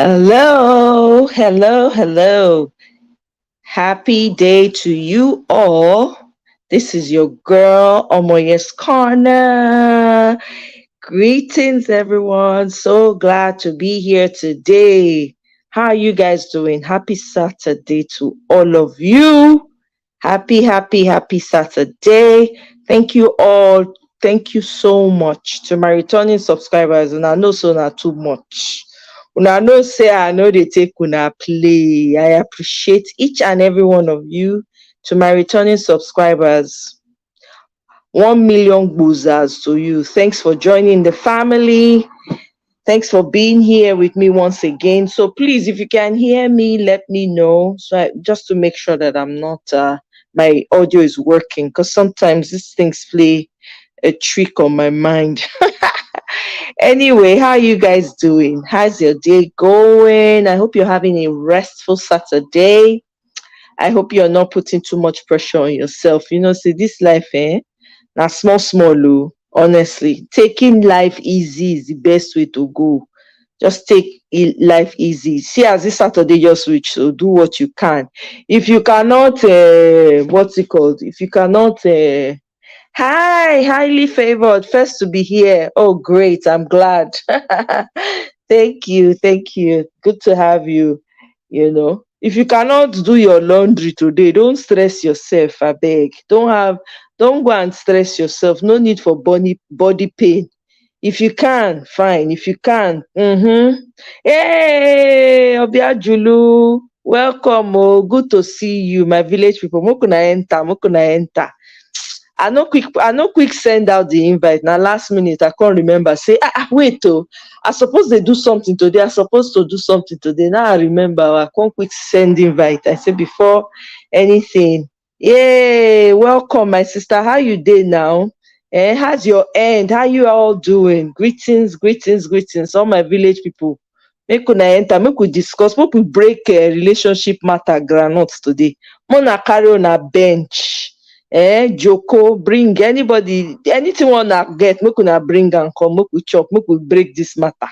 Hello, hello, hello. Happy day to you all. This is your girl, Omoyes Corner. Greetings, everyone. So glad to be here today. How are you guys doing? Happy Saturday to all of you. Happy Saturday. Thank you all. Thank you so much to my returning subscribers. And I know so not too much. Una know say I know they take una play. I appreciate each and every one of you. To my returning subscribers, 1 million boozers to you. Thanks for joining the family. Thanks for being here with me once again. So please, if you can hear me, let me know. Just to make sure that I'm not my audio is working, because sometimes these things play a trick on my mind. Anyway, how are you guys doing? How's your day going? I hope you're having a restful Saturday. I hope you're not putting too much pressure on yourself. See, this life, now small, oh, honestly. Taking life easy is the best way to go. Just take life easy. See, as this Saturday just reached, so do what you can. If you cannot, what's it called? If you cannot, hi, highly favored. First to be here. Oh, great. I'm glad. Thank you. Thank you. Good to have you. If you cannot do your laundry today, don't stress yourself. I beg. Don't go and stress yourself. No need for body pain. If you can, fine. If you can, Hey, Obiajulu. Welcome. Oh, good to see you, my village people. Mokuna enter, mokuna enter. I no quick send out the invite. Now last minute I can't remember. Say, wait, oh, I suppose they do something today. I supposed to do something today. Now I remember. I can't quick send invite. I said before anything. Yay, welcome, my sister. How you doing now? How's your end? How you all doing? Greetings, greetings, greetings. All my village people. Make una enter, make we discuss, make we break relationship matter groundnuts today. Mona carry on a bench. Joko, bring anybody, anything wanna get, make una bring and come, make we chop, make we break this matter.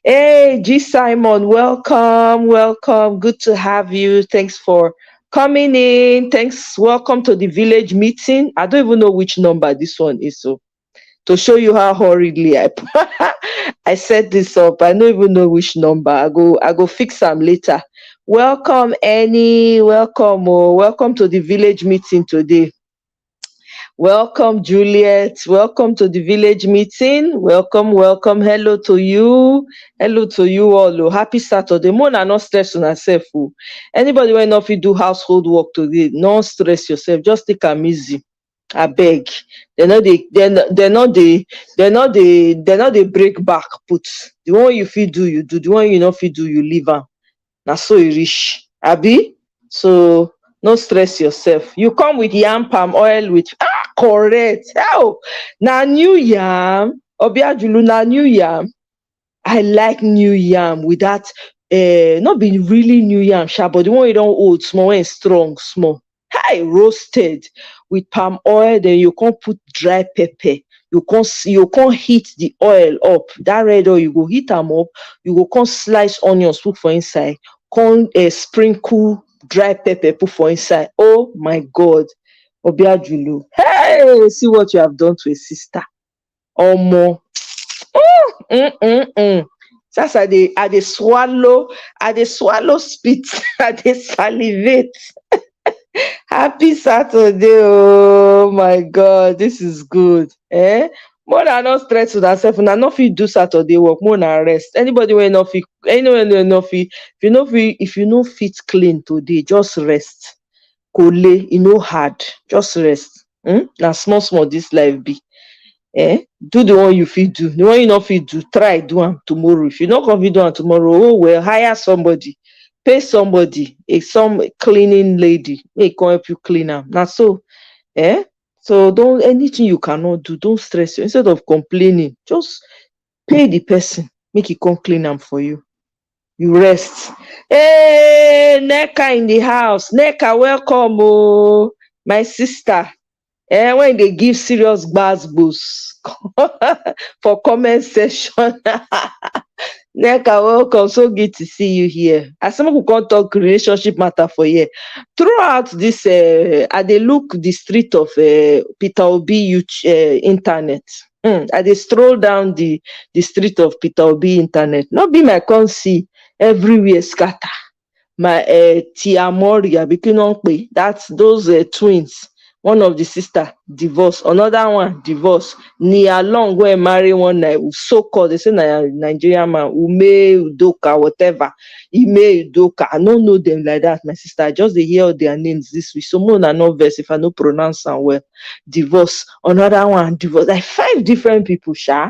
Hey, G Simon, welcome, welcome. Good to have you. Thanks for coming in. Thanks. Welcome to the village meeting. I don't even know which number this one is. So to show you how hurriedly I set this up. I don't even know which number. I go fix them later. Welcome, Annie. Welcome. Oh, welcome to the village meeting today. Welcome, Juliet. Welcome to the village meeting. Welcome, welcome. Hello to you. Hello to you all. Oh. Happy Saturday. Mona, not stress on herself. Oh. Anybody when not fit do household work today, don't stress yourself. Just take am easy. I beg. They're not they break back put. The one you fit do, you do. The one you not fit do, you leave am. Na so e reach. Abi? So no stress yourself. You come with yam palm oil with correct. How? Na new yam. Obiajulu na new yam. I like new yam with that not be really new yam sha, but the one you don old small, when e strong small. Hi, roasted with palm oil, then you can put dry pepper. You can heat the oil up. That red oil, you go heat am up. You go come slice onions put for inside. Come sprinkle dry pepper put for inside. Oh my God, Obiajulu. Hey, see what you have done to a sister. Omo. Just I dey swallow spit. I dey salivate. Happy Saturday. Oh my God, this is good. More than not stress with herself. Una no fit do Saturday work. More than rest. Anybody wey no fit, anyone wey no fit, if you no fit clean today, just rest. Kole, e no hard. Just rest. Na small small this life be. Do the one you fit do. The one you no fit do, try do am tomorrow. If you no come fit do am tomorrow, oh well, hire somebody, pay somebody, some cleaning lady, make e come help you clean am. Na so. So don't, anything you cannot do, don't stress you. Instead of complaining, just pay the person, make e come clean am for you. You rest. Hey, Neka in the house. Neka, welcome. Oh, my sister. When they give serious gbas gbos for comment section. Neka, welcome. So good to see you here. As someone who can't talk relationship matter for here, throughout this, I dey look the street of Peter Obi internet. I dey stroll down the street of Peter Obi internet. Not be my con see everywhere scatter. My Tia Mori, that's those twins. One of the sister divorce, another one divorce. Nia Long wey marry one so called, they say Nigerian man, Ume Udoka, whatever. Ime Udoka. I don't know them like that, my sister. I just dey hear all their names this week. So more than no verse if I no pronounce them well. Divorce, another one divorce. Like 5 different people, sha.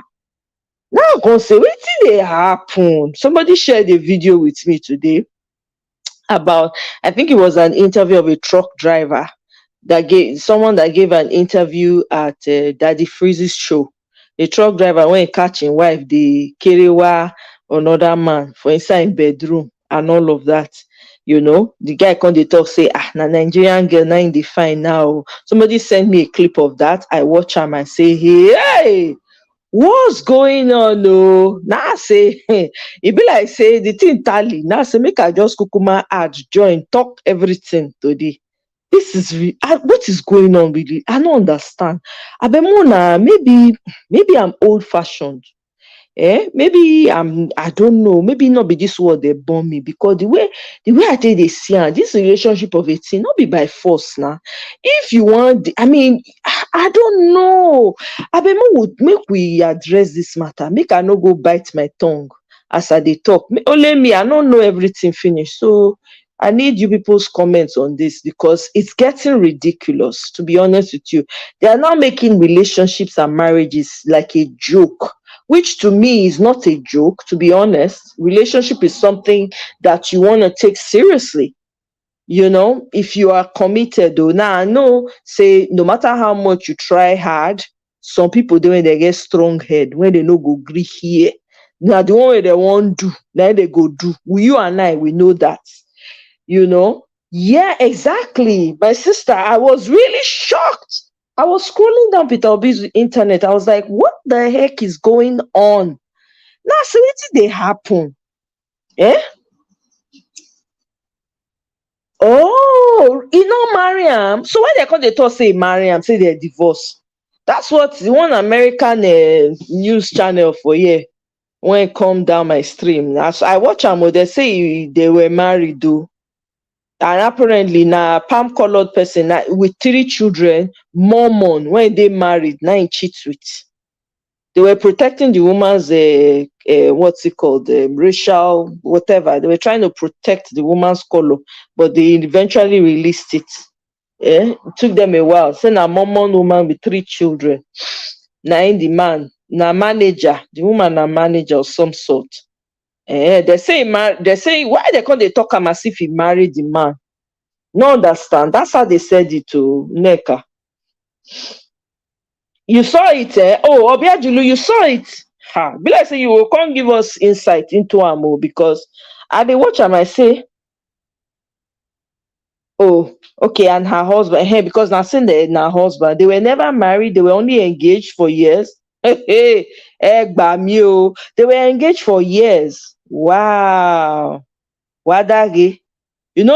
Now I'm gonna say, wetin dey happen? Somebody shared a video with me today about, I think it was an interview of a truck driver that gave someone that gave an interview at Daddy Freeze's show. A truck driver when catching wife the kerewa another man for inside bedroom and all of that. The guy come dey talk say, na Nigerian girl now in the fine now. Somebody sent me a clip of that. I watch am and say, hey, what's going on? No, now say it be like say the thing tally. Now say make I just kukuma add join talk everything today. This is what is going on really? I don't understand. Abemona, maybe I'm old fashioned. Maybe I don't know, maybe not be this word they born me, because the way I take they see this relationship of 18 not be by force now. If you want, I don't know. Abemo would make we address this matter. Make I no go bite my tongue as I they talk. Only me, I don't know everything finished. So I need you people's comments on this, because it's getting ridiculous, to be honest with you. They are now making relationships and marriages like a joke, which to me is not a joke, to be honest. Relationship is something that you want to take seriously. If you are committed, though. Now I know, say, no matter how much you try hard, some people do when they get strong head, when they no go agree here. Now the one way they want do, now they go do. You and I, we know that. Yeah, exactly. My sister, I was really shocked. I was scrolling down Peter Obi's internet. I was like, what the heck is going on? Now, so what did they happen? Eh? Oh, Mariam. So why they call the talk say Mariam, say they're divorced? That's what the one American news channel for here when it come down my stream. Now, so I watch them, they say they were married though. And apparently na palm colored person with 3 children, Mormon, when they married, now in cheats with. They were protecting the woman's what's it called, racial whatever. They were trying to protect the woman's color, but they eventually released it. It took them a while. So now Mormon woman with 3 children. Now in the man, now manager, the woman a manager of some sort. They say why they can't they talk him as if he married the man. No understand. That's how they said it to Neka. You saw it, eh? Oh, Obiajulu, you saw it. Be like say you can't give us insight into Amo, because I they watch am I say, oh, okay, and her husband, hey, because now saying that her husband, they were never married, they were only engaged for years. Hey, they were engaged for years. Wow. Wadage.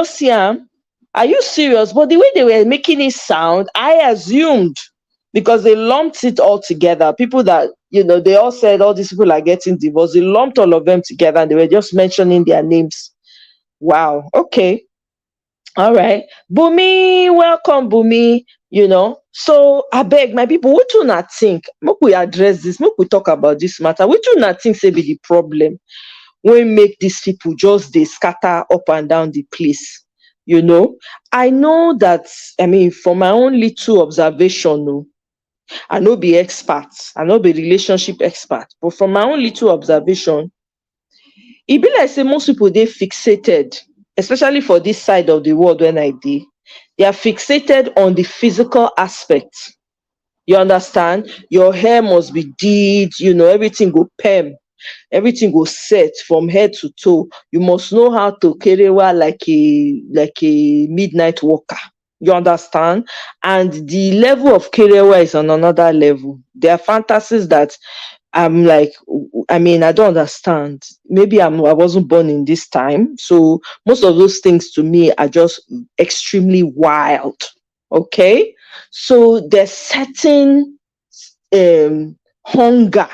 Siam, are you serious? But the way they were making it sound, I assumed, because they lumped it all together. People that, they all said all these people are getting divorced. They lumped all of them together and they were just mentioning their names. Wow. Okay. All right. Bumi, welcome, Bumi. So I beg my people, what do not think? Make we address this, make we talk about this matter. What do not think say be the problem when make these people just they scatter up and down the place? I know that, for my own little observation, I no be expert, I no be relationship expert, but from my own little observation, e be like say most people they fixated, especially for this side of the world when I dey, they are fixated on the physical aspect. You understand? Your hair must be did, everything go perm, everything go set from head to toe. You must know how to kerewa like a midnight walker. You understand? And the level of kerewa is on another level. There are fantasies that I'm like, I mean, I don't understand. Maybe I wasn't born in this time. So most of those things to me are just extremely wild. Okay. So there's certain hunger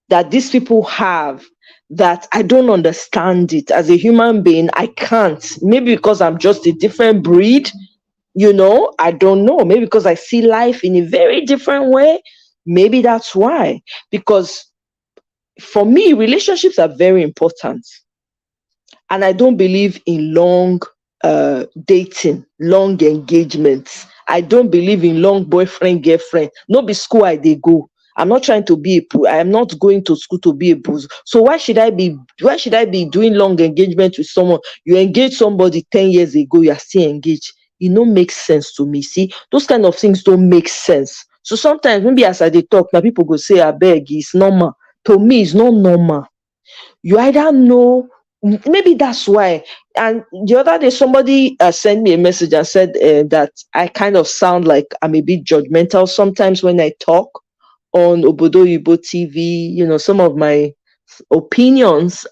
that these people have that I don't understand it. As a human being, I can't. Maybe because I'm just a different breed, I don't know. Maybe because I see life in a very different way. Maybe that's why. Because for me, relationships are very important. And I don't believe in long dating, long engagements. I don't believe in long boyfriend, girlfriend. No be school they go. I'm not trying to be I am not going to school to be a booze. So why should I be doing long engagement with someone? You engage somebody 10 years ago, you are still engaged. It no makes sense to me. See, those kind of things don't make sense. So sometimes maybe as I dey talk, now people go say, I beg, it's normal. To me, it's not normal. You either know, maybe that's why. And the other day somebody sent me a message and said that I kind of sound like I'm a bit judgmental sometimes when I talk on Obodo Yibo TV. Some of my opinions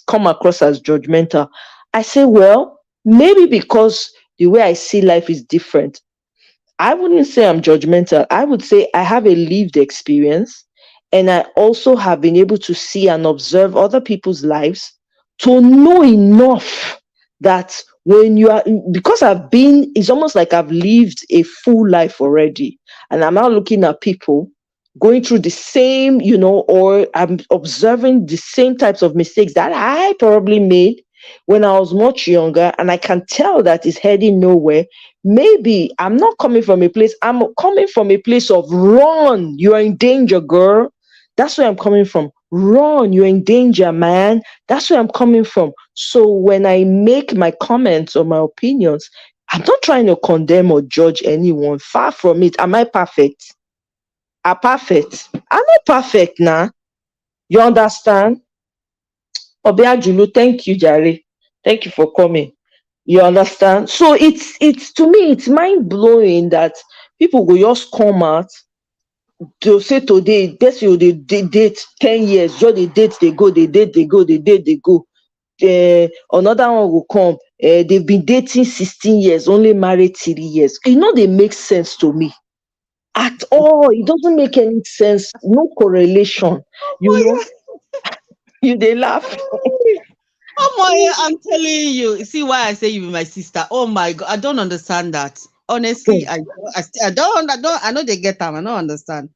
come across as judgmental. I say, well, maybe because the way I see life is different. I wouldn't say I'm judgmental. I would say I have a lived experience, and I also have been able to see and observe other people's lives to know enough that when you are, because it's almost like I've lived a full life already. And I'm now looking at people going through the same, or I'm observing the same types of mistakes that I probably made when I was much younger, and I can tell that it's heading nowhere. Maybe I'm not coming from a place, I'm coming from a place of run, you're in danger, girl. That's where I'm coming from. Run, you're in danger, man. That's where I'm coming from. So when I make my comments or my opinions, I'm not trying to condemn or judge anyone. Far from it. Am I perfect? Are perfect? I'm not perfect now. You understand? Obiajulu, thank you, Jare. Thank you for coming. You understand? So it's to me, it's mind blowing that people go just come out to say today, this you they date 10 years, just they date, they go, they date, they go, they date, they go. Another one will come. They've been dating 16 years, only married 3 years. They make sense to me at all. It doesn't make any sense. No correlation. You know, Oh, they laugh. yeah. Oh my, I'm telling you. See why I say you be my sister. Oh my God, I don't understand that. Honestly, I know they get them. I don't understand.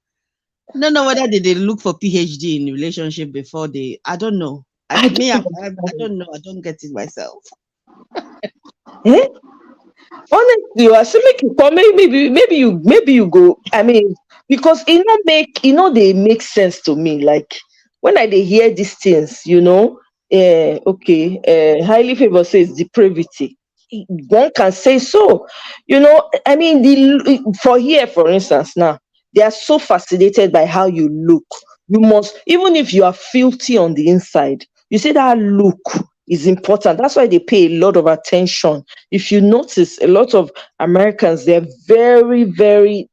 I don't know whether they look for PhD in relationship before they. I don't know. I don't I understand. don't know. I don't get it myself. Eh? Honestly, I say make you come. Maybe you go. I mean, because they make sense to me. Like when I they hear these things, okay, highly favor says depravity. One can say so. I mean, for here, for instance, now they are so fascinated by how you look. You must, even if you are filthy on the inside, you say that look is important. That's why they pay a lot of attention. If you notice, a lot of Americans, they're very, very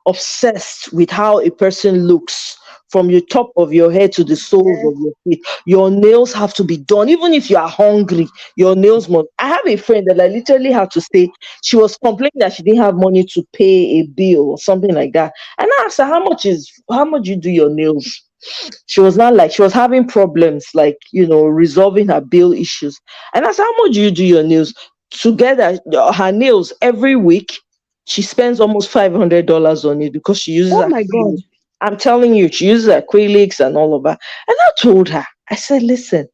obsessed with how a person looks, from your top of your head to the soles of your feet. Your nails have to be done, even if you are hungry. Your nails must. I have a friend that I literally had to say, she was complaining that she didn't have money to pay a bill or something like that. And I asked her, how much you do your nails? She was not like, she was having problems, like, resolving her bill issues. And I said, how much do you do your nails? Together, her nails every week, she spends almost $500 on it because she uses Oh my acrylics. God. I'm telling you, she uses acrylics and all of that. And I told her, I said, listen,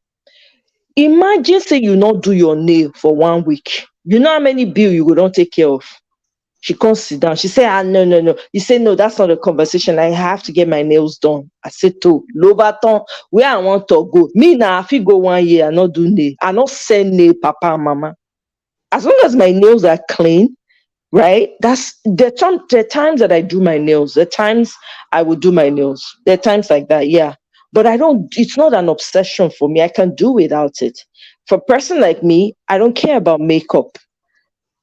imagine say you not do your nail for 1 week. You know how many bill you would not take care of? She can't sit down. She said, no, no, no. You say, no, that's not a conversation. I have to get my nails done. I said, to Lobaton, where I want to go. Me now, if you go 1 year, I not do nail. I not send nail, papa and mama. As long as my nails are clean, right? That's the times that I do my nails. The times I would do my nails. There are times like that, yeah. But I don't. It's not an obsession for me. I can do without it. For a person like me, I don't care about makeup.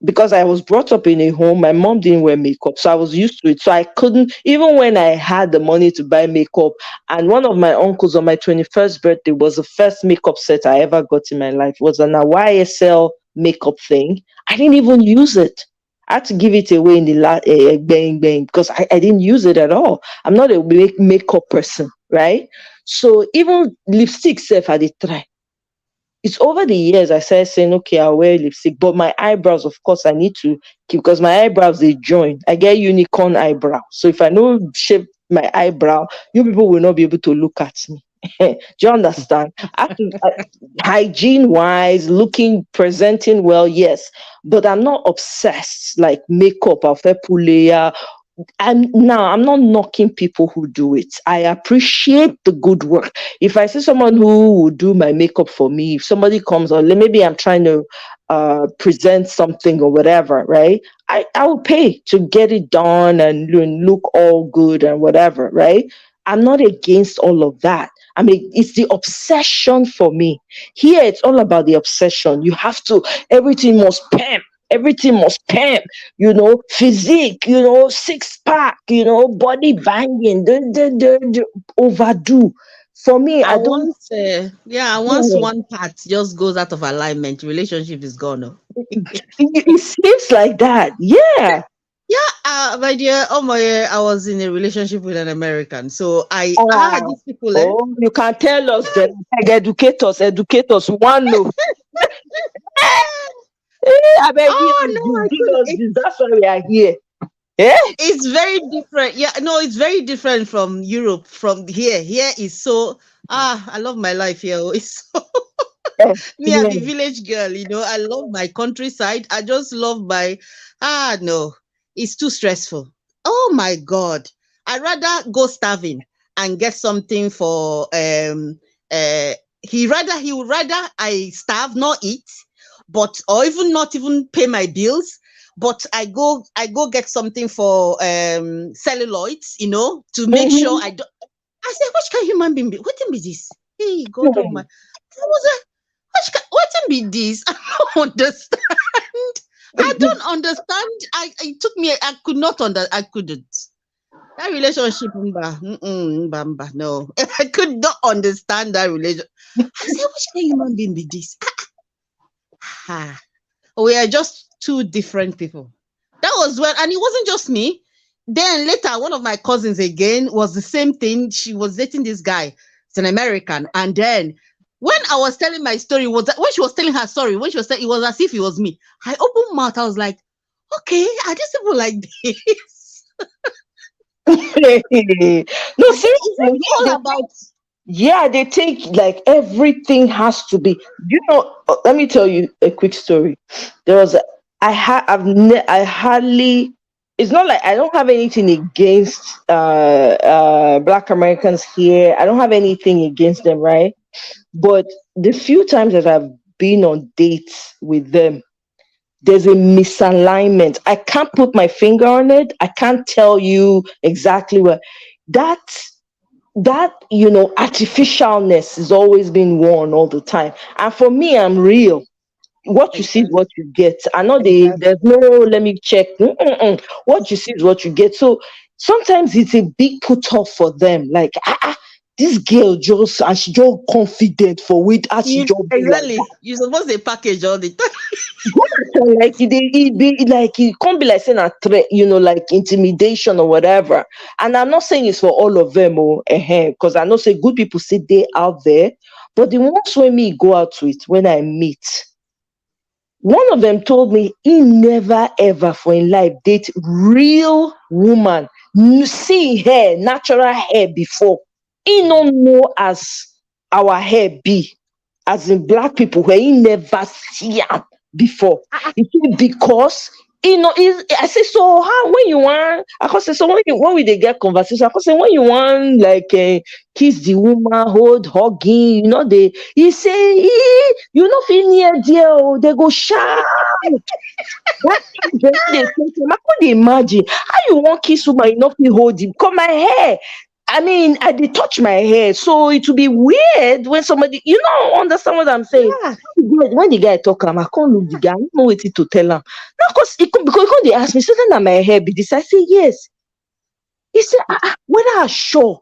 because I was brought up in a home, my mom didn't wear makeup, so I was used to it. So I couldn't, even when I had the money to buy makeup. And one of my uncles on my 21st birthday was the first makeup set I ever got in my life. It was an YSL makeup thing. I didn't even use it. I had to give it away in the bang bang because I didn't use it at all. I'm not a makeup person, right? So even lipstick self, I did try. It's over the years I started saying, okay, I'll wear lipstick, but my eyebrows, of course, I need to keep because my eyebrows they join. I get unicorn eyebrow. So if I don't shape my eyebrow, you people will not be able to look at me. Do you understand? Hygiene wise, looking, presenting well, yes, but I'm not obsessed like makeup, I'll pull layer. I'm not knocking people who do it. I appreciate the good work. If I see someone who will do my makeup for me, if somebody comes or maybe I'm trying to present something or whatever, right? I will pay to get it done and look all good and whatever, right? I'm not against all of that. I mean, it's the obsession for me. Here, it's all about the obsession. You have to, everything must pimp. Everything must pimp, physique, six pack, body banging, overdo. For me, I I don't. once, once one part just goes out of alignment, relationship is gone. Oh. It seems like that. Yeah. Yeah, my dear, I was in a relationship with an American. So Oh, these people, you can tell us that. Like, educate us. One no. I beg no, give us this. That's why we are here. Yeah. It's very different. Yeah, no, it's very different from Europe. From here, here is so. I love my life here. Oh. It's so. Me, I'm a village girl. I love my countryside. I just love my. No, it's too stressful. Oh my God, I'd rather go starving and get something for he would rather I starve, not eat, but or even not even pay my bills, but I go get something for celluloids, to make sure I don't. I said, which kind of human being what be this? Hey, God, oh my. I was what be this? I don't understand. I don't understand. It took me. I could not I couldn't. That relationship, no. I could not understand that relationship. I said, which kind of human being be this? We are just two different people. That was when, and it wasn't just me. Then later, one of my cousins again was the same thing. She was dating this guy. It's an American. And then when I was telling my story, when she was telling her story, when she was telling, it was as if it was me. I opened mouth. I was like, okay, are these people like this? No, seriously, all about. Yeah, they take like everything has to be. Let me tell you a quick story. There was I hardly. It's not like I don't have anything against Black Americans here. I don't have anything against them, right? But the few times that I've been on dates with them, there's a misalignment. I can't put my finger on it. I can't tell you exactly what that artificialness has always been worn all the time. And for me, I'm real. What you see is what you get. I know there's no let me check. What you see is what you get. So sometimes it's a big put off for them. Like this girl just and she just confident for it as she just exactly like you're supposed to package all the time. Like it be like it can't be like saying a threat, like intimidation or whatever. And I'm not saying it's for all of them, because I know say good people sit there out there, but the ones when me go out with when I meet, one of them told me he never ever for in life date real woman, see hair, natural hair before. He don't know as our hair be, as in black people where he never see am before. Because I say so how when you want I can say so when we they get conversation I can say when you want like kiss the woman hold hugging they he say you not feel near there they go shout. I could imagine how you want kiss woman you not feel hold him come my hair I mean, I did touch my hair, so it would be weird when somebody, understand what I'm saying. Yeah. When the guy talk, I can't look the guy. I don't know what to tell him. Now, because they ask me, "Certain that my hair be this?" I say yes. He said, "Whether I sure?"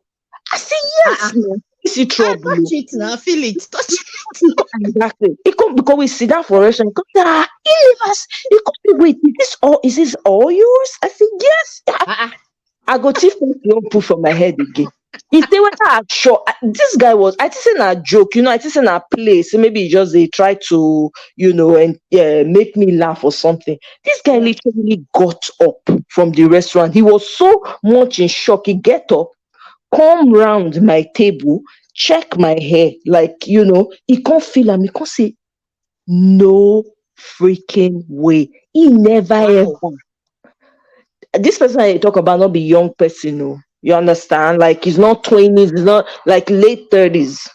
I say yes. Uh-uh. Man. You see I trouble. touch it now, feel it, touch it. Exactly. He come because we sit down for restaurant. He come, he leave us. He come, wait, is this all yours? I say yes. Uh-uh. I go chief don't put for my head again. He say whether I sure this guy was I think saying a joke, I think saying a play. So maybe he just they try to, and make me laugh or something. This guy Yeah. literally got up from the restaurant. He was so much in shock. He get up, come round my table, check my hair, like he can't feel him. He can't say no freaking way. He never ever. Wow. This person I talk about not be young person, no. You understand? Like he's not 20s, he's not like late 30s.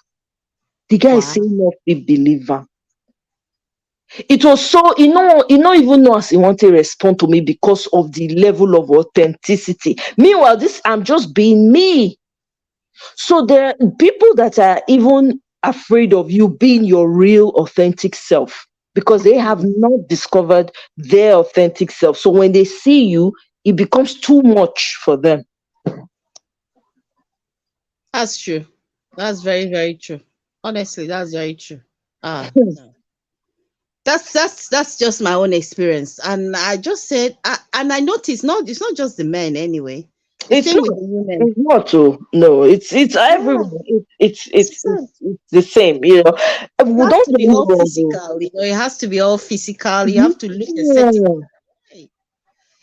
The guy is Wow. saying not a believer. It was so he not even know as he want to respond to me because of the level of authenticity. Meanwhile, this I'm just being me. So there are people that are even afraid of you being your real authentic self because they have not discovered their authentic self. So when they see you, it becomes too much for them. That's true. That's very, very true. Honestly, that's very true. Ah, no. That's just my own experience, and I just said, and I noticed, not it's not just the men anyway. The It's same not. with the women. It's not. Oh, no. It's Yeah, everywhere. it's the same. It's the same. It has Don't to get be me all wrong. Though. physical. It has to be all physical. You have to look a certain Yeah. way.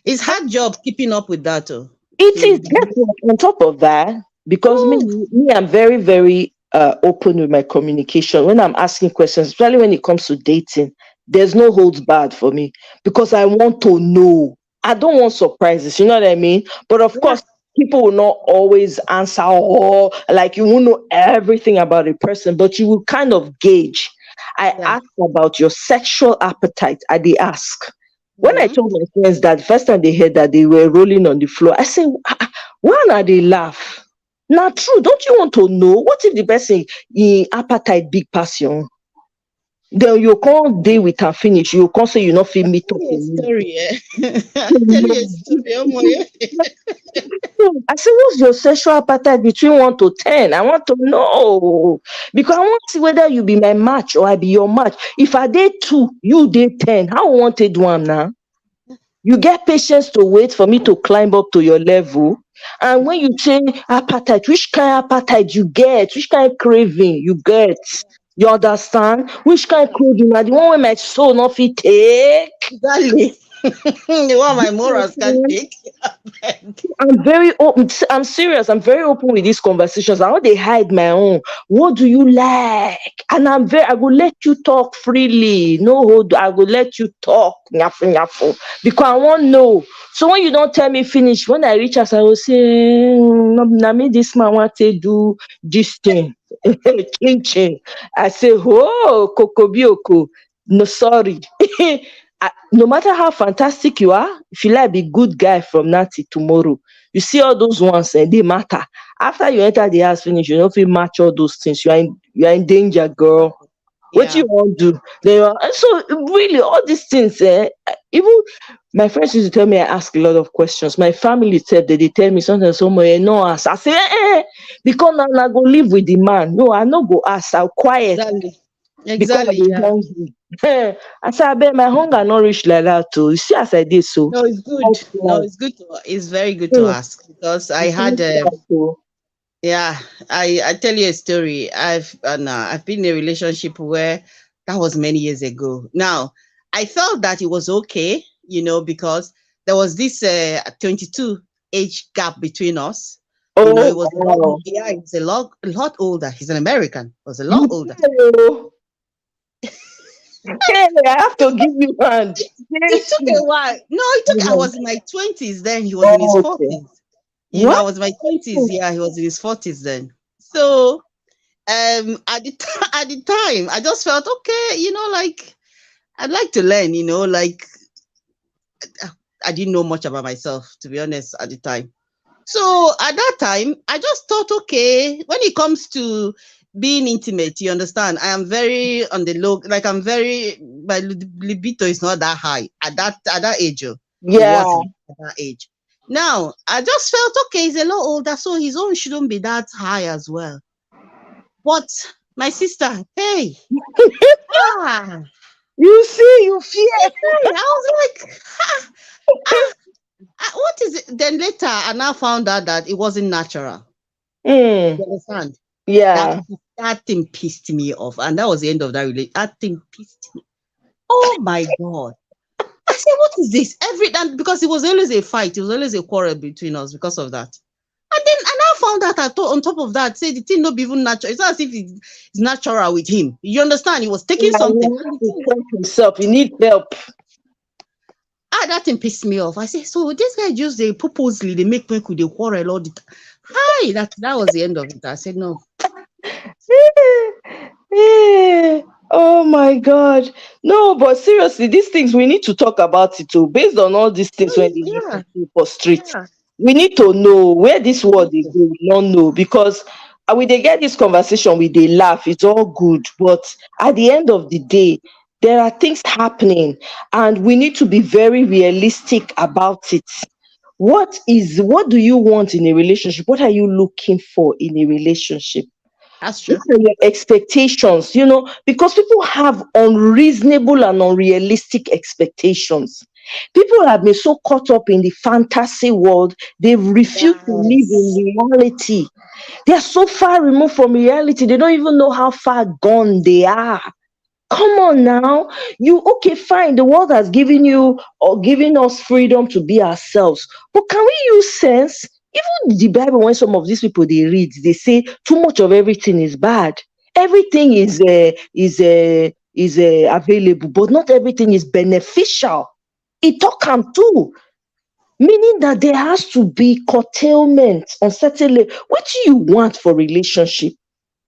It's hard job keeping up with that. Oh, It to is. be, Guess what? On top of that, because oh, I'm very, very open with my communication. When I'm asking questions, especially when it comes to dating, there's no holds barred for me because I want to know. I don't want surprises. You know what I mean? But of yeah, course, people will not always answer all like you won't know everything about a person, but you will kind of gauge. I yeah. ask about your sexual appetite. I they ask. When I Mm-hmm. told my friends that the first time they heard that they were rolling on the floor, I said, why not they laugh? Now, true, don't you want to know? What if the person in appetite big passion? Then you can't deal with and finish. You can't say you not feel meet Tell up you a in story, eh? Tell you a me. story. Oh my, I said, what's your sexual appetite between 1 to 10? I want to know. Because I want to see whether you be my match or I be your match. If I date 2, you date 10. How want to do am now? You get patience to wait for me to climb up to your level. And when you say appetite, which kind of appetite you get? Which kind of craving you get? You understand? Which kind of craving? Now the one where my soul not fit take. exactly. The one my morals can take. I'm very open. I'm serious. I'm very open with these conversations. I want they hide my own. What do you like? And I will let you talk freely. No hold. I will let you talk. Nyafu, nyafu. Because I want know. So when you don't tell me finish, when I reach us, I will say, "Na me this man want to do this thing. Chin chin." I say, oh, kokobioko. No, sorry. No matter how fantastic you are, if you like be good guy from now till tomorrow, you see all those ones and they matter. After you enter the house finish, you don't feel match all those things. You are in danger, girl. What you Yeah. want to do? And so really all these things, even my friends used to tell me I ask a lot of questions. My family said that they tell me sometimes somewhere no ask. I say, because now I go live with the man. No, I no go ask, I'll quiet Exactly. because I Exactly. be Yeah. hungry. I say, I bet my hunger not reach like that too. You see as I did so. No, it's good. No, it's good to. It's very good to Mm, ask because I it's had not a. bad too. Yeah, I tell you a story. I've been in a relationship where that was many years ago. Now, I felt that it was okay, because there was this 22 age gap between us. It Oh was a lot. wow. Yeah, it was a lot older. He's an American. It was a lot You older. tell oh. Hey, I have to give you hand. It Yes. took a while. No, it took. I Yeah. was in my 20s then. He was in his Oh, okay. 40s. I What? was in my 20s. Yeah, he was in his 40s then. So at the at the time I just felt okay, like I'd like to learn, like I didn't know much about myself, to be honest, at the time. So at that time, I just thought, okay, when it comes to being intimate, you understand, I am very on the low, like I'm very, my libido is not that high at that age. Oh. It Yeah. wasn't at that age. Now I just felt okay, he's a lot older, so his own shouldn't be that high as well. But my sister, hey, ah, You see, you fear. hey, I was like, ah, what is it? Then later, I now found out that it wasn't natural. Mm, You understand? That yeah. that thing pissed me off, and that was the end of that relationship. That thing pissed me. Oh my god! I said, "What is this?" Every time because it was always a fight, it was always a quarrel between us because of that. And then I now found out that on top of that, say the thing not be even natural. It's not as if it's natural with him. You understand? He was taking Yeah, something, he has and the to thing, help himself. He needs help. that thing pissed me off. I said, so this guy just they purposely they make me could they quarrel all the time. Hi, that was the end of it. I said no. Eh, oh my God. No, but seriously, these things we need to talk about it too. Based on all these things when they Yeah, listen for street, yeah. we need to know where this world is going. We don't know because we they get this conversation, we they laugh, it's all good. But at the end of the day, there are things happening, and we need to be very realistic about it. What do you want in a relationship? What are you looking for in a relationship? That's What true. are your expectations? Because people have unreasonable and unrealistic expectations. People have been so caught up in the fantasy world, they refuse to live in Yes. reality. They are so far removed from reality, they don't even know how far gone they are. Come on now. You okay, fine. The world has given you or given us freedom to be ourselves. But can we use sense? Even the Bible, when some of these people they read, they say too much of everything is bad. Everything is available, but not everything is beneficial. It talk am too. Meaning that there has to be curtailment on certain level. What do you want for relationship?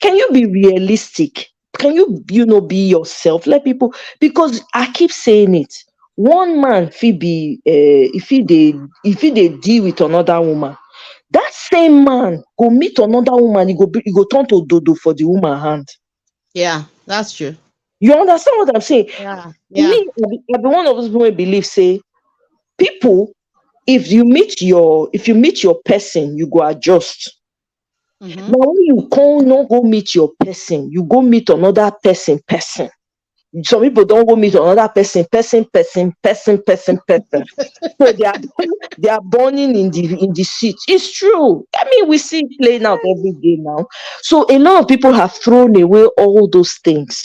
Can you be realistic? Can you be yourself? Let people, because I keep saying it. One man fit be if he dey deal with another woman, that same man go meet another woman, he go turn to dodo for the woman hand. Yeah, that's true. You understand what I'm saying? Yeah, yeah. Me, I be one of those people wey believe say people, if you meet your person, you go adjust. Mm-hmm. Now when you come no go meet your person, you go meet another person. Some people don't go meet another person. So they are burning in the seat. It's true. I mean, we see it playing out every day now. So a lot of people have thrown away all those things.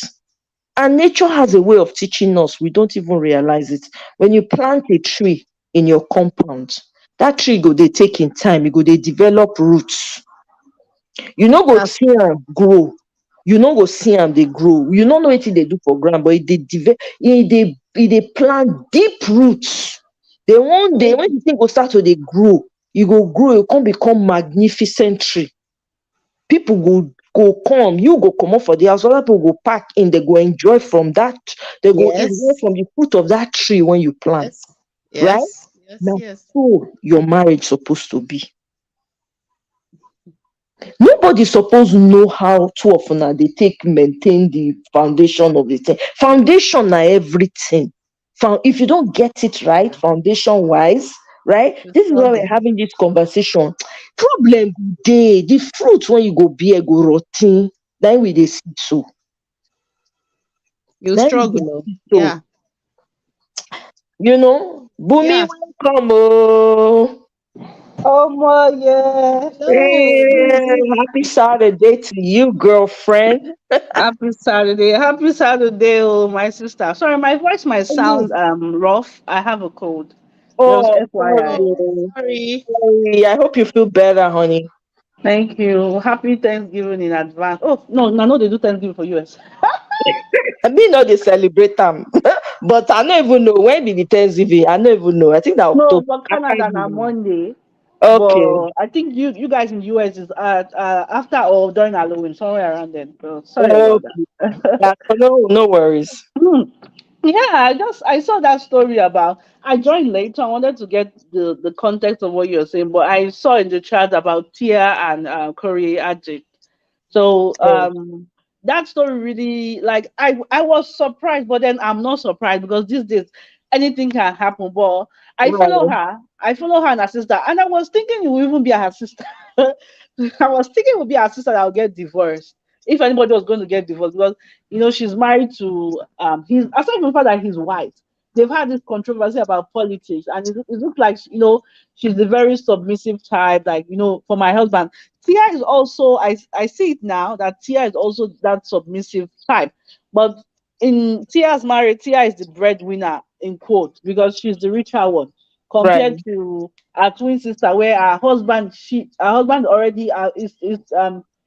And nature has a way of teaching us. We don't even realize it. When you plant a tree in your compound, that tree go they take in time, you go they develop roots. You no go That's see am grow, you no go see am dey grow, you no know wetin dey do for ground, but e dey plant deep roots. Den one day when the thing go start to dey grow, e go grow, e go come become magnificent tree. People go come, you go comot for the house, other people go pack in, they go enjoy from that, they go enjoy yes, from the fruit of that tree when you plant, yes, right? yes, yes, Na yes. so your marriage suppose to be. Nobody suppose know how two of una dey take maintain the foundation of the thing. Foundation na everything. If you don't get it right, foundation wise, right? You This is why we're struggle. having this conversation. Problem go dey, the fruit when you go bear go rot ten. Na im we dey see so. You Na im we dey struggle. Oh. see so. Yeah, Bumi, yeah. welcome. Oh. Oh my yeah. Hello. Hey, happy Saturday to you, girlfriend. Happy Saturday. Happy Saturday, oh my sister. Sorry, my voice might sound rough. I have a cold. Just Oh, FYI. Oh, sorry. sorry. Sorry. I hope you feel better, honey. Thank you. Happy Thanksgiving in advance. Oh no, no, no, they do Thanksgiving for US. I mean, not they celebrate them, but I don't even know when be the Thanksgiving. I don't even know. I think that No, October. for After Canada New on Year. Monday. Okay. But I think you guys in US is after or during Halloween, somewhere around then. So sorry about Okay. that. Yeah, no worries. Hmm. Yeah, I saw that story about. I joined late, so I wanted to get the context of what you're saying, but I saw in the chat about Tia and Corey Ajit. So that story really, like, I was surprised, but then I'm not surprised because these days anything can happen. But Right. I follow her and her sister, and I was thinking it will even be her sister. I was thinking it would be her sister that will get divorced if anybody was going to get divorced, because she's married to he's aside from the fact that he's white. They've had this controversy about politics, and it looks like she's a very submissive type. Like, for my husband, Tia is also, I see it now that Tia is also that submissive type. But in Tia's marriage, Tia is the breadwinner in quote because she's the richer one Right. compared to her twin sister, where her husband already is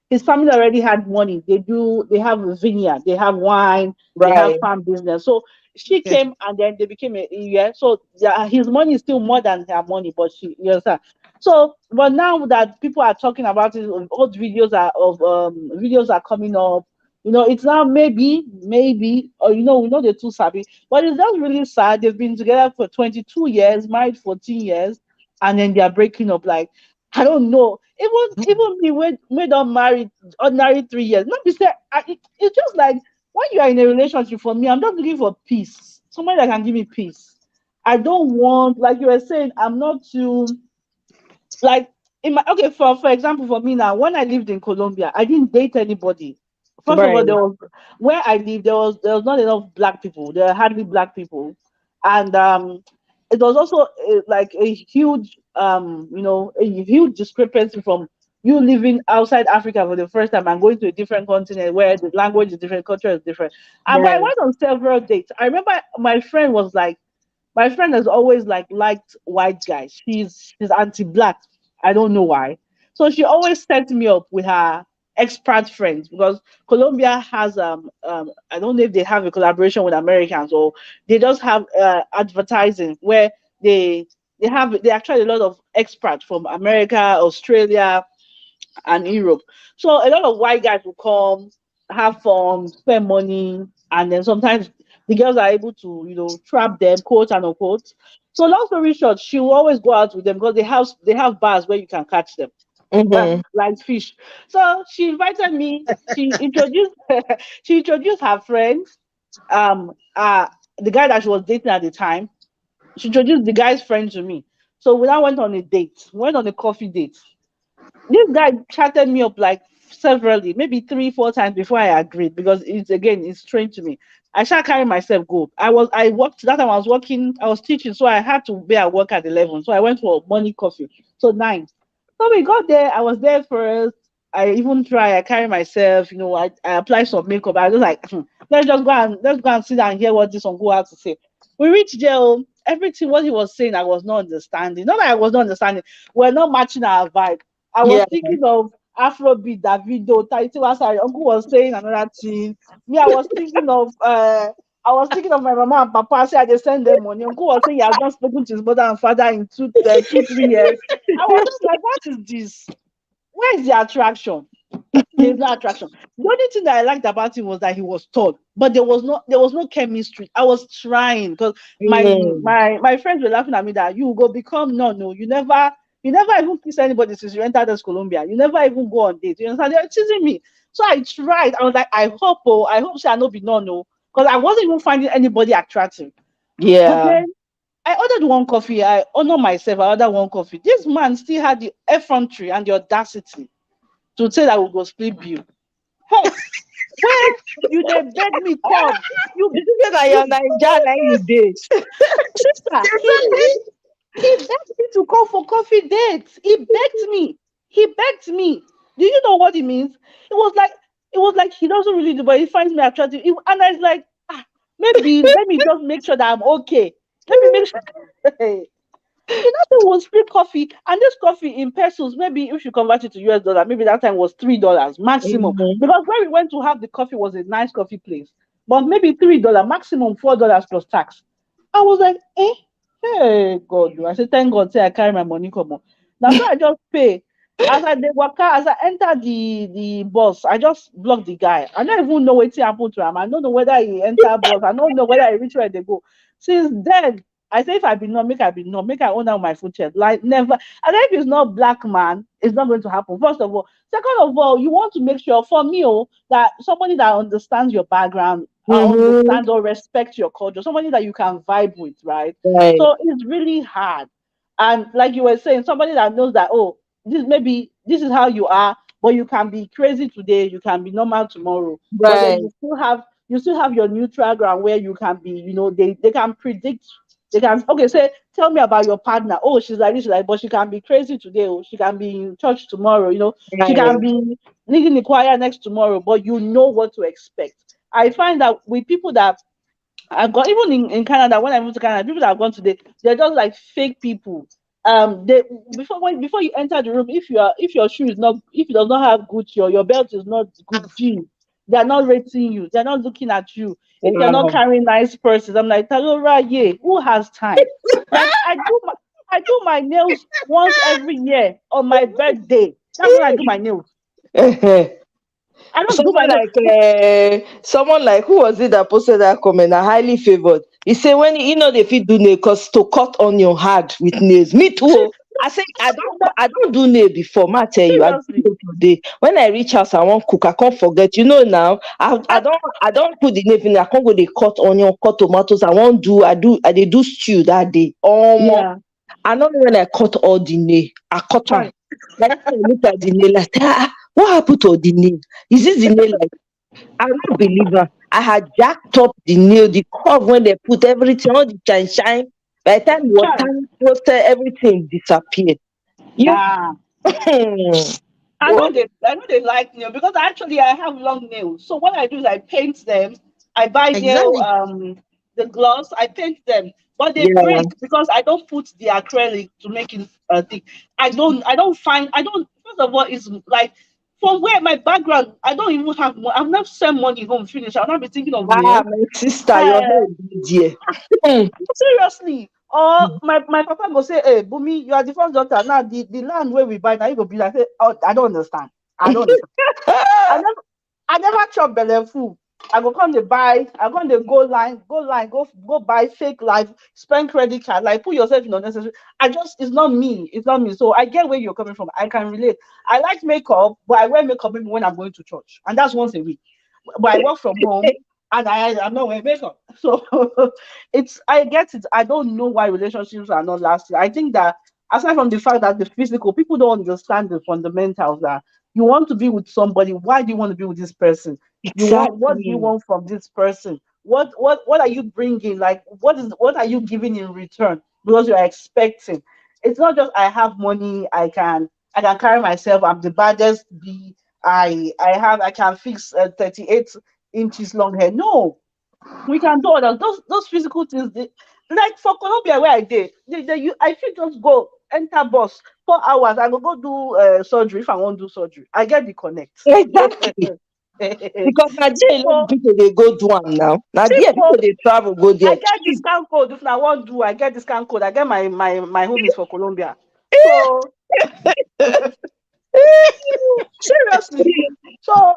his family already had money. They have a vineyard, they have wine, they have Right. farm business. So she Okay. came and then they became a yeah. So yeah, his money is still more than her money, but you understand. So, but now that people are talking about it, old videos are coming up. It's now maybe, or we know they're too savvy, but it's just really sad. They've been together for 22 years, married 14 years, and then they're breaking up. Like, I don't know. Even me, we don't marry ordinary 3 years. Not be say, it's just like when you are in a relationship. For me, I'm just looking for peace. Somebody that can give me peace. I don't want, like you were saying, I'm not too like in my okay for example, for me now, when I lived in Colombia, I didn't date anybody. First of all, Right. where I lived, there was not enough black people. There were hardly black people, and it was also like a huge a huge discrepancy from you living outside Africa for the first time and going to a different continent where the language is different, culture is different. And but I Right. went on several dates. I remember my friend has always like liked white guys. She's anti-black. I don't know why. So she always set me up with her expat friends because Colombia has I don't know if they have a collaboration with Americans or they just have advertising where they they actually a lot of expats from America, Australia, and Europe. So a lot of white guys will come, have fun, spend money, and then sometimes the girls are able to, trap them, quote and unquote. So long story short, she will always go out with them because they have bars where you can catch them. Mm-hmm. Like fish. So she invited me. She introduced she introduced her friend, um uh the guy that she was dating at the time. She introduced the guy's friend to me. So we now went on a date. We went on a coffee date. This guy chatted me up like severally, maybe 3, 4 times before I agreed because it's strange to me. I shall carry myself go. I worked that time. I was working. I was teaching, so I had to be at work at 11. So I went for morning coffee. So 9. So we got there. I was there first. I even try. I carry myself. I apply some makeup. I was like, let's go and sit down and hear what this uncle has to say. We reached there. Everything what he was saying, I was not understanding. Not that I was not understanding. We're not matching our vibe. I was Yeah. thinking of Afrobeat, Davido, Taiti Wasari. Uncle was saying another thing. Me, I was thinking of my mama and papa. Say I just send them money. Uncle was saying he has not spoken to his mother and father in 2, 3 years. I was just like, what is this? Where is the attraction? There's no attraction. The only thing that I liked about him was that he was tall, but there was no chemistry. I was trying because my Mm. my my friends were laughing at me that you go become no. You never even kiss anybody since you entered this Colombia. You never even go on dates. You understand? They're teasing me. So I tried. I was like, I hope she not be no, because I wasn't even finding anybody attractive. But Yeah. then I ordered one coffee. I honor myself. I ordered one coffee. This man still had the effrontery and the audacity to say that we go split bill. Hey, where you dey beg me come? You Did you say that you're you Nigerian and you did? sister, he begged me to come for coffee dates. He begged me. He begged me. Do you know what it means? It was like it was like he doesn't really do, but he finds me attractive. And I was like, maybe let me just make sure that I'm okay. Let me make sure. There was free coffee, and this coffee in pesos, maybe if you convert it to US dollar, maybe that time was $3 maximum. Mhm. Because where we went to have the coffee was a nice coffee place, but maybe $3, maximum $4 plus tax. I was like, hey God, I said, thank God, say I carry my money come on. Now, so I just pay. As I dey waka, as I enter the bus, I just block the guy. I don't even know wetin happen to him. I don't know whether he enter bus. I don't know whether he reach where they go. Since then, I say if I be not, make I be not, make I own down my food chest. Like never. And if it's not black man, it's not going to happen. First of all, second of all, you want to make sure for me, that somebody that understands your background, Mm-hmm. understand or respect your culture, somebody that you can vibe with, right? Right. So it's really hard. And like you were saying, somebody that knows that, this is how you are, but you can be crazy today, you can be normal tomorrow, but then Right. you still have your neutral ground where you can be, they can predict. They can, okay, say, tell me about your partner. Oh, she's like this, she's like, but she can be crazy today. Oh, she can be in church tomorrow. She Right. can be leading the choir next tomorrow. But you know what to expect. I find that with people that I've got, even in Canada, when I moved to Canada, people that have gone today, they're just like fake people. They before you enter the room, if your shoe is not, if it does not have Gucci, or your belt is not Gucci, they are not rating you. They're not looking at you. If you're not Wow. carrying nice purses, I'm like, Talora, yeah, who has time? Like I do my nails once every year on my birthday. That's when I do my nails. I don't do my nails. Someone like, who was it that posted that comment? Are highly favored. He said when they fit do nail, cause to cut onion hard with nails. Me too. Oh. I say I don't do nail before. Ma tell you, I do Seriously. nail today. When I reach house, I want cook. I can't forget. Now I don't put the nail in. I can't go. They cut onion, cut tomatoes. I they do stew that day. Yeah. I know when I cut all the nail, I cut them. Fine. Like when I look at the nail, like what happened to the nail? Is this the nail? Like I don't believe her. I had jacked up the nail, the curve when they put everything, all the shine. By the time water Fine. water, everything disappeared. You Yeah. I oh, know they like nail because actually I have long nails. So what I do is I paint them. I buy nail Exactly. the gloss. I paint them, but they yeah. break because I don't put the acrylic to make it thick. I don't. First of all, it's like from where my background. I don't even have. I've not sent money home finish. I'll not be thinking of nail. My sister, your Uh, hair is dear. Hmm. Seriously. Or my papa go say, hey, Bumi, you are the first daughter. Now the land where we buy, now you go be like, say, oh, I don't understand. I don't understand. I never I never chop belle full. I go to go buy fake life, spend credit card, like put yourself in unnecessary. It's not me. It's not me. So I get where you're coming from. I can relate. I like makeup, but I wear makeup maybe when I'm going to church, and that's once a week. But I work from home and I'm not wearing makeup. So I get it. I don't know why relationships are not lasting. I think that aside from the fact that the physical, people don't understand the fundamentals that you want to be with somebody. Why do you want to be with this person? What do you Exactly. want from this person? What are you bringing? Like what are you giving in return? Because you're expecting. It's not just I have money, I can carry myself, I'm the baddest bee, I can fix 38 inches long hair. No, we can do all those physical things. Like for Colombia where I did, I should just go enter bus 4 hours. I go do surgery if I want to do surgery. I get the connect. Exactly. Because now there a lot of Cheapo, people they go do am now. Now there cheapo. people they travel go there I get cheap. discount code if I want do. I get discount code. I get my home is for Colombia. So seriously, so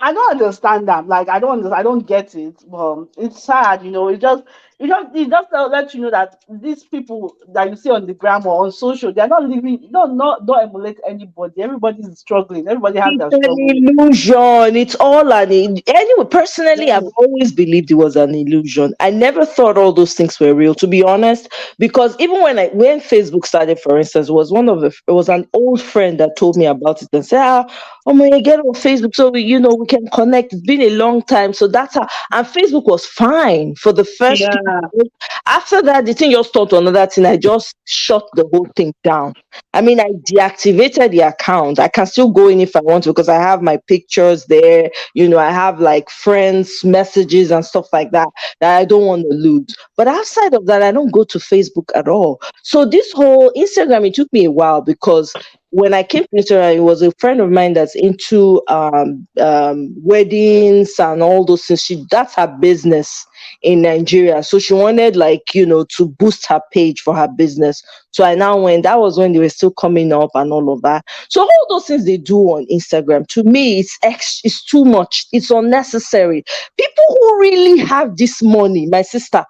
I don't understand that. Like I don't get it. It's sad, it just let you know that these people that you see on the gram or on social, they're not living. Don't emulate anybody. Everybody is struggling. Everybody has It's their an struggles. illusion. It's all anyway. Personally, I've Mm. always believed it was an illusion. I never thought all those things were real, to be honest. Because even when Facebook started, for instance, it was an old friend that told me about it and said, "Oh my, get on Facebook so we can connect." It's been a long time, so that's how. And Facebook was fine for the first 2 Yeah. years. After that, the thing just turned to another thing. I just shut the whole thing down. I mean, I deactivated the account. I can still go in if I want to because I have my pictures there. I have like friends, messages, and stuff like that I don't want to lose. But outside of that, I don't go to Facebook at all. So this whole Instagram, it took me a while because when I came to Instagram, it was a friend of mine that's into weddings and all those things. That's her business in Nigeria. So she wanted to boost her page for her business. So I now went, that was when they were still coming up and all of that. So all those things they do on Instagram, to me, it's too much. It's unnecessary. People who really have this money, my sister,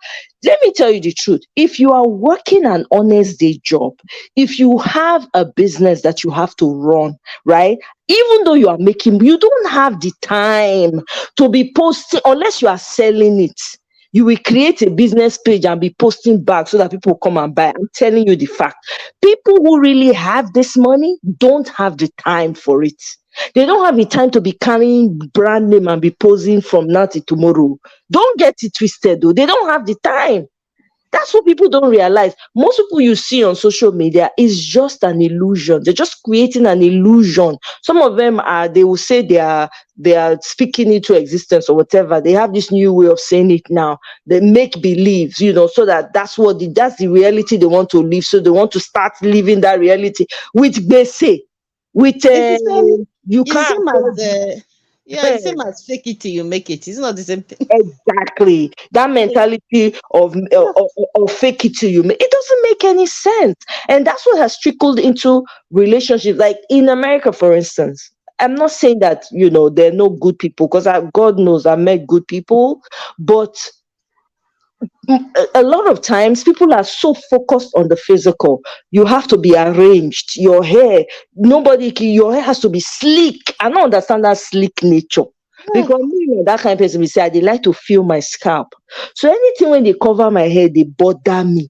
let me tell you the truth. If you are working an honest day job, if you have a business that you have to run, right? Even though you are making, you don't have the time to be posting unless you are selling it. You will create a business page and be posting back so that people come and buy. I'm telling you the fact. People who really have this money don't have the time for it. They don't have the time to be carrying brand name and be posing from now to tomorrow. Don't get it twisted though. They don't have the time. That's what people don't realize. Most people you see on social media is just an illusion. They're just creating an illusion. Some of them are, they will say they are speaking into existence or whatever. They have this new way of saying it now. They make believe, so that's the reality they want to live. So they want to start living that reality with basic, with It's the same. you It's the can't. same as yeah, the same as fake it till you make it. It's not the same thing. Exactly. That mentality of fake it till you make it doesn't make any sense. And that's what has trickled into relationships. Like in America, for instance. I'm not saying that, there are no good people, because God knows I met good people, but a lot of times people are so focused on the physical. You have to be arranged, your hair, your hair has to be sleek. I don't understand that sleek nature, because me, that kind of person, we say they like to feel my scalp. So anything when they cover my hair, they bother me.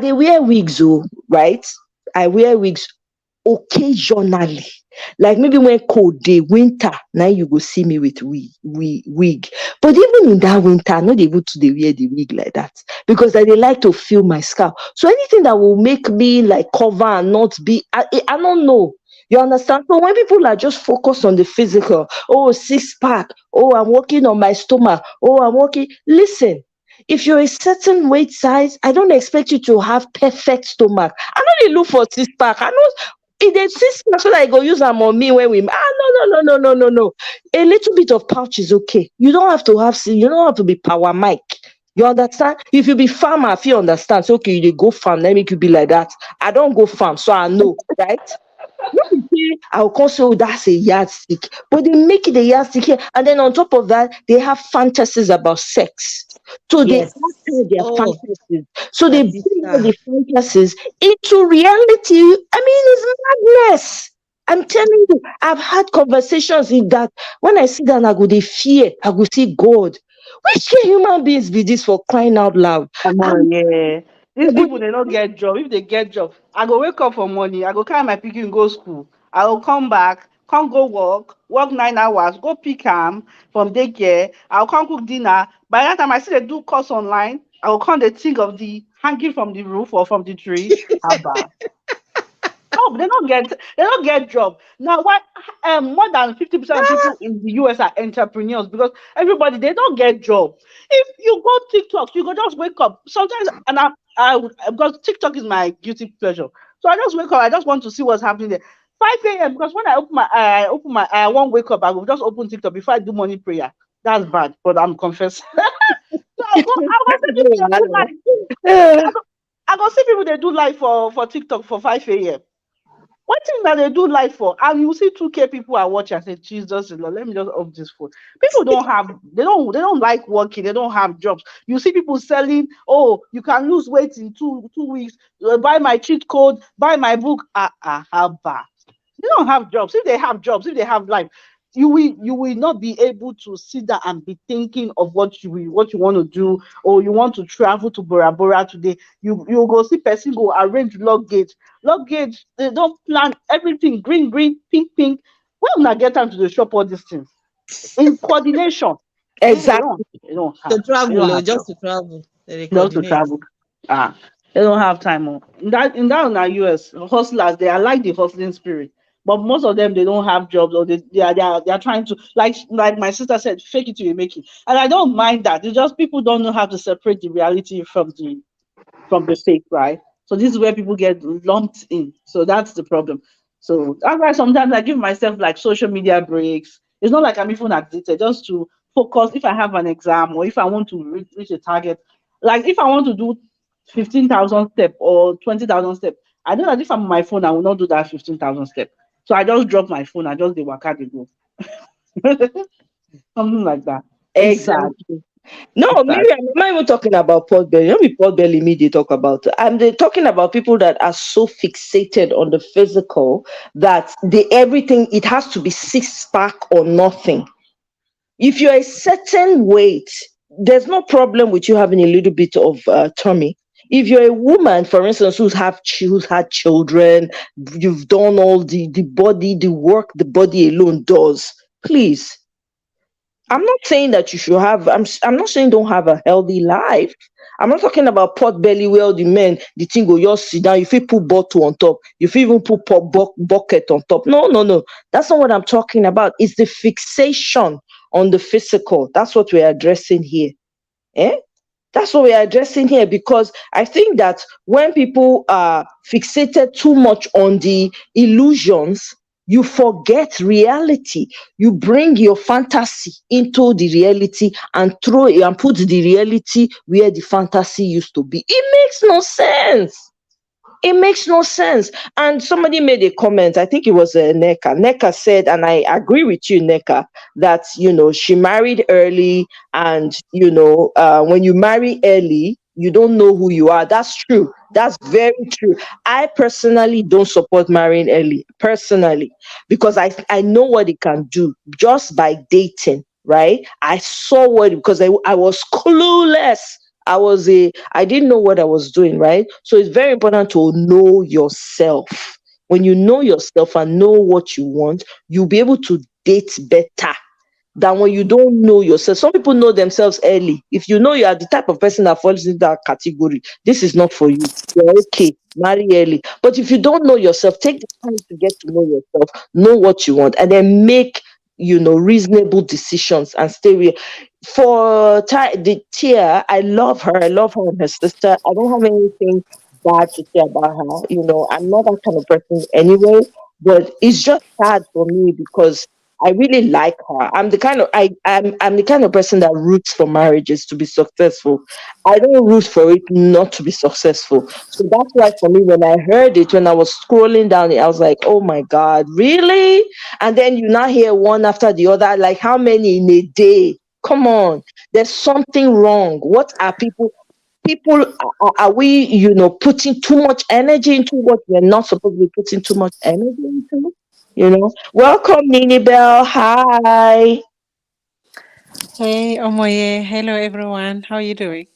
They wear wigs, right? I wear wigs occasionally, like maybe when cold day, winter, now you go see me with wig. But even in that winter, I'm not able to wear the wig like that, because I they like to feel my scalp. So anything that will make me like cover and not be, I don't know. You understand? So when people are just focused on the physical, oh, six pack, oh, I'm working on my stomach, oh, I'm working. Listen, if you're a certain weight size, I don't expect you to have perfect stomach. I know they look for six pack. I know if they six pack so that I go use them on me when we no. A little bit of pouch is okay. You don't have to be power mic. You understand? If you be farmer, if you understand, so okay, you dey go farm, let me you be like that. I don't go farm, so I know, right? When you say, I'll call say, oh, that's a yardstick, but they make it a yardstick here, and then on top of that, they have fantasies about sex. So they Yes. alter their Oh, fantasies. So they that bring is all that. the fantasies into reality. I mean, it's madness. I'm telling you, I've had conversations in that when I sit down, I go, they fear, I go see God. Which kind human beings be this, for crying out loud? Come on, yeah. These But people they don't get job. If they get job, I go wake up for morning. I go carry my pikin go school. I will come back, come go work 9 hours, go pick him from daycare. I'll come cook dinner. By that time, I see they do course online. I will come the think of the hanging from the roof or from the tree. Abba. No, they don't get job. Now why more than 50% of people in the US are entrepreneurs, because everybody they don't get job. If you go TikTok, you go just wake up. Sometimes and because TikTok is my guilty pleasure. So I just wake up, I just want to see what's happening there. 5 a.m. because when I won't wake up, I will just open TikTok before I do morning prayer. That's bad, but I'm confessing. So I'll go see people they do live. uh, I go see people they do live for TikTok for 5 a.m. One thing that they do live for, and you see 2K people are watching and say, Jesus is Lord, let me just off this phone. People they don't like working, they don't have jobs. You see people selling, oh, you can lose weight in two weeks, buy my cheat code, buy my book. How bad. They don't have jobs. If they have jobs, if they have life, you will not be able to sit down and be thinking of what you want to do, or you want to travel to Bora Bora today. You go see person go arrange luggage. They don't plan everything green, pink. When una get time to the shop all these things in coordination, they don't exactly. they don't have To they don't travel or have just job. to travel. They Just to coordinate. travel. Ah, they don't have time. Oh. In that in our US hustlers, they are like the hustling spirit. But most of them they don't have jobs, or they are trying to, like my sister said, fake it till you make it. And I don't mind that. It's just people don't know how to separate the reality from the fake, right? So this is where people get lumped in. So that's the problem. So that's why sometimes I give myself like social media breaks. It's not like I'm even addicted, just to focus. If I have an exam or if I want to reach a target, like if I want to do 15,000 step or 20,000 step. I know that if I'm on my phone, I will not do that 15,000 step. So I just drop my phone. I just the waka dey go. Something like that. It's sad. Exactly. No, It's sad. Miriam, I'm not even talking about pot belly. Don't be pot belly me they talk about. I'm talking about people that are so fixated on the physical that they everything it has to be six pack or nothing. If you're a certain weight, there's no problem with you having a little bit of tummy. If you're a woman, for instance, who's had children, you've done all the body, the work the body alone does. Please, I'm not saying that you should have. I'm not saying don't have a healthy life. I'm not talking about pot belly where all the men the thing go just sit down. You feel put bottle on top. You feel even put bucket on top. No, no, no. That's not what I'm talking about. It's the fixation on the physical. That's what we're addressing here. Eh? That's what we're addressing here because I think that when people are fixated too much on the illusions, you forget reality. You bring your fantasy into the reality and throw it and put the reality where the fantasy used to be. It makes no sense. It makes no sense. And somebody made a comment, I think it was Neka. Neka said, and I agree with you, Neka, that, she married early. And, when you marry early, you don't know who you are. That's true. That's very true. I personally don't support marrying early, personally, because I know what it can do just by dating, right? I saw what, because I was clueless. I didn't know what I was doing, right? So it's very important to know yourself. When you know yourself and know what you want, you'll be able to date better than when you don't know yourself. Some people know themselves early. If you know you are the type of person that falls into that category, this is not for you. You're okay. Marry early. But if you don't know yourself, take the time to get to know yourself, know what you want, and then make reasonable decisions and stay real. For the Tia, I love her. I love her and her sister. I don't have anything bad to say about her. I'm not that kind of person anyway. But it's just sad for me because I really like her. I'm the kind of person that roots for marriages to be successful. I don't root for it not to be successful. So that's why for me, when I heard it, when I was scrolling down it, I was like, oh my God, really? And then you now hear one after the other, like how many in a day? Come on, there's something wrong. What are people are we putting too much energy into what we're not supposed to be putting too much energy into? Welcome, Nini Bell. Hi. Hey, Omoye. Hello, everyone. How are you doing?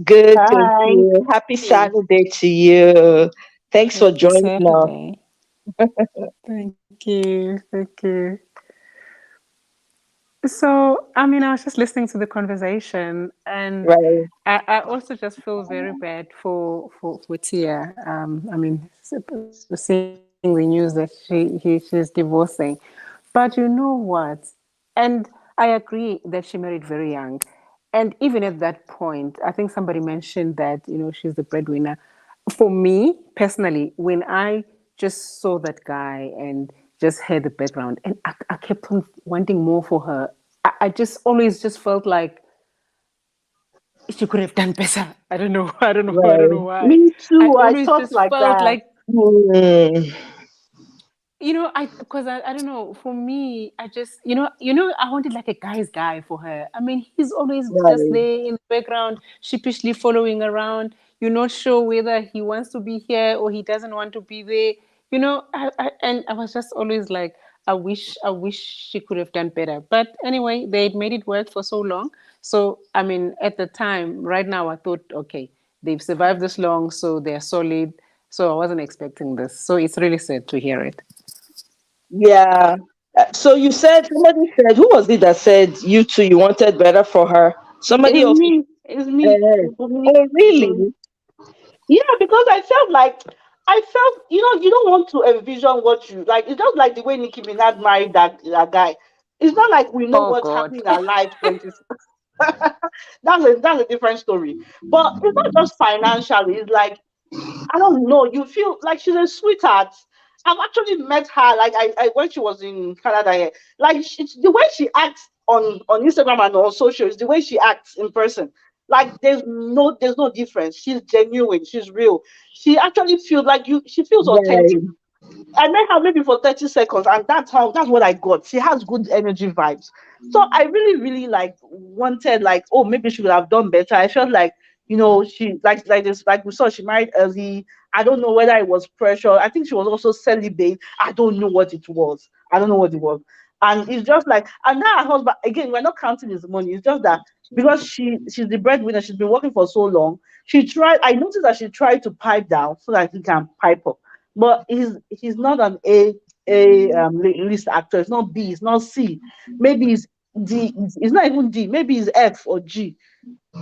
Good, thank Hi. you. Happy Saturday to you. Thanks for Happy joining us. Saturday. Thank you. Thank you. So, I was just listening to the conversation, and Right. I also just feel very bad for Tia. Seeing the news that she's divorcing, but you know what? And I agree that she married very young, and even at that point, I think somebody mentioned that she's the breadwinner. For me personally, when I just saw that guy and just heard the background, and I kept on wanting more for her. I just always just felt like she could have done better. I don't know. I don't know. I don't know Right. why. Me I too. I always thought just like felt that. like, Hmm. because I don't know. For me, I just, I wanted like a guy's guy for her. I mean, he's always just Right. there in the background, sheepishly following around. You're not sure whether he wants to be here or he doesn't want to be there. And I was just always like, I wish she could have done better. But anyway, they'd made it work for so long. So, I mean, at the time, right now, I thought, okay, they've survived this long, so they're solid. So I wasn't expecting this. So it's really sad to hear it. Yeah. So somebody said, who was it that said you two you wanted better for her? Somebody It's else. me. It's me. Uh, It's me. oh, It's me. really? Yeah, because I felt, you don't want to envision what you like. It's just like the way Nicki Minaj married that guy. It's not like we know Oh what's God. happening in our life 20. That's a different story. But it's not just financially. It's like I don't know. You feel like she's a sweetheart. I've actually met her. Like I when she was in Canada here. Like the way she acts on Instagram and on social is the way she acts in person. Like there's no difference. She's genuine. She's real. She actually feels like you. She feels authentic. Right. I met her maybe for 30 seconds, and that's what I got. She has good energy vibes. So I really, really like wanted like, oh, maybe she would have done better. I felt like, she like this, like we saw she married early. I don't know whether it was pressure. I think she was also celibate. I don't know what it was. I don't know what it was. And it's just like, and now her husband again, we're not counting his money. It's just that because she's the breadwinner, she's been working for so long. She tried, I noticed that she tried to pipe down so that he can pipe up, but he's not an list actor. It's not B. It's not C. Maybe it's D. It's not even D. Maybe it's F or G.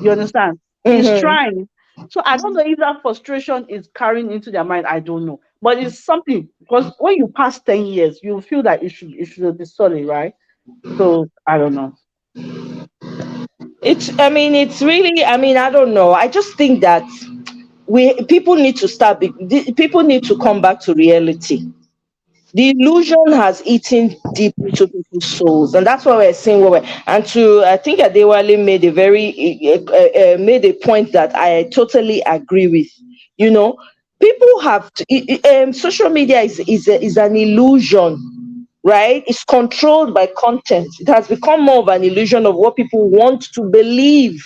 You understand? He's Mm-hmm. trying. So I don't know if that frustration is carrying into their mind. I don't know, but it's something because when you pass 10 years, you feel that it should be solid, right? So I don't know. It's really, I don't know. I just think that people need to people need to come back to reality. The illusion has eaten deep into people's souls, and that's why we're saying what we're. And to, I think Adewale made a point that I totally agree with. You know, people have social media is an illusion, right? It's controlled by content. It has become more of an illusion of what people want to believe,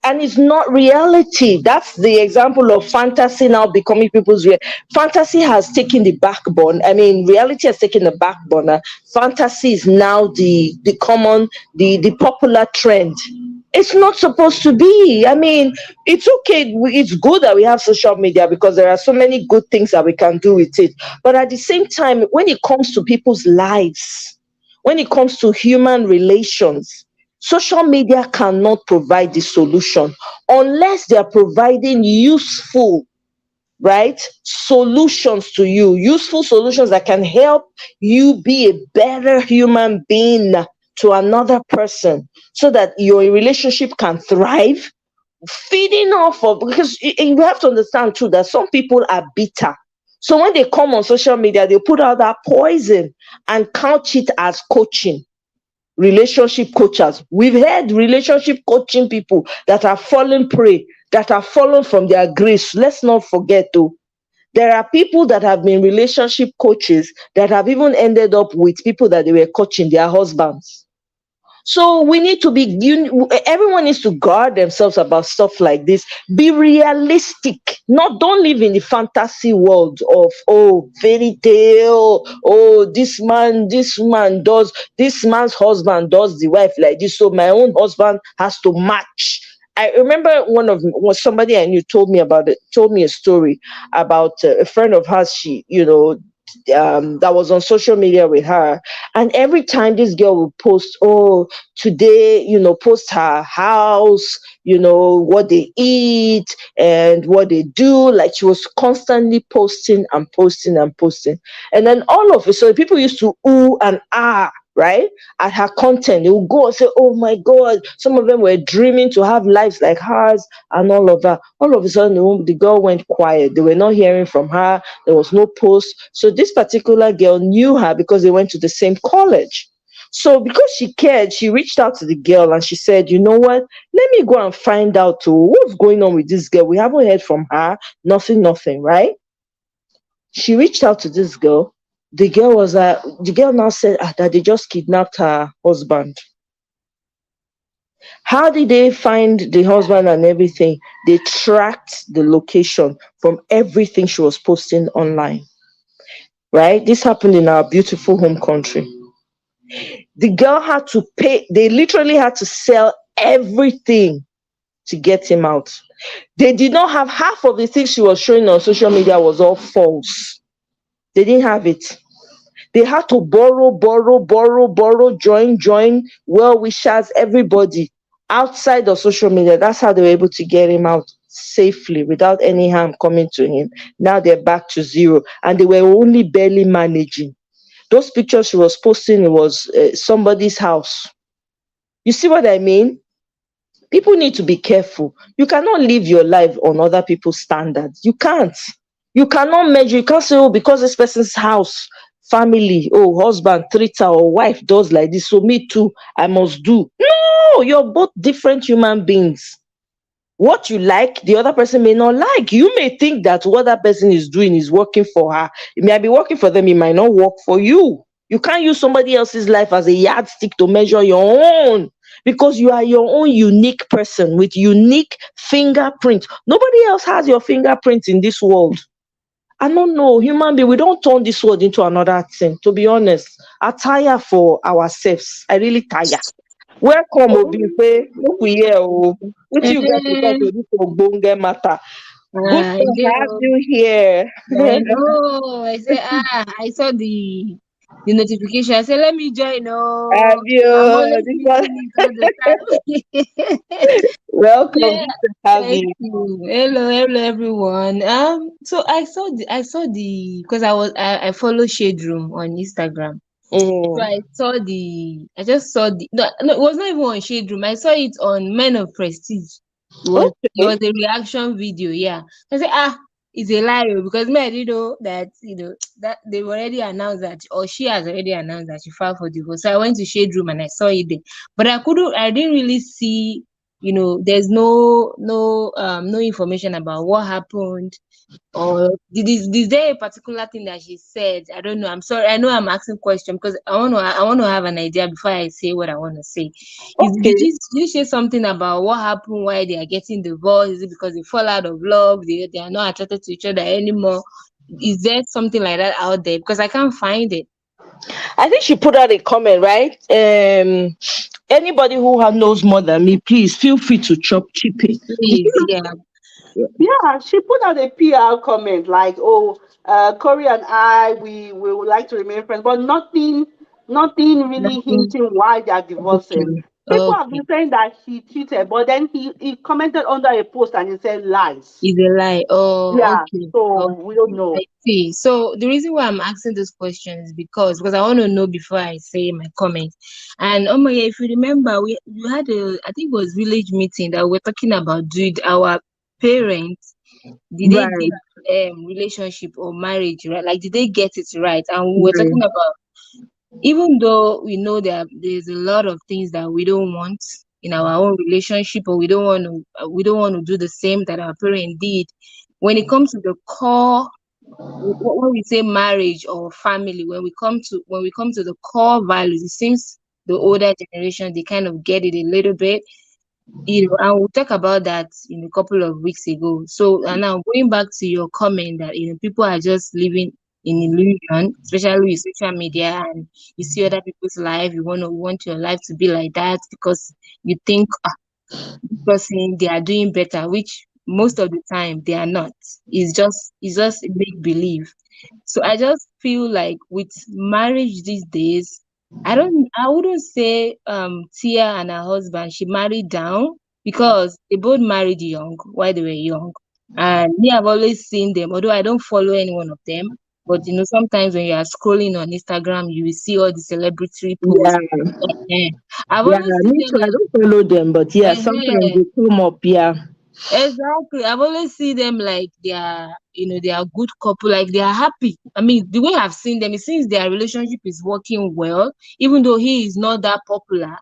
and it's not reality. That's the example of fantasy now becoming people's real. Fantasy has taken the backbone. Reality has taken the backbone. Fantasy is now the common, the popular trend. It's not supposed to be. It's okay. It's good that we have social media because there are so many good things that we can do with it. But at the same time, when it comes to people's lives, when it comes to human relations, social media cannot provide the solution unless they are providing useful, right, solutions to you, useful solutions that can help you be a better human being to another person so that your relationship can thrive, feeding off of, because you have to understand too that some people are bitter. So when they come on social media, they put out that poison and couch it as coaching. Relationship coaches, we've had relationship coaching people that are fallen prey, that are fallen from their grace. Let's not forget though, there are people that have been relationship coaches that have even ended up with people that they were coaching, their husbands. So we need to be, everyone needs to guard themselves about stuff like this. Be realistic. Not, don't live in the fantasy world of, oh, fairy tale. Oh, this man's husband does the wife like this. So my own husband has to match. I remember somebody I knew told me a story about a friend of hers. That was on social media with her, and every time this girl would post, oh, today, post her house, what they eat and what they do, like she was constantly posting and posting and posting. And then all of a sudden people used to ooh and ah, right, at her content. They would go and say, oh my god, some of them were dreaming to have lives like hers and all of that. All of a sudden the girl went quiet. They were not hearing from her. There was no post. So this particular girl knew her because they went to the same college. So because she cared, she reached out to the girl and she said, you know what, let me go and find out what's going on with this girl. We haven't heard from her. Nothing, right? She reached out to this girl. The girl now said that they just kidnapped her husband. How did they find the husband and everything? They tracked the location from everything she was posting online. Right? This happened in our beautiful home country. The girl had to pay, they literally had to sell everything to get him out. They did not have half of the things she was showing on social media was all false. They didn't have it. They had to borrow, join well wishers, everybody outside of social media. That's how they were able to get him out safely without any harm coming to him. Now they're back to zero, and they were only barely managing. Those pictures she was posting, it was somebody's house. You see what I mean? People need to be careful. You cannot live your life on other people's standards. You can't. You cannot measure. You can't say, oh, because this person's house, family, oh, husband treats her or wife does like this, so me too, I must do. No, you're both different human beings. what you like, the other person may not like. You may think that what that person is doing is working for her. It may be working for them, it might not work for you. You can't use somebody else's life as a yardstick to measure your own, because you are your own unique person with unique fingerprint. Nobody else has your fingerprint in this world. I don't know, human being, we don't turn this world into another thing. To be honest, I tire for ourselves. I really tire. Welcome, Obife. Look, we here. Oh. What you got to talk Eh, to this Ogbonge matter? Good I to have do. you here. I know. I said, I saw the notification. I said, let me join. Have Oh, I'm you? always This one, missing it all the time. welcome. Yeah, Good to have thank you. you. Hello, everyone. So I saw the because I follow Shade Room on Instagram. So Mm, I just saw no, it was not even on Shade Room. I saw it on Men of Prestige. It was okay. a reaction video, yeah. I said, it's a lie, oh, because me, I didn't know that, that they've already announced that, or she has already announced that she filed for divorce. So I went to Shade Room and I saw it there. But I didn't really see, there's no information about what happened, or is there a particular thing that she said? I don't know. I'm sorry. I know I'm asking question because I want to have an idea before I say what I want to say. Okay. Did you say something about what happened, why they are getting divorced? Is it because they fall out of love? They are not attracted to each other anymore? Is there something like that out there? Because I can't find it. I think she put out a comment, right? Anybody who knows more than me, please feel free to chip in. Please, yeah. Yeah, she put out a PR comment like, "Oh, Corey and I, we would like to remain friends," but nothing really Nothing. hinting why they are divorcing. Okay. People have Okay. been saying that she cheated, but then he commented under a post and he said lies. Is a lie. Oh, Yeah, okay. so we don't Okay. I know. see. So the reason why I'm asking this question is because I want to know before I say my comment. And oh my, if you remember, we had I think it was village meeting that we're talking about. Did our parents, did they Right. did relationship or marriage right? Like, did they get it right? And we were Right. talking about, even though we know that there's a lot of things that we don't want in our own relationship, or we don't want to do the same that our parents did. When it comes to the core, when we say marriage or family, when we come to the core values, it seems the older generation, they kind of get it a little bit, and we'll talk about that in a couple of weeks ago. So, and now going back to your comment that people are just living in illusion, especially with social media, and you see other people's life, you want your life to be like that because you think, this person, they are doing better, which most of the time they are not. It's just make believe. So I just feel like with marriage these days, I wouldn't say Tia and her husband, she married down, because they both married young while they were young. And me, I've always seen them, although I don't follow any one of them. But sometimes when you are scrolling on Instagram, you will see all the celebrity posts. Yeah. Eh, I've Yeah. always seen Me too. them I don't follow them, but yeah, sometimes like, they come up. Yeah. exactly. I've always seen them like they are good couple, like they are happy. I mean, the way I've seen them, it seems their relationship is working well, even though he is not that popular,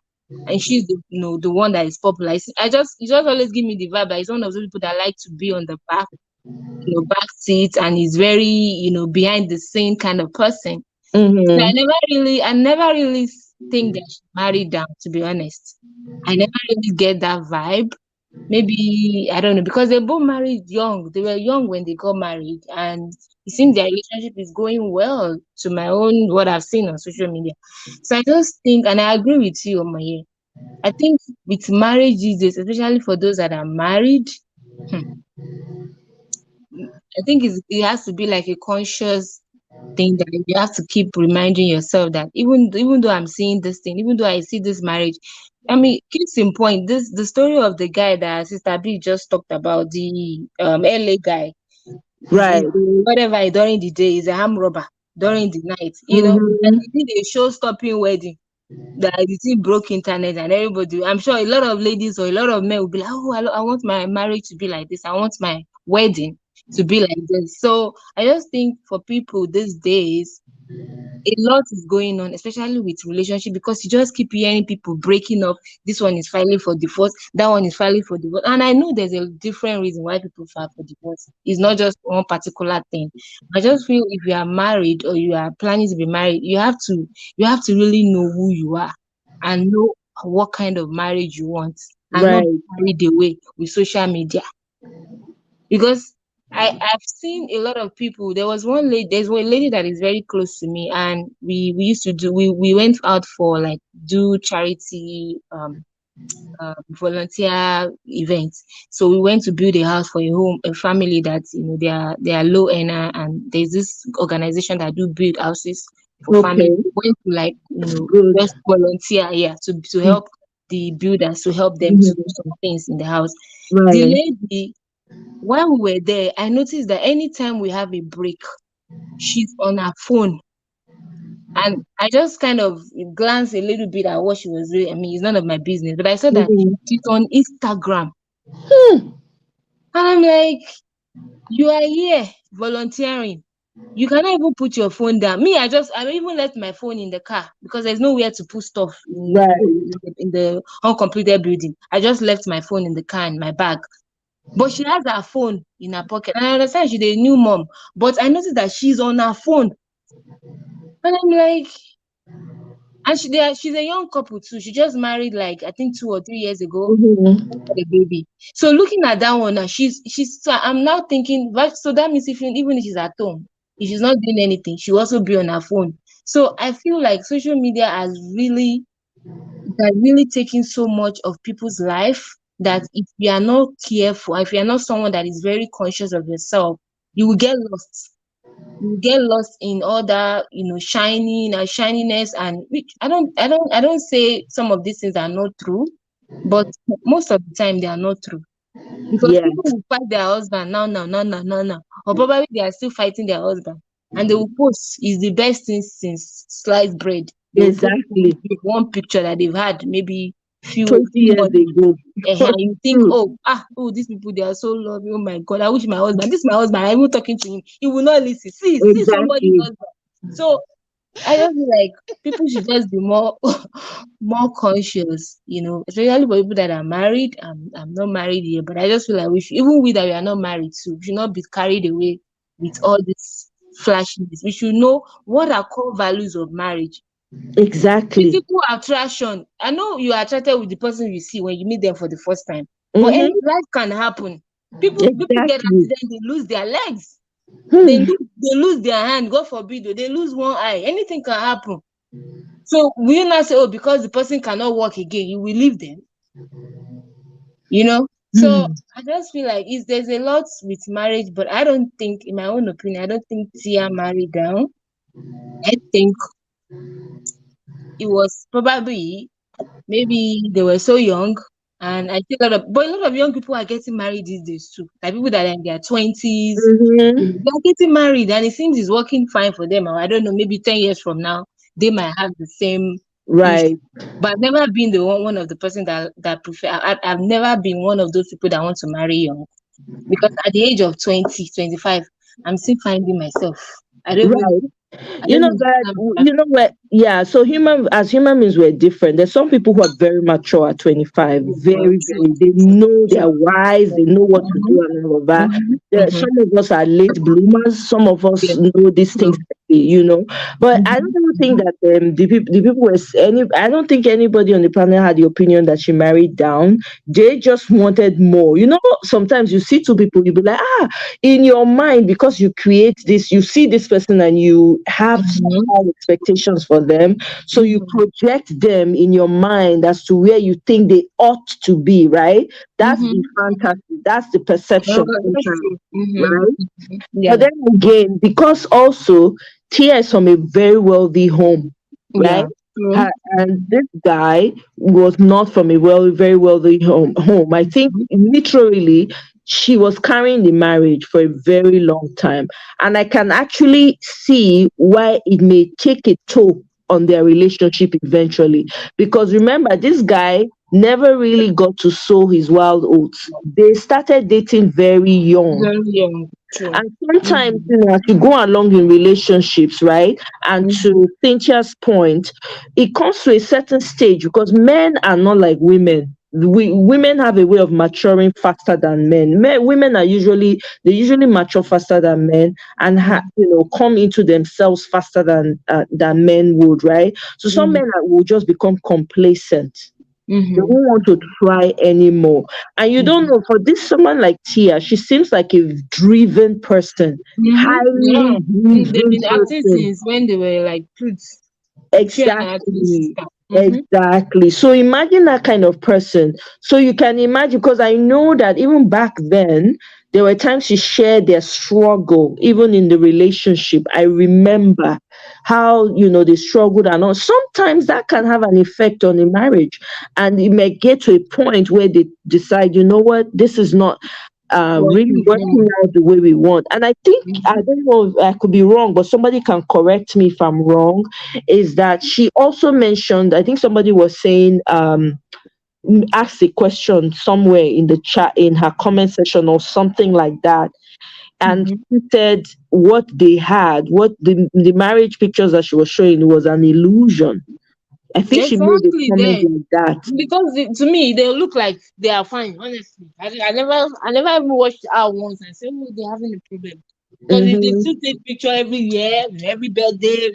and she's the one that is popular. It just always give me the vibe that he's one of those people that like to be on the back seat, and he's very, behind the scene kind of person. So Mm-hmm. I never really think that she married down, to be honest. I never really get that vibe. Maybe I don't know, because they both married young. They were young when they got married, and it seems their relationship is going well to my own what I've seen on social media. So I just think, and I agree with you, Omoye. I think with marriage these days, especially for those that are married, hmm, I think it has to be like a conscious thing that you have to keep reminding yourself that even though I'm seeing this thing, even though I see this marriage, I mean, case in point, the story of the guy that Sister B just talked about, the LA guy, Right. whatever, during the day is a arm robber during the night, and Mm-hmm. he did a show stopping wedding that the thing broke internet, and everybody, I'm sure a lot of ladies or a lot of men will be like, oh, I want my marriage to be like this. I want my wedding to be like this. So I just think for people these days, A lot is going on, especially with relationship, because you just keep hearing people breaking up. This one is filing for divorce, that one is filing for divorce. And I know there's a different reason why people file for divorce. It's not just one particular thing. I just feel if you are married or you are planning to be married, you have to really know who you are and know what kind of marriage you want, and not Right. be carried away with social media. Because I've seen a lot of people. There's one lady that is very close to me, and we used to do we went out for like do charity volunteer events. So we went to build a house for a family that they are low earner, and there's this organization that do build houses for family. Okay. We went to like Good. just volunteer, yeah, to help the builders, to help them to do Mhm. some things in the house. The Right. lady, while we were there, I noticed that anytime we have a break, she's on her phone. And I just kind of glanced a little bit at what she was doing. I mean, it's none of my business, but I saw that Mhm. she's on Instagram. Hmm. And I'm like, you are here volunteering. You cannot even put your phone down. Me, I even left my phone in the car because there's nowhere to put stuff Right. in the uncompleted building. I just left my phone in the car in my bag. But she has her phone in her pocket. And I understand she's a new mom, but I noticed that she's on her phone. And I'm like, and she's a young couple too. She just married like I think 2 or 3 years ago. Mhm. Had a baby. So looking at that one now, she's so I'm now thinking so that means even if she's at home, if she's not doing anything, she'll also be on her phone. So I feel like social media has really taken so much of people's life that if you are not careful, if you are not someone that is very conscious of yourself, you will get lost. You will get lost in all that, shining and shininess, and which I don't say some of these things are not true, but most of the time they are not true. Because Yeah. people will fight their husband now, now, now, now, now, now. Or probably they are still fighting their husband. And they will post is the best thing since sliced bread. They will post Exactly. one picture that they've had maybe few 20 few years months. ago. And you think, True. these people they are so loving. Oh my God, I wish my husband. This is my husband. I'm even talking to him. He will not listen. See somebody's Exactly. husband. So I just feel like people should just be more more conscious, especially for people that are married. I'm not married yet, but I just feel like even we that we are not married too, we should not be carried away with all this flashiness. We should know what are core values of marriage. Exactly. Physical attraction. I know you are attracted with the person you see when you meet them for the first time, but any Mm-hmm. life can happen. People get Exactly. accident, they lose their legs, Hmm. they lose their hand. God forbid, they lose one eye. Anything can happen. So will you not say, oh, because the person cannot walk again, you will leave them? You know? So Hmm. I just feel like there's a lot with marriage, but I don't think, in my own opinion, I don't think Tia married down. I think it was probably maybe they were so young, and I think a lot of young people are getting married these days too. Like people that are in their 20s, Mm-hmm. they're getting married, and it seems it's working fine for them. Or I don't know, maybe 10 years from now, they might have the same issue. Right. But I've never been the one of the person that prefer. I've never been one of those people that want to marry young, because at the age of 20, 25, I'm still finding myself. I don't even Right. I You don't know even that, understand. you know what, yeah, so human beings were different. There's some people who are very mature at 25, Well, very, true, very, they true, know, they true. are wise, they know what to Mm-hmm, do and all of that. mm-hmm. Some of us are late bloomers, some of us Yeah, know these things true. early. But I Mhm, don't think mhm. that the people I don't think anybody on the planet had the opinion that she married down. They just wanted more. Sometimes you see two people, you be like, in your mind, because you create this, you see this person and you have Mhm, high expectations for them, so you mhm, project them in your mind as to where you think they ought to be, right? That's the mhm. fantasy, that's the Oh, perception that's sometimes, true. Mhm, right? mhm. But Yeah, then again, because also Tia is from a very wealthy home, right? yeah, true. And this guy was not from a very wealthy home. I think Mhm, literally she was carrying the marriage for a very long time. And I can actually see why it may take a toll on their relationship eventually. Because remember, this guy never really got to sow his wild oats. They started dating very young, very young. True. And sometimes, as you go along in relationships, right? And to Cynthia's point, it comes to a certain stage because men are not like women. Women have a way of maturing faster than men. Women are usually mature faster than men and come into themselves faster than men would, right? So some men will just become complacent. They don't want to try anymore. And you don't know, for this someone like Tia, she seems like a driven person, highly Yeah. They've driven been acting person. since when they were like kids. She and her twin Exactly. sister. Exactly. So imagine that kind of person. So you can imagine, because I know that even back then, there were times she shared their struggle, even in the relationship. I remember how, they struggled and all. Sometimes that can have an effect on the marriage. And it may get to a point where they decide, you know what, this is not really working out the way we want. And I think, I don't know if I could be wrong, but somebody can correct me if I'm wrong, is that she also mentioned, I think somebody was saying, asked a question somewhere in the chat, in her comment section or something like that. And she said what they had, what the marriage pictures that she was showing was an illusion. I think she made a Exactly comment there. like that. Because to me, they look like they are fine. Honestly, I never even watched out once and said, "Oh, they're having a problem." Because they Mhm. still take picture every year, every birthday.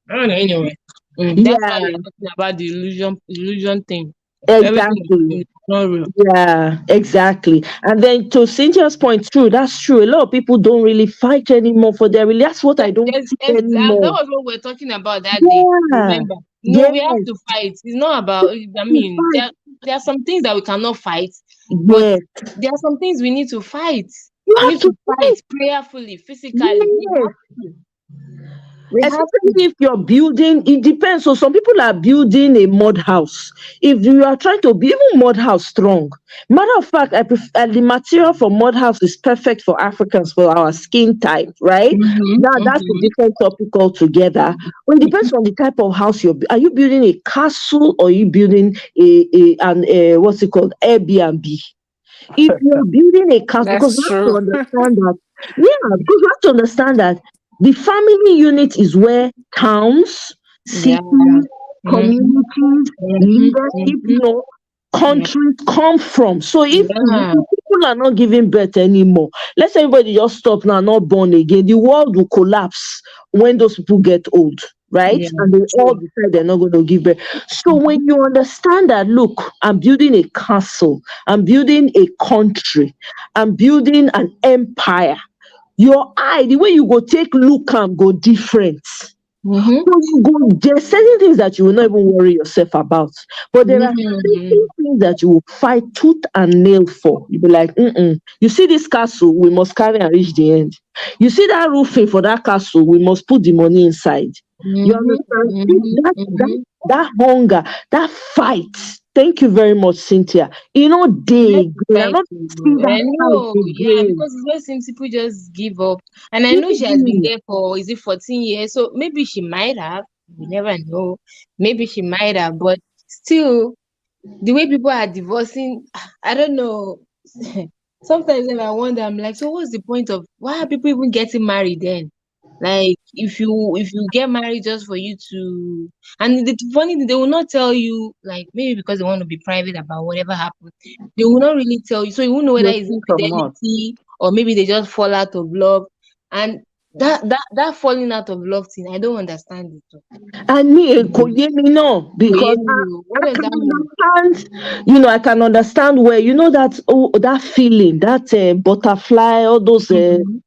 I don't know. Anyway, that's why Yeah, we're talking about the illusion thing. Everything exactly. is not real. Yeah, exactly. And then to Cynthia's point, true, that's true. A lot of people don't really fight anymore for their That's what I don't see That anymore. was what we are talking about that day. Yeah. Remember? No, we have Yes. to fight. It's not about. I We mean, fight. there are some things that we cannot fight, but Yes. there are some things we need to fight. You We have need to to fight fight. prayerfully, physically. We Yes. have to. We have to. Especially if you're building, it depends. So some people are building a mud house. If you are trying to build even mud house strong, matter of fact, the material for mud house is perfect for Africans for our skin type, right? Now that's a different topic altogether. But it depends on the type of house are you building a castle or are you building a what's it called, Airbnb? If you're building a castle, because That's you have to true. understand that, yeah, because you have to understand that the family unit is where towns, Yeah. cities, Mhm, communities, mhm, leadership, mhm. Yeah. countries come from. So if Yeah. people are not giving birth anymore, let's everybody just stop now, not born again, the world will collapse when those people get old, right? Yeah. And they all True. decide they're not going to give birth. So when you understand that, look, I'm building a castle, I'm building a country, I'm building an empire. Your eye, the way you go take look and go different. Mm-hmm. So you go, there's certain things that you will not even worry yourself about, but there are Mm-hmm. certain things that you will fight tooth and nail for. You'll be like, you see this castle, we must carry and reach the end. You see that roofing for that castle, we must put the money inside. You Mm-hmm. understand? Mm-hmm. That Mm-hmm. that hunger, that fight. Thank you very much, Cynthia. Let's They I fight. not see that I fight know, yeah, again. because it's where some people just give up. And I know she has been Mhm. there for, is it 14 years? So maybe she might have. We never know. Maybe she might have, but still, the way people are divorcing, I don't know. Sometimes when I wonder, I'm like, so what's the point of why are people even getting married then? Like if you get married just for you to, and the funny thing, they will not tell you, like maybe because they want to be private about whatever happened. They will not really tell you. So you won't know whether You it's think of what? infidelity or maybe they just fall out of love. And that falling out of love thing, I don't understand it too. And me, Mm. no, So, yeah, because what I does can that mean? understand, I can understand where, that feeling, that butterfly, all those, Mhm.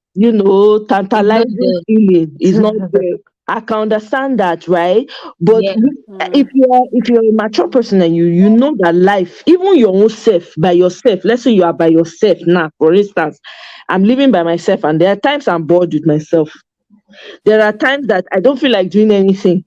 It's not tantalizing there. feeling is not there. I can understand that, right? But Yeah. if Mm. you're a mature person and you know that life, even your own self, by yourself, let's say you are by yourself now, for instance, I'm living by myself, and there are times I'm bored with myself. There are times that I don't feel like doing anything.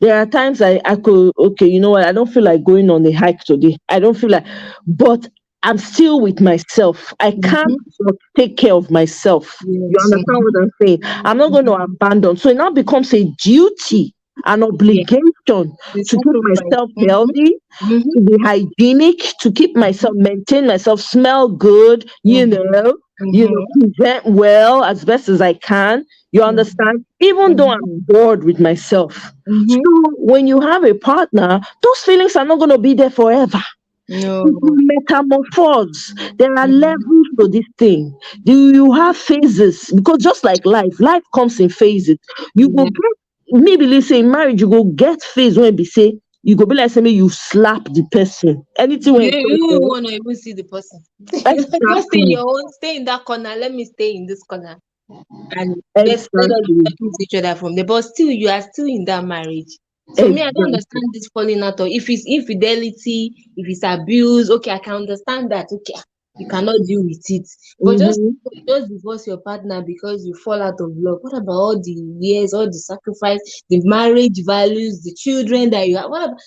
There are times I could, okay, you know what, I don't feel like going on a hike today. I don't feel like, but I'm still with myself. I can't Mm-hmm. take care of myself. You Yes. understand what I'm saying? I'm not going to abandon. So it now becomes a duty, an Yeah. obligation The to keep sacrifice. myself Mm-hmm. healthy, Mm-hmm. to be hygienic, to keep myself, maintain myself, smell good, Mm-hmm. present well as best as I can. You understand? Even though I'm bored with myself. So when you have a partner, those feelings are not going to be there forever. No. You will metamorphose. There are levels to this thing. Do you have phases? Because just like life comes in phases. You go Yeah. get, maybe let's say in marriage, you go get phase when be say you go be like say me you slap the person. Anything when You don't want to even see the person. Just stay in exactly, your own, stay in that corner. Let me stay in this corner. And let us exactly, use each other from there. But still, you are still in that marriage. So me, I don't exactly. understand this falling out. Or if it's infidelity, if it's abuse, okay, I can understand that. Okay, you cannot deal with it. But Mm-hmm. just divorce your partner because you fall out of love. What about all the years, all the sacrifice, the marriage values, the children that you have? What about,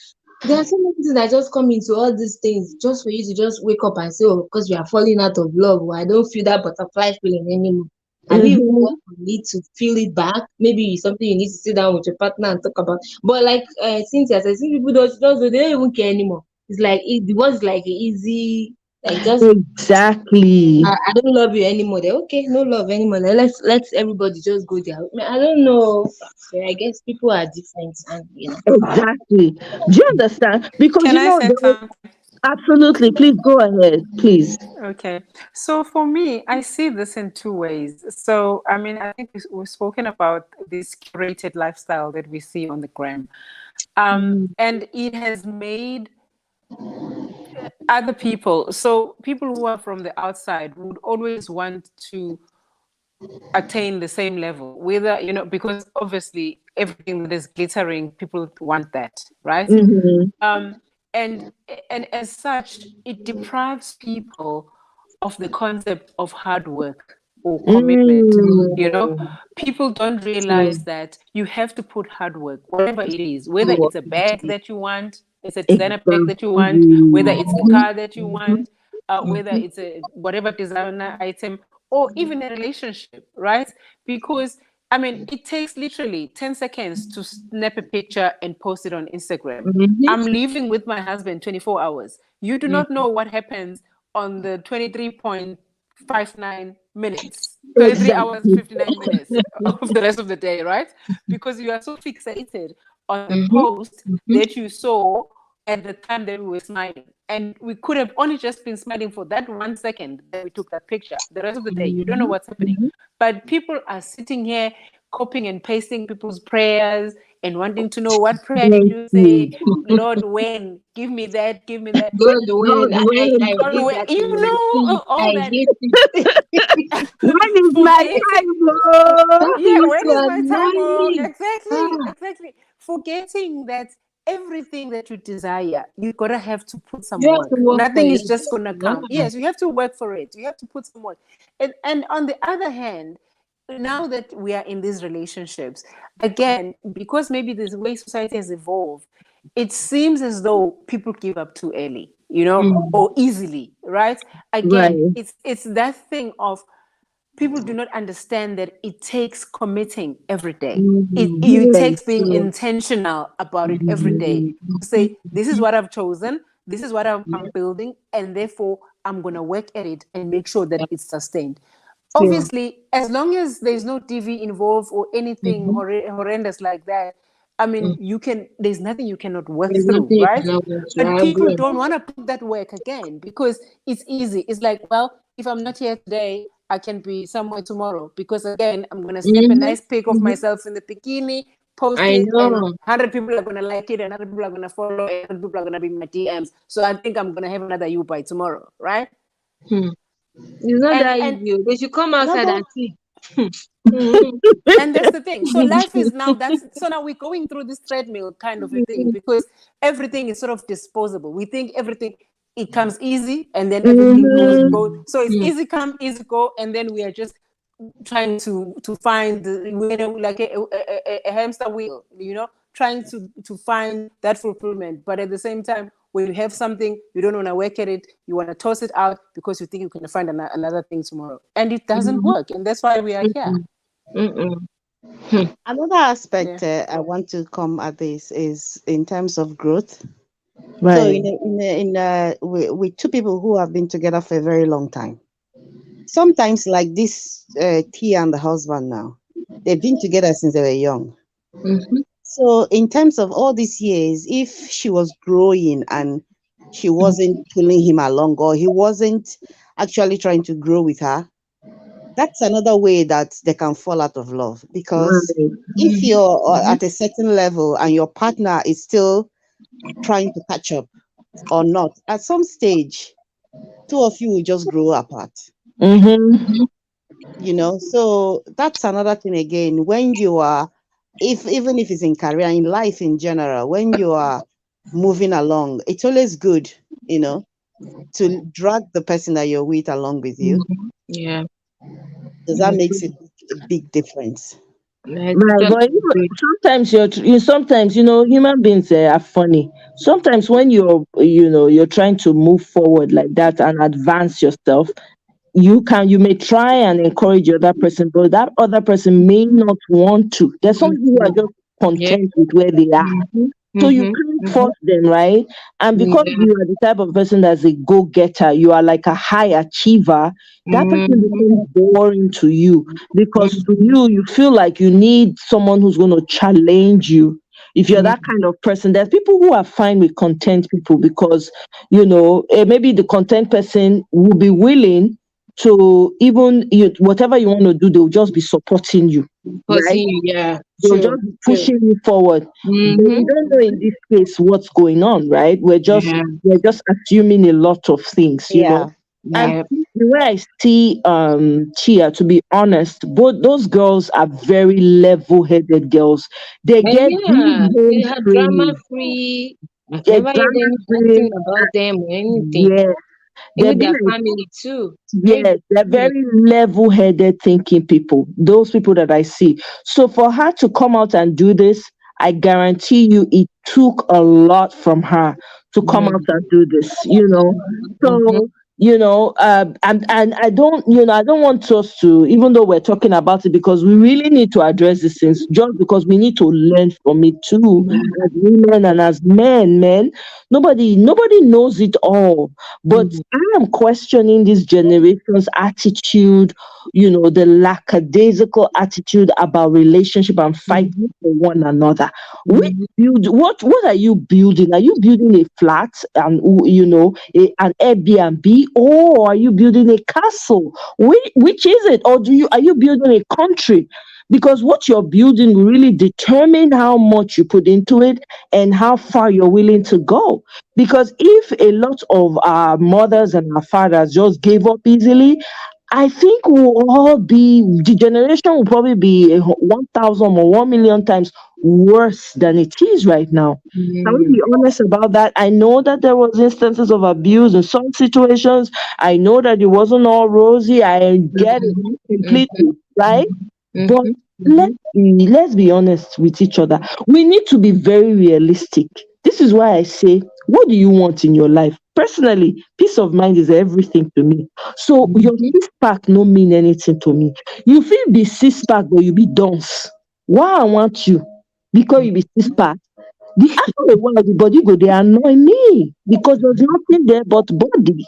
there are so many things that just come into all these things just for you to just wake up and say, oh, because we are falling out of love, or I don't feel that butterfly feeling anymore. Have you even Mm-hmm. worked on it to feel it back? Maybe it's something you need to sit down with your partner and talk about. But like Cynthia said, some people they don't even care anymore. It's like the words like easy, like just Exactly. I don't love you anymore. They're okay, no love anymore. Let everybody just go there. I don't know. Yeah, I guess people are different, and Exactly. Do you understand? Because Can I say something? absolutely. Please go ahead, please. Okay. So for me, I see this in two ways. So, I mean, I think we've spoken about this curated lifestyle that we see on the gram. And it has made other people, so people who are from the outside would always want to attain the same level, whether, because obviously everything that is glittering, people want that, right? Mm-hmm. Um, and and as such, it deprives people of the concept of hard work or commitment. You know, Mm. people don't so realize that you have to put hard work, whatever it is, whether you work it's a into bag it. that you want, it's a designer bag that you want, whether Exactly. it's a car that you want, whether Mhm. it's a whatever designer item, or even a relationship, right? Because I mean, it takes literally 10 seconds to snap a picture and post it on Instagram. Mhm. I'm living with my husband 24 hours. You do not know what happens on the 23.59 minutes, 23 hours, Exactly. 59 minutes of the rest of the day, right? Because you are so fixated on the Mhm. post Mhm. that you saw at the time that we were smiling. And we could have only just been smiling for that 1 second that we took that picture. The rest of the day, you don't know Mhm. what's happening. Mhm. But people are sitting here copying and pasting people's prayers and wanting to know what prayer did Thank you say, you. Lord, when? Give me that, give me that. God, when God, when? I God, hate when? that You in my know, feet, all I that. hate it. When is my Forgetting. time, oh? That Yeah, is when so is my time? Oh, annoying. exactly, Ah, exactly. Forgetting that everything that you desire, you gotta have to put some you have to work. work for Nothing is it. just gonna Yeah. come. Yes, you have to work for it. You have to put some work. And on the other hand, now that we are in these relationships, again, because maybe the way society has evolved, it seems as though people give up too early, Mm. or easily, right? Again, Right. it's that thing of people do not understand that it takes committing every day. It Yes. takes being intentional about it every day. To say, this is what I've chosen, this is what I'm building, and therefore I'm going to work at it and make sure that it's sustained. Sure. Obviously, as long as there's no TV involved or anything Mhm. horrendous like that, I mean, Mm. there's nothing you cannot work There's through, nothing you right? cannot go to. But I people agree. don't want to put that work again because it's easy. It's like, well, if I'm not here today, I can be somewhere tomorrow because again, I'm going to snap a Mhm. nice pic of Mhm. myself in the bikini, post I it, and know. 100 people are going to like it, and 100 people are going to follow, and 100 people are going to be in my DMs. So I think I'm going to have another you by tomorrow, right? Hmm. It's not And that and easy. Oh. They should come outside Another and see. Mhm. and that's the thing. So life is now so now we're going through this treadmill kind of a thing because everything is sort of disposable. We think everything it comes easy and then everything Mm-hmm. goes. So it's Hmm. easy come, easy go, and then we are just trying to find like a hamster wheel, trying to find that fulfillment. But at the same time, when you have something, you don't want to work at it, you want to toss it out because you think you can find another thing tomorrow, and it doesn't Mhm. work, and that's why we are here. Mm-mm. Mm-mm. Hmm. another aspect Yeah. I want to come at this is in terms of growth. So Right. with two people who have been together for a very long time. sometimes like this Tia and the husband now, they've been together since they were young. Mm-hmm. So in terms of all these years, if she was growing and she wasn't pulling him along, or he wasn't actually trying to grow with her, that's another way that they can fall out of love. Because Right. if you're Mm-hmm. at a certain level and your partner is still trying to catch up or not, at some stage, two of you will just grow apart. Mm-hmm. So that's another thing again. When you are, if even if it's in career, in life in general, when you are moving along, it's always good, to drag the person that you're with along with you, Yeah, because that makes a big difference. I Right, totally but agree. sometimes sometimes human beings are funny. Sometimes when you're trying to move forward like that and advance yourself, you may try and encourage the other person, but that other person may not want to. There's some people who are just Yeah. content with where they are. Mm-hmm. So you Mm-hmm. can't force them, right? And because Yeah. you are the type of person that's a go-getter, you are like a high achiever, that person Mm-hmm. becomes boring to you because to Mm-hmm. you feel like you need someone who's going to challenge you. If you're that kind of person, there's people who are fine with content people because, maybe the content person will be willing to even whatever you want to do, they'll just be supporting you, right? Pussy, yeah, They'll true, just be true. pushing you forward. But we Mm-hmm. don't know in this case what's going on, right? Yeah, We're just assuming a lot of things. Yeah. And yeah. the way I see Chia, to be honest, both those girls are very level-headed girls. They And get yeah, big home they are drama training. free. I've They're never heard any bad thing drama-free. about them or anything. Yes. They're Even being their family too. Very Yes, they're good. very level-headed thinking people. Those people that I see. So for her to come out and do this, I guarantee you it took a lot from her to come out and do this, Mm-hmm. So, and I don't want us to, even though we're talking about it, because we really need to address these things, just because we need to learn from it too, as women and as men, men. Nobody knows it all. But I am questioning this generation's attitude, the lackadaisical attitude about relationship and fighting Mm-hmm. for one another. Which Mm-hmm. what are you building? Are you building a flat and an Airbnb, or are you building a castle? Which is it? Or are you building a country? Because what you're building will really determine how much you put into it and how far you're willing to go. Because if a lot of our mothers and our fathers just gave up easily, I think the generation will probably be 1,000 or 1 million times worse than it is right now. Can we Mm-hmm. be honest about that? I know that there was instances of abuse in some situations. I know that it wasn't all rosy. I get it completely, right? But Mm-hmm. let's be honest with each other. We need to be very realistic. This is why I say, what do you want in your life? Personally, peace of mind is everything to me. So your Mm-hmm. six pack no mean anything to me. You feel be six pack, but you be dunce. Why I want you? Because you be six pack. After a while, the body go they annoy me because there's nothing there but body.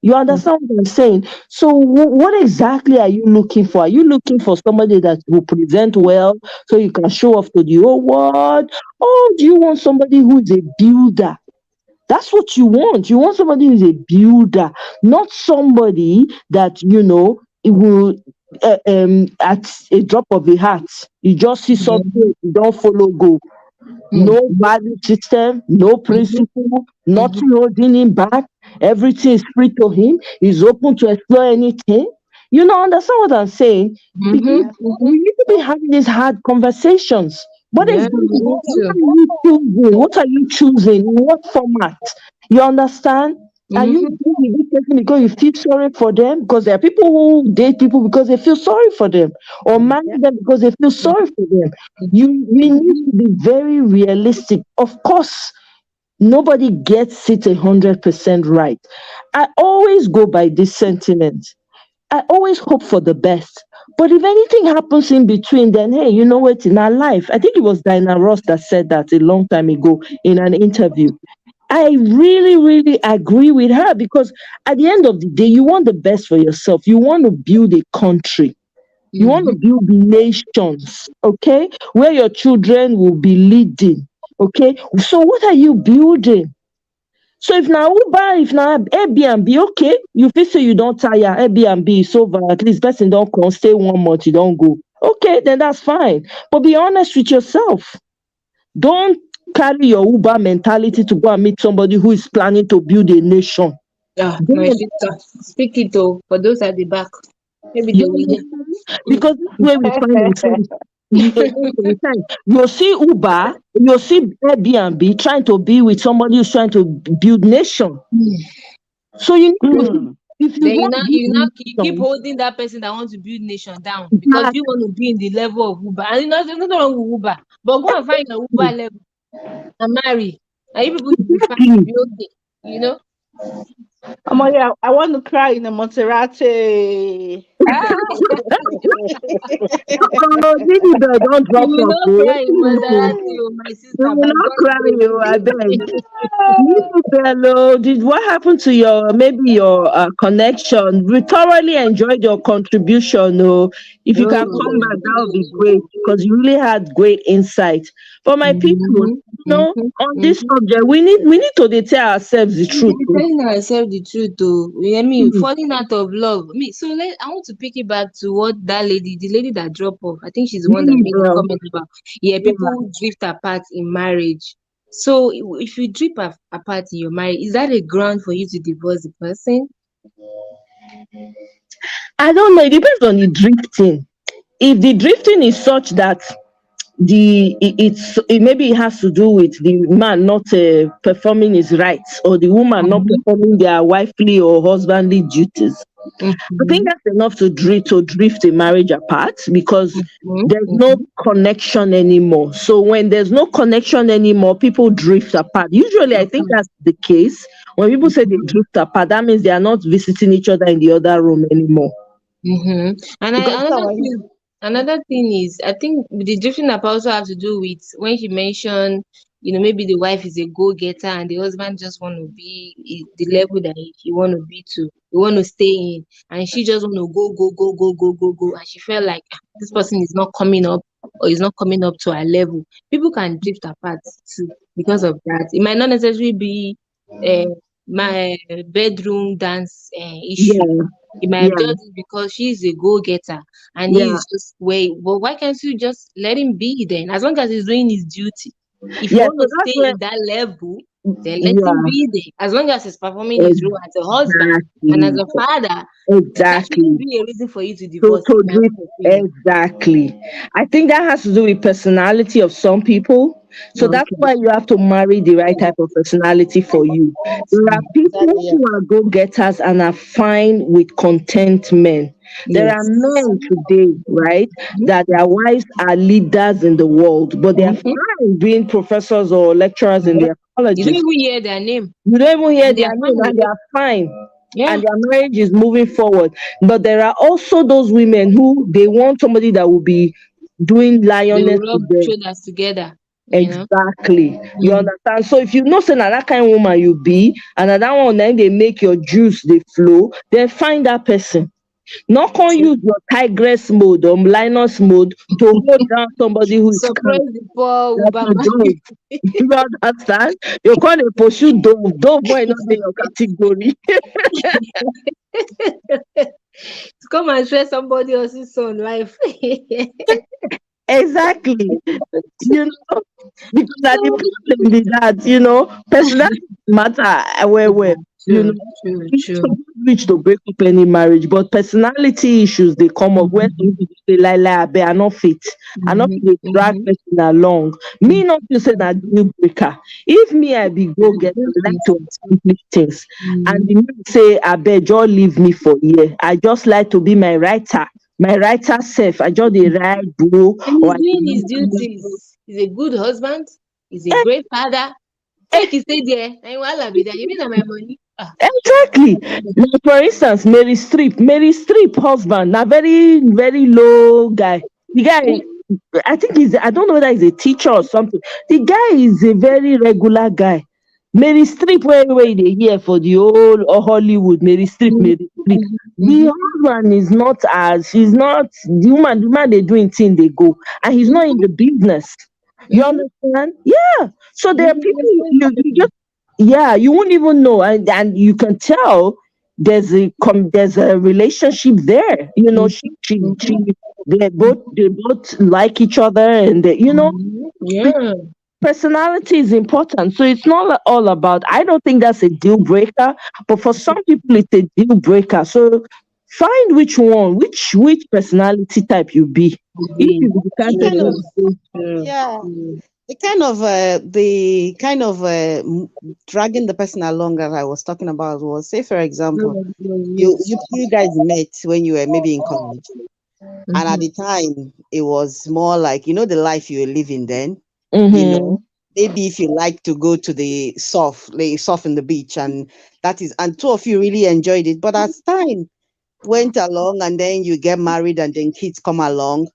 You understand what I'm saying? So, what exactly are you looking for? Are you looking for somebody that will present well so you can show off to the whole world? Or do you want somebody who is a builder? That's what you want. You want somebody who's a builder, not somebody that it will at a drop of a hat. You just see something, you don't follow go. No value system, no principle, nothing holding him back. Everything is free to him. He's open to explore anything. You know, understand what I'm saying? Because Mm-hmm. we need to be having these hard conversations. What Yeah, exactly we need what to. are you choosing? What are you choosing? In what format? You understand? Are you Mm-hmm. dating this person because you feel sorry for them? Because there are people who date people because they feel sorry for them, or marry them because they feel sorry for them. We need to be very realistic. Of course, nobody gets it 100% right. I always go by this sentiment. I always hope for the best. But if anything happens in between, then hey, you know what? In our life, I think it was Diana Ross that said that a long time ago in an interview. I really, really agree with her because at the end of the day, you want the best for yourself. You want to build a country. You want to Mm-hmm. build nations, okay, where your children will be leading, okay. So what are you building? So if now Uber, if now Airbnb, okay, you feel say you don't tire, Airbnb is over, at least person don't come, stay 1 month, you don't go. Okay, then that's fine. But be honest with yourself. Don't carry your Uber mentality to go and meet somebody who is planning to build a nation. Yeah, my Don't, sister. Speak it though for those at the back. Maybe you they will hear. understand? Because this is where we find ourselves. You'll see Uber, you'll see Airbnb trying to be with somebody who's trying to build nation. So you need to, Mm. if you Then want to build you keep nation, holding that person that wants to build nation down because that you want to be in the level of Uber. And you know, there's nothing wrong with Uber. But go and find a Uber level and marry. And you people to be fine, exactly. be okay. You know? Yeah, I want to cry in a Monterrey. Oh, Diddy Bell, don't You drop will off. not Oh. cry in Maserati, oh, my sister, You will by not God's cry, oh, I beg. grace. Hello, did what happened to your maybe your connection? We thoroughly enjoyed your contribution. Oh, if you can come back, that would be great because you really had great insight. For my people, Mhm, mhm, on this mhm. subject, we need to dey tell ourselves the We truth. be Oh. telling ourselves the truth, though. I mean, Hmm. falling out of love. I want to pick it back to what the lady that dropped off. I think she's the one that Really, made a bro. comment about, yeah, Yeah. people drift apart in marriage. So if you drift apart in your marriage, is that a ground for you to divorce the person? I don't know. It depends on the drifting. If the drifting is such that maybe it has to do with the man not performing his rights or the woman not Mhm, performing their wifely or husbandly duties. I think mhm, that's enough to drift a marriage apart because mhm, there's no mhm, connection anymore. So when there's no connection anymore, people drift apart. Usually, I think mhm, that's the case. When people say they mhm, drift apart, that means they are not visiting each other in the other room anymore. mhm. And Because someone, another thing is, I think the drifting apart also have to do with when she mentioned, maybe the wife is a go-getter and the husband just want to be the level that he want to be to, he want to stay in, and she just want to go, go, go, go, go, go, go, and she felt like this person is not coming up or is not coming up to her level. People can drift apart too because of that. It might not necessarily be uh, my bedroom dance issue. Yeah, It might yeah, just be because she's a go-getter and yeah, he's just wait. But why can't you just let him be then? As long as he's doing his duty. If you yeah. want So to that's stay where, in that level, then let him yeah, be there. As long as he's performing his role as a husband and as exactly, a father, that shouldn't exactly. be a reason for you to to divorce, to in my drip own opinion. exactly. I think that has to do with personality of some people. So that's Okay. why you have to marry the right type of personality for you. There are people exactly, yeah. who are go-getters and are fine with contentment. There are Yes. men today, right, that their wives are leaders in the world, but they are Mm-hmm. fine being professors or lecturers in their You don't colleges. even hear their name You don't even hear and they their are name fine with and they it. are fine Yeah. and their marriage is moving forward. But there are also those women who they want somebody that will be doing They will lioness rub with them. shoulders together. Exactly. You Mm. understand? So if you know say na that kind of woman you be and na that one then they make your juice they flow, then find that person. Not can So, use your tigress mode or lioness mode to hold down somebody who is calm surprise the poor like a Uberman. dog. You understand? You can't pursue dove. Dove boy not in your category. To come and share somebody else's son life. Exactly. You know, because at the problem is that, personality matter where, you know, True, true, it's true. to reach to break up any marriage, but personality issues they come up where some Mhm, people say I are not fit. I not mhm, fit dey drag mhm, person along. Me not to say that deal breaker. If me I be go get mhm. I like to accomplish things and Mhm. the man say I beg just leave me for here. I just like to be my writer self. I just the write bro And or he's I doing his dey duties. He's a good husband. He's a great father. Make he stay there. And while be there, you mean my money? Ah. exactly. Like for instance, Mary Streep husband, a very, very low guy. The guy, I think I don't know whether he's a teacher or something. The guy is a very regular guy. Mary Streep where they hear for the whole Hollywood, Mary Streep, Mary Streep. The husband is not as he's not the man they doing thing they go, and he's not in the business. You understand? Yeah. So there are people you just yeah, you won't even know, and you can tell there's a relationship there. You know, she they both like each other, and Yeah. personality is important. So it's not all about. I don't think that's a deal breaker, but for some people it's a deal breaker. So find which one, which personality type you be. If you be the kind It kind person of, who yeah, the kind of dragging the person along that I was talking about was, say for example, you guys met when you were maybe in college, and at the time it was more like, the life you were living then, you mm-hmm. know maybe if you like to go to the surf in the beach, and two of you really enjoyed it, but as time went along and then you get married and then kids come along,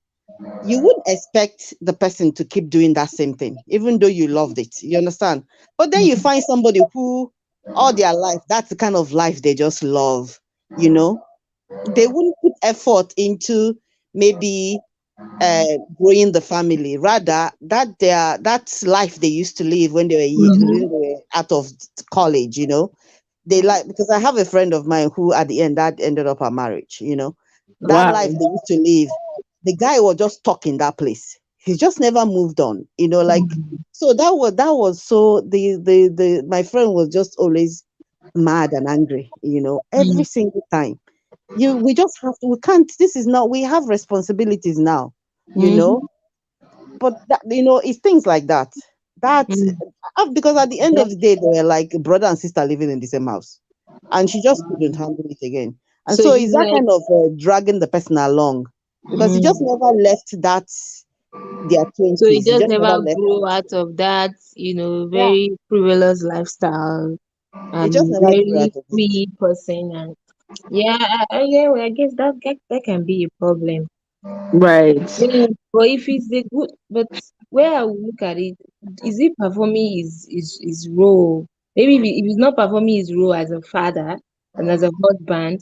you wouldn't expect the person to keep doing that same thing, even though you loved it. You understand? But then you find somebody who, all their life, that's the kind of life they just love. You know, they wouldn't put effort into maybe growing the family. Rather, that's life they used to live when when they were out of college. They like, because I have a friend of mine who at the end that ended up a marriage. That Wow. life they used to live, the guy was just stuck in that place. He just never moved on. Like, so that was so the my friend was just always mad and angry. Every single time. We just have to. We can't. This is not. We have responsibilities now. You know, but it's things like that. That because at the end of the day, they were like brother and sister living in the same house, and she just couldn't handle it again. And So so it's it's that like, kind of dragging the person along, because he just never left that their so you twenties. He just just never never left. grow out of that, Yeah, very frivolous lifestyle he and just never grew very out of it. free person. And yeah, yeah, well, I guess that can be a problem. Right. Yeah, but if it's a good, but where I would look at it, is it performing his role? Maybe if he's not performing his role as a father and as a husband,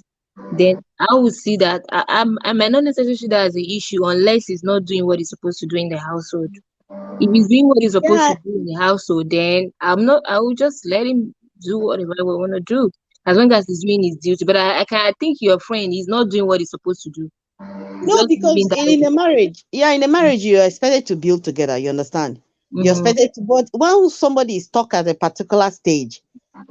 then I would see that I might not necessarily see that as an issue unless he's not doing what he's supposed to do in the household. If he's doing what he's supposed Yeah, to do in the household, then I will just let him do whatever I want to do as long as he's doing his duty. But I think your friend is not doing what he's supposed to do. He's no, just because living that in a marriage, in a marriage, you're expected to build together. You understand? You're way. expected to, but when somebody is stuck at a particular stage,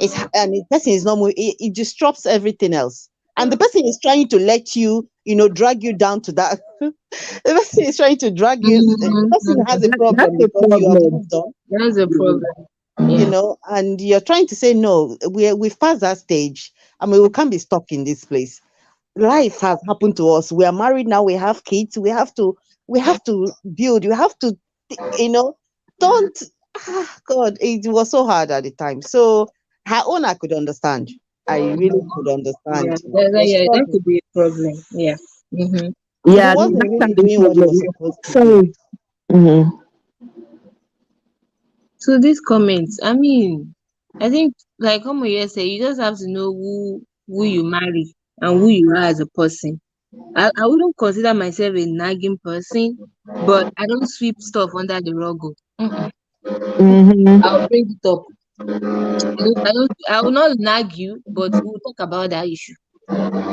and the person is not moving, it disrupts everything else. And the person is trying to let you, drag you down to that. The person is trying to drag you. The person Mm-hmm. has a That's problem a because you have problem. moved on, That's a problem. Yeah. and you're trying to say no. We've passed that stage. I mean, we can't be stuck in this place. Life has happened to us. We are married now. We have kids. We have to build. You have to, you know, don't. God, it was so hard at the time. So her own, I could understand. I really could Yeah. understand. He That, was yeah, that struggling could be a problem. Yeah. Mm-hmm. because he Yeah, wasn't that can really be a doing what he was problem. supposed to do. Sorry. Mm-hmm. So these comments, I mean, I think like Omoye said, you just have to know who you marry and who you are as a person. I wouldn't consider myself a nagging person, but I don't sweep stuff under the rug. Mm-mm. I'll Mm-hmm. bring it up. I will not nag you, but we'll talk about that issue.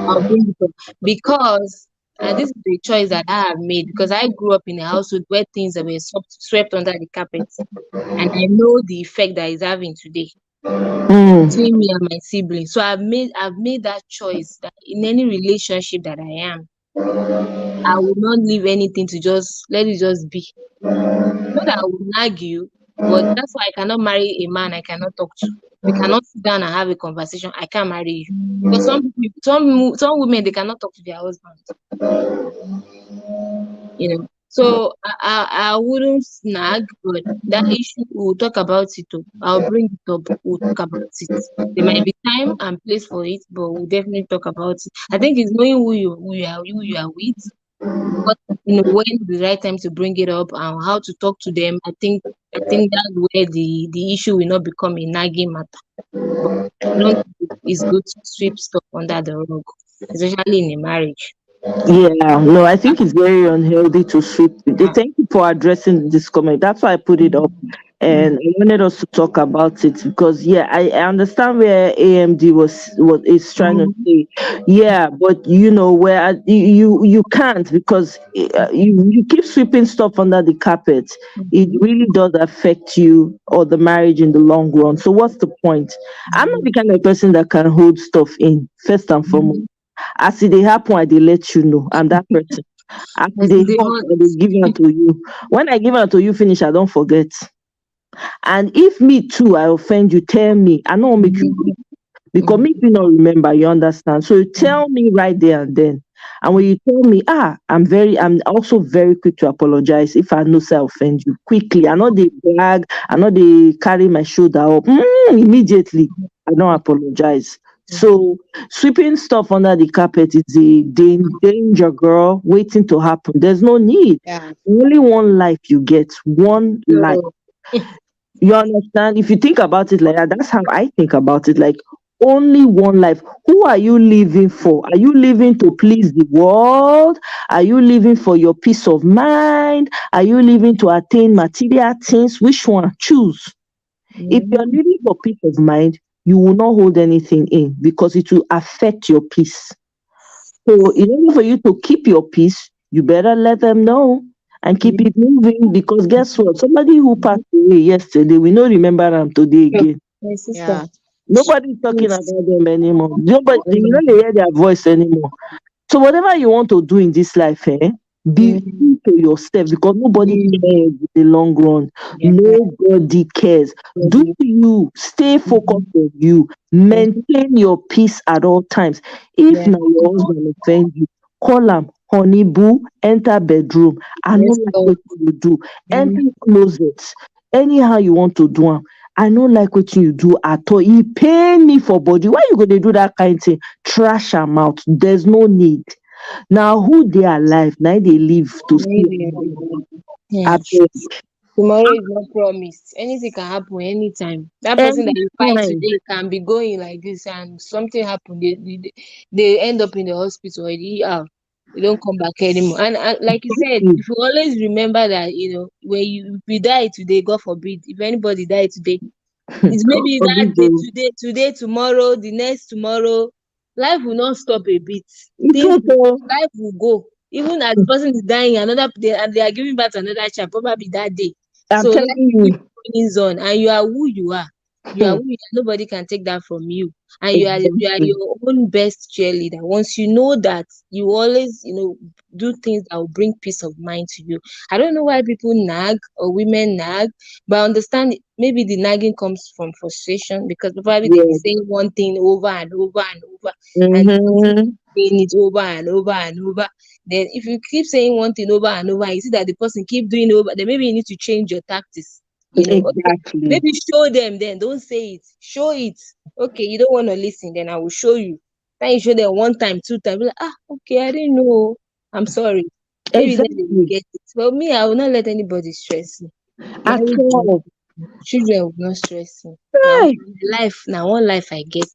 I'll bring it up because, and this is the choice that I have made because I grew up in a household where things were swept under the carpet, and I know the effect that it's having today Mm. between me and my siblings. So I've made that choice that in any relationship that I am, I will not leave anything to just let it just be. Not that I will nag you, but that's why I cannot marry a man I cannot talk to. We cannot sit down and have a conversation. I can't marry you because some women they cannot talk to their husbands. So I wouldn't snag, but that issue we'll talk about it too. I'll bring it up. We'll talk about it. There might be time and place for it, but we'll definitely talk about it. I think it's knowing who you are with But when the right time to bring it up and how to talk to them, I think that's where the issue will not become a nagging matter. But I don't think it's good to sweep stuff under the rug, especially in a marriage. Yeah, no, I think it's very unhealthy to sweep. Thank you for addressing this comment. That's why I put it up. And I wanted us to talk about it because yeah, I understand where AMD was what is trying to say. Yeah, but you know where you can't because you keep sweeping stuff under the carpet. It really does affect you or the marriage in the long run. So what's the point? I'm not the kind of person that can hold stuff in first and foremost. As it dey happen, I dey let you know. I'm that person. As it As dey in the hot, I dey give am to you. When I give am to you finish, I don't forget. And if me too, I offend you, tell me. I no wan make you hot. because make you not remember, you understand. So you tell me right there and then. And when you tell me, I'm also very quick to apologize if I know say I offend you quickly. I know they brag, I know they carry my shoulder up. Immediately, I don't apologize. So sweeping stuff under the carpet is a danger, girl, waiting to happen. There's no need. Yeah. Only one life you get, one life. So, You understand? If you think about it like that, that's how I think about it. Like only one life. Who are you living for? Are you living to please the world? Are you living for your peace of mind? Are you living to attain material things? Which one? Choose. If you're living for peace of mind, you will not hold anything in because it will affect your peace. So, in order for you to keep your peace, you better let them know and keep it moving because guess what? Somebody who passed away yesterday, we don't remember them today again. my sister. Yeah. Nobody's talking about Yes. them anymore. Nobody, you don't hear their voice anymore. So whatever you want to do in this life, be true to yourself because nobody cares in the long run. Yeah. Nobody cares. Do you stay focused on you, maintain your peace at all times. If Yeah. now your husband offend you, call him honey boo, enter bedroom. I Yes, don't like Lord. what you do. Enter closet. Anyhow you want to do 'em. I don't like what you do at all. He pay me for body. Why you gonna do that kind of thing? Trash am out. There's no need. Now who they alive, now they live to see. Yeah. Abeg. Tomorrow is not promised. Anything can happen anytime. That person that you fight Anytime. today can be going like this, and something happen. They end up in the hospital or the ER. They don't come back anymore. And like you said, if you always remember that, when if you die today, God forbid, if anybody die today, it's God maybe that forbid day, o. today, tomorrow, the next tomorrow. Life will not stop a bit. It Things, won't o. life will go. Even as the person is dying, another day, and they are giving birth to another child, probably that day. I'm So life telling keeps you. going on, and you are who you are. You are Hmm, who you are. Nobody can take that from you, and you are exactly. your own best cheerleader. Once you know that, you always do things that will bring peace of mind to you. I don't know why people nag or women nag, but I understand maybe the nagging comes from frustration because probably they've been Yeah. saying one thing over and over and over, and the person Mm-hmm. saying it over and over and over. Then if you keep saying one thing over and over, and you see that the person keep doing it over, then maybe you need to change your tactics. Okay, Exactly. maybe show them. Then don't say it. Show it. Okay, you don't want to listen. Then I will show you. Then you show them one time, two times. Be like, okay, I didn't know. I'm sorry. Maybe then they will Exactly. get it. But me, I will not let anybody stress me. At Marriage, all. children will not stress me. Now, Hey. life, now one life I get.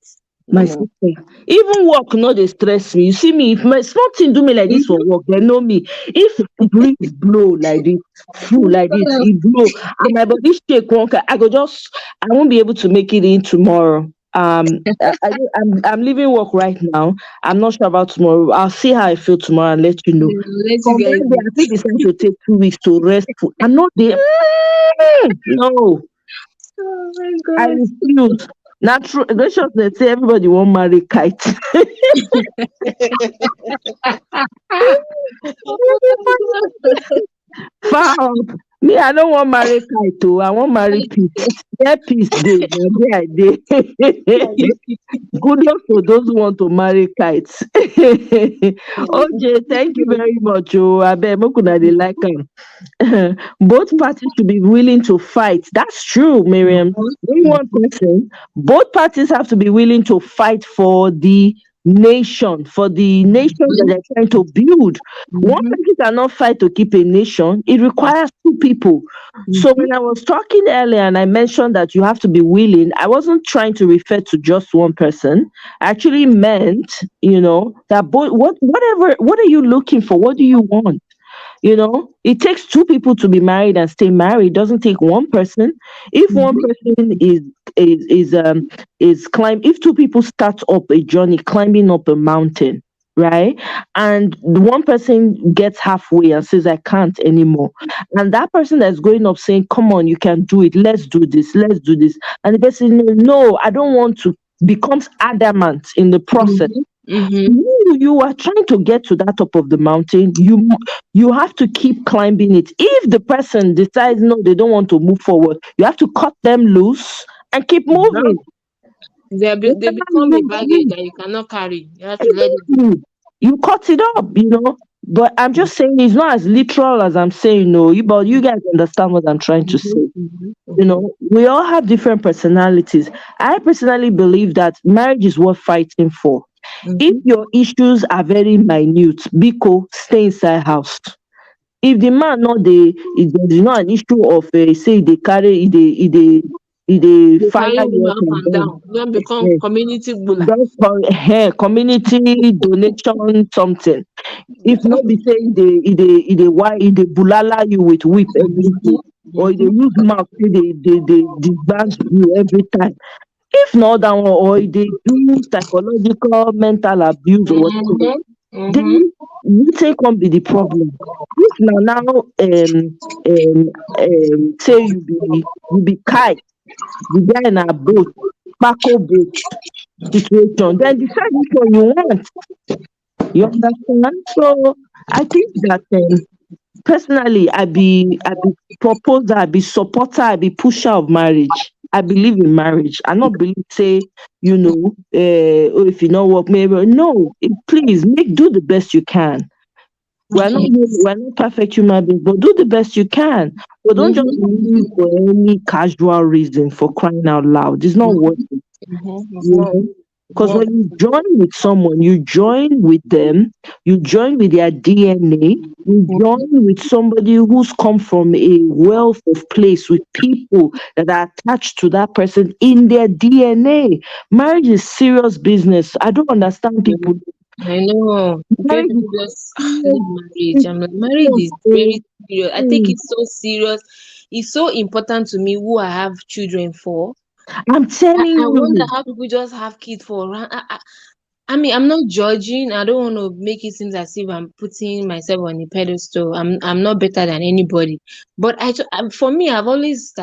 My You know. sister, even work no dey stress me. You see me, if my small thing do me like this for Mhm. work, they know me. If breeze blow like this, flew like this, it blow, and my body shake one kind, I won't be able to make it in tomorrow. I'm leaving work right now. I'm not sure about tomorrow. I'll see how I feel tomorrow and let you know. I'll let you From guys that day, know. I fit decide to take 2 weeks to rest. I'm not there. No. Oh my I god. refuse. Natural graciousness say everybody won't marry kite. Far out. Me, I don't want marry kite too. I want marry peace. Where peace dey, na there I dey. Kudos to those who want to marry kites. OJ, thank you very much. Oh, abeg make una dey like am. Both parties should be willing to fight. That's true, Miriam. Only one person. Both parties have to be willing to fight for the nation, for the nation that they're trying to build. One person cannot fight to keep a nation. It requires two people. So when I was talking earlier and I mentioned that you have to be willing, I wasn't trying to refer to just one person. I actually meant, that both what are you looking for? What do you want? It takes two people to be married and stay married. It doesn't take one person. If one person is climb, if two people start up a journey climbing up a mountain, right, and the one person gets halfway and says I can't anymore, and that person that's going up saying come on, you can do it, let's do this, and the person, no, I don't want to, becomes adamant in the process. You are trying to get to that top of the mountain. You have to keep climbing it. If the person decides no, they don't want to move forward, you have to cut them loose and keep moving. They become a baggage that you cannot carry. You have to let it. You cut it up, But I'm just saying it's not as literal as I'm saying, no, but you guys understand what I'm trying to say. We all have different personalities. I personally believe that marriage is worth fighting for. If your issues are very minute, Biko, stay inside house. If the man not if there's not an issue of say they carry they fire you up and down. Don't become community bully. Community donation something. If not be saying they bulala you with whip every day, or they use mouth they dance you every time. If not that one, or they do psychological mental abuse or whatever, then you think can be the problem. If now say you be kite, the guy in a boat, Paco boat situation, then decide which one you want. You understand? So I think that personally, I be proposer, I be supporter, I be pusher of marriage. I believe in marriage. I not believe say, if you know what, maybe no. Please do the best you can. We're not perfect human beings, but do the best you can. But don't just leave for any casual reason, for crying out loud. It's not worth it. Because when you join with someone, you join with them, you join with their DNA, you join with somebody who's come from a wealth of place with people that are attached to that person in their DNA. Marriage is serious business. I don't understand people. I know. Marriage is very serious. I think it's so serious. It's so important to me who I have children for. I'm telling you. I wonder how people just have kids for. I mean, I'm not judging. I don't want to make it seem as if I'm putting myself on a pedestal. I'm not better than anybody. But for me, I've always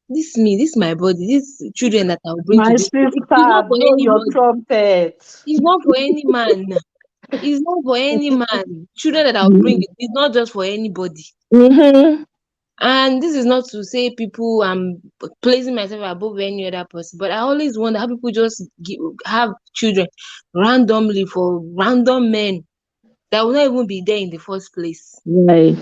this is my body. These children that I'll bring my to sister, it's not for blow your anybody. trumpet. It's not for any man. It's not for any man. Children that I'll bring, it's not just for anybody. And this is not to say people I'm placing myself above any other person, but I always wonder how people just have children randomly for random men that will not even be there in the first place. Right.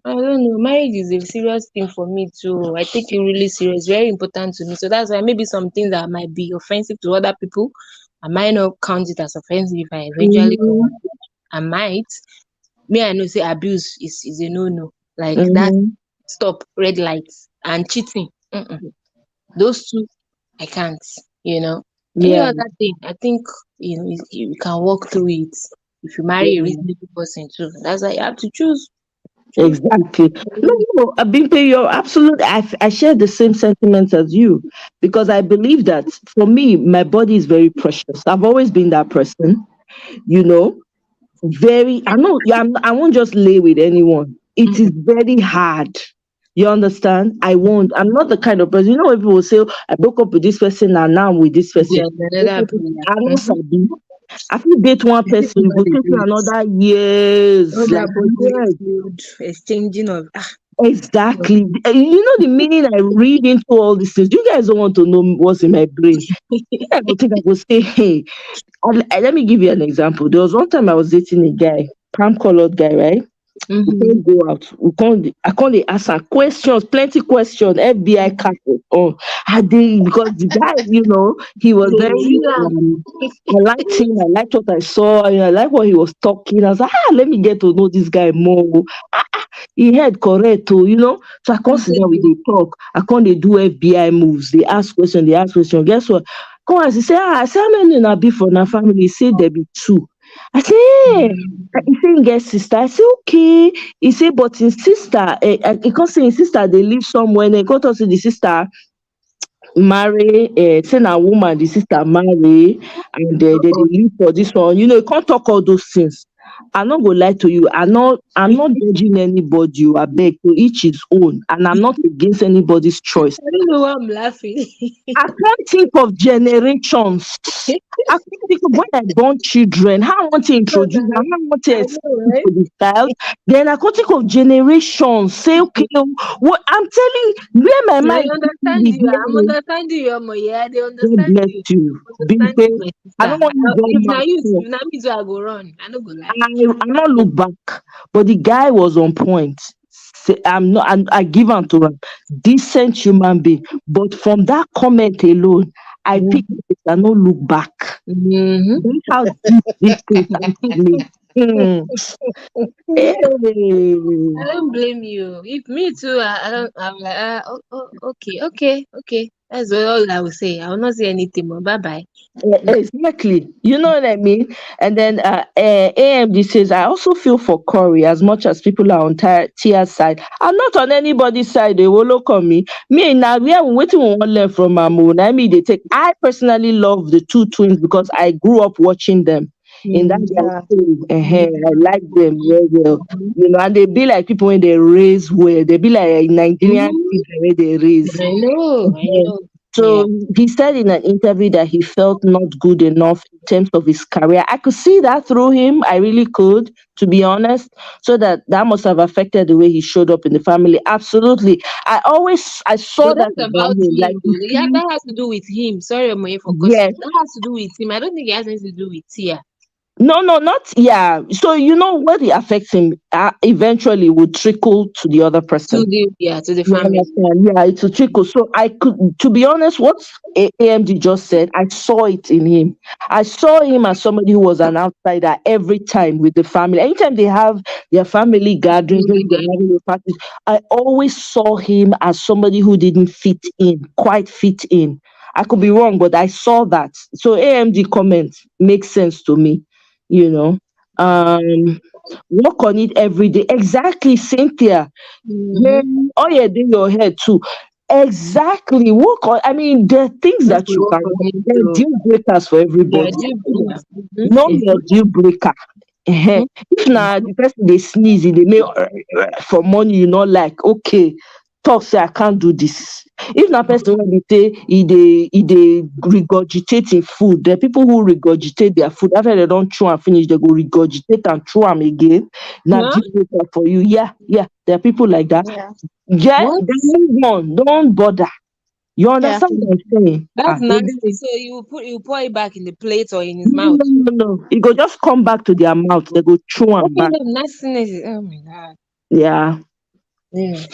I don't know. Marriage is a serious thing for me too. I take it really serious, very important to me. So that's why maybe some things that might be offensive to other people, I might not count it as offensive if I eventually I might. Me, I know say abuse is a no. Like that, stop, red lights and cheating. Those two, I can't. Any other thing, I think you can walk through it if you marry a reasonable person too. That's why you have to choose. Exactly. No, Abimpe, you're absolutely. I share the same sentiments as you, because I believe that for me, my body is very precious. I've always been that person. Very. I know. I won't just lay with anyone. It is very hard. You understand? I won't. I'm not the kind of person. When people will say, I broke up with this person and now I'm with this person. I feel date one person, go take another years. Exchanging of exactly. The meaning I read into all these things. You guys don't want to know what's in my brain. I will say, hey, let me give you an example. There was one time I was dating a guy, palm colored guy, right? We can't go out. We can't. I can't dey ask her questions, plenty questions. FBI cat was on. Had they because the guy, he was They very. feel am. I liked him. I liked what I saw. I liked what he was talking. I was like, let me get to know this guy more. He had correct too. So I can't sit down with they talk. I can't they do FBI moves. They ask questions. They ask questions. Guess what? Come on, he say, I say, how many na be for na family? He say there be two. I say, hey. He say he get sister. I say, okay. He say, but his sister, he can't say his sister, they live somewhere. And he got to see the sister marry, say na woman, the sister marry, and they live for this one. You can't talk all those things. I'm not gonna lie to you. I'm not judging anybody. I beg to each his own, and I'm not against anybody's choice. I don't know why I'm laughing. I can't think of generations. I can't think of when I born children. How I want to introduce them, how I want to I explain know, right? to the child. Then I can't think of generations. Say, okay, what I'm telling you, where my I mind understand you. I'm understanding you, Omo. Yeah, they God understand bless you. you. Understand Bimpe, you, my I sister. don't want to If go now mad. you, if now me too, I go run. I no go lie. I not look back, but the guy was on point. I'm not. I give him to him, decent human being. But from that comment alone, I picked it. I not look back. Mm-hmm. That's how deep this thing comes to me. Hmm. Hey. I don't blame you. If me too, I don't. I'm like, okay. That's all I will say. I will not say anything more. Bye bye. Exactly. You know what I mean? And then AMD says, I also feel for Corey as much as people are on Tia's side. I'm not on anybody's side. They will look on me. Me now, we are waiting on one learn from my moon. I mean, they take. I personally love the two twins because I grew up watching them. In that Yeah. I like them very well. And they be like people when they raise well. They be like Nigerian Mhm. children when they raise. I know. Yeah. So he said in an interview that he felt not good enough in terms of his career. I could see that through him. I really could, to be honest. So that must have affected the way he showed up in the family. Absolutely. I saw But that that's about about him. Like him, though. Yeah, that has to do with him. Sorry, Omoye, for cursing. yes. That has to do with him. I don't think it has anything to do with Tia. No, not yeah. So what it affects him eventually would trickle to the other person. To the You family. understand? Yeah, it's a trickle. So I could, to be honest, what AMD just said, I saw it in him. I saw him as somebody who was an outsider every time with the family. Anytime they have their family gatherings, maybe they're having their parties, I always saw him as somebody who didn't quite fit in. I could be wrong, but I saw that. So AMD comment makes sense to me, you know. Work on it every day. Exactly, Cynthia. Yeah, Mm-hmm. oh yeah, do your head too. Exactly. Work on. I mean, there are things Have that to you work can. on it There are too. deal breakers for Yeah, everybody. yeah. Know Mm-hmm. your deal breaker. Mm-hmm. If now the person they sneeze, they make for money, you know, like okay, talk say I can't do this. If na person when they say they regurgitate in food, there are people who regurgitate their food after they don't chew and finish, they go regurgitate and chew them again. Now Huh? deal breaker for you. Yeah, there are people like that. Yeah. Yeah, What? then move on. Don't bother. You Yeah. understand what I'm saying? That's Don't nasty. So you pour it back in the plate or in his no, mouth. no, no, no. It go just come back to their mouth. They go chew What them back. kind of nastiness is, oh my god. Yeah, Yeah.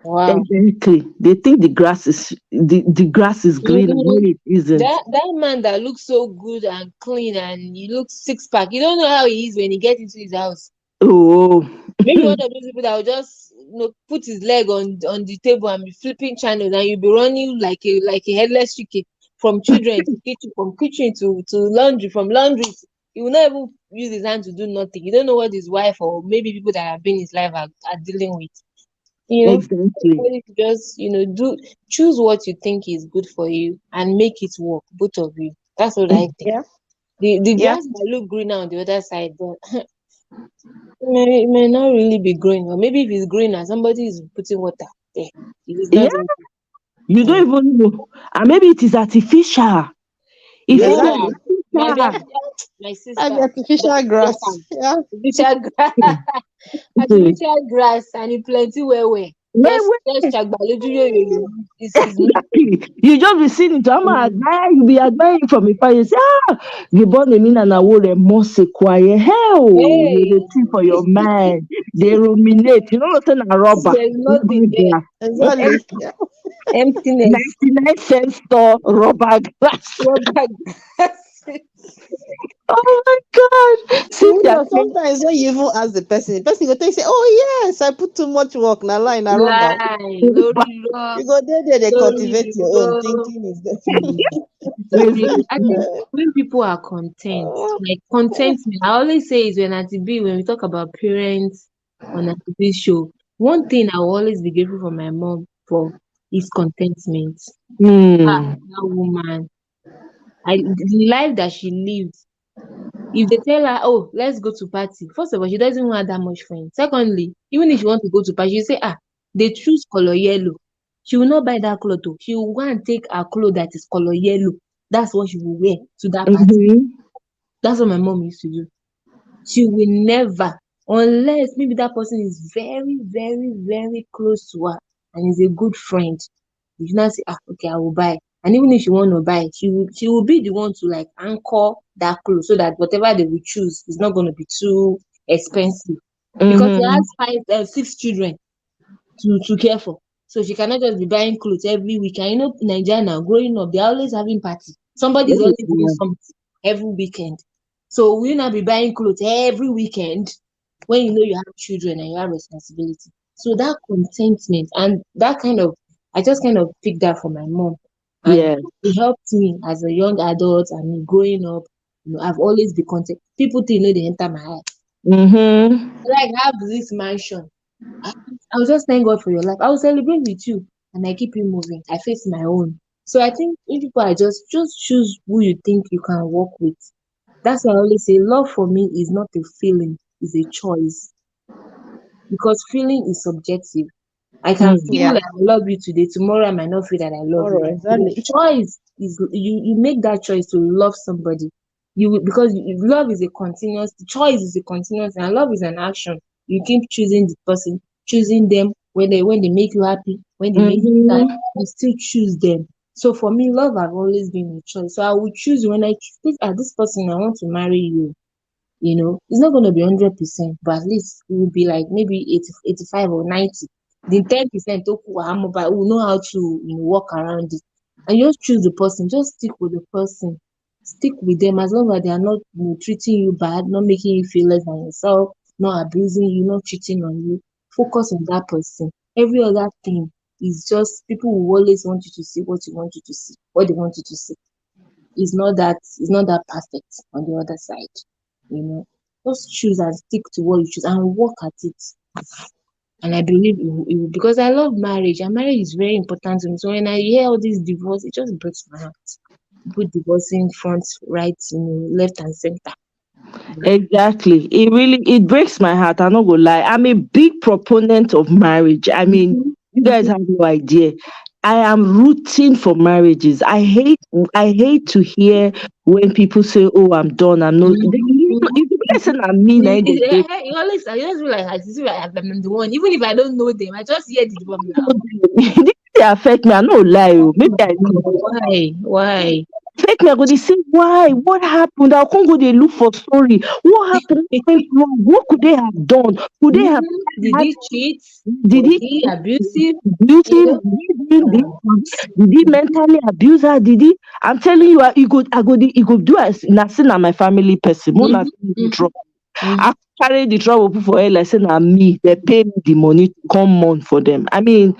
Wow. exactly. They think the grass is green and Mhm. when it isn't. That man that looks so good and clean and he looks six pack, you don't know how he is when he gets into his house. Oh, Maybe one of those people that will just put his leg on the table and be flipping channels and you'll be running like a headless chicken from children to kitchen, from kitchen to laundry, from laundry. He will not even use his hand to do nothing. You don't know what his wife or maybe people that have been in his life are dealing with. exactly. Everybody should just do choose what you think is good for you and make it work, both of you. That's what I think. Yeah. The Yeah. grass might look greener on the other side, but it may not really be growing. Or maybe if it's greener, somebody is putting water there. If it's Yeah, not green, you mm, don't even know. And maybe it is artificial. If it's yeah, Exactly. might be artificial, my And sister. the artificial Get grass. am. Yeah. Artificial grass, hmm, artificial grass, and it plenty well. Where, Just Chagba lójú yòyò. It's not. exactly? You just be seeing it. I'm admire. You be admiring from afar. You say, you born a mean and a woman must quiet. Hell, you Hey, the thing for your mind. They ruminate. You know nothing a rubber. there's nothing there. Exactly. Empty, Yeah. emptiness. 99 cent store rubber glass. Rubber glass. Oh my God. See You that know, thing? sometimes when you even ask the person go tell you, say, "Oh yes, I put too much work. Now line, I wrong out." Lie. Lórí irọ́. You go there, they Lórí cultivate your own irọ́. thinking is there. So I think when people are content, like contentment, I always say is when at B, when we talk about parents on at B show, one thing I will always be grateful for my mom for is contentment. Ah, Hmm. that woman, the life that she lives. If they tell her, oh, let's go to party, first of all, she doesn't want that much friends. Secondly, even if she want to go to party, she say, they choose color yellow. She will not buy that cloth. Oh. She will go and take a cloth that is color yellow. That's what she will wear to that party. Mhm. That's what my mom used to do. She will never, unless maybe that person is very, very, very close to her and is a good friend. You now say, okay, I will buy. And even if she want to buy, she will be the one to like anchor that clothes so that whatever they will choose is not going to be too expensive. Because she Mhm. has 6 children to care for. So she cannot just be buying clothes every week. And you know, in Nigeria now, growing up, they're always having party. Somebody is always doing something every weekend. So will you not be buying clothes every weekend when you know you have children and you have responsibility? So that contentment and that kind of, I just kind of picked that from my mom. And Yeah. it helped me as a young adult and growing up. I've always been content. People think, they enter my eye. Mhm. Like, I have this mansion. I, I will just thank God for your life. I will celebrate with you and I keep you moving. I face my own. So I think if people are just choose who you think you can work with. That's why I always say love for me is not a feeling, it's a choice. Because feeling is subjective. I can Mm. feel Yeah. like I love you today, tomorrow I might not feel that I love All you. right. The Exactly. choice is you make that choice to love somebody. Because love is a continuous choice is a continuous and love is an action. You keep choosing the person, choosing them when they make you happy, when they make you sad, Mhm. you still choose them. So for me, love have always been a choice. So I would choose when I choose this person I want to marry you. It's not going to be 100%, but at least it will be like maybe 80, 85 or 90. The 10% will know how to work around it. And just choose the person, just stick with the person, stick with them as long as they are not treating you bad, not making you feel less than yourself, not abusing you, not cheating on you. Focus on that person. Every other thing is just people will always want you to see what you want you to see, what they want you to see. It's not that perfect on the other side. You know, just choose and stick to what you choose and work at it. And I believe it will because I love marriage and marriage is very important to me. So when I hear all this divorce, it just breaks my heart. People divorcing front, right, left and center. Exactly. It breaks my heart. I'm not gonna lie. I'm a big proponent of marriage. I mean, Mhm, you guys mhm, have no idea. I am rooting for marriages. I hate to hear when people say, "Oh, I'm done. I'm not." mhm, mhm, If the mhm. person I mean, I You, they break. you always feel like I see like I'm the one, even if I don't know them, I just hear the one now. They affect me. I no lie. Oh. Maybe I know. Why? Why? Affect me. I go. They say, "Why? What happened?" I'll come go. They look for story. What happened? What went wrong? What could they have done? Could they have Did had? he cheat? Did Was he he abusive? abusive? Did he bring this? Did he mentally abuse her? Did he? I'm telling you, he go do as na say na my family person. More na Mhm, see the mhm, trouble. I mhm, carry the trouble put for head like say na me. They pay me the money to come mourn for them. I mean,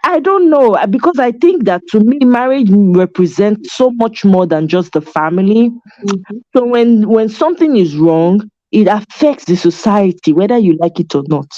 I don't know because I think that to me marriage represents so much more than just the family. mhm, So when something is wrong, it affects the society whether you like it or not.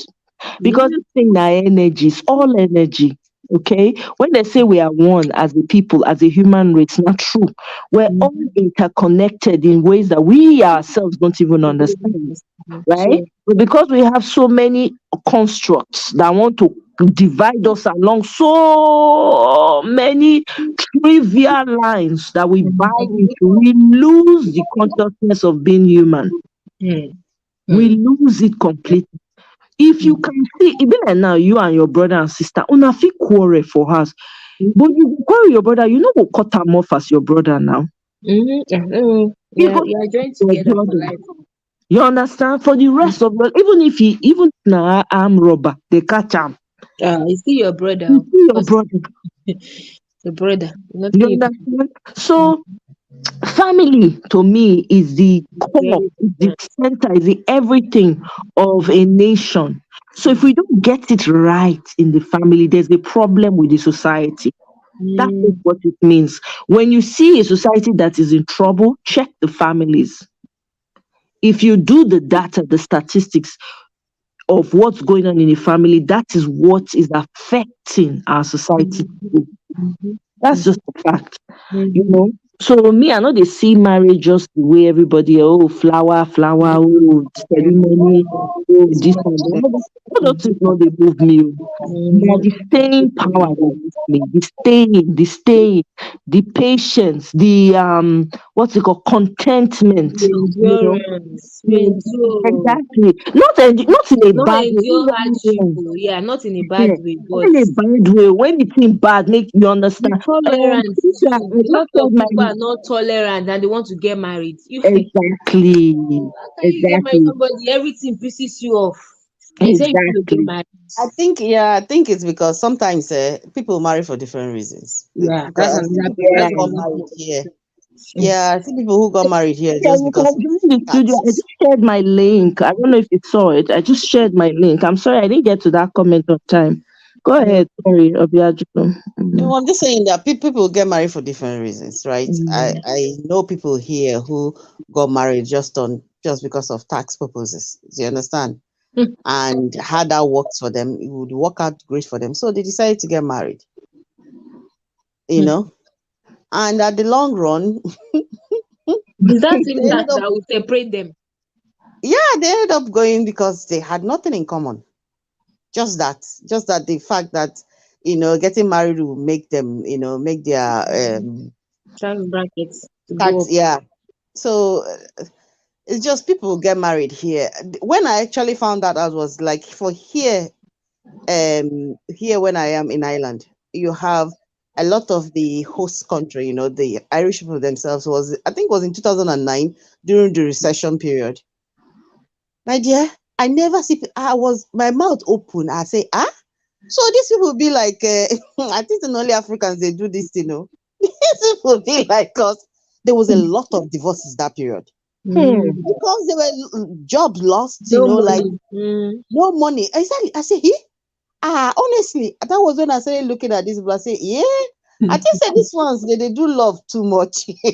Because yeah, this thing na energy, it's all energy. Okay, when they say we are one as a people, as a human race, not true. We're all mhm. interconnected in ways that we ourselves don't even I don't understand, understand. right? So, But because we have so many constructs that want to divide us along so many trivial lines that we buy mhm, into, we lose the consciousness of being human. hmm, We hmm, lose it completely. If you can see, it be like now you and your brother and sister, una fit quarrel for house. But you go quarrel your brother, you know go cut am off as your brother now. You Yeah, go you are joined your together for brother. life. You understand? For the rest of the, even now arm robber, they catch him. It's still your brother, You see your because brother. the brother, not You you. understand? So family to me is the core, Very is the important. center, is the everything of a nation. So if we don't get it right in the family, there's a problem with the society. That is Mm, what it means. When you see a society that is in trouble, check the families. If you do the data, the statistics of what's going on in the family, that is what is affecting our society. mhm, That's just a fact, you mhm, know. So me, I know they see marriage just the way everybody, oh, flower, flower, oh, ceremony, oh, this and that. All those things not they move me. Oh. Now the staying power they move me. The patience, the what's it called, contentment. The You know, endurance, we yeah, endure. exactly. Not in a Not bad endure hardship, way. yeah, not in a Yeah, bad way, not but in a bad way. When it's in bad, make you the understand. tolerance Trisha, too. I A just lot said of my people are not tolerant and they want to get married. You exactly, how can you get married exactly, somebody, everything pisses you off? They say you want to get exactly. married. I think it's because sometimes people marry for different reasons. Yeah, Because that's I see another people Yeah. who that's got another married point. here. Mm. Yeah, I see people who got married here Yeah, just you because can of join the studio. I taxes. just shared my link. I don't know if you saw it. I just shared my link. I'm sorry I didn't get to that comment on time. Go Mm. ahead. Sorry, Obiajuku. No, I'm just saying that people get married for different reasons, right? Mm. I know people here who got married just because of tax purposes. Do you understand? Mm. And how that works for them, it would work out great for them. So they decided to get married, you Mm. know. And at the long run, Is that they even that ended up that will separate them? they ended up going because they had nothing in common. Just that the fact that getting married will make them make their Tax brackets to go tax, up. yeah. So it's just people get married here. When I actually found that out was like for here when I am in Ireland, you have a lot of the host country, the Irish people themselves I think it was in 2009 during the recession period. My dear, I never see. I was my mouth open. I say, ah. So these people be like, I think in only Africans they do this, These people be like us. There was a lot of divorces that period Hmm. Mm. because there were jobs lost, No like money. Mm. no money. Exactly. I say, honestly, that was when I started looking at this. But I say, yeah, I just said these ones they do love too much because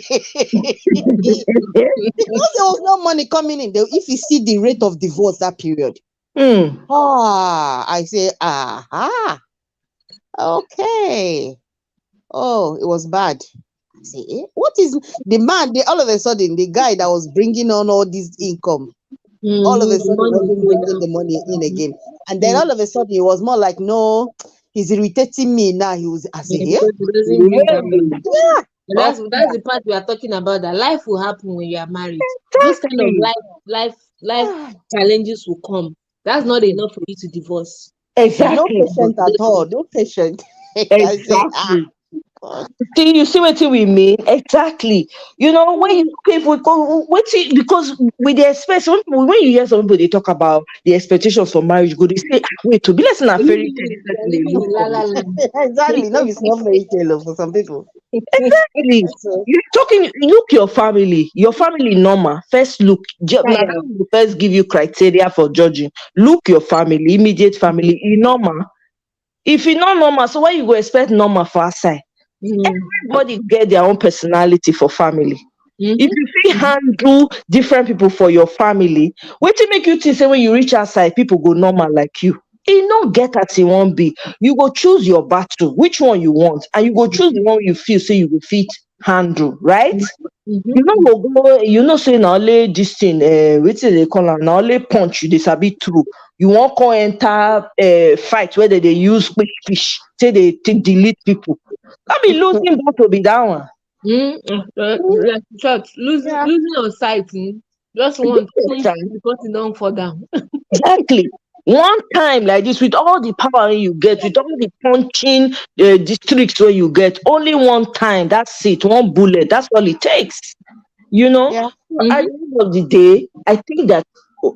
there was no money coming in. If you see the rate of divorce that period, Hmm. I say, okay. Oh, it was bad. I say, what is the man? All of a sudden, the guy that was bringing on all this income, all of a The sudden money wasn't go bringing down. the money in Mhm. again. And then Mm. all of a sudden, it was more like, no, he's irritating me now. I say, Yeah, yeah, because it doesn't bring that money. Really? yeah. And Oh, that's the part we are talking about. That life will happen when you are married. Those kind of exactly. life challenges will come. That's not enough for you to divorce. No Exactly. patient at all. No patient. I say, Exactly. God. You see what we mean? Exactly. You know, when you people go waiting because with the expect when you hear some people they talk about the expectations for marriage, go they say, "Ah, wait, to be less than a fairy tale, this You are person they living look in La for." La Land. Exactly. No, it's not very tale for some people. Exactly. So, You're talking, look your family normal. First look, now that Trial. will first give you criteria for judging. Look your family, immediate family, normal. If you not normal, so why you go expect normal for outside? Mm. Everybody get their own personality for family. If Mm-hmm. you fit handle different people for your family, wetin make you think say when you reach outside people go normal like you? E no get as e wan be. You go choose your battle, which one you want, and you go choose the one you feel say you go fit handle, right? Mm-hmm. You no go go, you know say na only dis thing, wetin dey call am, na only punch you dey sabi throw. You wan come enter fight where dem dey use quick fish take dey take delete people. No be losing battle be dat one. Mm. Like church, losing yeah. losing on sight. Just want Yes, the person don't fall down. exactly. One time like this, with all the power you get, with all the punching districts where you get, only one time. That's it. One bullet. That's all it takes. You know. Yeah. So at the end of the day, I think that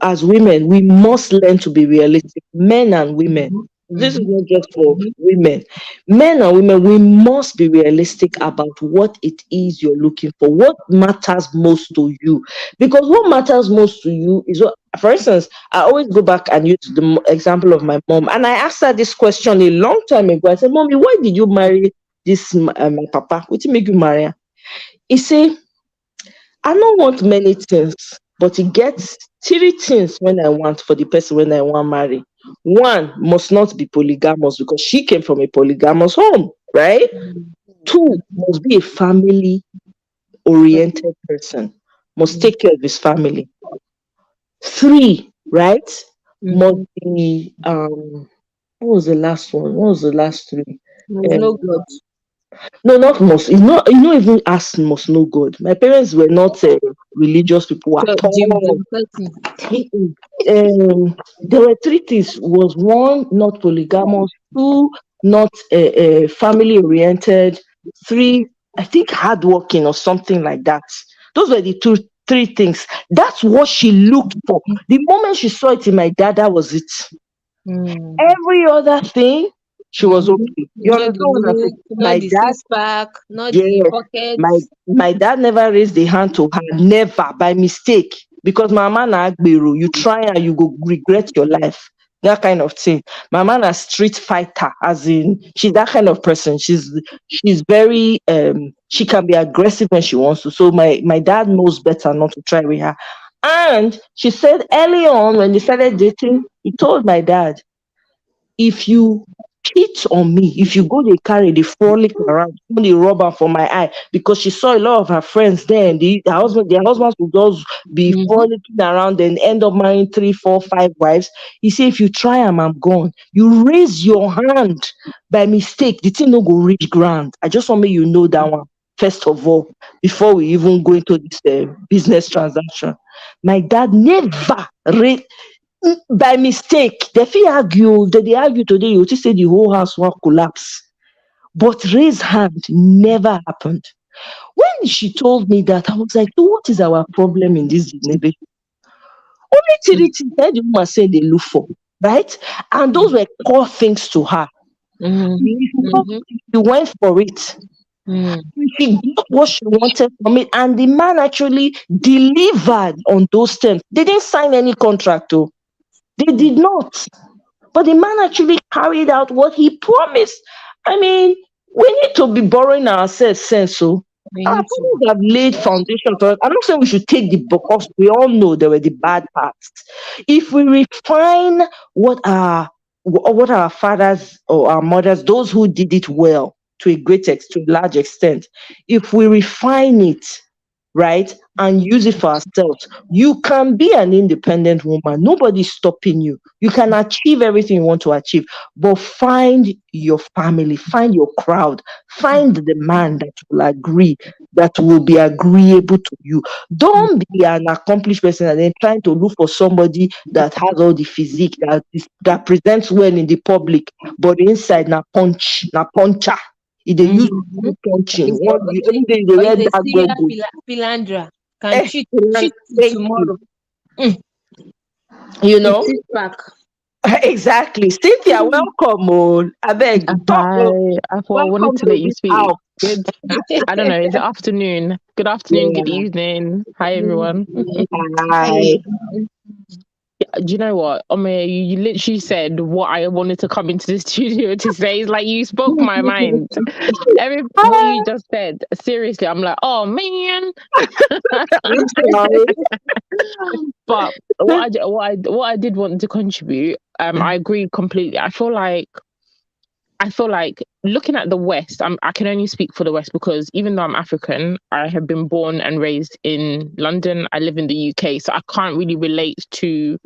as women, we must learn to be realistic, men and women. This is not just for women. Men and women, we must be realistic about what it is you're looking for, what matters most to you. Because what matters most to you is what, for instance, I always go back and use the example of my mom. And I asked her this question a long time ago. I said, Mommy, why did you marry this my papa? What did make you marry her? He said, I don't want many things, but it gets three things when I want for the person when I want marry. One must not be polygamous because she came from a polygamous home, right? Two must be a family oriented person, must take care of his family. Three, right? Must be what was the last one? What was the last three? There's Um, no God. No, not must. You know, even ask must know God. My parents were not religious people at So all. the Mm-mm. There were three things. Was one not polygamous, two not family oriented, three I think hardworking or something like that. Those were the three things. That's what she looked for. The moment she saw it in my dad, that was it. Every other thing, she was okay. You not understand the what I'm saying? look, My not the dad, six pack, not the yes, my pockets. my dad never raised a hand to her, never by mistake. Because my man na agbero, you try and you go regret your life. That kind of thing. My man a street fighter, as in she's that kind of person. She's very she can be aggressive when she wants to. So my dad knows better not to try with her. And she said early on when they started dating, he told my dad, if you cheat on me, if you go they carry the frolic around, go dey rub am for my eye, because she saw a lot of her friends then, their husbands would just be frolicking around and end up marrying three, four, five wives. He say if you try am, I'm gone. You raise your hand by mistake, the thing no go reach ground. I just want me you know that one first of all, before we even go into this business transaction. My dad never by mistake. They fit argue, they argue today, you just say the whole house will collapse. But raise hand never happened. When she told me that, I was like, so what is our problem in this generation? Only three things that the woman said they look for, right? And those were core things to her. She went for it. She got what she wanted from it, and the man actually delivered on those terms. They didn't sign any contract, though. They did not. But the man actually carried out what he promised. I mean, we need to be borrowing ourselves sense. So We our need to. parents have laid foundation for us. I'm not saying we should take the because we all know there were the bad parts. If we refine what our fathers or our mothers, those who did it well to a to a large extent, if we refine it, right, and use it for ourselves, you can be an independent woman. Nobody's stopping you. You can achieve everything you want to achieve, but find your family, find your crowd, find the man that will agree, that will be agreeable to you. Don't be an accomplished person and then trying to look for somebody that has all the physique, that presents well in the public, but inside na puncher. If they use punching, one day they Or wear is a that serial goggle. philandra. Can cheat Excellent. till Thank tomorrow. You It's know, six pack. exactly. Cynthia, welcome. Oh, I beg, talk. Oh, Hi, I thought I wanted welcome to to let you this speak. house. Good, I don't know, is it afternoon? Good afternoon, good Yeah. evening. Hi, everyone. Hi. Do you know what? Ome, you literally said what I wanted to come into the studio to say. It's like you spoke my mind. What you just said, seriously, I'm like, oh man. I'm sorry. But what I did want to contribute, I agree completely. I feel like looking at the West, I can only speak for the West because even though I'm African, I have been born and raised in London. I live in the UK, so I can't really relate to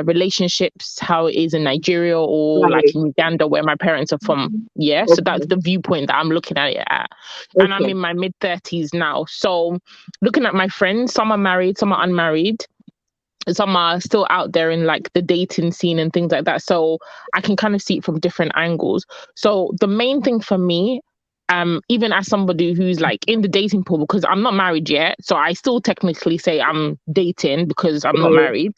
relationships how it is in Nigeria or like Right. in Uganda where my parents are from. Yeah, so that's Okay. the viewpoint that I'm looking at it at. And I'm Okay. in my mid 30s now. So looking at my friends, some are married, some are unmarried. some are still out there in like the dating scene and things like that. So I can kind of see it from different angles. So the main thing for me, even as somebody who's like in the dating pool, because I'm not married yet, so I still technically say I'm dating because I'm not married,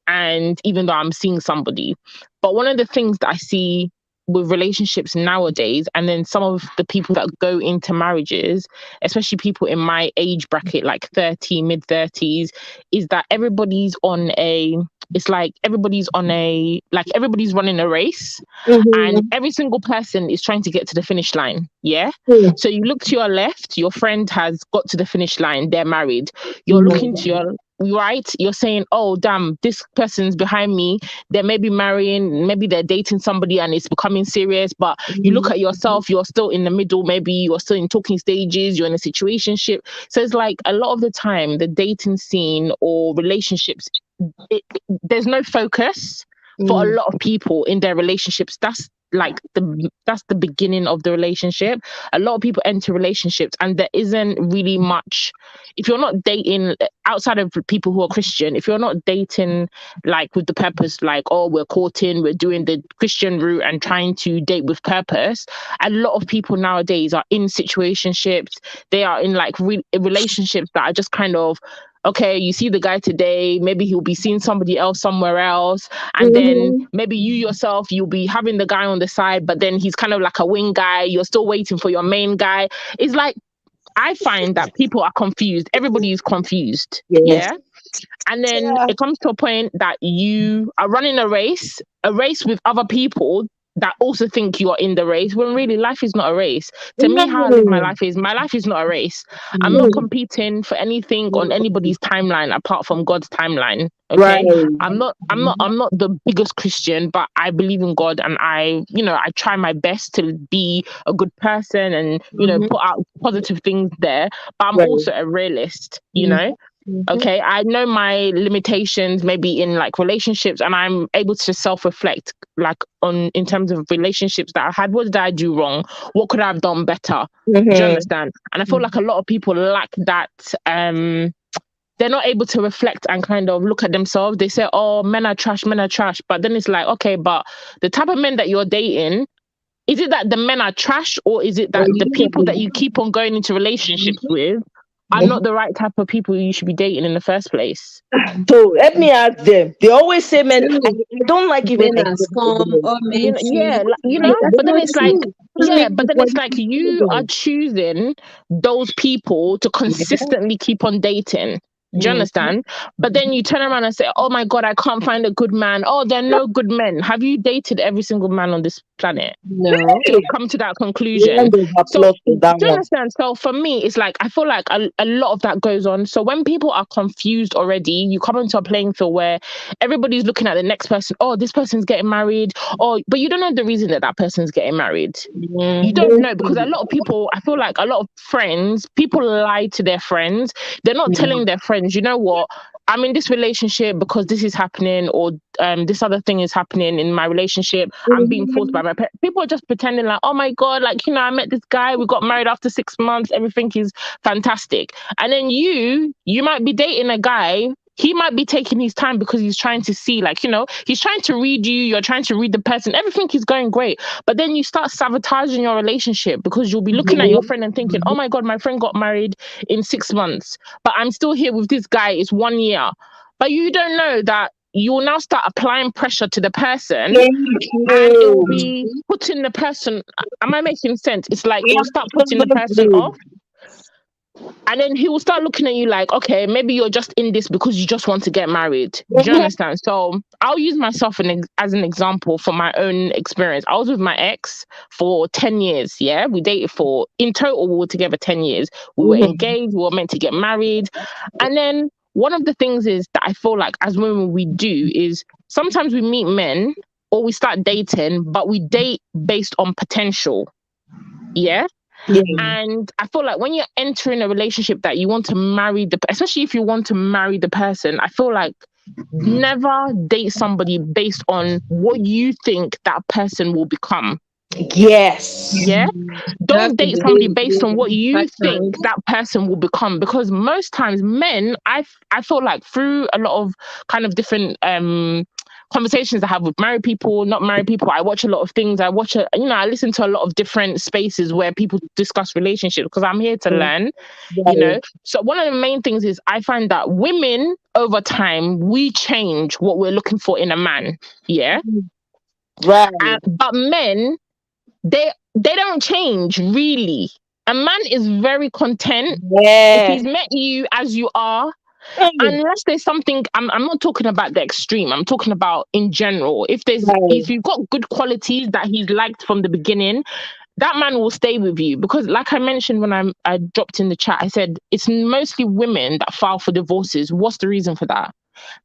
and even though I'm seeing somebody. But one of the things that I see with relationships nowadays, and then some of the people that go into marriages, especially people in my age bracket, like 30, mid 30s, is that everybody's on a, it's like everybody's on a, like everybody's running a race, and every single person is trying to get to the finish line. Yeah. So you look to your left, your friend has got to the finish line, they're married. You're looking to your right, you're saying, oh damn, this person's behind me, they may be marrying, maybe they're dating somebody and it's becoming serious. But you look at yourself, you're still in the middle, maybe you're still in talking stages, you're in a situationship. So it's like a lot of the time the dating scene or relationships, there's no focus for a lot of people in their relationships. That's the beginning of the relationship. A lot of people enter relationships and there isn't really much. If you're not dating, outside of people who are Christian, if you're not dating like with the purpose, like, oh, we're courting, we're doing the Christian route and trying to date with purpose, a lot of people nowadays are in situationships. They are in like relationships that are just kind of, okay, you see the guy today, maybe he'll be seeing somebody else somewhere else. And then maybe you yourself, you'll be having the guy on the side, but then he's kind of like a wing guy. You're still waiting for your main guy. It's like, I find that people are confused. Everybody is confused. Yeah. And then it comes to a point that you are running a race with other people that also think you're in the race, when really life is not a race. To me, how I live my life is not a race. I'm not competing for anything on anybody's timeline apart from God's timeline. Okay. I'm not the biggest Christian, but I believe in God, and I try my best to be a good person and, put out positive things there. But I'm also a realist, Okay, I know my limitations maybe in like relationships, and I'm able to self-reflect like in terms of relationships that I had. What did I do wrong? What could I have done better? Do you understand? And I feel like a lot of people lack that. They're not able to reflect and kind of look at themselves. They say, oh, men are trash, but then it's like, okay, but the type of men that you're dating, is it that the men are trash, or is it that the people that you keep on going into relationships with are not the right type of people you should be dating in the first place? So let me ask them. They always say, men, I don't like even men are scum or men. But then it's like, you are choosing those people to consistently keep on dating. Do you understand? But then you turn around and say, oh my God, I can't find a good man. Oh, there are no good men. Have you dated every single man on this planet? No. To come to that conclusion. So, do you understand? So for me, it's like, I feel like a lot of that goes on. So when people are confused already, you come into a playing field where everybody's looking at the next person. Oh, this person's getting married. Oh, but you don't know the reason that person's getting married. You don't know, because a lot of people, I feel like a lot of friends, people lie to their friends. They're not telling their friends, you know what, I'm in this relationship because this is happening, or this other thing is happening in my relationship. I'm being forced by my parents. People are just pretending like, oh my God, like, I met this guy, we got married after 6 months, everything is fantastic. And then you might be dating a guy, he might be taking his time because he's trying to see, like, he's trying to read you, you're trying to read the person, everything is going great. But then you start sabotaging your relationship because you'll be looking at your friend and thinking, oh my God, my friend got married in 6 months, but I'm still here with this guy, it's 1 year. But you don't know that you'll now start applying pressure to the person, and it will be putting the person, am I making sense? It's like it will start putting the person off. And then he will start looking at you like, okay, maybe you're just in this because you just want to get married. Do you understand? So I'll use myself as an example for my own experience. I was with my ex for 10 years. Yeah, we dated in total, we were together 10 years. We were engaged. We were meant to get married. And then one of the things is that I feel like as women we do is sometimes we meet men or we start dating, but we date based on potential. Yeah. And I feel like when you're entering a relationship that you want to marry especially if you want to marry the person, I feel like never date somebody based on what you think that person will become. Yes. Yeah. You have Don't to date somebody believe based on what you passion. think that person will become, because most times men, I feel like through a lot of kind of different conversations I have with married people, not married people, I watch a lot of things. I listen to a lot of different spaces where people discuss relationships because I'm here to learn, Right. So one of the main things is I find that women over time, we change what we're looking for in a man. Yeah. Right. But men, they don't change really. A man is very content if Yeah. he's met you as you are, Mm. unless there's something. I'm not talking about the extreme. I'm talking about in general. Right. If you've got good qualities that he's liked from the beginning, that man will stay with you, because like I mentioned when I dropped in the chat, I said it's mostly women that file for divorces. What's the reason for that?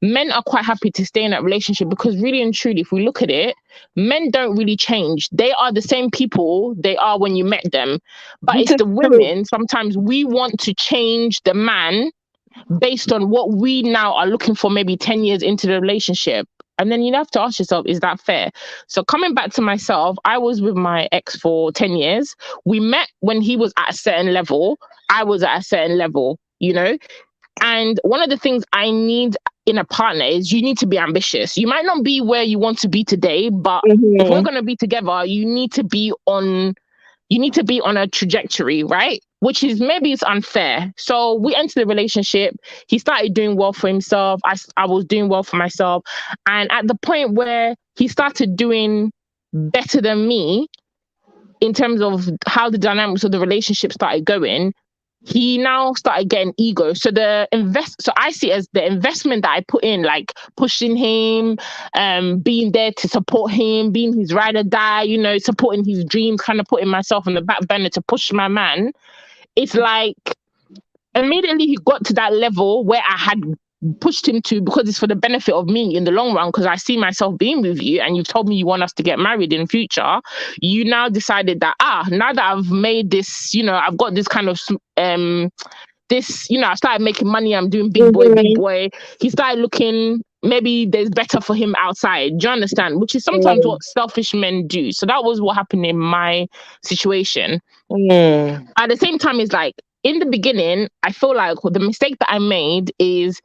Men are quite happy to stay in that relationship because really and truly, if we look at it, men don't really change. They are the same people they are when you met them. But This it's is the true. women, sometimes we want to change the man based on what we now are looking for maybe 10 years into the relationship. And then you have to ask yourself, is that fair? So coming back to myself, I was with my ex for 10 years. We met when he was at a certain level. I was at a certain level. And one of the things I need in a partner is you need to be ambitious. You might not be where you want to be today, but if we're Mhm. going to be together, you need to be on a trajectory, right? Which is, maybe it's unfair. So we entered the relationship. He started doing well for himself. I was doing well for myself. And at the point where he started doing better than me in terms of how the dynamics of the relationship started going, he now started getting ego. So I see it as the investment that I put in, like pushing him, being there to support him, being his ride or die, supporting his dreams, kind of putting myself on the back burner to push my man. It's like immediately he got to that level where I had pushed him to, because it's for the benefit of me in the long run, because I see myself being with you and you've told me you want us to get married in future. You now decided that now that I've made this, I've got this kind of I started making money, I'm doing big boy, big Mhm. boy. He started looking, maybe there's better for him outside. Do you understand? Which is sometimes Right. what selfish men do. So that was what happened in my situation. Mm. At the same time, it's like in the beginning, I feel like the mistake that I made is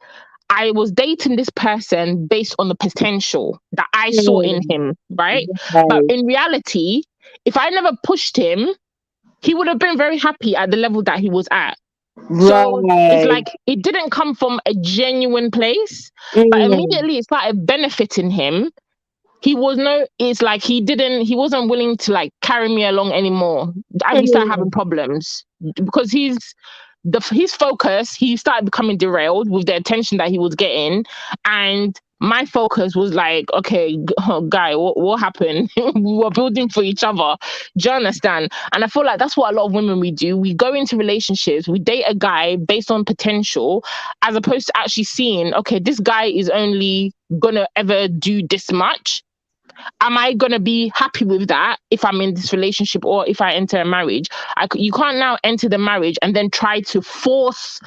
I was dating this person based on the potential that I saw in Mm. him, right? But Right. in reality, if I never pushed him, he would have been very happy at the level that he was at. So it's Right. like it didn't come from a genuine place, but Mm. immediately it started benefiting him. It's like he wasn't willing to like carry me along anymore. And we started having Mm. problems because his focus, he started becoming derailed with the attention that he was getting. And my focus was like, okay, guy, what happened? We were building for each other. Do you understand? And I feel like that's what a lot of women we do. We go into relationships, we date a guy based on potential, as opposed to actually seeing, okay, this guy is only gonna ever do this much. Am I going to be happy with that if I'm in this relationship or if I enter a marriage? You can't now enter the marriage and then try to force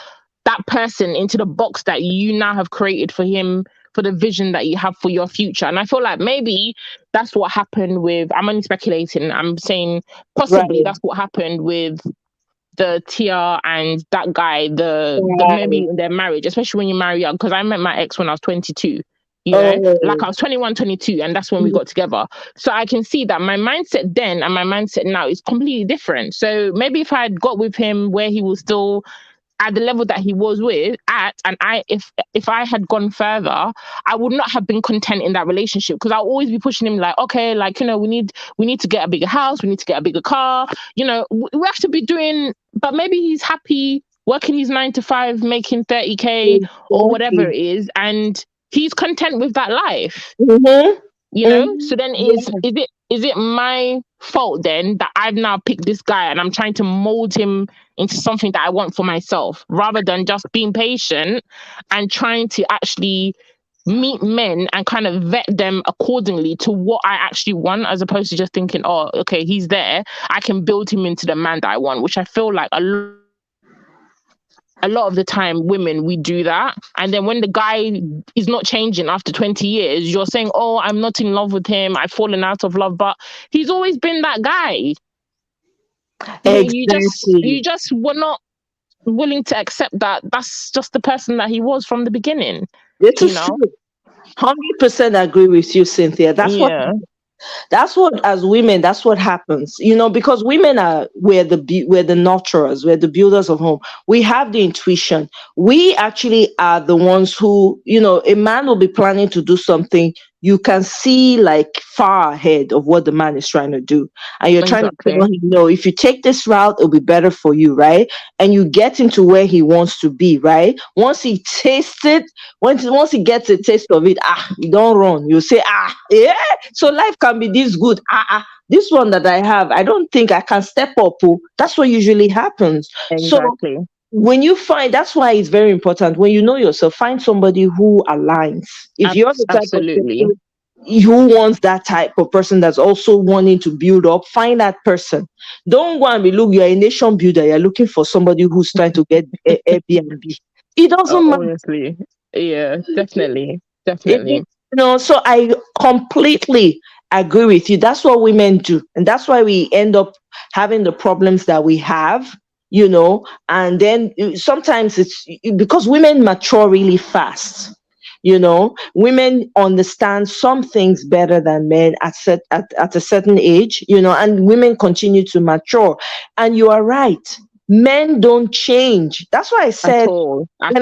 that person into the box that you now have created for him, for the vision that you have for your future. And I feel like maybe that's what happened with, I'm only speculating, I'm saying possibly Right. that's what happened with the Tia and that guy, the maybe Right. in their marriage, especially when you marry young. Because I met my ex when I was 22, like Oh. I was 21, 22, and that's when we got together. So I can see that my mindset then and my mindset now is completely different. So maybe if I had got with him where he was still at the level that he was and if I had gone further, I would not have been content in that relationship, because I'll always be pushing him like, okay, like, we need to get a bigger house, we need to get a bigger car, we have to be doing. But maybe he's happy working his 9 to 5, making 30K or whatever Exactly. it is, and he's content with that life. Mhm. So Mhm. then Yeah. is it my fault then that I've now picked this guy and I'm trying to mold him into something that I want for myself, rather than just being patient and trying to actually meet men and kind of vet them accordingly to what I actually want, as opposed to just thinking, oh, okay, he's there, I can build him into the man that I want, which I feel like a lot a lot of the time women, we do that, and then when the guy is not changing after 20 years, you're saying, oh, I'm not in love with him, I've fallen out of love, but he's always been that guy. You just were not willing to accept that that's just the person that he was from the beginning. This is true. 100% agree with you, Cynthia. That's what, as women, that's what happens, because women we're the nurturers, we're the builders of home. We have the intuition. We actually are the ones who, a man will be planning to do something. You can see like far ahead of what the man is trying to do. And you're trying to tell him, no, if you take this route, it'll be better for you, right? And you get him to where he wants to be, right? Once he tastes it, once he gets a taste of it, you don't run. You say, yeah, so life can be this good. This one that I have, I don't think I can step up. That's what usually happens. Exactly. So when you find, that's why it's very important, when you know yourself, find somebody who aligns. If you're the type of person who wants that type of person that's also wanting to build up, find that person. Don't go and you're a nation builder, you're looking for somebody who's trying to get Airbnb. It doesn't matter. Honestly, yeah, definitely. So I completely agree with you. That's what women do, and that's why we end up having the problems that we have. And then sometimes it's because women mature really fast. Women understand some things better than men at a certain age, and women continue to mature. And you are right. Men don't change. That's why I said, at all. I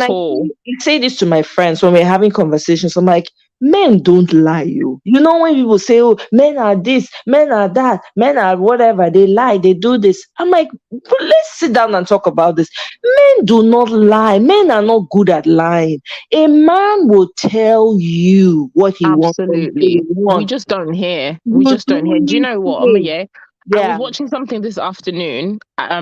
say this to my friends when we're having conversations, I'm like, men don't lie. When people say, oh, men are this, men are that, men are whatever, they lie, they do this. I'm like, let's sit down and talk about this. Men do not lie. Men are not good at lying. A man will tell you what he wants. Absolutely. We just don't hear. Do you know what, Omoye? I was watching something this afternoon. I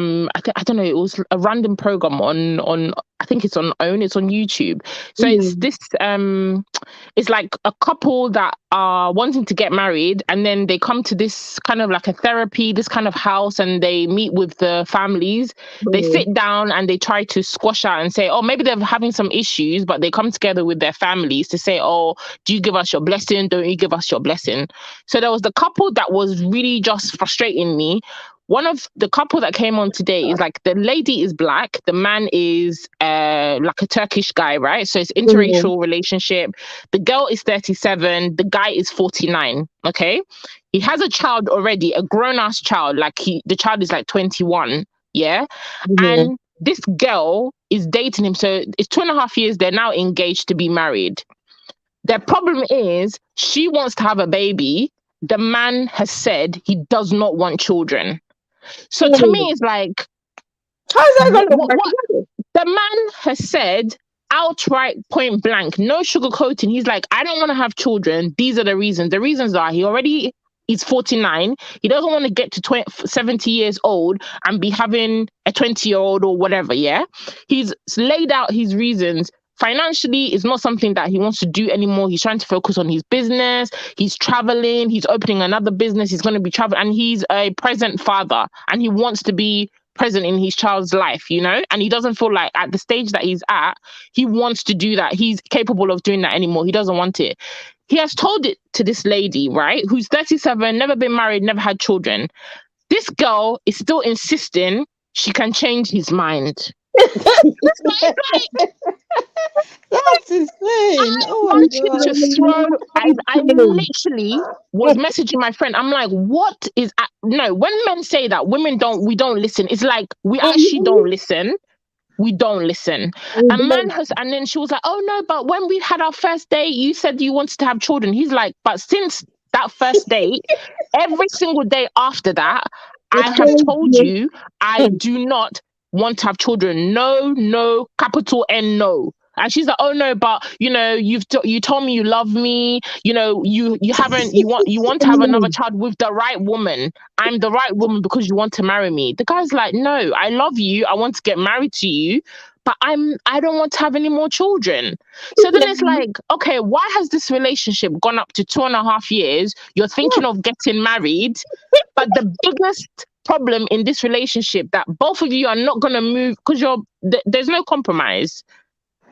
don't know. It was a random program on. I think it's on OWN. It's on YouTube. So it's this. It's like a couple that are wanting to get married, and then they come to this kind of like a therapy, this kind of house, and they meet with the families. They sit down and they try to squash out and say, oh, maybe they're having some issues, but they come together with their families to say, oh, do you give us your blessing? Don't you give us your blessing? So there was the couple that was really just frustrating me. One of the couple that came on today is like, the lady is black, the man is like a Turkish guy, right? So it's interracial relationship. The girl is 37, the guy is 49. Okay, he has a child already, a grown-ass child. Like the child is like 21. Yeah, and this girl is dating him. So it's 2.5 years. They're now engaged to be married. Their problem is she wants to have a baby. The man has said he does not want children. So to me, it's like, how is that going to work? The man has said outright, point blank, no sugarcoating. He's like, I don't want to have children. These are the reasons. The reasons are he's 49. He doesn't want to get to 70 years old and be having a 20-year-old or whatever. Yeah, he's laid out his reasons. Financially, it's not something that he wants to do anymore. He's trying to focus on his business. He's traveling. He's opening another business. He's going to be traveling. And he's a present father. And he wants to be present in his child's life, And he doesn't feel like at the stage that he's at, he wants to do that. He's capable of doing that anymore. He doesn't want it. He has told it to this lady, right? Who's 37, never been married, never had children. This girl is still insisting she can change his mind. That's insane. I literally was messaging my friend. I'm like, what is no, when men say that we don't listen, it's like we actually don't listen. We don't listen. A man has, and then she was like, oh no, but when we had our first date, you said you wanted to have children. He's like, but since that first date, every single day after that, I have told you I do not want to have children. No, capital N, no. And she's like, oh no, but you told me you love me. You want to have another child with the right woman. I'm the right woman because you want to marry me. The guy's like, no, I love you. I want to get married to you, but I don't want to have any more children. So then it's like, okay, why has this relationship gone up to 2.5 years? You're thinking of getting married, but the biggest problem in this relationship that both of you are not going to move because there's no compromise.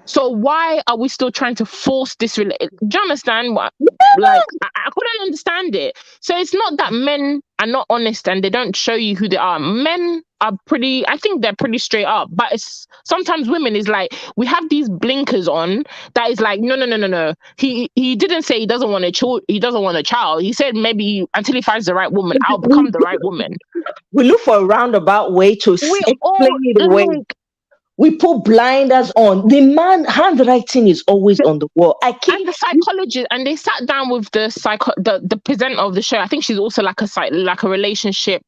So why are we still trying to force this? Do you understand what? Like, I couldn't understand it. So it's not that men are not honest and they don't show you who they are. Men are I think they're pretty straight up. But it's sometimes women is like, we have these blinkers on that is like, no. He didn't say he doesn't want a child. He doesn't want a child. He said maybe until he finds the right woman, I'll become the right woman. We look for a roundabout way to explain it away. We put blinders on. The man handwriting is always on the wall. And the psychologist, and they sat down with the presenter of the show. I think she's also like a relationship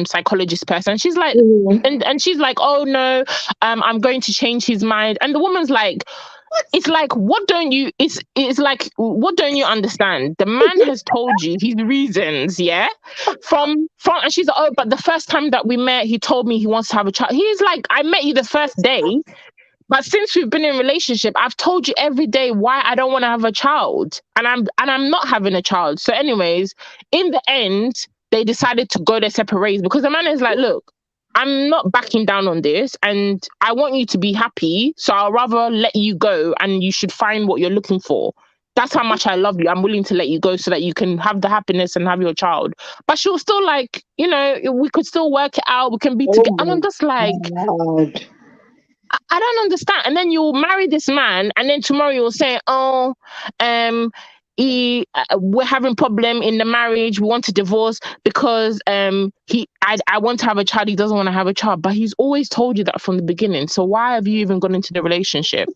psychologist person. She's like, and she's like, oh no, I'm going to change his mind. And the woman's like, it's like, what don't you understand? The man has told you his reasons, yeah? From and she's like, oh, but the first time that we met, he told me he wants to have a child. He's like, I met you the first day, but since we've been in a relationship, I've told you every day why I don't want to have a child. And I'm not having a child. So anyways, in the end, they decided to go their separate ways because the man is like, look, I'm not backing down on this and I want you to be happy. So I'll rather let you go and you should find what you're looking for. That's how much I love you. I'm willing to let you go so that you can have the happiness and have your child. But she was still like, we could still work it out. We can be together. And I'm just like, I don't understand. And then you'll marry this man and then tomorrow you'll say, we're having problem in the marriage. We want to divorce because I want to have a child. He doesn't want to have a child, but he's always told you that from the beginning. So why have you even gone into the relationship?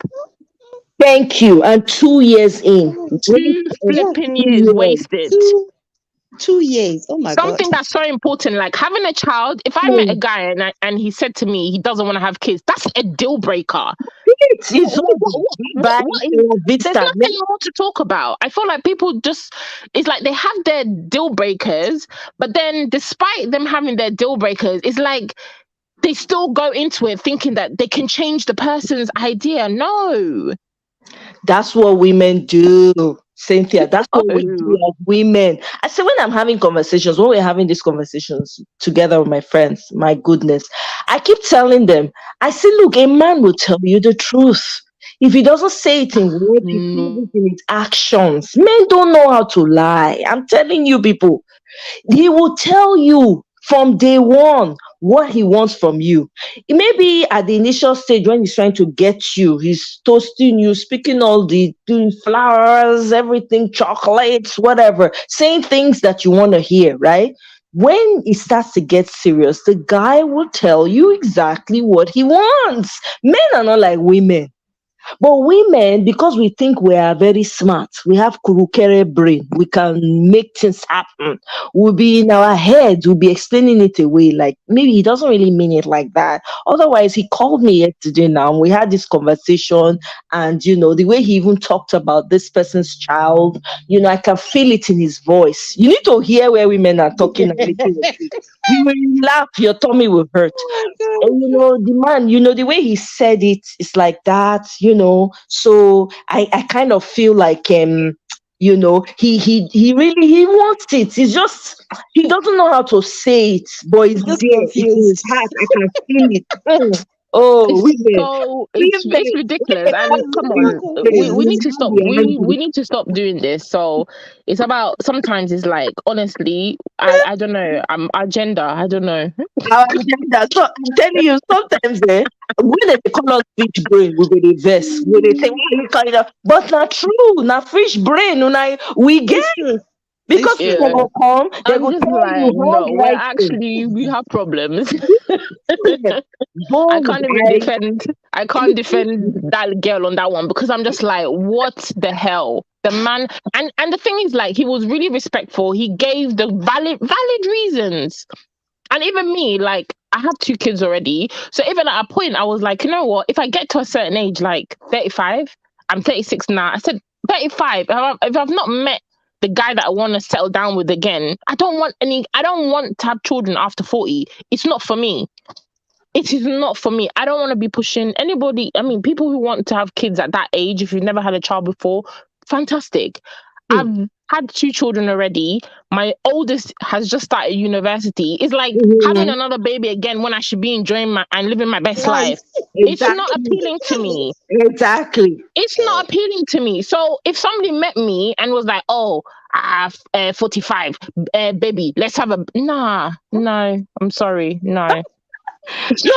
Thank you. And 2 years in, 2 flipping years wasted. 2 years. Oh my God. Something that's so important, like having a child. If I met a guy and he said to me he doesn't want to have kids, that's a deal breaker. There's nothing more to talk about. I feel like people it's like they have their deal breakers, but then despite them having their deal breakers, it's like they still go into it thinking that they can change the person's idea. No. That's what women do, Cynthia. That's what we do as women. I say when I'm having conversations, when we're having these conversations together with my friends, my goodness, I keep telling them, I say, look, a man will tell you the truth. If he doesn't say it in words, he says it in his actions. Men don't know how to lie. I'm telling you, people. He will tell you from day one what he wants from you. It may be at the initial stage when he's trying to get you, he's toasting you, speaking doing flowers, everything, chocolates, whatever, saying things that you want to hear, right? When it starts to get serious, the guy will tell you exactly what he wants. Men are not like women. But women, because we think we are very smart, we have kurukere brain, we can make things happen. We'll be in our heads, we'll be explaining it away. Like maybe he doesn't really mean it like that. Otherwise, he called me yesterday now. And we had this conversation, and the way he even talked about this person's child, I can feel it in his voice. You need to hear where women are talking. You will laugh, your tummy will hurt. And the man, the way he said it, it's like that, So I kind of feel like he really wants it. It's just he doesn't know how to say it, but it's just in his heart. I can feel it. It's ridiculous. And come on, we need to stop. We need to stop doing this. So it's about, sometimes it's like, honestly, I don't know. Our gender, I don't know. Our agenda. So I'm telling you, sometimes when they call us fish brain, we go the vest. When they say but not true, not fish brain. We get it. Because people will come, they will tell you, no, we have problems. I can't defend that girl on that one, because I'm just like, what the hell? The man, and the thing is, like, he was really respectful. He gave the valid reasons. And even me, like, I have 2 kids already. So even at a point, I was like, you know what? If I get to a certain age, like 35, I'm 36 now. I said 35. If I've not met the guy that I want to settle down with again, I don't want to have children after 40. It's not for me. It is not for me. I don't want to be pushing anybody. I mean, people who want to have kids at that age, if you've never had a child before, fantastic. had 2 children already. My oldest has just started university. It's like having Mhm. another baby again when I should be enjoying and living my best Right. life. It's not Exactly. appealing to me. Exactly. It's not appealing to me. So if somebody met me and was like, "Oh, I have 45, baby, let's have a," no, I'm sorry, no, No,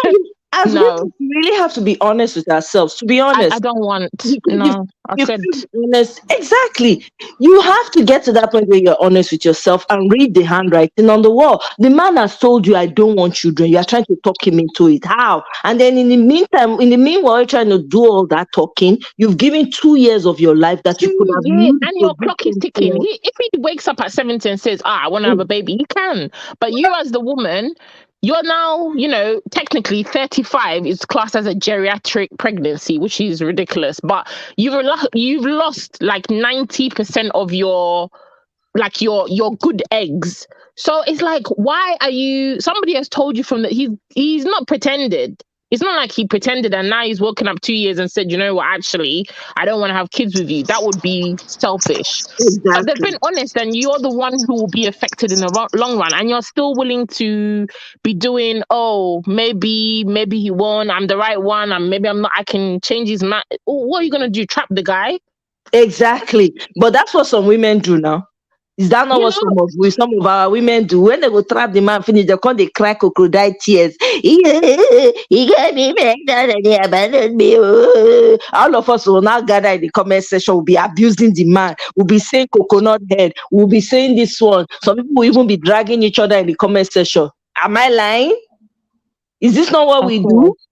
as no, women, we really have to be honest with ourselves. To be I honest, don't want. you, No, I you said, can't be honest. Exactly. You have to get to that point where you're honest with yourself and read the handwriting on the wall. The man has told you, I don't want children. You are trying to talk him into it. How? And then in the meantime, in the meanwhile, you're trying to do all that talking. You've given 2 years of your life that you could have yeah, used and to your do clock is ticking. something If he wakes up at 70 and says, "I want to have else. a baby," he can. But you, as the woman, you're now, technically 35 is classed as a geriatric pregnancy, which is ridiculous. But you've lost like 90% of your good eggs. So it's like, why are you? Somebody has told you from that he's not pretended. It's not like he pretended and now he's woken up 2 years and said, "You know what, actually, I don't want to have kids with you." That would be selfish. But they've Exactly. been honest, and you're the one who will be affected in the long run, and you're still willing to be doing, "Oh, maybe he won. I'm the right one, and maybe I'm not. I can change his mind." What are you gonna do? Trap the guy? Exactly. But that's what some women do now. Is that not You what know? some of our women do? When they go trap the man finish, they come they cry crocodile tears. He gave me pregnant and he abandoned me. Oh. All of us will now gather in the comment section, will be abusing the man, will be saying coconut head, will be saying this one. Some people will even be dragging each other in the comment section. Am I lying? Is this not what Of we do? course.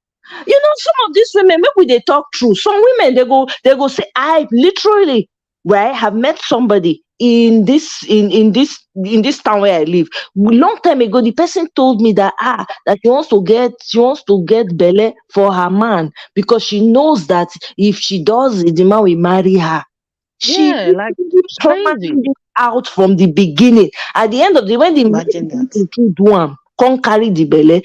Some of these women, maybe they talk true. Some women they go say, I literally, right, have met somebody in this town where I live. Long time ago, the person told me that she wants to get belle for her man because she knows that if she does it, the man will marry her. She Yeah, like literally it's planned crazy. it out from the beginning. At the end of the when the man Imagine that. into do am, come carry the belle,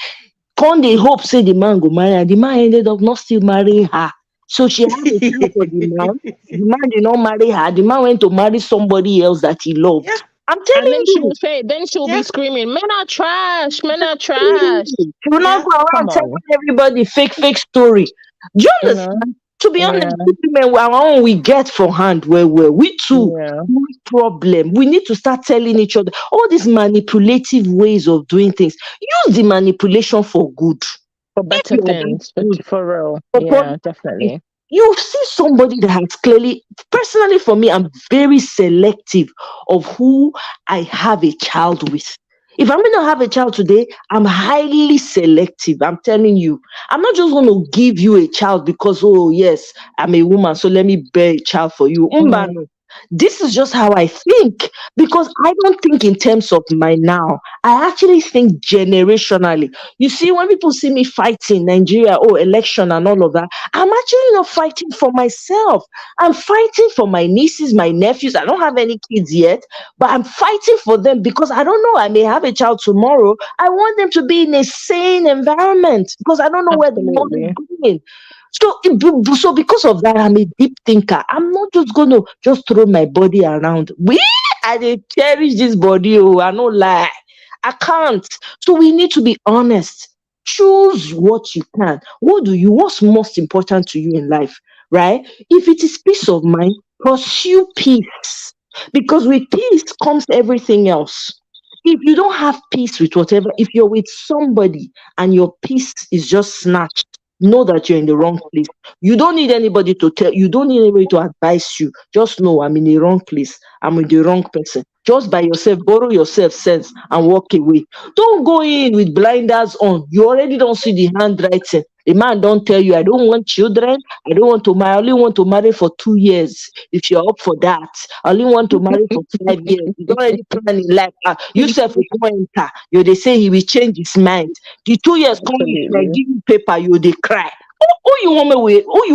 come dey hope say the man go marry her. The man ended up not still marrying her. So she had a child for the man. The man did not marry her. The man went to marry somebody else that he loved. Yeah, I'm And telling then she you. will say, then she'll be yeah. screaming, "Men are trash, men are She trash." will not Yeah. go Come around telling on, everybody fake story. Do you you know? understand? To be honest, Yeah, these women, our own, we get for hand where we too, yeah. no problem. We need to start telling each other all these manipulative ways of doing things. Use the manipulation for good. For If better you are that things, good, for real. for Yeah, positive, definitely. you see somebody that has clearly, personally for me, I'm very selective of who I have a child with. If I'm going to have a child today, I'm highly selective. I'm telling you, I'm not just going to give you a child because, oh, yes, I'm a woman, so let me bear a child for you. Mm, No. This is just how I think because I don't think in terms of my now. I actually think generationally. You see, when people see me fighting Nigeria, oh, election and all of that, I'm actually not fighting for myself. I'm fighting for my nieces, my nephews. I don't have any kids yet, but I'm fighting for them because I don't know. I may have a child tomorrow. I want them to be in a sane environment because I don't know where the world is absolutely. going. So because of that, I'm a deep thinker. I'm not just gonna just throw my body around. I dey cherish this body. Oh, I no lie. I can't. So we need to be honest. Choose what you can. What's most important to you in life, right? If it is peace of mind, pursue peace. Because with peace comes everything else. If you don't have peace with whatever, if you're with somebody and your peace is just snatched, know that you're in the wrong place. You don't need anybody to tell you, don't need anybody to advise you. Just know I'm in the wrong place. I'm with the wrong person. Just by yourself, borrow yourself sense and walk away. Don't go in with blinders on. You already don't see the handwriting. The man don't tell you, I don't want children. I don't want to marry. I only want to marry for 2 years. If you're up for that, I only want to marry for 5 years. You don't already plan in life. You self will come enter. They say he will change his mind. The 2 years coming, if I Absolutely. give you paper, they cry. Who you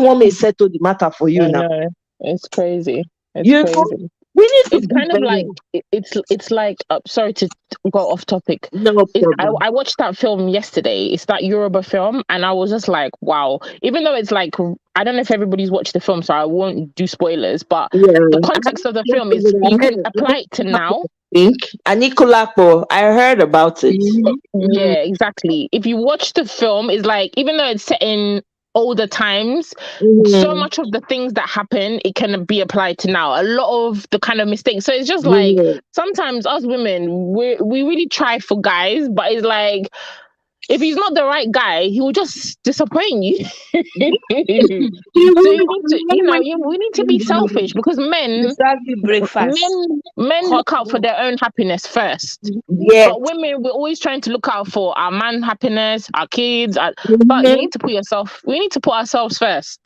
want me to settle the matter for you I now? know. It's crazy. It's You know, crazy. We need to It's be kind of like very, it's like sorry to go off topic. no problem. I watched that film yesterday. It's that Yoruba film, and I was just like, wow. Even though it's like I don't know if everybody's watched the film, so I won't do spoilers. But Yeah. the context of the film is you can apply it to now. Think Anikulapo, I heard about it. Yeah, exactly. If you watch the film, it's like even though it's set in older times, so much of the things that happen it can be applied to now. A lot of the kind of mistakes. So it's just like sometimes us women we really try for guys, but it's like if he's not the right guy, he will just disappoint you. So you need to, we need to be selfish because men look out for their own happiness first. Yeah. But women, we're always trying to look out for our man happiness, our kids. But you need to we need to put ourselves first.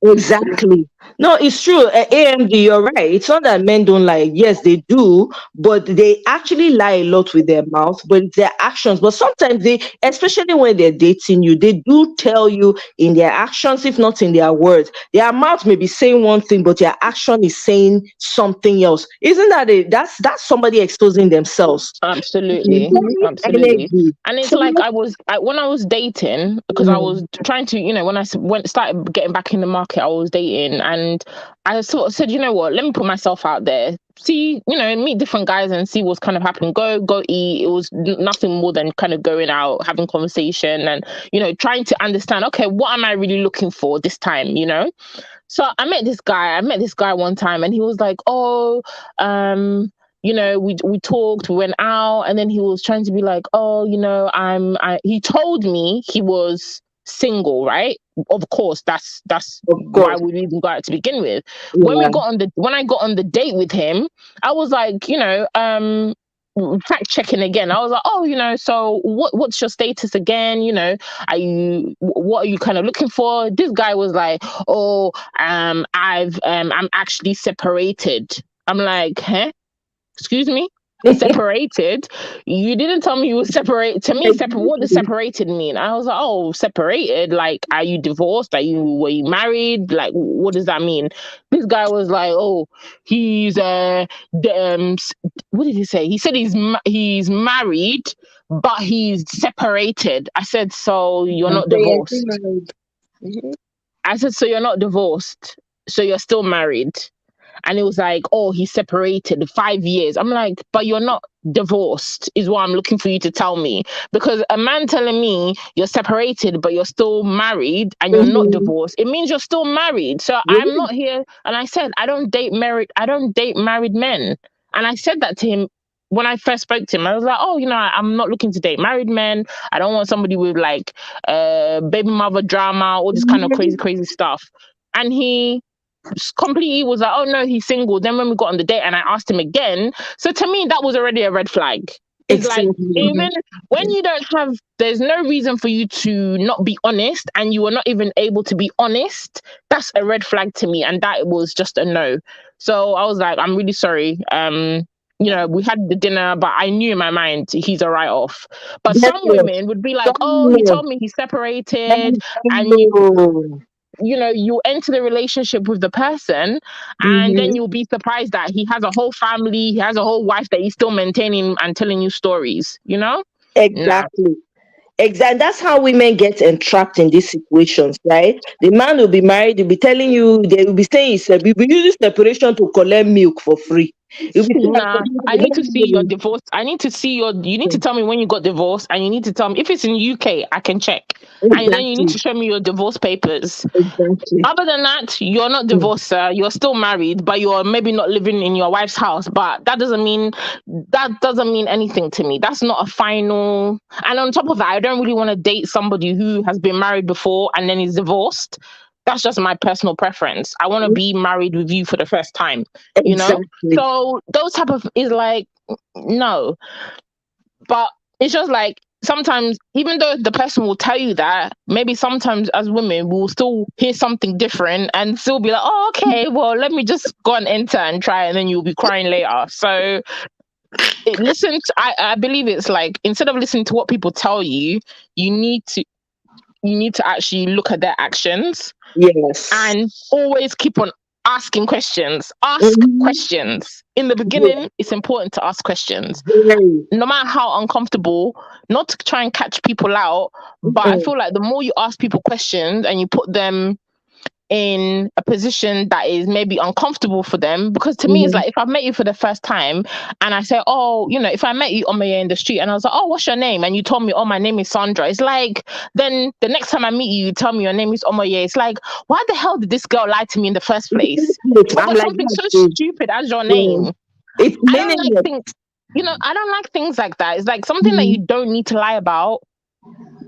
Exactly. No, it's true. AMD, you're right. It's not that men don't lie. Yes, they do, but they actually lie a lot with their mouth, but it's their actions. But sometimes they, especially when they're dating you, they do tell you in their actions, if not in their words. Their mouth may be saying one thing, but their action is saying something else. Isn't that that's somebody exposing themselves? Absolutely. Absolutely. And it's like when I was dating, because I was trying to, when I started getting back in the market, I was dating, and I sort of said, you know what, let me put myself out there, see, meet different guys and see what's kind of happening. Go eat. It was nothing more than kind of going out, having conversation, and trying to understand, okay, what am I really looking for this time? So I met this guy one time, and he was like, oh, we talked, we went out, and then he was trying to be like, oh, he told me he was single, right? Of course, that's why we even got out to begin with. When I got on the date with him, I was like, fact checking again. I was like, oh, so what's your status again? What are you kind of looking for? This guy was like, oh, I'm actually separated. I'm like, huh? Excuse me? Separated? You didn't tell me you were separated. To me, what does separated mean? I was like, oh, separated? Like, are you divorced? Were you married? Like, what does that mean? This guy was like, oh, he's what did he say? He said he's married, but he's separated. I said, so you're not divorced? I said, so you're not divorced, so you're still married? And it was like, oh, he's separated 5 years. I'm like, but you're not divorced, is what I'm looking for you to tell me. Because a man telling me you're separated, but you're still married and you're not divorced, it means you're still married. So I'm not here. And I said, I don't date married men. And I said that to him when I first spoke to him. I was like, oh, I'm not looking to date married men. I don't want somebody with like baby mother drama, all this kind of crazy stuff. And he completely was like, oh no, he's single. Then when we got on the date and I asked him again, so to me that was already a red flag. It's like, even when you don't have, there's no reason for you to not be honest, and you were not even able to be honest, that's a red flag to me, and that was just a no. So I was like, I'm really sorry. We had the dinner, but I knew in my mind he's a write-off. But some women would be like, oh, he told me he's separated, and you enter the relationship with the person, and then you'll be surprised that he has a whole family, he has a whole wife that he's still maintaining and telling you stories, Exactly. Exactly. That's how women get entrapped in these situations, right? The man will be married, he'll be telling you, they will be saying, we will use separation to collect milk for free. Nah, I need to see your divorce. I need to see you need to tell me when you got divorced, and you need to tell me if it's in UK, I can check. Exactly. And then you need to show me your divorce papers. Exactly. Other than that, you're not divorced, sir. You're still married, but you're maybe not living in your wife's house. But that doesn't mean anything to me. That's not a final. And on top of that, I don't really want to date somebody who has been married before and then is divorced. That's just my personal preference. I want to be married with you for the first time, So those type of is like, no. But it's just like, sometimes, even though the person will tell you that, maybe sometimes as women, we'll still hear something different and still be like, oh, okay, well, let me just go and enter and try, and then you'll be crying later. So I believe it's like, instead of listening to what people tell you, you need to actually look at their actions. Yes. And always keep on asking questions. Ask Mhm. questions. In the Yeah, beginning, it's important to ask questions. very. No matter how uncomfortable, not to try and catch people out, but I Mm-mm. feel like the more you ask people questions and you put them in a position that is maybe uncomfortable for them, because to me it's Mhm. like if I've met you for the first time and I say, oh, if I met you on my in the street and I was like, oh, what's your name? And you told me, oh, my name is Sandra. It's like, then the next time I meet you, you tell me your name is Omoye. It's like, why the hell did this girl lie to me in the first place I'm over like something that so too. stupid as your Yeah. name? It's I don't like meaningless. things, I don't like things like that. It's like something that Mhm. you don't need to lie about.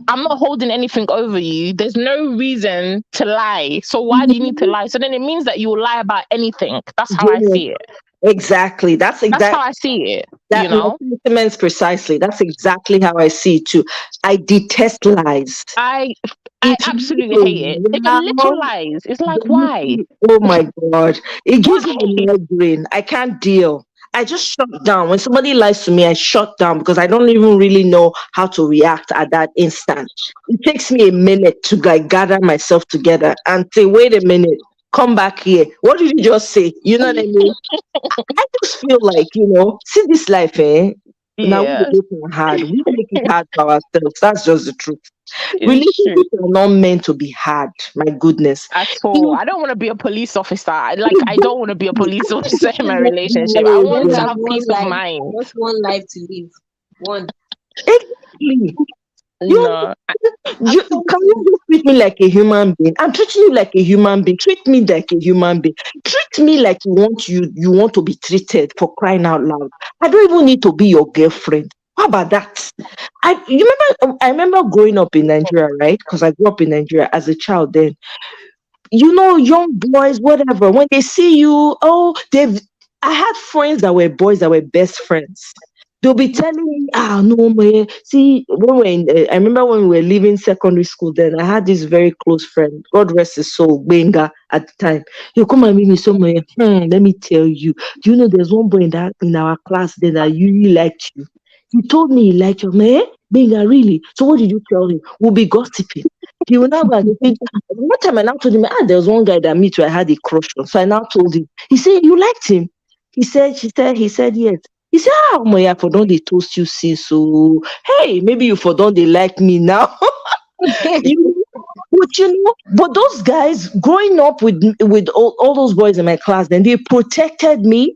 I'm not holding anything over you. There's no reason to lie. So why do you need to Mhm. lie? So then it means that you will lie about anything. That's how I Yeah, see it. exactly. That's That's how exactly I see it, that my sentiments precisely. That's exactly how I see it too. I detest lies. I I It absolutely gives hate it. me Even little lies. It's like, why? oh my god, it gives me Why? a migraine. I can't deal. I just shut down when somebody lies to me. I shut down because I don't even really know how to react at that instant. It takes me a minute to like gather myself together and say, "Wait a minute, come back here. What did you just say?" You know what I mean? I just feel like see this life, eh? Now we Yeah, make it hard. We make it hard for ourselves. That's just the truth. it's true. Relationships are not meant to be hard. My goodness. At all. You I don't want to be a police officer. I don't want to be a police officer in my relationship. I You want just to Exactly. have have one peace of life, mind. just one life to live. One. Exactly. You, No, I'm can you something. just treat me like a human being? I'm treating you like a human being. Treat me like a human being. Treat me like you want to be treated, for crying out loud. I don't even need to be your girlfriend. How about that? I remember growing up in Nigeria, right? Because I grew up in Nigeria as a child then. Young boys, whatever, when they see you, I had friends that were boys that were best friends. They'll be telling me, no, man. See, I remember when we were leaving secondary school, then I had this very close friend, God rest his soul, Benga, at the time. He'll come and meet me somewhere. Let me tell you, do you know there's one boy in our class then that really liked you? He told me he liked you, man. Benga, really? So what did you tell him? We'll be gossiping. He will now go and say, one time I now told him, there was one guy that me too, I had a crush on. So I now told him. He said, you liked him? He said, yes. He said, Moya, for don't they toast you see so hey, maybe you for don't they like me now. You but those guys growing up with all those boys in my class, then they protected me.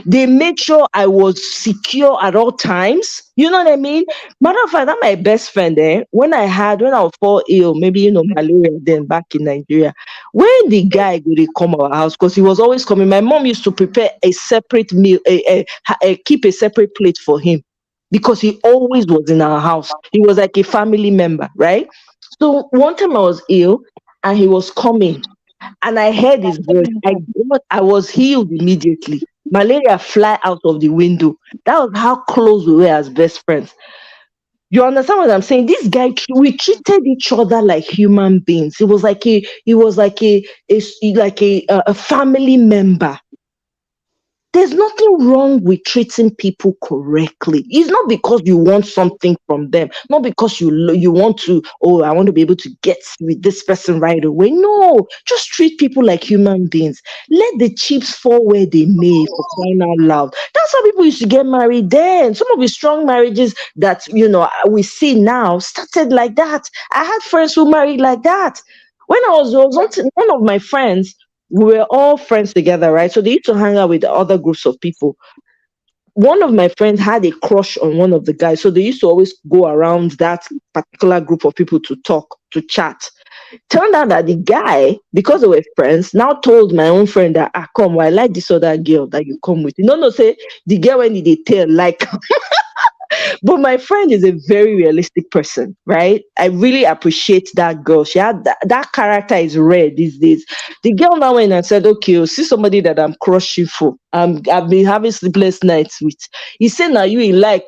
They made sure I was secure at all times. You know what I mean? Matter of fact, that my best friend there, when I was fall ill, maybe malaria then back in Nigeria, when the guy would come our house, because he was always coming, my mom used to prepare a separate meal, keep a separate plate for him because he always was in our house. He was like a family member, right? So one time I was ill and he was coming and I heard his voice. I was healed immediately. Malaria fly out of the window. That was how close we were as best friends. You understand what I'm saying? This guy, we treated each other like human beings. It was like a family member. There's nothing wrong with treating people correctly. It's not because you want something from them, not because you want to, oh, I want to be able to get with this person right away. No, just treat people like human beings. Let the chips fall where they may, for crying out loud. That's how people used to get married then. Some of the strong marriages that we see now started like that. I had friends who married like that. When one of my friends, we were all friends together, right? So they used to hang out with other groups of people. One of my friends had a crush on one of the guys, so they used to always go around that particular group of people to talk, to chat. Turned out that the guy, because they were friends, now told my own friend that, come, well, I like this other girl that you come with. No, say the girl when did they tell like but my friend is a very realistic person, right? I really appreciate that girl. She had that character is rare these days. The girl now went and said, okay, see somebody that I'm crushing for. I've been having sleepless nights with. He said, now you like,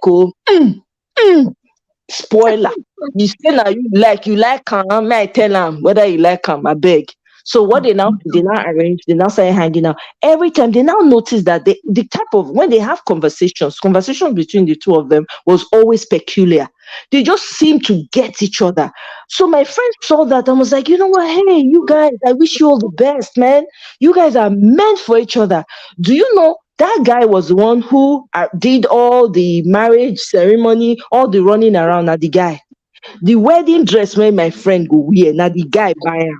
spoiler. You say now you like him. May I tell him whether you like him, I beg. So what they now arrange, they now start hanging out. Every time they now notice that the type of when they have conversations between the two of them was always peculiar. They just seem to get each other. So my friend saw that and was like, you know what? Hey, you guys, I wish you all the best, man. You guys are meant for each other. Do you know that guy was the one who did all the marriage ceremony, all the running around? Now the guy, the wedding dress when my friend go wear, now the guy buy am.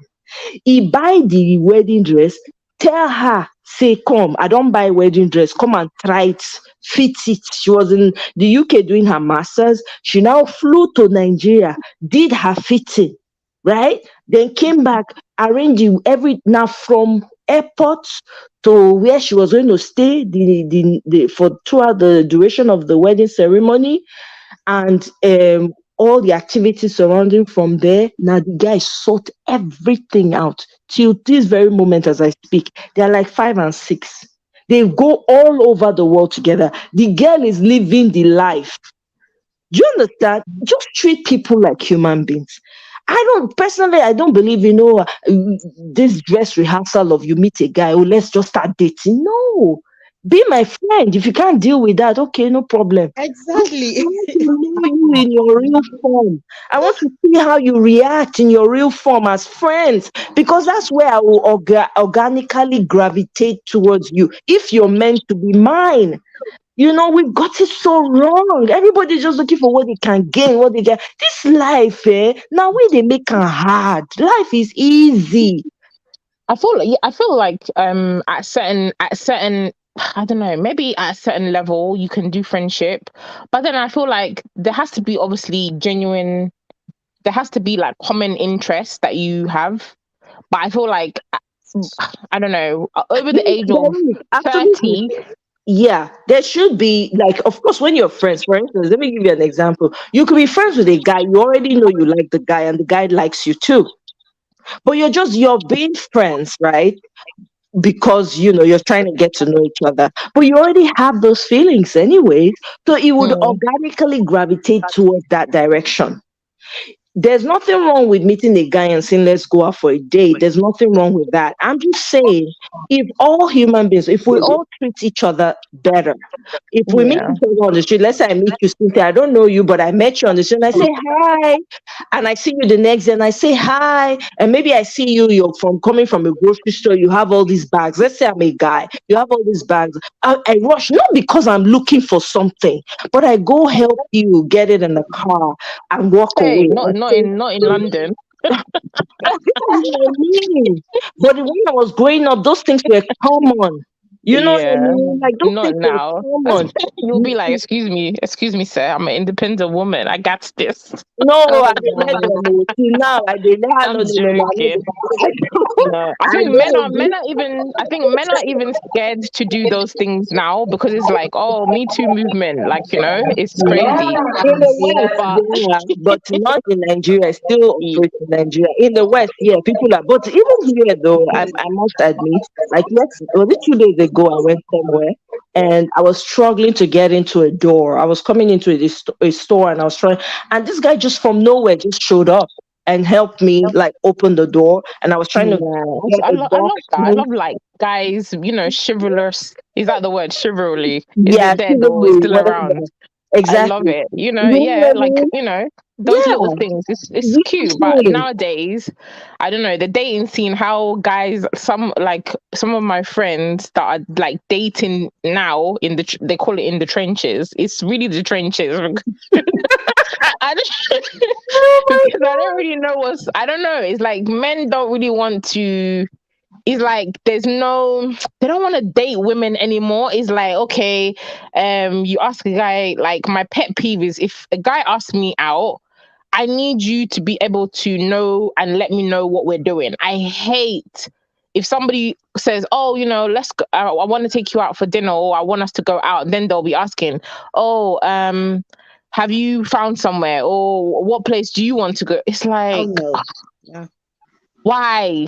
He buy the wedding dress, tell her, say, come, I don't buy wedding dress. Come and try it, fit it. She was in the UK doing her masters. She now flew to Nigeria, did her fitting, right? Then came back, arranged every now from airport to where she was going to stay for throughout the duration of the wedding ceremony, and all the activities surrounding from there. Now the guys sort everything out till this very moment as I speak. They're like 5 and 6. They go all over the world together. The girl is living the life. Do you understand? Just treat people like human beings. I don't believe, this dress rehearsal of you meet a guy, oh, let's just start dating. No. Be my friend. If you can't deal with that, okay, no problem. Exactly. I want to know you in your real form. I want to see how you react in your real form as friends, because that's where I will organically gravitate towards you if you're meant to be mine. We've got it so wrong. Everybody's just looking for what they can gain, what they get. This life, now when they make it hard, life is easy. I feel like at certain I don't know, maybe at a certain level you can do friendship, but then I feel like there has to be obviously genuine, there has to be like common interests that you have. But I feel like I don't know, over the age of Absolutely. 30. Yeah, there should be, like, of course, when you're friends, for instance, let me give you an example. You could be friends with a guy, you already know you like the guy, and the guy likes you too. But you're being friends, right? Because you're trying to get to know each other. But you already have those feelings anyways. So it would Mm, organically gravitate towards that direction. There's nothing wrong with meeting a guy and saying, let's go out for a date. There's nothing wrong with that. I'm just saying, if all human beings, if we all treat each other better, if we meet yeah. each other on the street, let's say I meet you, Cynthia, I don't know you, but I met you on the street and I say hi, and I see you the next day and I say hi, and maybe I see you, you're coming from a grocery store, you have all these bags. Let's say I'm a guy, you have all these bags. I rush, not because I'm looking for something, but I go help you get it in the car and walk Hey, away. not in London. That's what I mean. But when I was growing up, those things were common. You know what I Yeah, mean? Like those not things were now. common. You'll be like, excuse me, sir. I'm an independent woman. I got this. No, I didn't let them Oh, know. See, now I didn't have I'm no, no, no, joking. No, I I think know. men are even scared to do those things now because it's like, oh, Me Too movement, like it's crazy. In the West, But yeah, but not in Nigeria. Still y- operate in Nigeria. In the West, yeah, people are. But even here, though, I must admit, like was it 2 days ago? I went somewhere and I was struggling to get into a door. I was coming into a store and I was trying, and this guy just from nowhere just showed up and helped me like open the door. And I was trying to yeah, get I, the lo- I door love that. I closed. love like guys, chivalrous. Is that the word? Chivalry. Is Yeah, it dead or is chivalry, still whatever. around? I love Exactly. it. You know Yeah, what I like mean? those little Yeah, things. It's cute, but really. nowadays, I don't know the dating scene. How guys, some of my friends that are like dating now they call it in the trenches. It's really the trenches. I don't, Oh my because I don't really know I don't know. It's like men don't really want to. It's like they don't want to date women anymore. It's like, okay, you ask a guy, like my pet peeve is if a guy asks me out, I need you to be able to know and let me know what we're doing. I hate if somebody says, oh, let's go, I want to take you out for dinner or I want us to go out, then they'll be asking, oh, have you found somewhere or what place do you want to go? It's oh like, no. Yeah, why?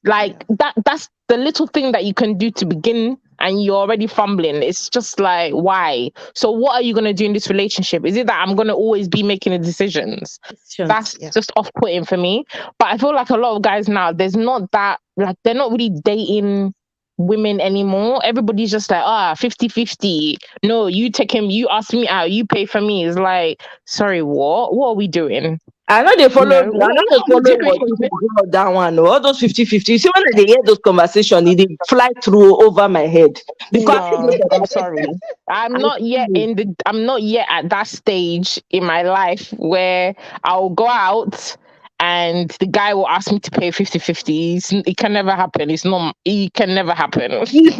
Like yeah. that's the little thing that you can do to begin and you're already fumbling. It's just like, why? So what are you going to do in this relationship? Is it that I'm going to always be making the decisions? That's Yeah. just off-putting for me. But I feel like a lot of guys now, there's not that, like, they're not really dating women anymore. Everybody's just like, 50-50. No, you take him, you ask me out, you pay for me. It's like, sorry, what are we doing? I know they follow. I know What they are we follow what doing? that one. All those 50-50. You see, when they hear those conversations, they fly through over my head. Because No, I'm sorry. I'm not yet at that stage in my life where I'll go out and the guy will ask me to pay 50-50. It can never happen. It can never happen. If you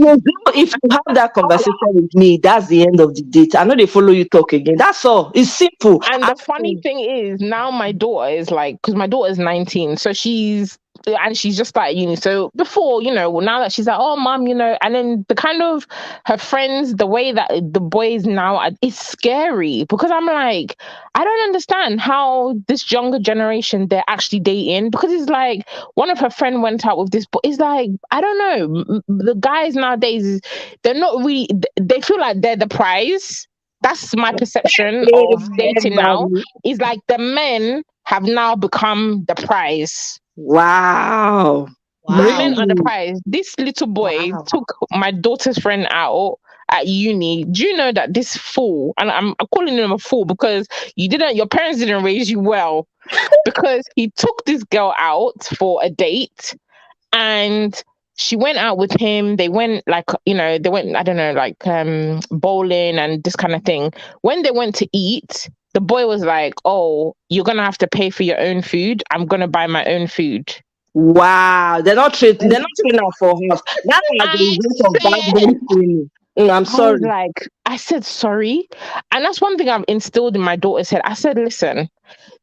have that conversation with me, that's the end of the date. I know they follow you talk again. That's all. It's simple. And the funny thing is, now my daughter is like, because my daughter is 19, so she's just started uni. So before, now that she's like, oh, mom, and then the kind of her friends, the way that the boys now are, it's scary because I'm like, I don't understand how this younger generation, they're actually dating, because it's like one of her friend went out with this, but it's like, I don't know, the guys nowadays, they're not really, they feel like they're the prize. That's my perception of dating now. Is like the men have now become the prize. Wow. The men are the prize. This little boy took my daughter's friend out at uni. Do you know that this fool, and I'm calling him a fool because your parents didn't raise you well, because he took this girl out for a date and she went out with him. They went I don't know, like bowling and this kind of thing. When they went to eat, the boy was like, oh, you're going to have to pay for your own food. I'm going to buy my own food. Wow. They're not treating out for us. That's like the result of backbone training. I'm sorry. I said sorry. And that's one thing I've instilled in my daughter's head. I said, listen,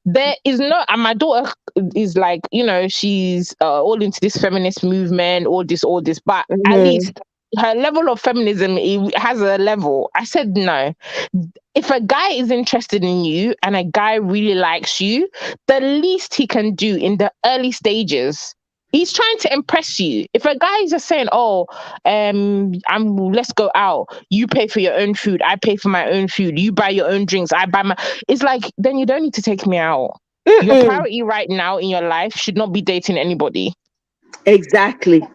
there is no, and my daughter is like, she's all into this feminist movement, all this, but at least her level of feminism, it has a level. I said, no, if a guy is interested in you and a guy really likes you, the least he can do in the early stages, he's trying to impress you. If a guy is just saying, oh, let's go out, you pay for your own food, I pay for my own food, you buy your own drinks, I buy my, it's like, then you don't need to take me out. Your priority right now in your life should not be dating anybody. Exactly.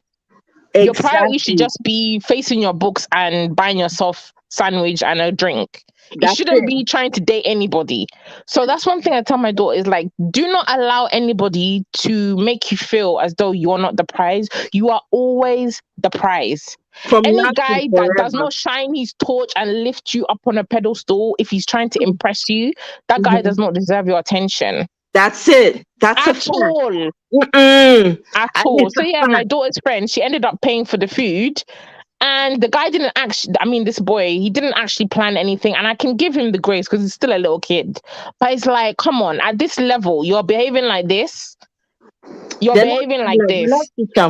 Your priority should just be facing your books and buying yourself sandwich and a drink. It shouldn't be trying to date anybody. So that's one thing I tell my daughter is like, do not allow anybody to make you feel as though you're not the prize. You are always the prize. From any guy that does not shine his torch and lift you up on a pedestal, if he's trying to impress you, that guy does not deserve your attention. That's it. That's at all. At all. So yeah, my daughter's friend, she ended up paying for the food. And the guy didn't actually, this boy, he didn't actually plan anything. And I can give him the grace because he's still a little kid. But it's like, come on, at this level, you're behaving like this. You're behaving like this.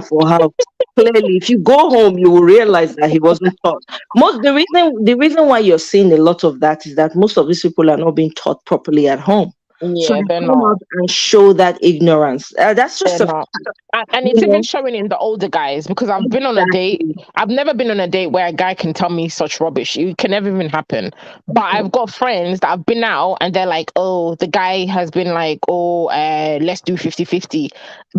For help. Clearly, if you go home, you will realize that he wasn't taught. The reason why you're seeing a lot of that is that most of these people are not being taught properly at home. Yeah, so they come out and show that ignorance. That's just and it's even showing in the older guys, because I've been on a date. I've never been on a date where a guy can tell me such rubbish. It can never even happen. But I've got friends that have been out and they're like, oh, the guy has been like, oh, let's do 50-50.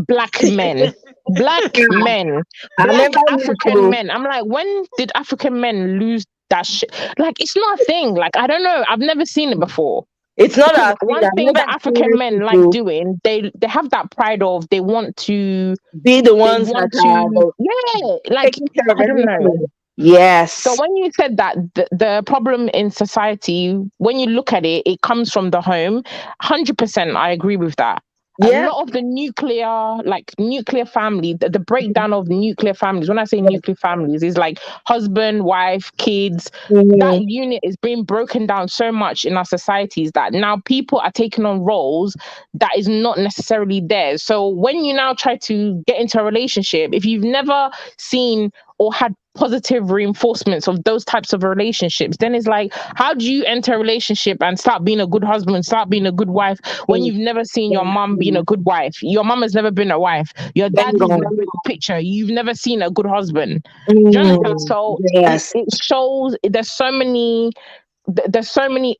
Black men. Black men. Black African men. I'm like, when did African men lose that shit? Like, it's not a thing. Like, I don't know. I've never seen it before. It's not one thing that African men like doing. They have that pride of they want to be the ones that I don't know. Yes. So when you said that the problem in society, when you look at it, it comes from the home. 100%, I agree with that. A lot of the nuclear family, the breakdown of nuclear families, when I say nuclear families, is like husband, wife, kids. That unit is being broken down so much in our societies that now people are taking on roles that is not necessarily theirs. So when you now try to get into a relationship, if you've never seen or had positive reinforcements of those types of relationships, then it's like, how do you enter a relationship and start being a good husband, start being a good wife, when you've never seen your mom being a good wife? Your mom has never been a wife. Your dad is never in a picture. You've never seen a good husband. Do you understand? So Yes. it shows there's so many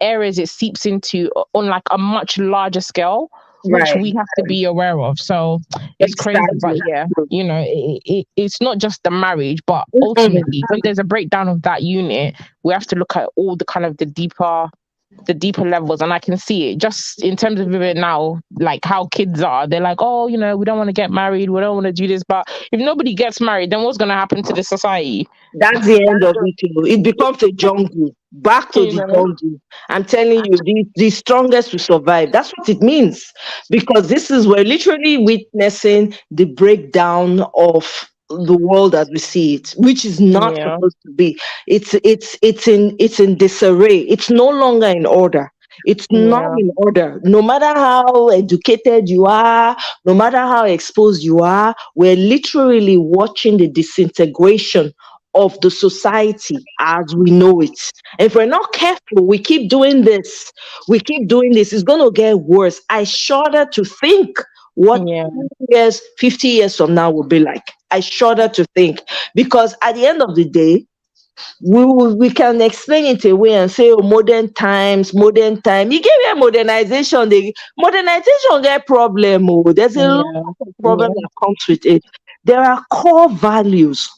areas it seeps into on like a much larger scale, which Right. we have to be aware of. So it's crazy, but Exactly. yeah, you know, it's not just the marriage, but Mm-mm. ultimately, when there's a breakdown of that unit, we have to look at all the kind of the deeper levels. And I can see it just in terms of it now, like how kids are. They're like, oh, you know, we don't want to get married, we don't want to do this. But if nobody gets married, then what's going to happen to the society? That's the end of it. It becomes a jungle. Back to You the know? jungle. I'm telling you, the strongest will survive. That's what it means. Because this is we're literally witnessing the breakdown of the world as we see it, which is not Yeah. supposed to be. It's in disarray. It's no longer in order. It's not Yeah. in order. No matter how educated you are, no matter how exposed you are, we're literally watching the disintegration of the society as we know it. If we're not careful, we keep doing this, it's going to get worse. I shudder to think what Yeah. years, 50 years from now will be like. I shudder to think because at the end of the day, we can explain it away and say, oh, modern time. You get where modernization get problem. Oh, there's a lot Yeah. of problem that comes with it. There are core values,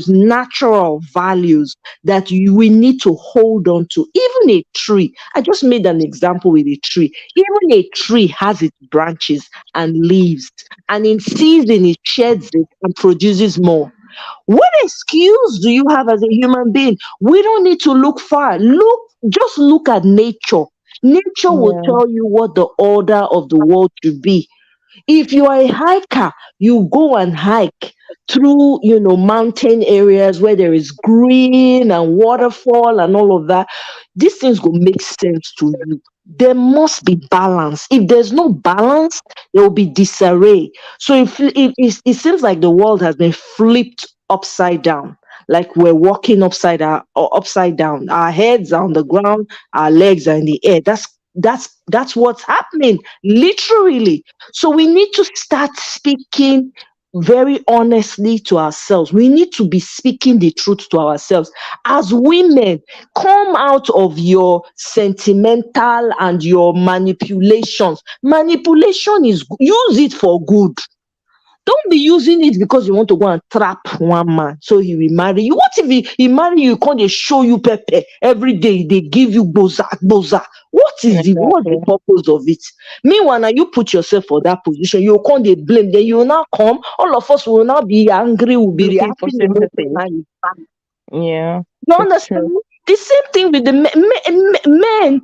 natural values that we need to hold on to. Even a tree, I just made an example with a tree. Even a tree has its branches and leaves, and in season it sheds it and produces more. What excuse do you have as a human being? We don't need to look far. Just look at nature. Nature will Yeah. tell you what the order of the world should be. If you are a hiker, you go and hike through, mountain areas where there is green and waterfall and all of that. These things will make sense to you. There must be balance. If there's no balance, there will be disarray. So it seems like the world has been flipped upside down, like we're walking upside down. Our heads are on the ground, our legs are in the air. That's what's happening, literally. So we need to start speaking very honestly to ourselves. We need to be speaking the truth to ourselves. As women, come out of your sentimental and your manipulations. Manipulation use it for good. Don't be using it because you want to go and trap one man so he will marry you. What if he marry you, can't they show you pepper every day? They give you boza, boza. What's the purpose of it? Meanwhile, now you put yourself for that position, you can't they blame, then you will now come, all of us will now be angry, will be Looking for reacting sympathy. Yeah. you It's understand? true. The same thing with the men.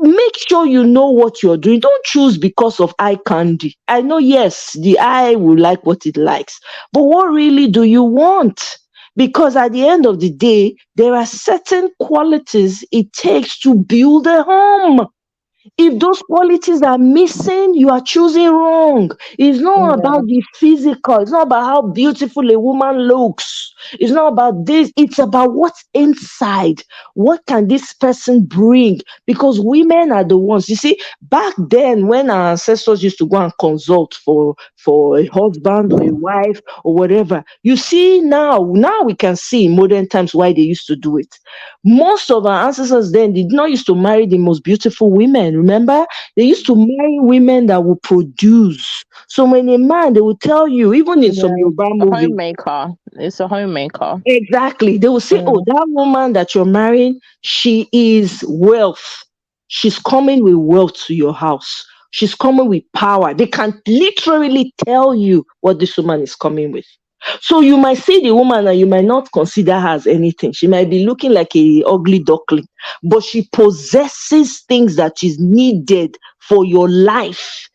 Make sure you know what you're doing. Don't choose because of eye candy. I know, yes, the eye will like what it likes, but what really do you want? Because at the end of the day, there are certain qualities it takes to build a home. If those qualities are missing, you are choosing wrong. It's not Yeah. about the physical, it's not about how beautiful a woman looks, it's not about this, it's about what's inside. What can this person bring? Because women are the ones, you see, back then when our ancestors used to go and consult for a husband or a wife or whatever, you see, now we can see in modern times why they used to do it. Most of our ancestors then did not used to marry the most beautiful women. Remember, they used to marry women that would produce. So when a man, they will tell you, even in some Yeah. Yoruba A movies, homemaker. It's a homemaker. exactly, they will say, "Oh, that woman that you're marrying, she is wealth. She's coming with wealth to your house. She's coming with power." They can literally tell you what this woman is coming with. So you might see the woman and you might not consider her as anything. She might be looking like a ugly duckling, but she possesses things that is needed for your life.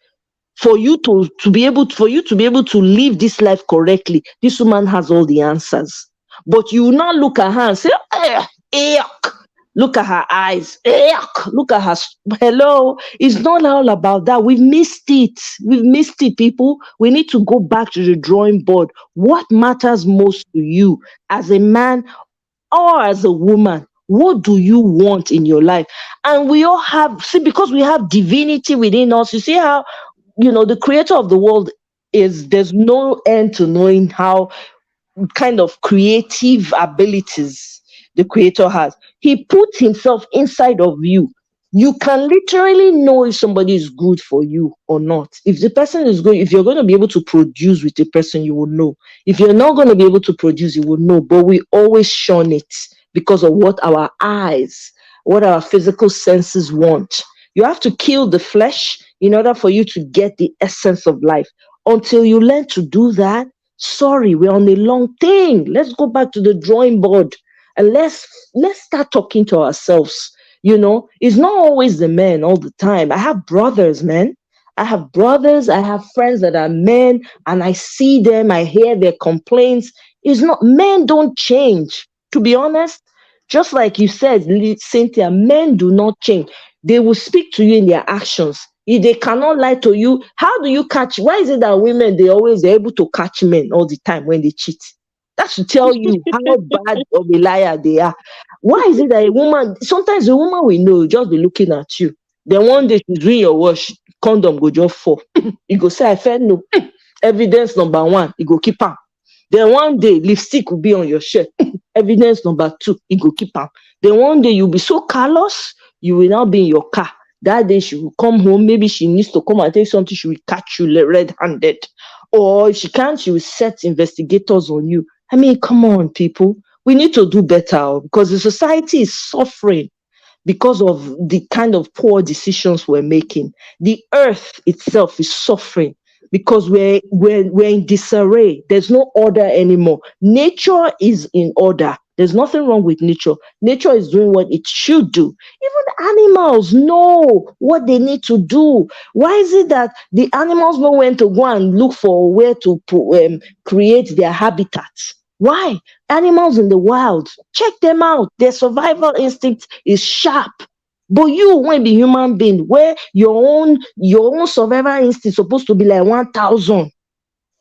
For you to be able to live this life correctly, this woman has all the answers. But you will not look at her and say, yuck. Look at her eyes. Yuck. Look at her. Hello. It's not all about that. We've missed it. We've missed it, people. We need to go back to the drawing board. What matters most to you as a man or as a woman? What do you want in your life? And we all have, see, because we have divinity within us. You see how, the creator of the world is, there's no end to knowing how kind of creative abilities the creator has. He put himself inside of you. You can literally know if somebody is good for you or not. If the person is good, if you're going to be able to produce with a person, you will know. If you're not going to be able to produce, you will know. But we always shun it because of what our eyes, what our physical senses want. You have to kill the flesh in order for you to get the essence of life. Until you learn to do that, sorry, we're on a long thing. Let's go back to the drawing board and let's start talking to ourselves. It's not always the men all the time. I have brothers, man. I have brothers, I have friends that are men, and I see them, I hear their complaints. It's not, men don't change. To be honest, just like you said, Cynthia, men do not change. They will speak to you in their actions. If they cannot lie to you, how do you catch? Why is it that women, they're able to catch men all the time when they cheat? That should tell you how bad of a liar they are. Why is it that a woman, sometimes a woman will know, just be looking at you. Then one day she's doing your wash, condom go just fall. You go say, I felt no. Evidence number one, you go keep am. Then one day, lipstick will be on your shirt. Evidence number two, you go keep am. Then one day, you'll be so callous, you will now be in your car. That day, she will come home. Maybe she needs to come and take something. She will catch you red-handed. Or if she can't, she will set investigators on you. I mean, come on, people. We need to do better because the society is suffering because of the kind of poor decisions we're making. The earth itself is suffering because we're in disarray. There's no order anymore. Nature is in order. There's nothing wrong with nature. Nature is doing what it should do. Even animals know what they need to do. Why is it that the animals know when to go and look for where to create their habitats? Why? Animals in the wild, check them out. Their survival instinct is sharp. But you, when the human being, where your own survival instinct is supposed to be like 1,000,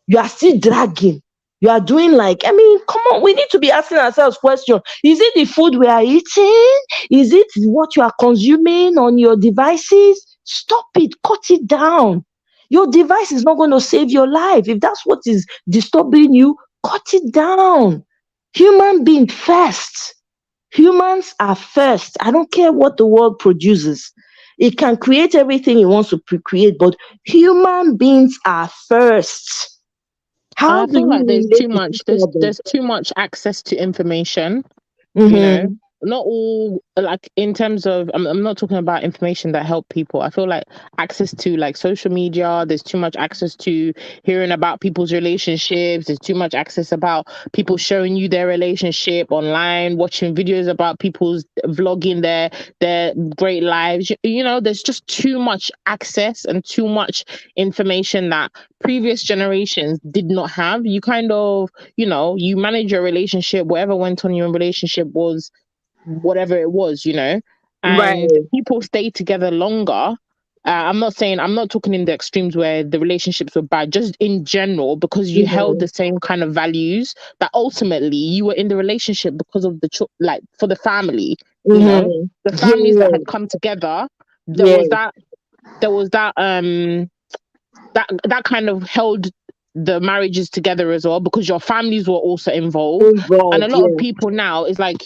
you are still dragging. You are doing like, I mean, come on, we need to be asking ourselves questions. Is it the food we are eating? Is it what you are consuming on your devices? Stop it, cut it down. Your device is not going to save your life. If that's what is disturbing you, cut it down. Human being first. Humans are first. I don't care what the world produces. It can create everything it wants to create, but human beings are first. I feel like there's too much access to information. Mm-hmm. Not all, like, in terms of, I'm not talking about information that help people. I feel like access to like social media, there's too much access to hearing about people's relationships. There's too much access about people showing you their relationship online, watching videos about people's vlogging their great lives. There's just too much access and too much information that previous generations did not have. You kind of, you manage your relationship, whatever went on in your relationship was whatever it was, and Right. people stay together longer. I'm not talking in the extremes where the relationships were bad, just in general, because you held the same kind of values that ultimately you were in the relationship because of like for the family, the families that had come together. There was that that kind of held the marriages together as well, because your families were also involved. And a lot of people now is like,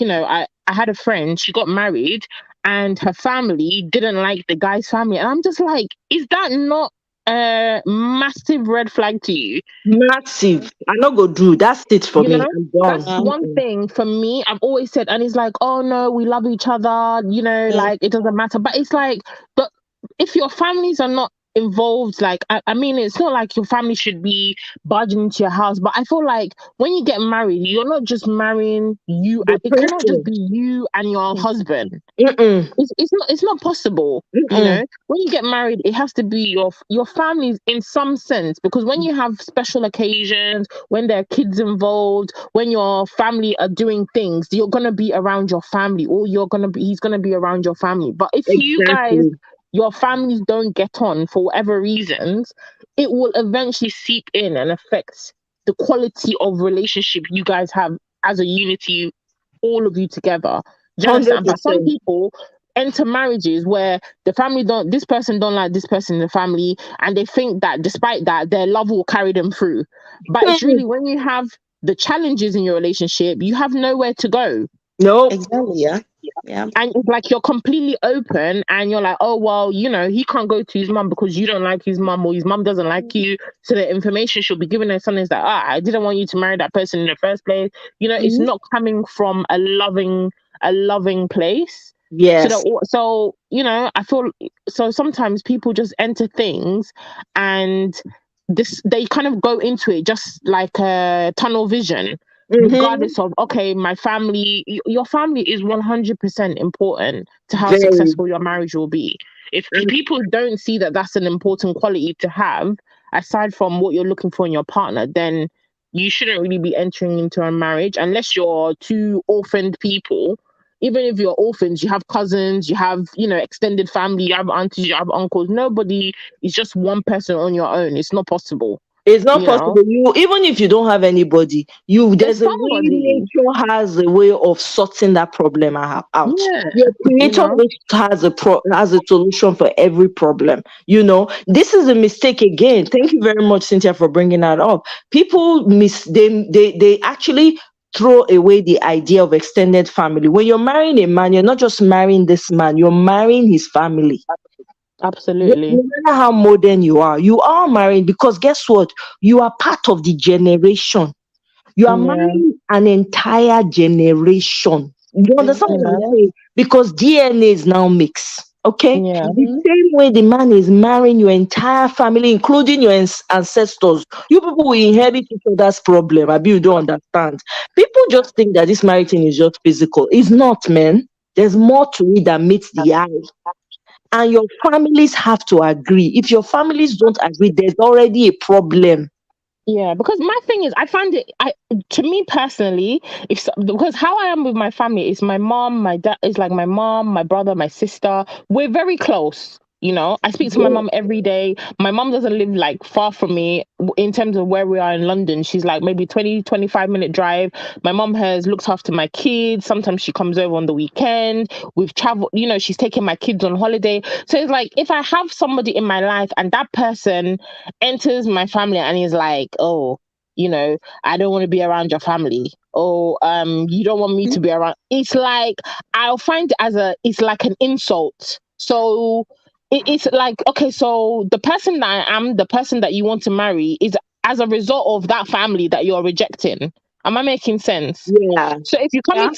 I had a friend, she got married and her family didn't like the guy's family. And I'm just like, is that not a massive red flag to you? Massive. I not go do that's it for me. That's one thing for me. I've always said, and it's like, oh no, we love each other, like it doesn't matter. But it's like, but if your families are not involved, like I mean, it's not like your family should be barging into your house, but I feel like when you get married, you're not just marrying you, The and it cannot just person. be you and your husband. Mm-mm. It's not possible. You Mm-mm. know, when you get married, it has to be your family in some sense, because when you have special occasions, when there are kids involved, when your family are doing things, you're gonna be around your family, or he's gonna be around your family. But if you guys, Exactly. your families don't get on for whatever reasons, it will eventually seep in and affect the quality of relationship you guys have as a unity, all of you together. Do you Hundred understand? But some percent. people enter marriages where the family don't this person don't like this person in the family, and they think that despite that their love will carry them through. But it's really when you have the challenges in your relationship, you have nowhere to go. Nope. Exactly. Yeah. Yeah. And it's like you're completely open, and you're like, oh well, he can't go to his mum because you don't like his mum, or his mum doesn't like you, so the information should be given to son is that, I didn't want you to marry that person in the first place. It's Mhm. not coming from a loving place. So Yes. I feel, so sometimes people just enter things, and they kind of go into it just like a tunnel vision, Mm-hmm. regardless of, okay, my family, your family is 100% important to how Very. successful your marriage will be. If people don't see that that's an important quality to have, aside from what you're looking for in your partner, then you shouldn't really be entering into a marriage unless you're two orphaned people. Even if you're orphans, you have cousins, you have, extended family, you have aunties, you have uncles. Nobody is just one person on your own. It's not possible, It's not you know? possible. You even if you don't have anybody, There's there's a way somebody. nature has a way of sorting that problem out. Yeah, Your you creator know? which has a solution for every problem. This is a mistake again. Thank you very much, Cynthia, for bringing that up. People they actually throw away the idea of extended family. When you're marrying a man, you're not just marrying this man, you're marrying his family. Absolutely. No matter how modern you are married, because guess what? You are part of the generation. You are Yeah, marrying an entire generation. You understand you what I'm know? Exactly. saying? Because DNA is now mixed. Okay? Yeah, The Mhm. same way the man is marrying your entire family, including your ancestors, you people will inherit each other's problem. I you don't understand. People just think that this marriage thing is just physical. It's not, man. There's more to it than meets the eye. And your families have to agree. If your families don't agree, there's already a problem. yeah. Because my thing is, I find it, to me personally, because how I am with my family is my mom, my dad is like my mom, my brother, my sister. We're very close. I speak to my Yeah. mom every day. My mom doesn't live like far from me in terms of where we are in London. She's like maybe 20-25 minute drive. My mom has looked after my kids. Sometimes she comes over on the weekend. We've traveled, she's taking my kids on holiday. So it's like if I have somebody in my life and that person enters my family and is like, oh, I don't want to be around your family. Oh, you don't want me to be around. It's like I'll find it it's like an insult. So it's like, okay, so the person that I am, the person that you want to marry, is as a result of that family that you're rejecting. Am I making sense? Yeah. So Yeah.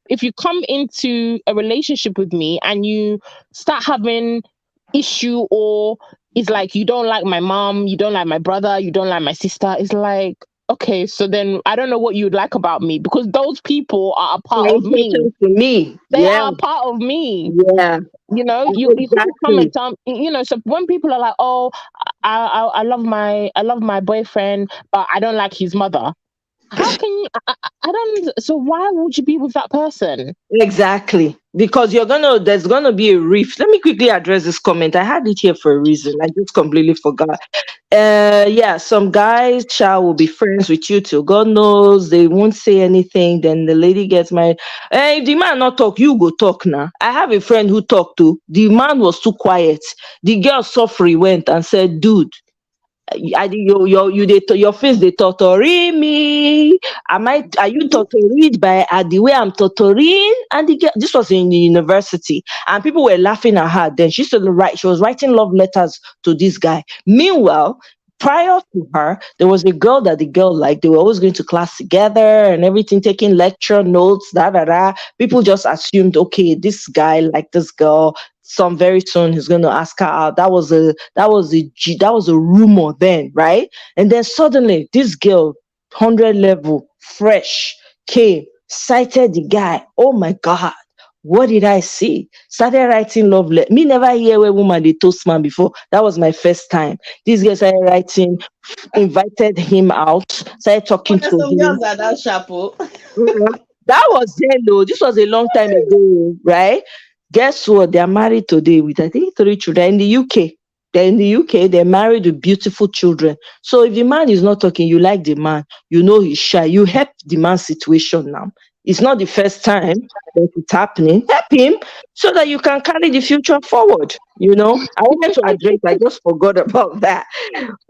if you come into a relationship with me and you start having issue, or it's like you don't like my mom, you don't like my brother, you don't like my sister, it's like, okay, so then I don't know what you'd like about me, because those people are a part Very of me. important to me. They Yeah. are a part of me. Yeah. You can't come and Exactly. tell so when people are like, oh, I love my boyfriend, but I don't like his mother. How can you? I don't. So why would you be with that person? Exactly. Because there's gonna be a rift. Let me quickly address this comment. I had it here for a reason. I just completely forgot. Yeah, some guys shall will be friends with you till God knows they won't say anything. Then the lady gets married. If the man not talk, you go talk now. I have a friend who talked to the man was too quiet. The girl suffering went and said, "Dude, your face they torturing me. Are you tortured by the way I'm torturing?" And this was in the university, and people were laughing at her. Then she was writing love letters to this guy. Meanwhile, prior to her, there was a girl that the girl liked. They were always going to class together and everything, taking lecture notes, da da da. People just assumed, okay, this guy liked this girl. Some very soon he's going to ask her out. That was a rumor then, right? And then suddenly this girl, 100 level, fresh, came, sighted the guy. Oh my God. What did I see? Started writing love letter. Me never hear a woman they toast man before. That was my first time. This girl started writing, invited him out, started talking There's to some him. girls that sharp. Mhm. That was then, though. This was a long time ago, right? Guess what? They are married today with, I think, 3 children in the UK. They're in the UK, they're married with beautiful children. So if the man is not talking, you like the man, you know he's shy, you help the man's situation now. It's not the first time that it's happening. Help him so that you can carry the future forward. I wanted to address, I just forgot about that.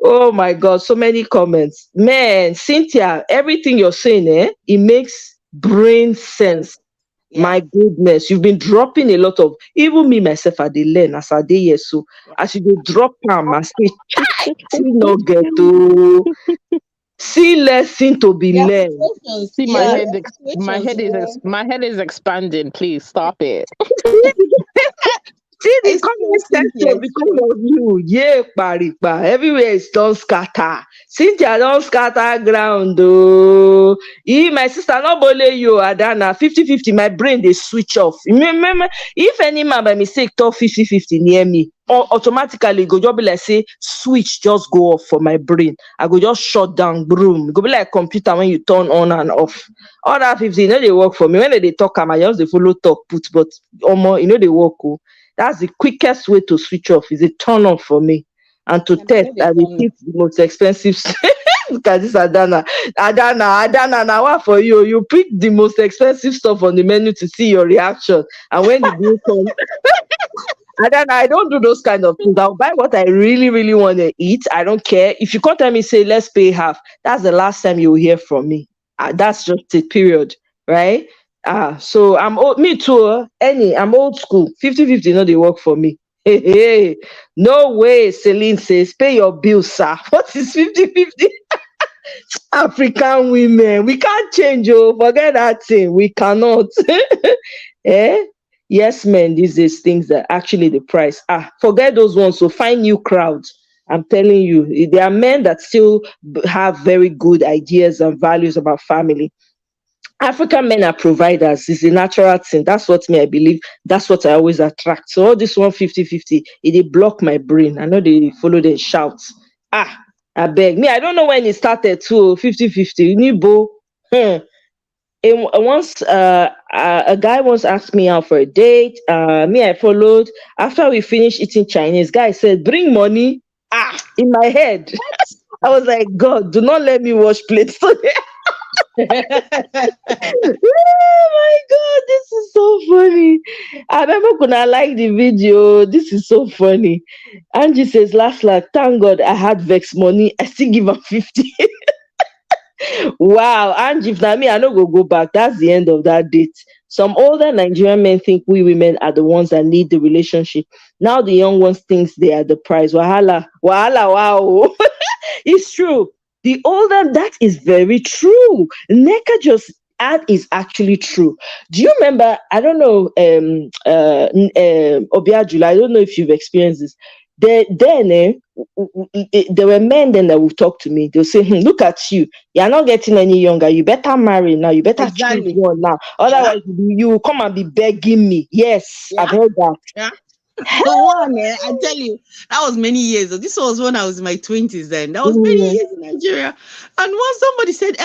Oh my God, so many comments. Man, Cynthia, everything you're saying, it makes brain sense. Yeah. My goodness, you've been dropping a lot of, even me myself, I dey learn as I dey here. So as you dey drop am, I say, chai, see no get to see lesson to be Yeah, learned. situations. See, Yeah, my situations where my head is expanding. Please stop it. See the I comment still think section because of you. Yeah, paripa. Everywhere is don scatter. Cynthia don scatter ground. Oh. My sister, not bole you, Adana. 50-50, my brain they switch off. Remember, if any man by mistake talk 50-50 near me, automatically go just be like say switch just go off for my brain. I go just shut down broom. It go be like computer when you turn on and off. All that 50, they work for me. When they talk, I just they follow talk put, but they work. Oh. That's the quickest way to switch off. Is a turn off for me. And to and test, I will pick the most expensive. Look at this Adana. Adana, now what for you? You pick the most expensive stuff on the menu to see your reaction. And when the bill comes, Adana, I don't do those kind of things. I'll buy what I really, really want to eat. I don't care. If you can't tell me, say, let's pay half, that's the last time you will hear from me. That's just a period, right? So I'm old, me too. I'm old school. 50-50, no, they work for me. Hey, no way, Celine says, pay your bills, sir. What is 50-50? African women, we can't change, forget that thing. We cannot. Eh? Yes, men, these days things that actually the price. Forget those ones. So find new crowds. I'm telling you, there are men that still have very good ideas and values about family. African men are providers. It's a natural thing. That's what me, I believe. That's what I always attract. So all this 150-50, it block my brain. I know they follow the shouts. I beg. Me, I don't know when it started too. 50-50. Nibo. Once a guy once asked me out for a date. Me, I followed. After we finished eating Chinese, guy said, bring money. In my head. I was like, God, do not let me wash plates today. Oh my God, this is so funny. I remember when I like the video. This is so funny. Angie says, last thank God I had vex money. I still give her 50. Wow, Angie, if not me, I don't go back. That's the end of that date. Some older Nigerian men think we women are the ones that need the relationship. Now the young ones think they are the prize. Wahala, wow. It's true. The older, that is very true. Neka just add is actually true. Do you remember? I don't know, Obiajula. I don't know if you've experienced this. There were men then that would talk to me. They'll say, look at you. You're not getting any younger. You better marry now. You better choose one now. Otherwise, you will come and be begging me. Yes, I've heard that. Yeah. The one, I tell you, that was many years ago. This was when I was in my 20s then. That was many years in Nigeria. And once somebody said,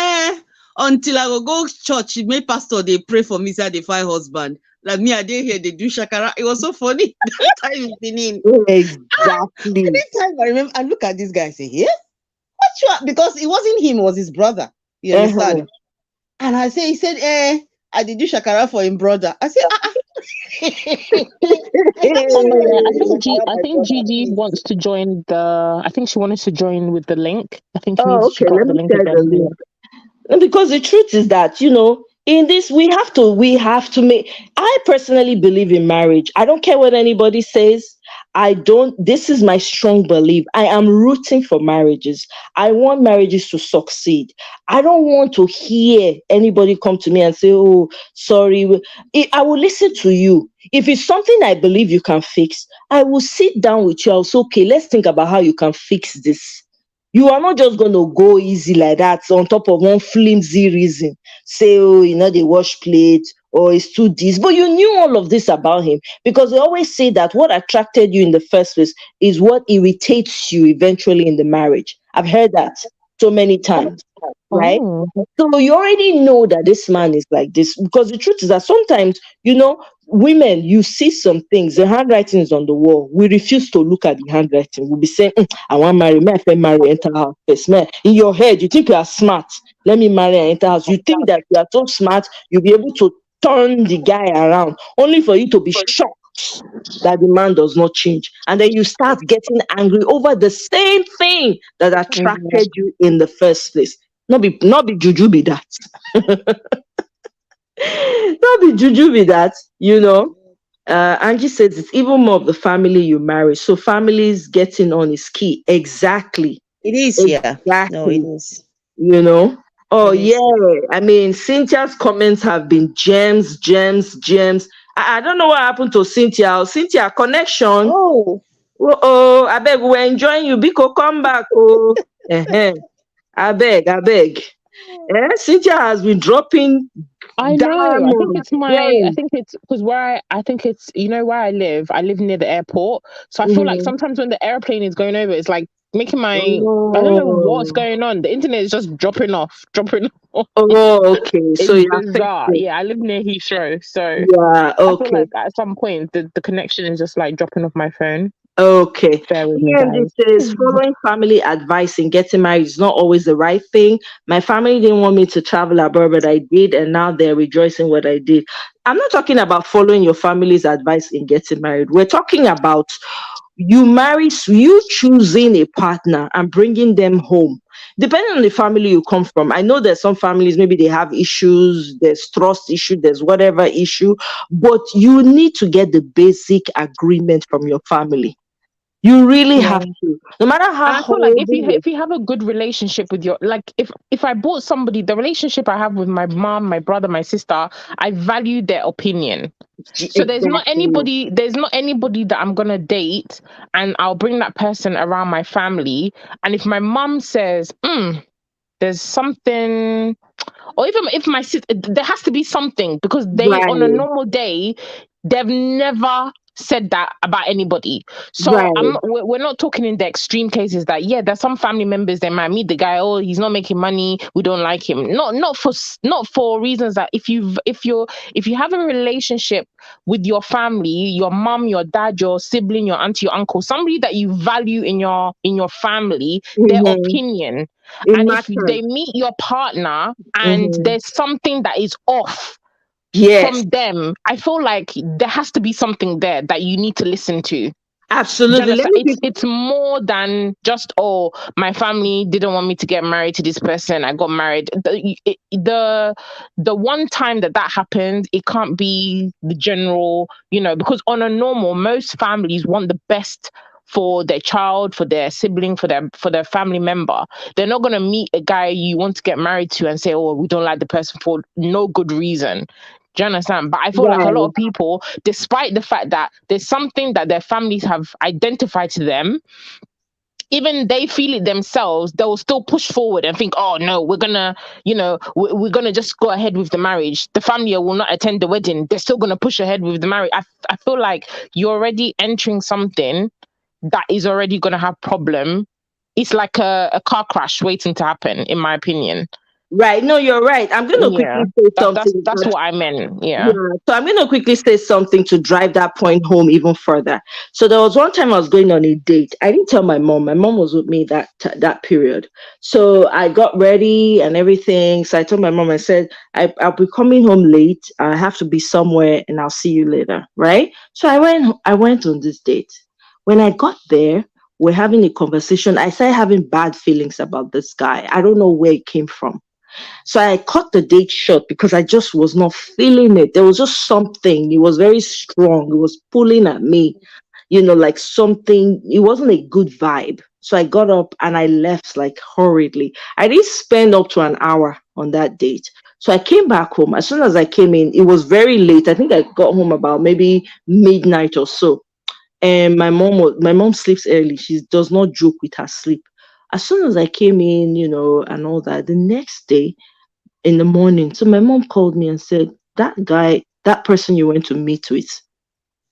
until I will go church, my pastor, they pray for me, say they find husband. Like me, I didn't hear they do shakara. It was so funny. The time is in. Exactly. Anytime I remember, I look at this guy, I say, yeah? What you are? Because it wasn't him, it was his brother. You understand? And I say, he said, I did do shakara for him brother. I said, I think Gigi wants to join I think she wanted to join with the link. I think she got the link again. Because the truth is that, in this, we have to make, I personally believe in marriage. I don't care what anybody says. this is my strong belief. I am rooting for marriages. I want marriages to succeed. I don't want to hear anybody come to me and say, oh, sorry. I will listen to you. If it's something I believe you can fix, I will sit down with you. I'll say, okay, let's think about how you can fix this. You are not just going to go easy like that on top of one flimsy reason. Say, oh, they wash plates or it's too this. But you knew all of this about him because they always say that what attracted you in the first place is what irritates you eventually in the marriage. I've heard that so many times, right? Oh. So you already know that this man is like this because the truth is that sometimes, women, you see some things, the handwriting is on the wall. We refuse to look at the handwriting. We'll be saying, I want to marry, man, if marry, enter house first. Man, in your head, you think you are smart. Let me marry and enter house. You think that you are so smart, you'll be able to turn the guy around, only for you to be shocked that the man does not change. And then you start getting angry over the same thing that attracted you in the first place. Not be juju be that. Not be juju be that, Angie says it's even more of the family you marry. So families getting on is key. Exactly. It is, yeah. No, it is. Oh, yeah. I mean, Cynthia's comments have been gems. I don't know what happened to Cynthia. Cynthia, connection. Oh, I beg, we're enjoying you. Biko, come back. Oh, I beg. Cynthia has been dropping. I know. I think it's because where I live. I live near the airport, so I feel like sometimes when the airplane is going over, it's like making my I don't know what's going on. The internet is just dropping off. Oh, okay. It's so bizarre. Yeah, I live near Heathrow, so yeah, okay. I feel like at some point the connection is just like dropping off my phone. Okay. It says following family advice in getting married is not always the right thing. My family didn't want me to travel abroad, but I did, and now they're rejoicing what I did. I'm not talking about following your family's advice in getting married. We're talking about you choosing a partner and bringing them home. Depending on the family you come from, I know there's some families, maybe they have issues, there's trust issue, there's whatever issue, but you need to get the basic agreement from your family. You really have to, no matter how. I feel like if you have a good relationship with if I bought somebody, the relationship I have with my mom, my brother, my sister, I value their opinion. So there's not anybody that I'm gonna date and I'll bring that person around my family. And if my mom says, there's something, or even if my sister, there has to be something because they on a normal day, they've never said that about anybody. So we're not talking in the extreme cases that there's some family members that might meet the guy, oh, he's not making money, we don't like him. Not for reasons that if you have a relationship with your family, your mom, your dad, your sibling, your auntie, your uncle, somebody that you value in your family, their opinion. And if they meet your partner and there's something that is off from them, I feel like there has to be something there that you need to listen to. Absolutely. It's more than just, oh, my family didn't want me to get married to this person, I got married. The one time that happened, it can't be the general, because on a normal, most families want the best for their child, for their sibling, for their family member. They're not going to meet a guy you want to get married to and say, oh, we don't like the person for no good reason. Do you understand? But I feel like a lot of people, despite the fact that there's something that their families have identified to them, even they feel it themselves, they'll still push forward and think, oh no, we're gonna just go ahead with the marriage. The family will not attend the wedding. They're still gonna push ahead with the marriage. I feel like you're already entering something that is already gonna have problem. It's like a car crash waiting to happen, in my opinion. Right. No, you're right. I'm going to quickly say something. That's what I meant. Yeah. So I'm going to quickly say something to drive that point home even further. So there was one time I was going on a date. I didn't tell my mom. My mom was with me that period. So I got ready and everything. So I told my mom, I said, I'll be coming home late. I have to be somewhere and I'll see you later. Right. So I went on this date. When I got there, we're having a conversation. I started having bad feelings about this guy. I don't know where it came from. So I cut the date short because I just was not feeling it. There was just something. It was very strong. It was pulling at me. like something, it wasn't a good vibe. So I got up and I left like hurriedly. I didn't spend up to an hour on that date. So I came back home. As soon as I came in, it was very late. I think I got home about maybe midnight or so. And my mom sleeps early. She does not joke with her sleep. As soon as I came in, and all that, the next day in the morning, so my mom called me and said, that guy, that person you went to meet with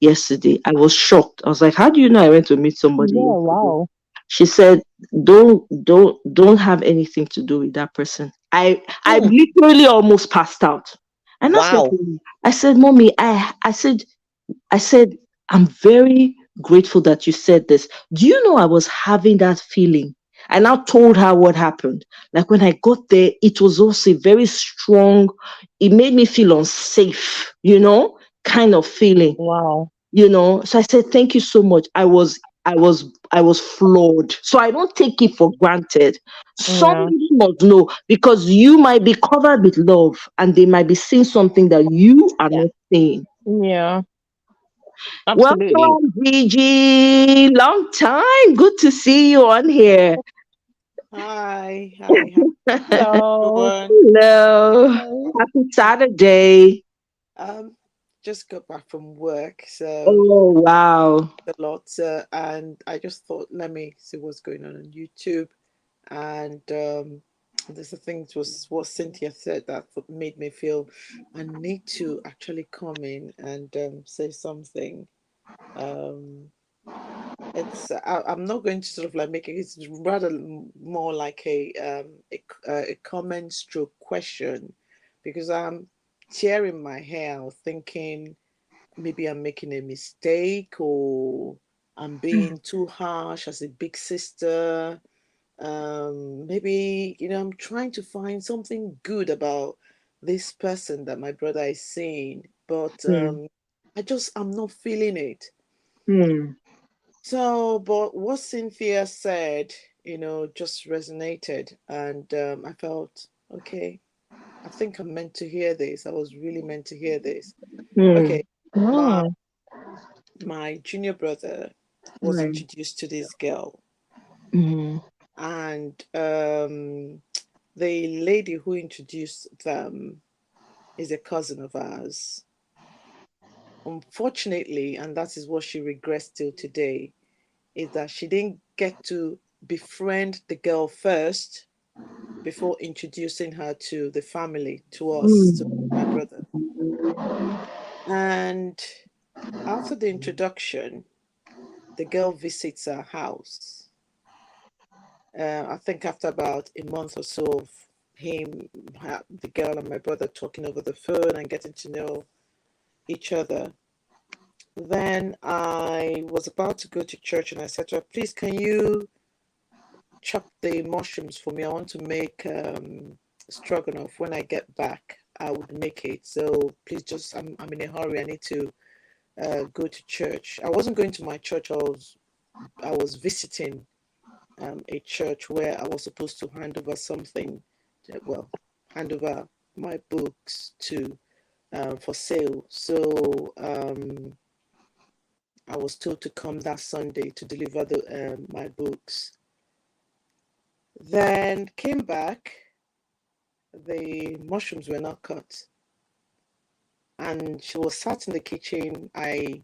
yesterday, I was shocked. I was like, how do you know I went to meet somebody Yeah, yesterday? wow. She said, don't have anything to do with that person. I Hmm. literally almost passed out. And that's what Wow. I said, mommy, I said, I'm very grateful that you said this. Do you know I was having that feeling? I now told her what happened. Like when I got there, it was also very strong. It made me feel unsafe, kind of feeling, Wow. So I said, thank you so much. I was floored. So I don't take it for granted. Yeah. Somebody must know because you might be covered with love and they might be seeing something that you are Yeah. not seeing. Yeah. Absolutely. Welcome, Gigi. Long time. Good to see you on here. Hi, hi, Hello. everyone. Hello. Hello. Happy Saturday. Um, just got back from work, so Oh, wow. a lot, and I just thought, let me see what's going on YouTube. And there's a thing was what Cynthia said that made me feel I need to actually come in and say something. Um, I'm not going to sort of like make it. It's rather more like a comment stroke question, because I'm tearing my hair out thinking maybe I'm making a mistake or I'm being too harsh as a big sister. Maybe I'm trying to find something good about this person that my brother is seeing, but Hmm. I'm not feeling it. Hmm. So, but what Cynthia said, just resonated, and I felt, okay, I think I'm meant to hear this. I was really meant to hear this. Hmm. Okay, my Oh, my junior brother was Right. introduced to this girl, Hmm. and the lady who introduced them is a cousin of ours. Unfortunately, and that is what she regrets till today, is that she didn't get to befriend the girl first before introducing her to the family, to us, to my Hmm. brother. And after the introduction, the girl visits her house. I think after about a month or so of the girl, and my brother talking over the phone and getting to know each other, then I was about to go to church and I said to her, please, can you chop the mushrooms for me? I want to make stroganoff. When I get back, I would make it. So please, just I'm in a hurry. I need to go to church. I wasn't going to my church. I was visiting a church where I was supposed to hand over something. Well, hand over my books to for sale. So I was told to come that Sunday to deliver my books. Then came back. The mushrooms were not cut, and she was sat in the kitchen. I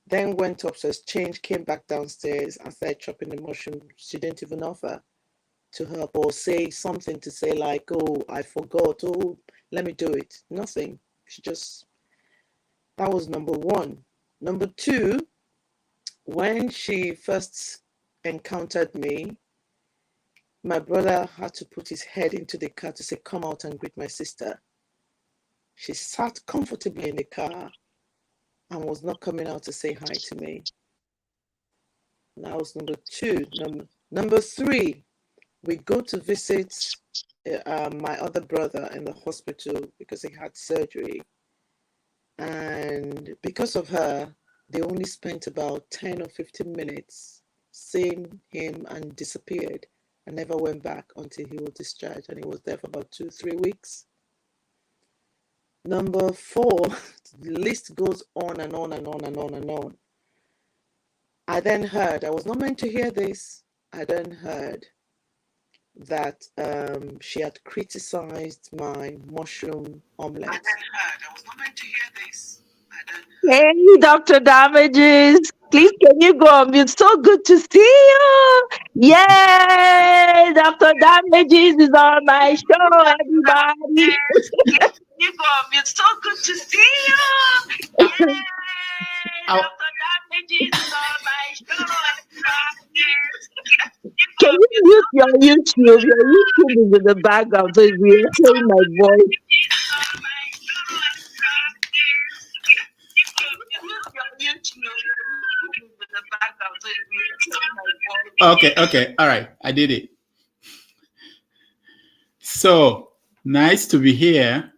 then went upstairs, changed, came back downstairs, and started chopping the mushroom. She didn't even offer to help or say something to say like, "Oh, I forgot. Oh, let me do it." Nothing. She just That was number one. Number two, when she first encountered me, my brother had to put his head into the car to say, "Come out and greet my sister." She sat comfortably in the car and was not coming out to say hi to me. That was number two. Number three, we go to visit my other brother in the hospital because he had surgery. And because of her, they only spent about 10 or 15 minutes seeing him and disappeared and never went back until he was discharged. And he was there for about 2, 3 weeks. Number four, the list goes on and on and on and on and on. I then heard, I was not meant to hear this. I then heard that she had criticized my mushroom omelette. I then heard, I was not meant to hear this. Hey, Dr. Damages. Please, can you go on mute? So good to see you. Yay! Dr. Damages is on my show, everybody. You go on mute. So good to see you. Yay! Dr. Damages is on my show, everybody. Can you mute your YouTube? Your YouTube is in the background, so it's hearing my voice. Okay, all right, I did it. So nice to be here.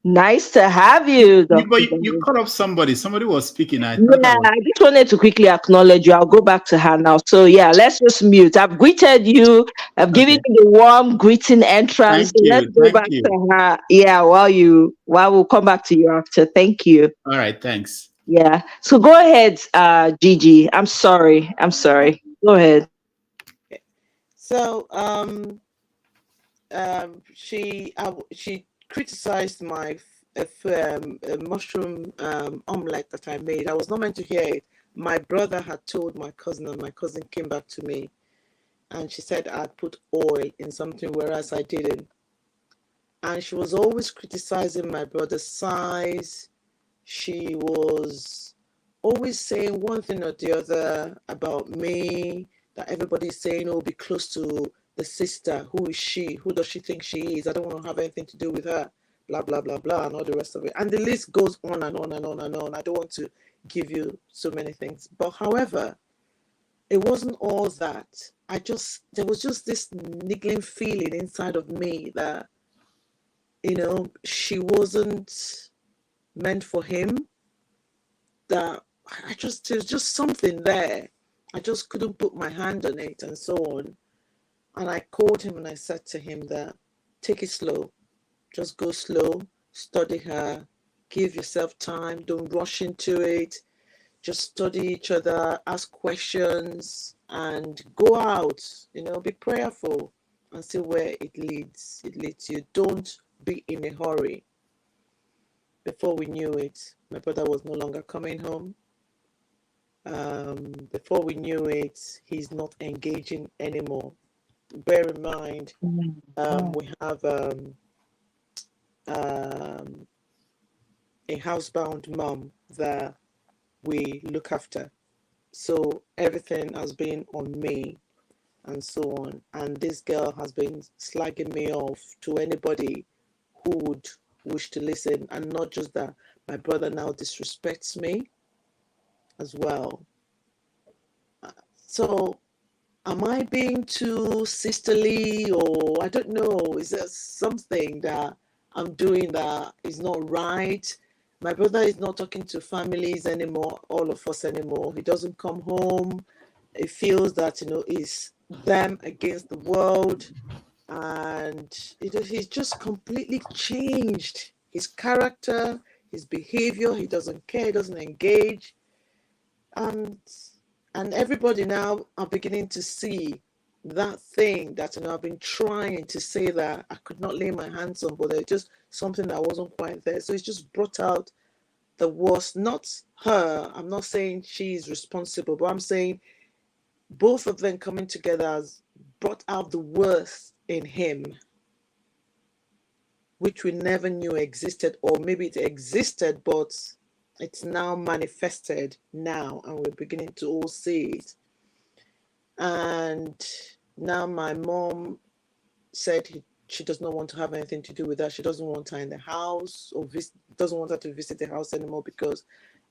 Nice to have you, Dr. But you cut off somebody. Somebody was speaking. I just wanted to quickly acknowledge you. I'll go back to her now. So yeah, let's just mute. I've greeted you. I've given you the warm greeting entrance. Thank you. Let's go back to her. Yeah, while we'll come back to you after. Thank you. All right, thanks. Yeah. So go ahead, Gigi. I'm sorry. Go ahead. So she criticized my mushroom omelette that I made. I was not meant to hear it. My brother had told my cousin, and my cousin came back to me, and she said I'd put oil in something, whereas I didn't. And she was always criticizing my brother's size. She was always saying one thing or the other about me, that everybody's saying, oh, be close to the sister. Who is she? Who does she think she is? I don't want to have anything to do with her. Blah, blah, blah, blah, and all the rest of it. And the list goes on and on and on and on. I don't want to give you so many things. But however, it wasn't all that. There was just this niggling feeling inside of me that, she wasn't meant for him. That there's just something there. I just couldn't put my hand on it and so on. And I called him and I said to him that, take it slow. Just go slow, study her, give yourself time, don't rush into it. Just study each other, ask questions, and go out, be prayerful and see where it leads. It leads you. Don't be in a hurry. Before we knew it, my brother was no longer coming home. Before we knew it, he's not engaging anymore. Bear in mind, we have a housebound mom that we look after. So everything has been on me and so on. And this girl has been slagging me off to anybody who would wish to listen. And not just that, my brother now disrespects me as well. So am I being too sisterly, or I don't know, is there something that I'm doing that is not right? My brother is not talking to families anymore, all of us anymore. He doesn't come home. He feels that, it's them against the world. And he's just completely changed his character, his behavior. He doesn't care, he doesn't engage. And everybody now are beginning to see that thing that I've been trying to say that I could not lay my hands on, but there's just something that wasn't quite there. So it's just brought out the worst. Not her. I'm not saying she's responsible, but I'm saying both of them coming together has brought out the worst in him, which we never knew existed, or maybe it existed, but it's now manifested now, and we're beginning to all see it. And now my mom said she does not want to have anything to do with that. She doesn't want her in the house, or doesn't want her to visit the house anymore, because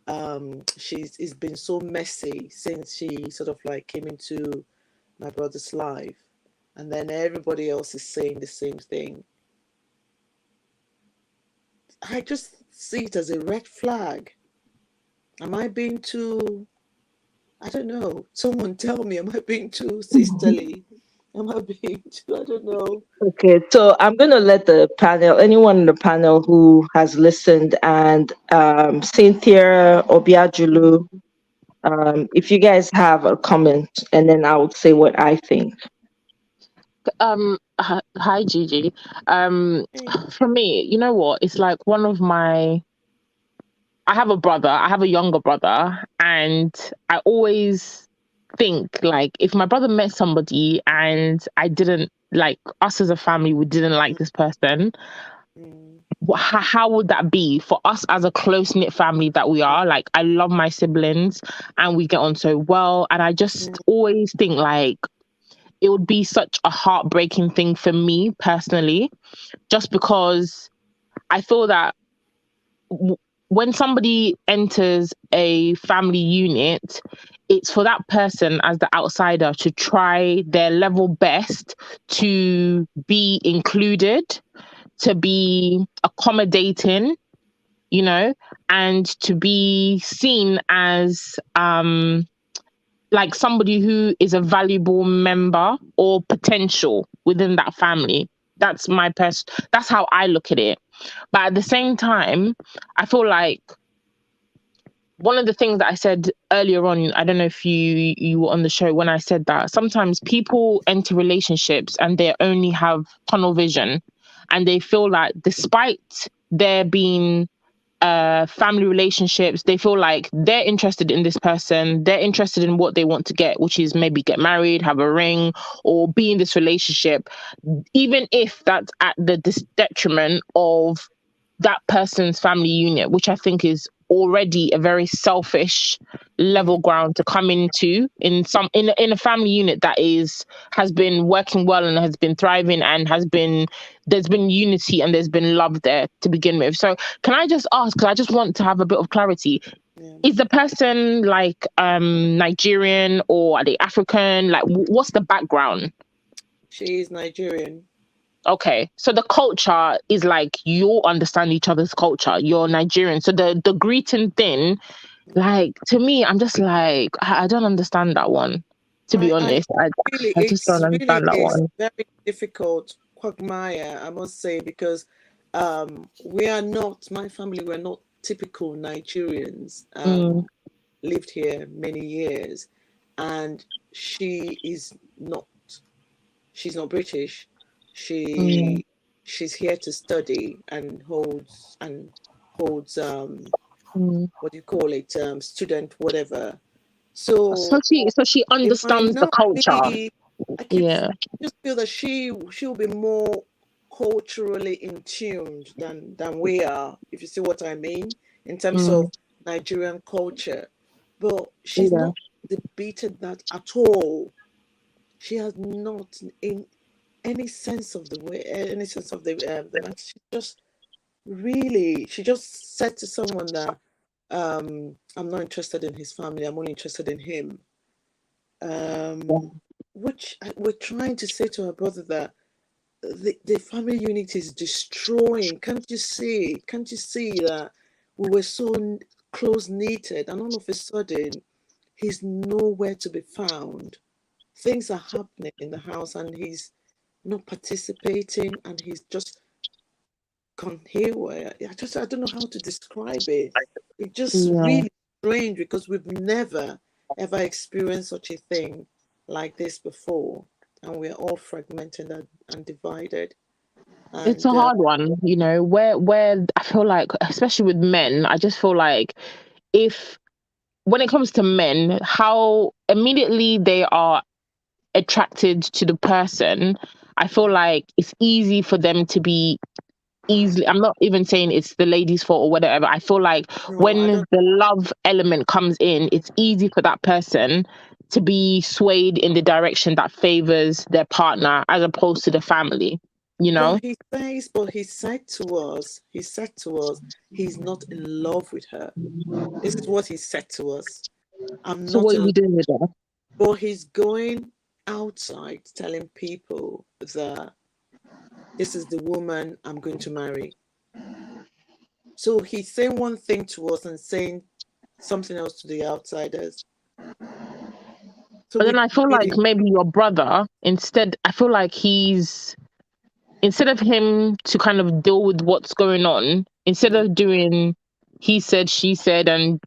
it's been so messy since she sort of like came into my brother's life. And then everybody else is saying the same thing. I just see it as a red flag. Am I being too, I don't know, someone tell me, am I being too sisterly? Am I being too, I don't know. Okay, so I'm going to let the panel, anyone in the panel who has listened, and Cynthia Obiajulu, If you guys have a comment, and then I would say what I think. Hi Gigi. Hey. For me, you know what? It's like one of my. I have a brother. I have a younger brother, and I always think like if my brother met somebody and I didn't like us as a family, we didn't like this person. Mm, How would that be for us as a close knit family that we are? Like, I love my siblings and we get on so well. And I just mm, always think like it would be such a heartbreaking thing for me personally, just because I feel that when somebody enters a family unit, it's for that person as the outsider to try their level best to be included, to be accommodating, you know, and to be seen as like somebody who is a valuable member or potential within that family. That's that's how I look at it. But at the same time, I feel like one of the things that I said earlier on, I don't know if you were on the show when I said that sometimes people enter relationships and they only have tunnel vision, and they feel like despite there being family relationships, they feel like they're interested in this person, they're interested in what they want to get, which is maybe get married, have a ring, or be in this relationship, even if that's at the detriment of that person's family unit, which I think is already a very selfish level ground to come into in a family unit that has been working well and has been thriving and there's been unity and there's been love there to begin with. So can I just ask, because I just want to have a bit of clarity, yeah. is the person like Nigerian or are they African? Like what's the background? She is Nigerian. Okay, so the culture is like you understand each other's culture. You're Nigerian, so the greeting thing, like to me, I'm just like I don't understand that one. To be I honest, really, I just don't it's really understand that is one. very difficult quagmire, I must say, because we are not, my family, we're not typical Nigerians. Mm, Lived here many years, and she is not. She's not British. mm, She's here to study and holds mm. what do you call it, student whatever. So So she it might understands the not culture. be. Yeah. Just feel that she'll be more culturally in tune than we are, if you see what I mean, in terms Mm, of Nigerian culture. But she's yeah. not debated that at all. She has not in any sense of the way, any sense of the matter. She just said to someone that I'm not interested in his family. I'm only interested in him. Which we're trying to say to our brother that the family unit is destroying. Can't you see? Can't you see that we were so close knitted, and all of a sudden he's nowhere to be found. Things are happening in the house, and he's not participating, and he's just gone haywire. I don't know how to describe it. It's just Yeah. really strange because we've never ever experienced such a thing like this before, and we're all fragmented and divided. It's a And hard one, you know, where I feel like, especially with men, I just feel like if when it comes to men, how immediately they are attracted to the person, I feel like it's easy for them to be easily. I'm not even saying it's the lady's fault or whatever. I feel like no, I when don't. the love element comes in, it's easy for that person to be swayed in the direction that favors their partner as opposed to the family, you know? But he said to us, he's not in love with her. This is what he said to us. I'm So not what are in you love, doing with that? but he's going outside telling people that this is the woman I'm going to marry. So he's saying one thing to us and saying something else to the outsiders. So But then I feel like maybe your brother, I feel like instead of him to kind of deal with what's going on, instead of doing he said, she said, and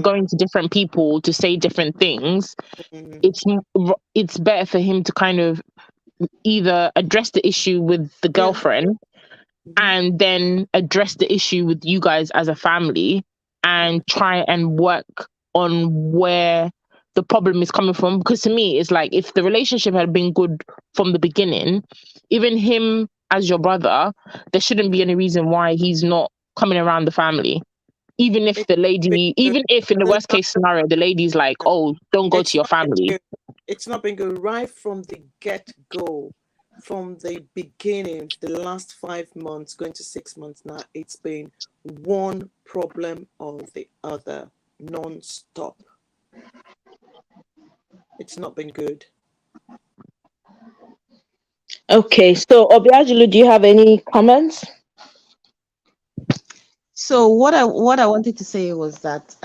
going to different people to say different things, it's better for him to kind of either address the issue with the girlfriend and then address the issue with you guys as a family and try and work on where the problem is coming from. Because to me, it's like, if the relationship had been good from the beginning, even him as your brother, there shouldn't be any reason why he's not coming around the family. Even if the lady, even if in the worst case scenario, the lady's like, oh, don't go to your family. It's not been good right from the get-go. From the beginning, the last 5 months, going to 6 months now, it's been one problem or the other, non-stop. It's not been good. Okay, so Obiajulu, do you have any comments? So what I wanted to say was that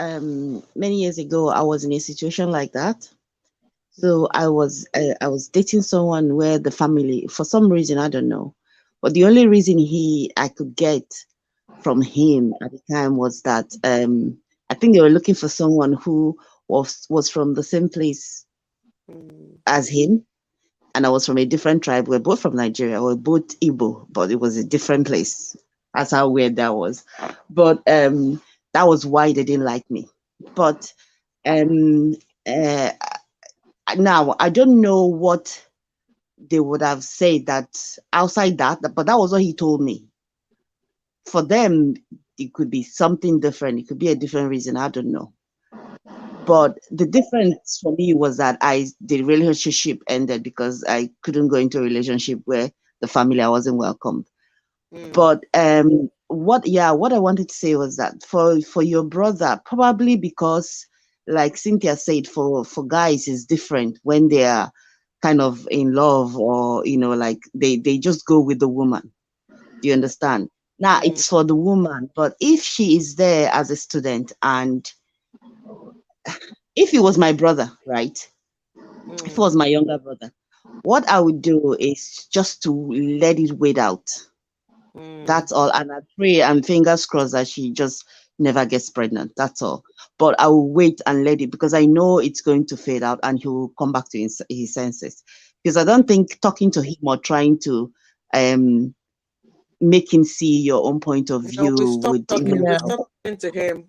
many years ago I was in a situation like that. So I was dating someone where the family, for some reason, I don't know, but the only reason I could get from him at the time was that I think they were looking for someone who was from the same place as him, and I was from a different tribe. We're both from Nigeria. We're both Igbo, but it was a different place. That's how weird that was. But that was why they didn't like me. But now I don't know what they would have said that outside that, but that was what he told me. For them, it could be something different. It could be a different reason. I don't know. But the difference for me was that the relationship ended because I couldn't go into a relationship where the family, I wasn't welcomed. But what I wanted to say was that for your brother, probably because, like Cynthia said, for guys it's different when they are kind of in love, or like they just go with the woman. Do you understand? Now it's for the woman, but if she is there as a student, and if he was my brother, right? If it was my younger brother, what I would do is just to let it wait out. That's all. And I pray and fingers crossed that she just never gets pregnant. That's all. But I will wait and let it, because I know it's going to fade out and he will come back to his senses. Because I don't think talking to him or trying to make him see your own point of view we stopped would talking. We stopped talking to him.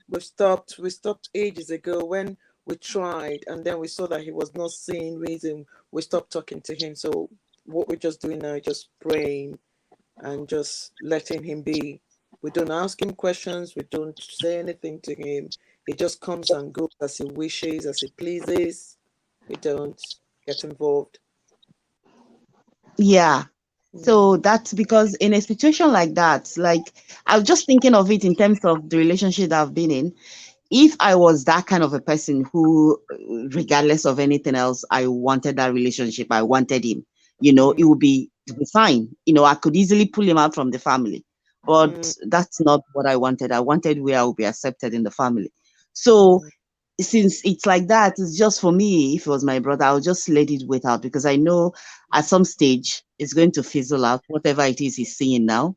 We stopped ages ago when we tried, and then we saw that he was not seeing reason. We stopped talking to him. So what we're just doing now is just praying and just letting him be. We don't ask him questions. We don't say anything to him. He just comes and goes as he wishes, as he pleases. We don't get involved. Yeah. So that's because in a situation like that, like I was just thinking of it in terms of the relationship that I've been in. If I was that kind of a person who, regardless of anything else, I wanted that relationship, I wanted him, it would be fine. I could easily pull him out from the family, but that's not what I wanted. I wanted where I would be accepted in the family. So since it's like that, it's just for me, if it was my brother, I'll just let it wait out, because I know at some stage it's going to fizzle out, whatever it is he's seeing now.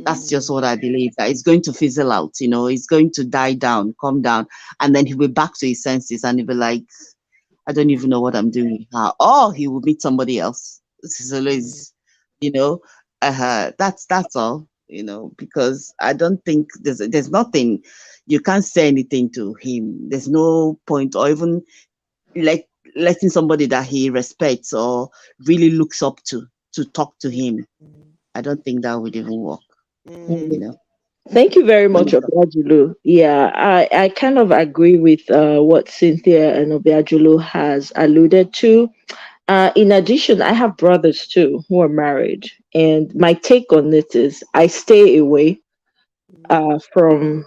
That's just what I believe, that it's going to fizzle out, it's going to die down, calm down, and then he'll be back to his senses and he'll be like, I don't even know what I'm doing. Or he will meet somebody else. This is always, that's all, because I don't think there's nothing, you can't say anything to him. There's no point, or even letting somebody that he respects or really looks up to talk to him. I don't think that would even work. Thank you very much, Obiajulu. Yeah, I kind of agree with what Cynthia and Obiajulu has alluded to. In addition, I have brothers too who are married, and my take on this is I stay away from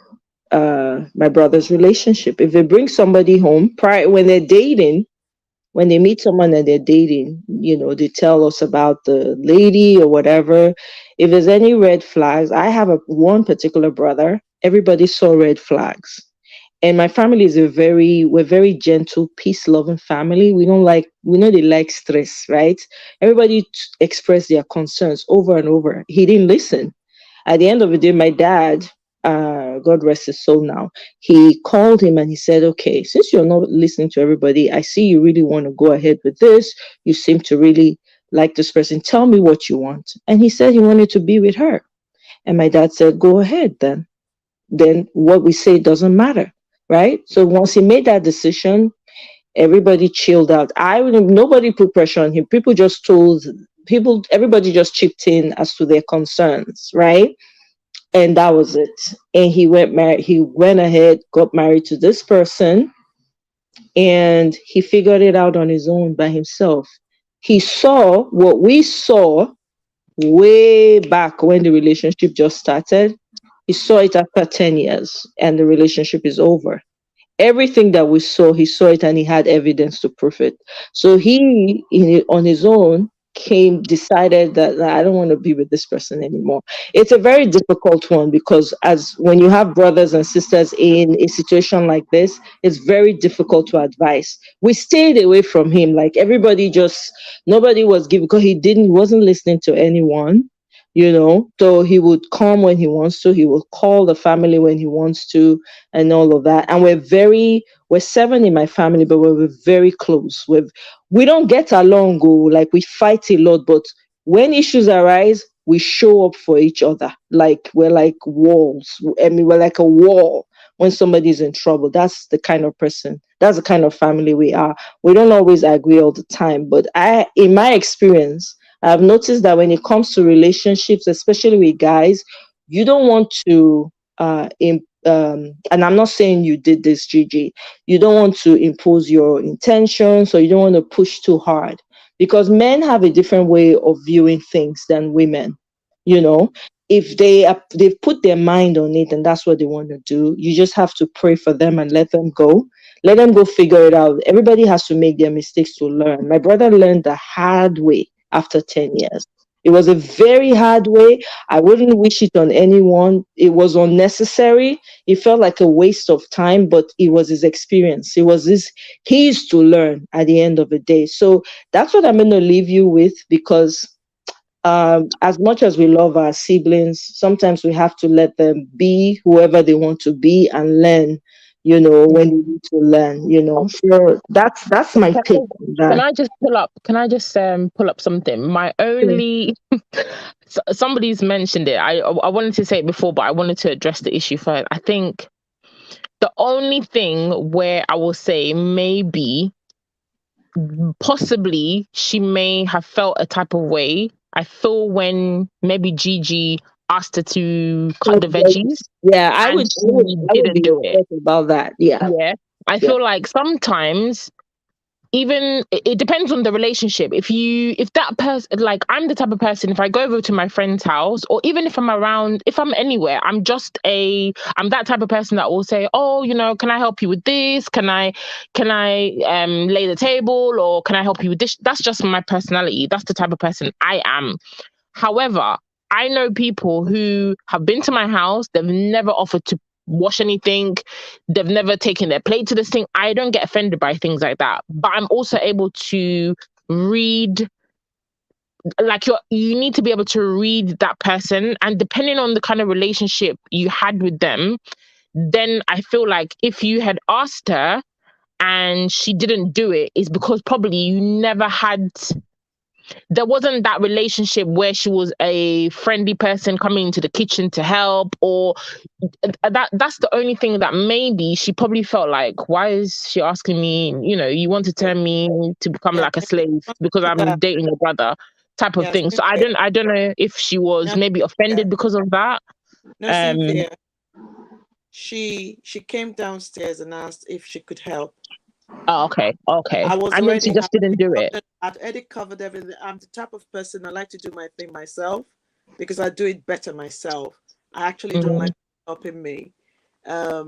my brother's relationship. If they bring somebody home when they're dating, when they meet someone that they're dating, they tell us about the lady or whatever. If there's any red flags, I have one particular brother, everybody saw red flags. And my family is we're very gentle, peace-loving family. We know they like stress, right? Everybody expressed their concerns over and over. He didn't listen. At the end of the day, my dad, God rest his soul now, he called him and he said, okay, since you're not listening to everybody, I see you really want to go ahead with this. You seem to really like this person. Tell me what you want. And he said he wanted to be with her. And my dad said, go ahead then. Then what we say doesn't matter, right? So once he made that decision, everybody chilled out. Nobody put pressure on him. Everybody just chipped in as to their concerns, right? And that was it. And he went ahead, got married to this person, and he figured it out on his own by himself. He saw what we saw way back when the relationship just started. He saw it after 10 years and the relationship is over. Everything that we saw, he saw it and he had evidence to prove it. So on his own, decided that I don't want to be with this person anymore. It's a very difficult one because when you have brothers and sisters in a situation like this, it's very difficult to advise. We stayed away from him. Like nobody was giving, because he wasn't listening to anyone. So he would come when he wants to, he would call the family when he wants to, and all of that. And we're 7 in my family, but we're very close. We don't get along, like we fight a lot, but when issues arise, we show up for each other. Like we're like walls. I mean, we're like a wall when somebody's in trouble. That's the kind of family we are. We don't always agree all the time, but in my experience, I've noticed that when it comes to relationships, especially with guys, you don't want to, and I'm not saying you did this, Gigi, you don't want to impose your intentions, or you don't want to push too hard, because men have a different way of viewing things than women. If they've put their mind on it and that's what they want to do, you just have to pray for them and let them go. Let them go figure it out. Everybody has to make their mistakes to learn. My brother learned the hard way after 10 years. It was a very hard way. I wouldn't wish it on anyone. It was unnecessary. It felt like a waste of time, but it was his experience. He used to learn at the end of the day. So that's what I'm going to leave you with, because as much as we love our siblings, sometimes we have to let them be whoever they want to be and learn, when they need to learn, So that's my take on that. Can I just pull up something? My only somebody's mentioned it. I wanted to say it before, but I wanted to address the issue first. I think the only thing where I will say maybe possibly she may have felt a type of way, I feel, when maybe Gigi asked her to cut the veggies. Yeah, I would didn't do it about that. Yeah. I feel like sometimes even it depends on the relationship. If that person, like, I'm the type of person, if I go over to my friend's house, or even if I'm around, if I'm anywhere, I'm that type of person that will say, oh, can I help you with this? Can I lay the table, or can I help you with this? That's just my personality. That's the type of person I am. However, I know people who have been to my house, they've never offered to wash anything, they've never taken their plate to the sink. I don't get offended by things like that, but I'm also able to read, like, you need to be able to read that person, and depending on the kind of relationship you had with them, then I feel like if you had asked her and she didn't do it, it's because probably you never had, there wasn't that relationship where she was a friendly person coming into the kitchen to help, or that's the only thing that maybe she probably felt like, why is she asking me, you want to turn me to become like a slave because I'm dating your brother, type of thing. So I don't know if she was maybe offended because of that. No, Cynthia, she came downstairs and asked if she could help. Oh, okay. And then she just didn't do it. I'd already covered everything. I'm the type of person, I like to do my thing myself because I do it better myself. I actually don't like helping me. I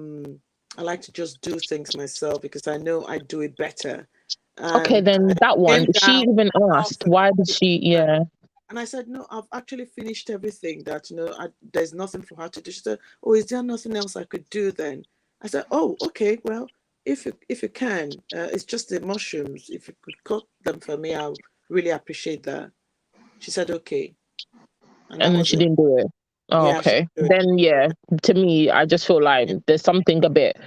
like to just do things myself because I know I do it better. Okay, then that one, she even asked, why did she, yeah. And I said, no, I've actually finished everything that, there's nothing for her to do. She said, oh, is there nothing else I could do then? I said, oh, okay, well, if you can, it's just the mushrooms. If you could cook them for me, I would really appreciate that. She said, okay. And then she didn't do it. Oh, Yeah, she okay. should. Then yeah, to me, I just feel like there's something a bit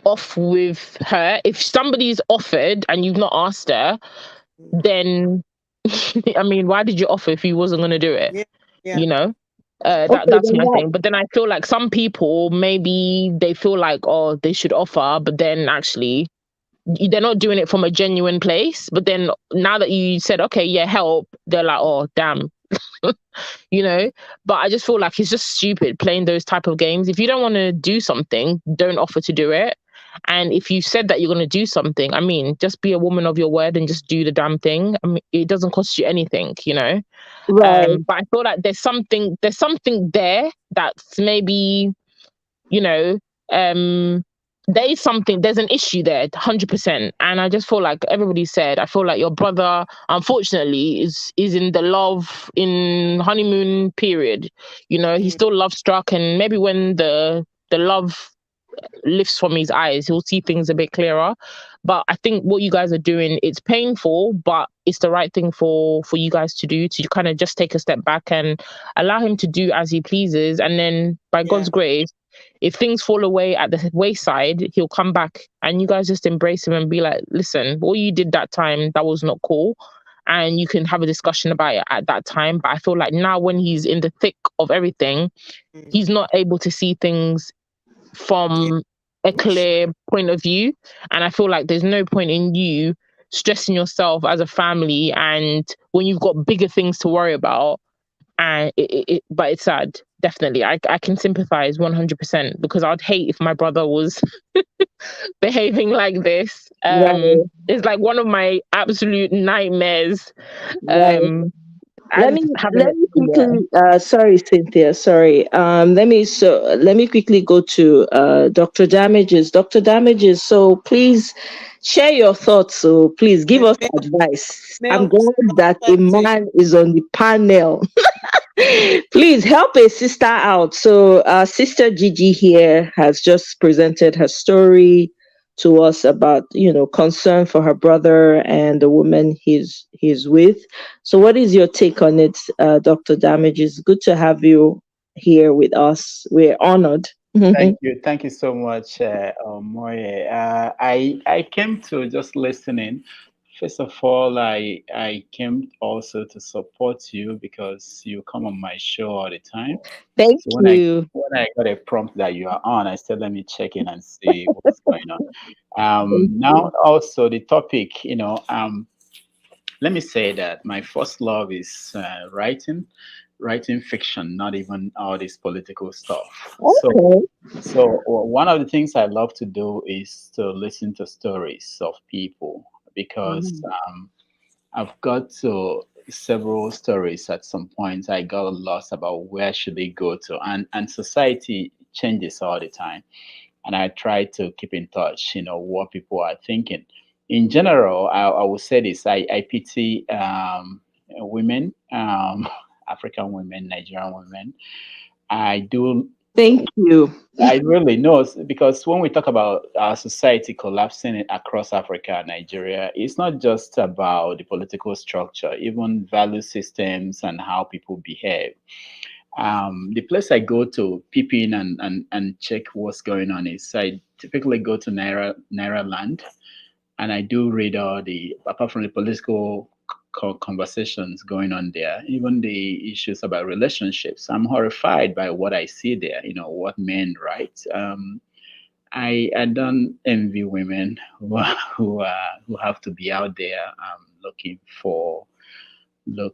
off with her. If somebody's offered and you've not asked her, then I mean, why did you offer if you wasn't gonna do it? Yeah, yeah. You know? Okay, That's then my that, thing. But then I feel like some people maybe they feel like, oh, they should offer, but then actually they're not doing it from a genuine place. But then now that you said, okay, yeah, help, they're like, oh, damn, you know. But I just feel like it's just stupid playing those type of games. If you don't want to do something, don't offer to do it. And if you said that you're going to do something, I mean, just be a woman of your word and just do the damn thing. I mean, it doesn't cost you anything, you know. right. But I feel like there's something there that's maybe, you know, there's an issue there, 100%. And I just feel like everybody said, I feel like your brother, unfortunately, is in the honeymoon period. You know, he's still love struck, and maybe when the love lifts from his eyes, he'll see things a bit clearer. But I think what you guys are doing, it's painful, but it's the right thing for you guys to do, to kind of just take a step back and allow him to do as he pleases. And then by Yeah. God's grace, if things fall away at the wayside, he'll come back and you guys just embrace him and be like, listen, what you did that time, that was not cool. And you can have a discussion about it at that time. But I feel like now when he's in the thick of everything, he's not able to see things from a clear point of view. And I feel like there's no point in you stressing yourself as a family and when you've got bigger things to worry about. And but it's sad. Definitely. I can sympathize 100% because I'd hate if my brother was behaving like this. Right. It's like one of my absolute nightmares. Right. Let As me having let it, me yeah. quickly sorry, Cynthia, sorry. Let me quickly go to Dr. Damages. Dr. Damages, so please share your thoughts. So please give The us male, advice. I'm male glad that a perspective. man is on the panel. Please help a sister out. So Sister Gigi here has just presented her story to us about, concern for her brother and the woman he's with. So what is your take on it, Dr. Damages? Good to have you here with us. We're honored. Thank you so much, Moye. I came to just listening. First of all, I came also to support you because you come on my show all the time. Thank So you. when I got a prompt that you are on, I said let me check in and see what's going on. Thank Now you. also the topic, let me say that my first love is writing fiction, not even all this political stuff. Okay. So one of the things I love to do is to listen to stories of people because I've got to several stories at some point. I got lost about where should they go to, and society changes all the time, and I try to keep in touch. What people are thinking. In general, I will say this: I pity women, African women, Nigerian women. I do Thank you. I really know because when we talk about our society collapsing across Africa and Nigeria, it's not just about the political structure, even value systems and how people behave. The place I go to peep in and check what's going on is I typically go to Naira Land, and I do read all the, apart from the political conversations going on there, even the issues about relationships. I'm horrified by what I see there. What men write. I don't envy women who have to be out there looking for love.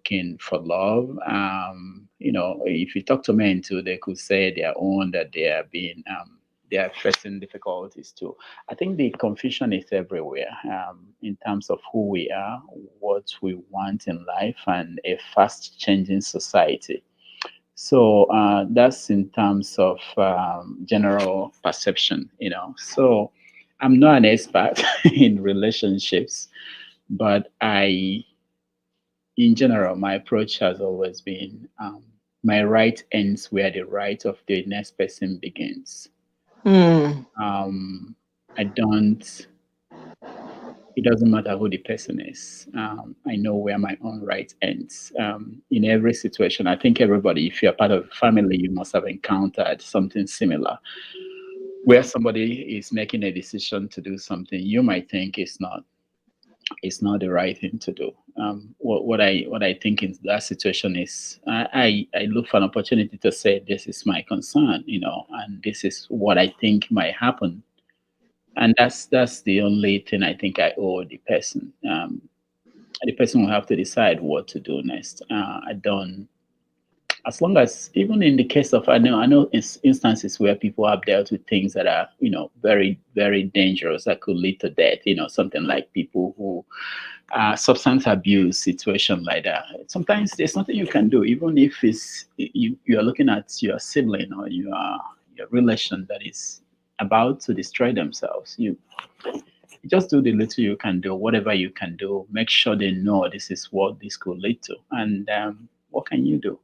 If you talk to men too, they could say their own that they are facing difficulties too. I think the confusion is everywhere in terms of who we are, what we want in life, and a fast changing society. So that's in terms of general perception. So I'm not an expert in relationships, but in general, my approach has always been my right ends where the right of the next person begins. Hmm. Um, I don't it doesn't matter who the person is. I know where my own right ends. In every situation, I think everybody, if you're part of a family, you must have encountered something similar where somebody is making a decision to do something you might think is not the right thing to do. What I think in that situation is I look for an opportunity to say this is my concern, and this is what I think might happen, and that's the only thing I think I owe the person. The person will have to decide what to do next. I don't, as long as, even in the case of, I know instances where people have dealt with things that are very very dangerous that could lead to death. Something like people who substance abuse situation like that. Sometimes there's nothing you can do, even if you are looking at your sibling or your relation that is about to destroy themselves. You just do the little you can do, whatever you can do. Make sure they know this is what this could lead to, and what can you do?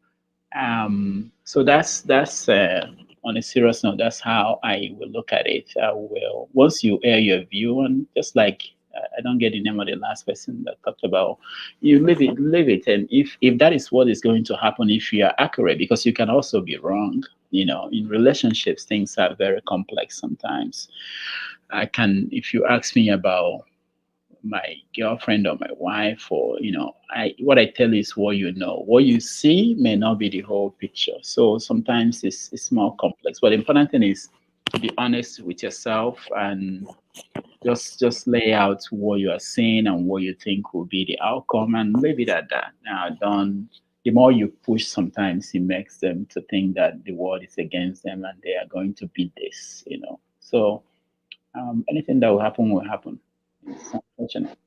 So that's on a serious note. That's how I will look at it. I will, once you air your view, and just like I don't get the name of the last person that talked about, you leave it, and if that is what is going to happen, if you are accurate, because you can also be wrong. In relationships, things are very complex sometimes. If you ask me about my girlfriend or my wife, or I what I tell you is what you know. What you see may not be the whole picture. So sometimes it's more complex. But the important thing is to be honest with yourself, and just lay out what you are seeing and what you think will be the outcome, and leave it at that. Now, don't. The more you push, sometimes it makes them to think that the world is against them and they are going to beat this. So anything that will happen will happen. It's unfortunate.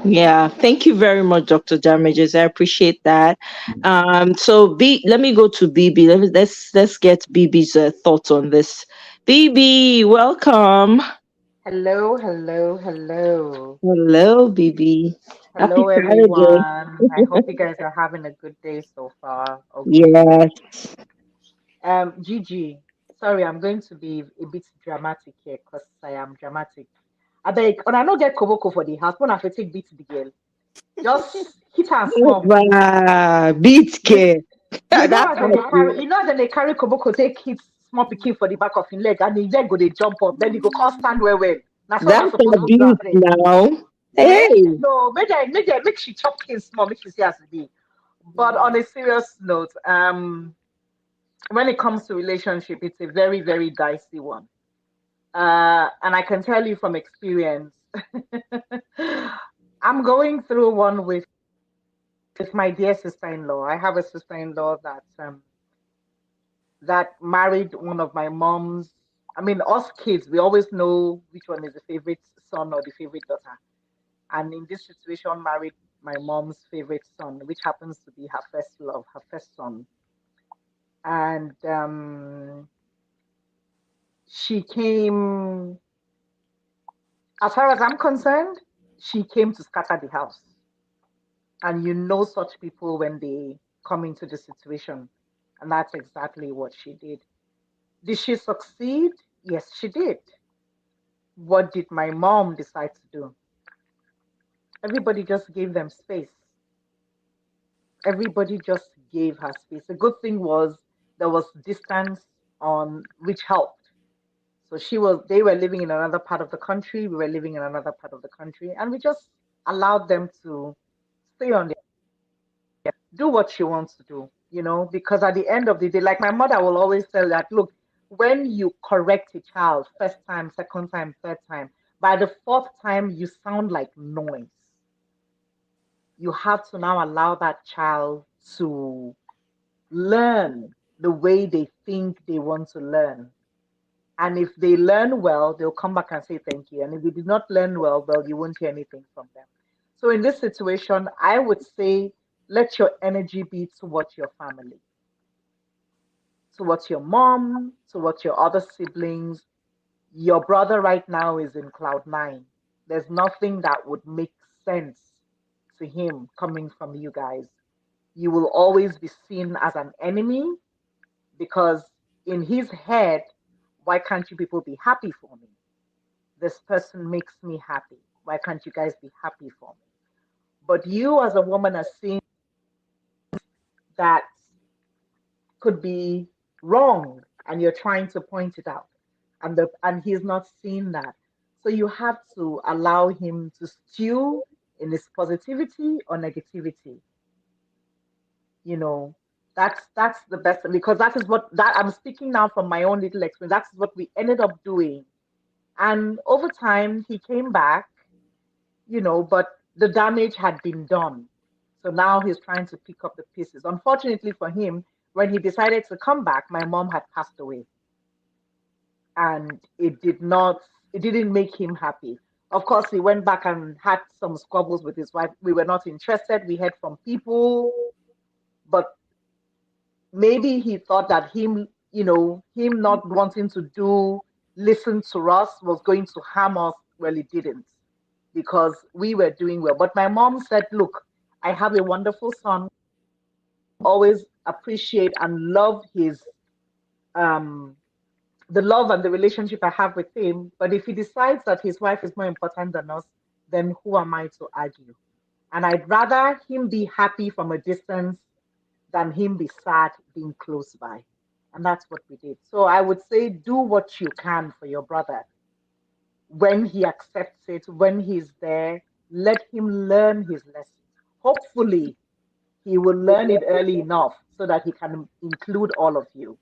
Yeah, thank you very much, Dr. Damages. I appreciate that. So let me go to BB. Let's get BB's thoughts on this. BB, welcome. Hello, hello, hello. Hello, BB. Happy Hello, Saturday. everyone. I hope you guys are having a good day so far. Okay. Yes. Gigi, sorry, I'm going to be a bit dramatic here because I am dramatic. I beg, when I not get Koboko for the house, when I have to take beat the girl, just hit and small. Beat You, care. you know That's as what they carry, they carry Koboko take hit small pikin for the back of his leg, and the leg go they jump up, then he go come stand well. Now so that's not supposed to do abuse am. now. Eh? Hey. No, make she chop things small, make she see as it be. But on a serious note, when it comes to relationship, it's a very, very dicey one. And I can tell you from experience, I'm going through one with my dear sister-in-law. I have a sister-in-law that married one of my mom's. I mean, us kids, we always know which one is the favorite son or the favorite daughter. And in this situation, married my mom's favorite son, which happens to be her first love, her first son. And she came, as far as I'm concerned, she came to scatter the house. And you know such people when they come into the situation. And that's exactly what she did. Did she succeed? Yes, she did. What did my mom decide to do? Everybody just gave them space. Everybody just gave her space. The good thing was there was distance on which helped. So they were living in another part of the country, we were living in another part of the country, and we just allowed them to stay on there, do what she wants to do, because at the end of the day, like my mother will always tell that, look, when you correct a child first time, second time, third time, by the fourth time you sound like noise. You have to now allow that child to learn the way they think they want to learn. And if they learn well, they'll come back and say thank you. And if they did not learn well, you won't hear anything from them. So in this situation, I would say let your energy be towards your family, towards your mom, towards your other siblings. Your brother right now is in cloud nine. There's nothing that would make sense to him coming from you guys. You will always be seen as an enemy because in his head, why can't you people be happy for me? This person makes me happy. Why can't you guys be happy for me? But you as a woman are seeing that could be wrong and you're trying to point it out. And he's not seeing that. So you have to allow him to stew in his positivity or negativity. You know, that's the best, because that is what that I'm speaking now from my own little experience. That's what we ended up doing. And over time he came back, but the damage had been done. So now he's trying to pick up the pieces. Unfortunately for him, when he decided to come back, my mom had passed away. And it didn't make him happy. Of course, he went back and had some squabbles with his wife. We were not interested. We heard from people, but maybe he thought that him not wanting to listen to us was going to harm us. Well, it didn't, because we were doing well. But my mom said, look, I have a wonderful son, always appreciate and love his the love and the relationship I have with him. But if he decides that his wife is more important than us, then who am I to argue? And I'd rather him be happy from a distance than him be sad being close by. And that's what we did. So I would say do what you can for your brother. When he accepts it, when he's there, let him learn his lesson. Hopefully, he will learn it early enough so that he can include all of you.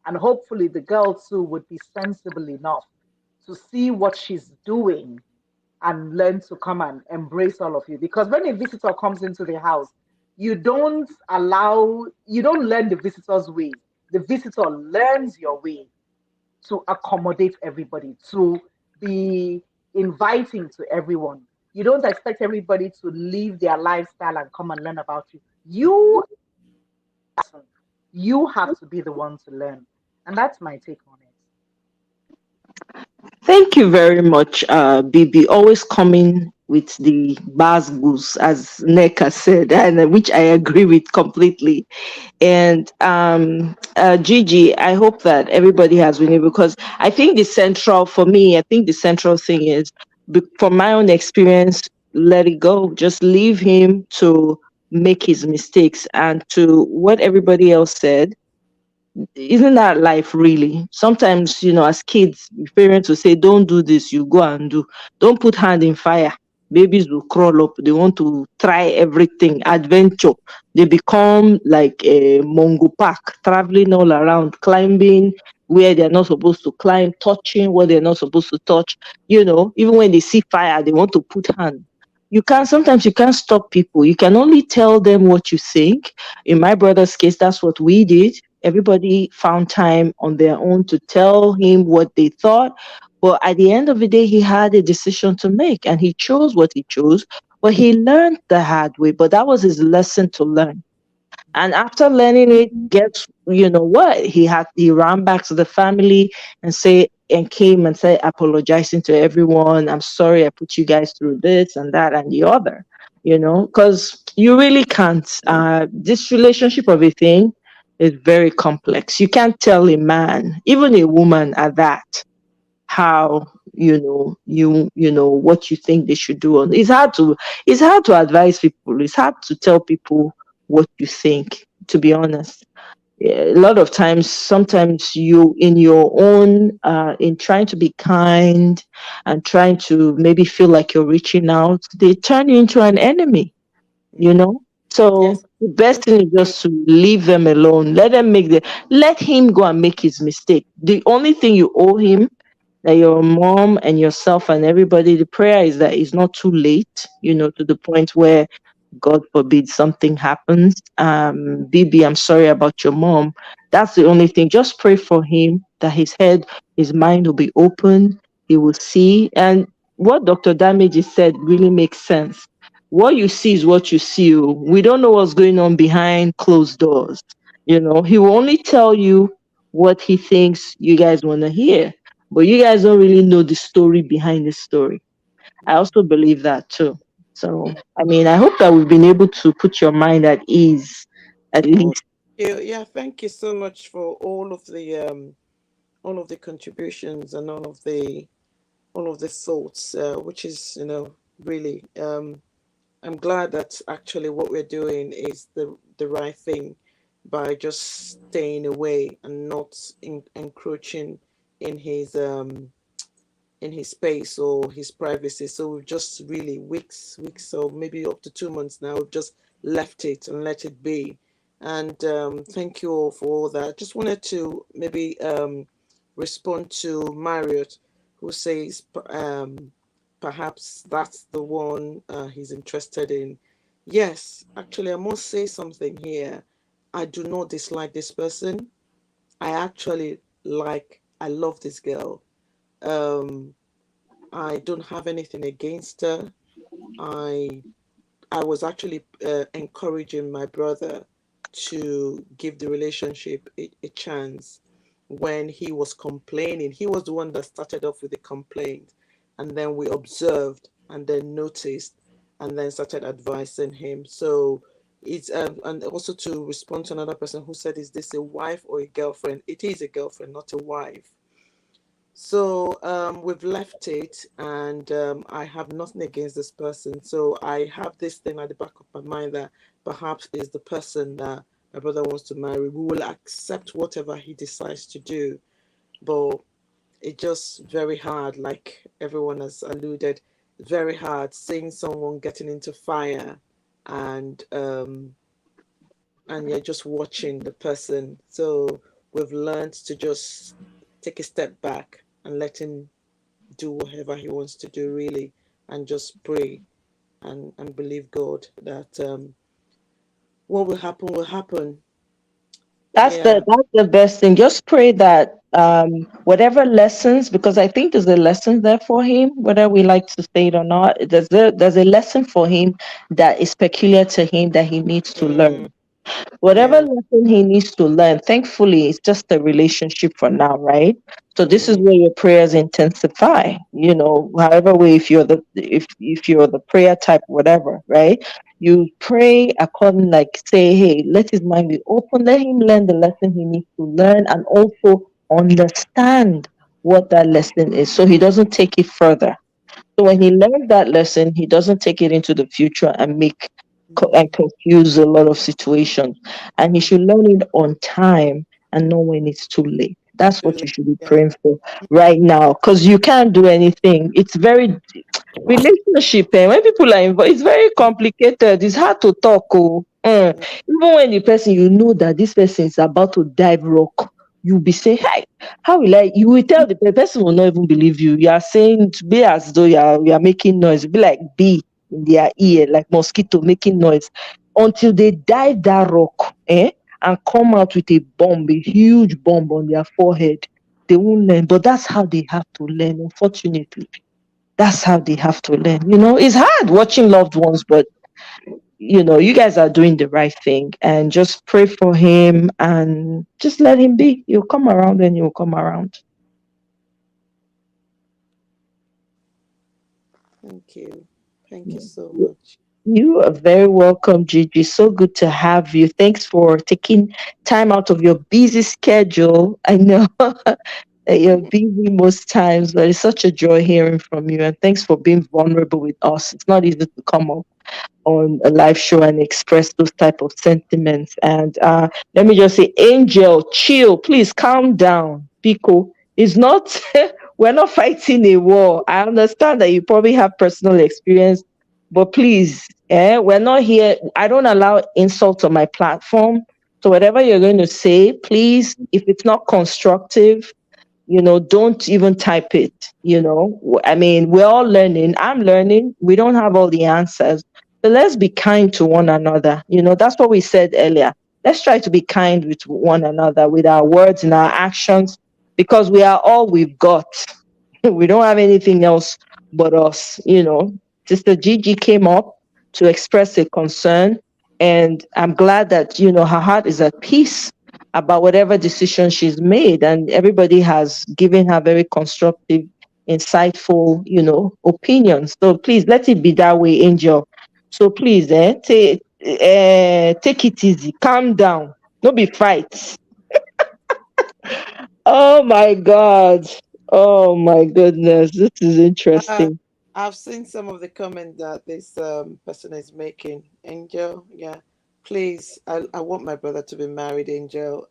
And hopefully, the girl too would be sensible enough to see what she's doing and learn to come and embrace all of you. Because when a visitor comes into the house, you don't learn the visitor's way. The visitor learns your way to accommodate everybody, to be inviting to everyone. You don't expect everybody to leave their lifestyle and come and learn about you. You have to be the one to learn. And that's my take on it. Thank you very much, Bibi. Always coming with the basgus, as Neka said, and which I agree with completely. And Gigi, I hope that everybody has been able, because I think for me, I think the central thing is, from my own experience, let it go. Just leave him to make his mistakes. And to what everybody else said, isn't that life really? Sometimes, as kids, parents will say, don't do this, you go and do. Don't put hand in fire. Babies will crawl up. They want to try everything, adventure. They become like a Mongo pack, traveling all around, climbing where they're not supposed to climb, touching what they're not supposed to touch. Even when they see fire, they want to put hand. Sometimes you can't stop people. You can only tell them what you think. In my brother's case, that's what we did. Everybody found time on their own to tell him what they thought. But at the end of the day, he had a decision to make, and he chose what he chose. But he learned the hard way. But that was his lesson to learn. And after learning it, guess what? He ran back to the family and came and said, apologizing to everyone. I'm sorry I put you guys through this and that and the other. Because you really can't. This relationship of a thing is very complex. You can't tell a man, even a woman at that, how what you think they should do. It's hard to advise people. It's hard to tell people what you think, to be honest. A lot of times, sometimes you, in your own in trying to be kind and trying to maybe feel like you're reaching out, they turn you into an enemy. So Yes. the best thing is just to leave them alone. Let him go and make his mistake. The only thing you owe him, that your mom and yourself and everybody, the prayer is that it's not too late, to the point where, God forbid, something happens. Bibi, I'm sorry about your mom. That's the only thing. Just pray for him, that his mind will be open. He will see. And what Dr. Damage said really makes sense. What you see is what you see. We don't know what's going on behind closed doors. He will only tell you what he thinks you guys want to hear. But you guys don't really know the story behind the story. I also believe that too. So, I hope that we've been able to put your mind at ease, at least. Yeah, thank you so much for all of the contributions and all of the thoughts, which is really. I'm glad that actually what we're doing is the right thing by just staying away and not encroaching in his space or his privacy. So we've just really weeks, so maybe up to 2 months now, we've just left it and let it be. And thank you all for all that. Just wanted to maybe respond to Marriott, who says perhaps that's the one he's interested in. Yes, actually, I must say something here. I do not dislike this person. I actually I love this girl. Um, I don't have anything against her. I I was actually encouraging my brother to give the relationship a chance when he was complaining. He was the one that started off with the complaint, and then we observed and then noticed and then started advising him. So it's and also to respond to another person who said, "Is this a wife or a girlfriend?" It is a girlfriend, not a wife. So we've left it, and I have nothing against this person. So I have this thing at the back of my mind that perhaps is the person that my brother wants to marry. We will accept whatever he decides to do, but it's just very hard, like everyone has alluded, very hard seeing someone getting into fire, and you're just watching the person. So we've learned to just take a step back and let him do whatever he wants to do, really, and just pray and believe God that what will happen. Yeah. That's the best thing. Just pray that whatever lessons, because I think there's a lesson there for him, whether we like to say it or not. There's a lesson for him that is peculiar to him that he needs to Mm, learn. Whatever yeah. lesson he needs to learn, thankfully, it's just a relationship for now, right? So this is Mm, where your prayers intensify. However way, if you're the prayer type, whatever, right? You pray according, like say, hey, let his mind be open, let him learn the lesson he needs to learn, and also understand what that lesson is, so he doesn't take it further. So when he learns that lesson, he doesn't take it into the future and make mm, and confuse a lot of situations. And he should learn it on time and know when it's too late. That's too what you late. should be Yeah. praying for right now, because you can't do anything. It's very relationship. When people are involved, it's very complicated. It's hard to talk. Mm, Even when the person, you know that this person is about to dive rock, you'll be saying, "Hey, how will I?" You will tell the person will not even believe you. You are saying to be as though you are making noise. Be like bee in their ear, like mosquito making noise, until they dive that rock, and come out with a bomb, a huge bomb on their forehead. They won't learn, but that's how they have to learn. Unfortunately, that's how they have to learn. It's hard watching loved ones, but you guys are doing the right thing, and just pray for him and just let him be. He'll come around when he'll come around. thank you. Thank you so much. You are very welcome, Gigi. So good to have you. Thanks for taking time out of your busy schedule. I know that you're busy most times, but it's such a joy hearing from you. And thanks for being vulnerable with us. It's not easy to come up on a live show and express those type of sentiments. And let me just say, Angel, chill, please calm down. Pico, it's not we're not fighting a war. I understand that you probably have personal experience, but please, we're not here. I don't allow insults on my platform. So whatever you're going to say, please, if it's not constructive, don't even type it. I mean, we're all learning. I'm learning. We don't have all the answers. So let's be kind to one another. That's what we said earlier. Let's try to be kind with one another, with our words and our actions, because we are all we've got. We don't have anything else but us. Sister Gigi came up to express a concern, and I'm glad that her heart is at peace about whatever decision she's made, and everybody has given her very constructive, insightful, opinions. So please let it be that way, Angel. So please, take it easy, calm down, no be fight. Oh my God. Oh my goodness. This is Uh, interesting. I've seen some of the comment that this person is making. Angel, yeah. Please, I want my brother to be married, Angel.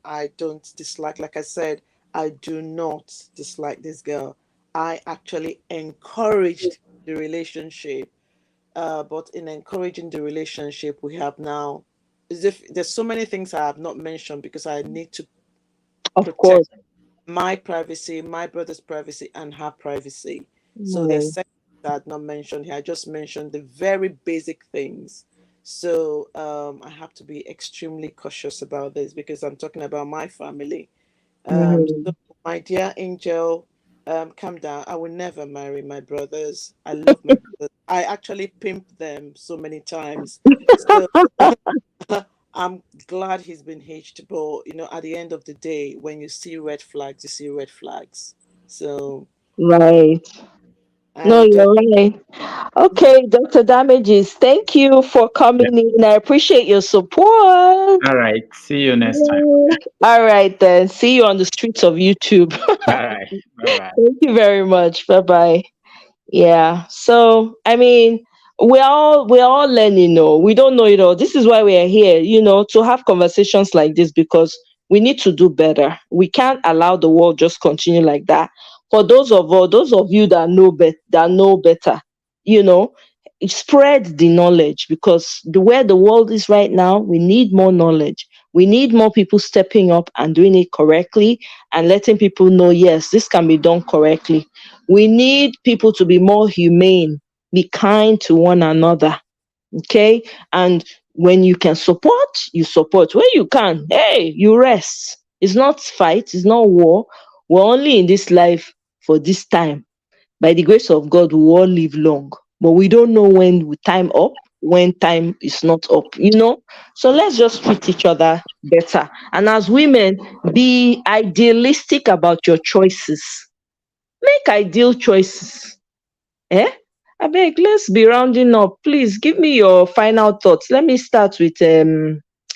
I don't dislike, like I said, I do not dislike this girl. I actually encouraged the relationship. But in encouraging the relationship we have now, as if there's so many things I have not mentioned because I need to Of protect course. my privacy, my brother's privacy, and her privacy. So there's Mm. sections that I had not mentioned here. I just mentioned the very basic things. So I have to be extremely cautious about this because I'm talking about my family. So Mm. my dear Angel, calm down. I will never marry my brothers. I love my brothers. I actually pimped them so many times. So I'm glad he's been hitched, but at the end of the day, when you see red flags, you see red flags. So, Right. No, and you're right. Okay, Dr. Damages, thank you for coming in. I appreciate your support. All right. See you next time. Yeah. All right, then. See you on the streets of YouTube. All right. Bye bye. Thank you very much. Bye bye. Yeah. So, I mean, we're all learning. No, we don't know it all. This is why we are here. To have conversations like this because we need to do better. We can't allow the world just continue like that. For those of you that know better, you know, spread the knowledge because the where the world is right now, we need more knowledge. We need more people stepping up and doing it correctly and letting people know yes, this can be done correctly. We need people to be more humane, be kind to one another. Okay. And when you can support, you support. When you can, hey, you rest. It's not fight, it's not war. We're only in this life for this time. By the grace of God, we will all live long. But we don't know when time up, when time is not up. So let's just treat each other better. And as women, be idealistic about your choices. Make ideal choices. Eh? Abeg, let's be rounding up. Please give me your final thoughts. Let me start with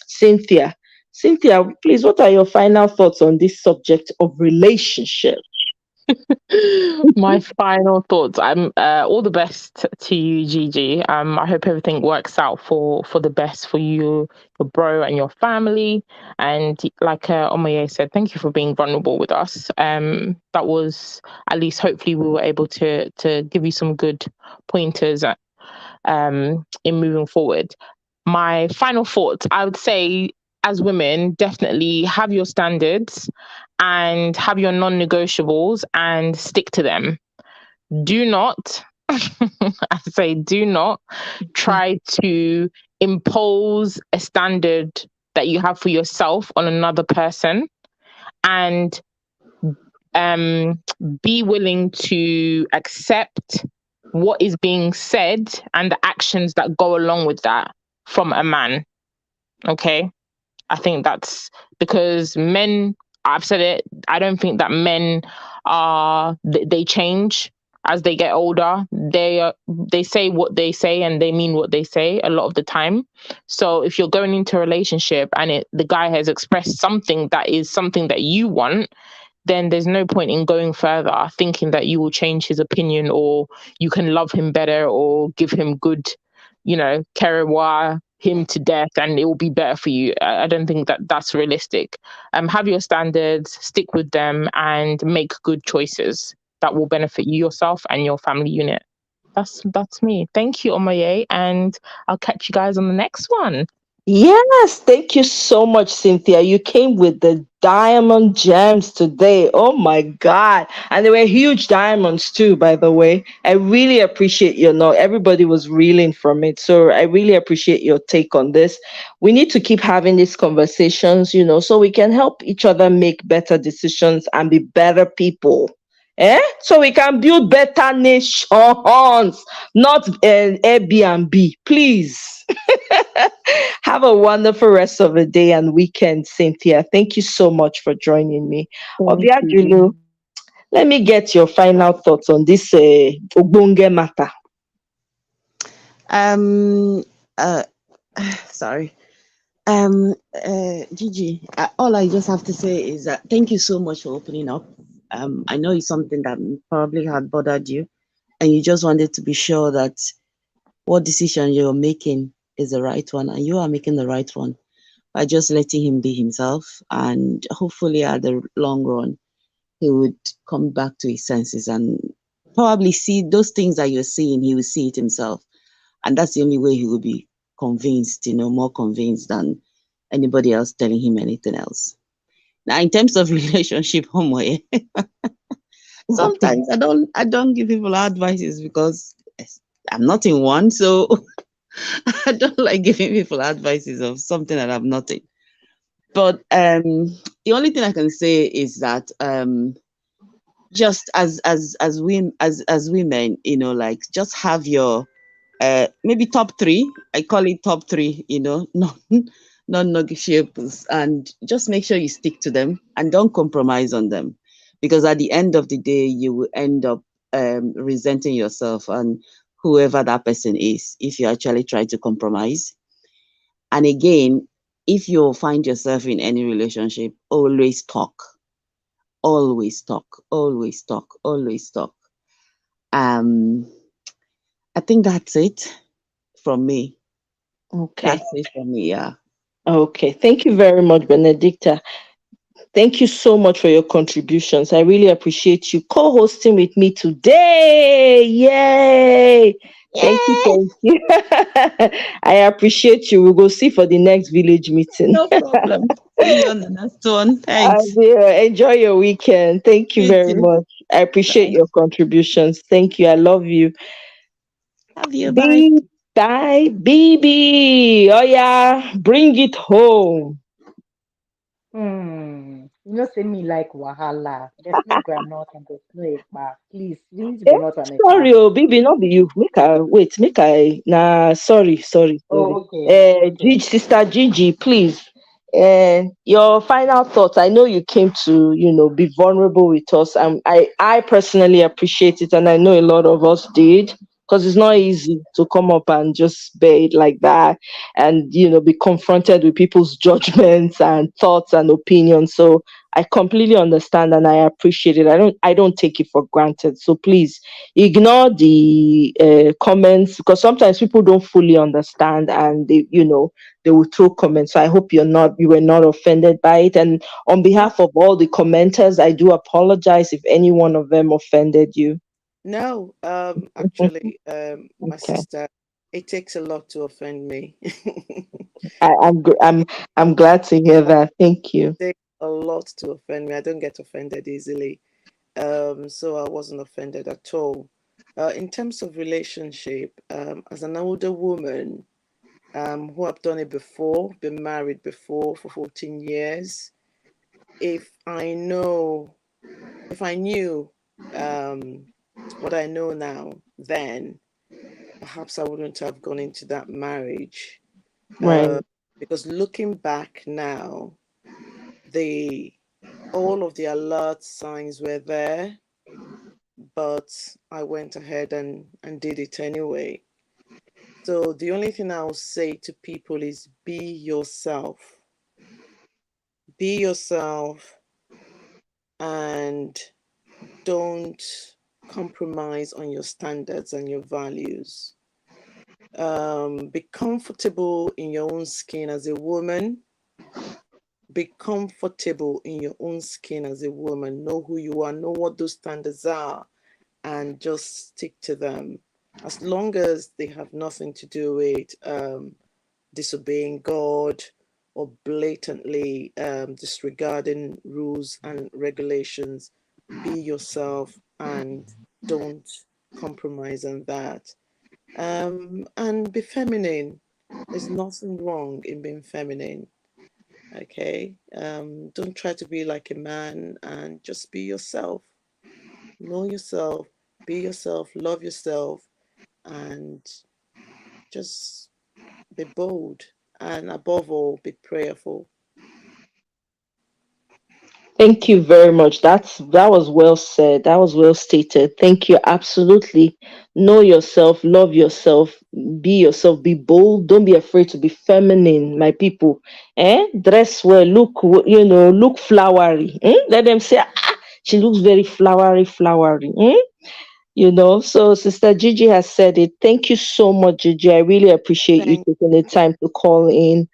Cynthia. Cynthia, please, what are your final thoughts on this subject of relationship? My final thoughts. I'm all the best to you, Gigi. I hope everything works out for the best for you, your bro, and your family. And like Omoye said, thank you for being vulnerable with us. That was at least hopefully we were able to give you some good pointers in moving forward. My final thoughts, I would say, as women, definitely have your standards and have your non-negotiables and stick to them. Do not, I say, do not try to impose a standard that you have for yourself on another person, and um, be willing to accept what is being said and the actions that go along with that from a man. Okay. I think that's because men, I've said it, I don't think that men they change as they get older. They say what they say and they mean what they say a lot of the time. So if you're going into a relationship and the guy has expressed something that is something that you want, then there's no point in going further thinking that you will change his opinion or you can love him better or give him good, Kerewa him to death and it will be better for you. I don't think that that's realistic. Have your standards, stick with them, and make good choices that will benefit you yourself and your family unit. That's me. Thank you, Omoye, and I'll catch you guys on the next one. Yes, thank you so much, Cynthia. You came with the diamond gems today. Oh my God. And they were huge diamonds too, by the way. I really appreciate your note. Everybody was reeling from it. So I really appreciate your take on this. We need to keep having these conversations, so we can help each other make better decisions and be better people. So we can build better nations, not Airbnb, please. Have a wonderful rest of the day and weekend, Cynthia. Thank you so much for joining me. Thank Obia you. Julu, let me get your final thoughts on this Ogbonge matter. Um. Uh. Sorry. Gigi. All I just have to say is that thank you so much for opening up. I know it's something that probably had bothered you, and you just wanted to be sure that what decision you're making is the right one, and you are making the right one by just letting him be himself. And hopefully, at the long run, he would come back to his senses and probably see those things that you're seeing. He will see it himself, and that's the only way he will be convinced, more convinced than anybody else telling him anything else. Now, in terms of relationship, Omoye, sometimes I don't give people advices because I'm not in one, so I don't like giving people advices of something that I'm not in. But the only thing I can say is that just as women, like just have your maybe top three. I call it top three, non-negotiables, and just make sure you stick to them and don't compromise on them, because at the end of the day, you will end up resenting yourself and whoever that person is if you actually try to compromise. And again, if you find yourself in any relationship, always talk. Always talk. Always talk. Always talk. I think that's it from me. Okay. That's it from me, yeah. Okay. Thank you very much, Benedicta. Thank you so much for your contributions. I really appreciate you co-hosting with me today. Yay! Thank you. I appreciate you. We'll go see for the next village meeting. No problem. See you on the next one. Thanks. Enjoy your weekend. Thank you very much. I appreciate your contributions. Thank you. I love you. Love you. Bye. Bye. BB. Oh yeah. Bring it home. Say me like wahala. There's no groundnut and there's no ekpa. Please, groundnut and ekpa. Sorry, BB, not be you. Sorry. Oh, okay. Sister Gigi, please. Your final thoughts. I know you came to, be vulnerable with us. I personally appreciate it, and I know a lot of us did, because it's not easy to come up and just bear it like that and, be confronted with people's judgments and thoughts and opinions. So I completely understand and I appreciate it. I don't take it for granted. So please ignore the comments, because sometimes people don't fully understand and they will throw comments. So I hope you were not offended by it. And on behalf of all the commenters, I do apologize if any one of them offended you. No, actually, my sister, it takes a lot to offend me. I'm glad to hear that. Thank you. It takes a lot to offend me. I don't get offended easily. So I wasn't offended at all. In terms of relationship, as an older woman, who have done it before, been married before for 14 years, if I knew what I know now, then perhaps I wouldn't have gone into that marriage. Right. Because looking back now, all of the alert signs were there, but I went ahead and did it anyway. So the only thing I'll say to people is be yourself. Be yourself and don't compromise on your standards and your values. Be comfortable in your own skin as a woman. Be comfortable in your own skin as a woman. Know who you are, know what those standards are, and just stick to them. As long as they have nothing to do with disobeying God or blatantly disregarding rules and regulations, be yourself and don't compromise on that. And be feminine. There's nothing wrong in being feminine. Okay. Don't try to be like a man, and just be yourself. Know yourself, be yourself, love yourself, and just be bold. And above all, be prayerful. Thank you very much. That was well said. That was well stated. Thank you. Absolutely. Know yourself, love yourself, be yourself, be bold. Don't be afraid to be feminine, my people. Dress well, look flowery. Let them say, she looks very flowery. So Sister Gigi has said it. Thank you so much, Gigi. I really appreciate you Thank taking the time to call in.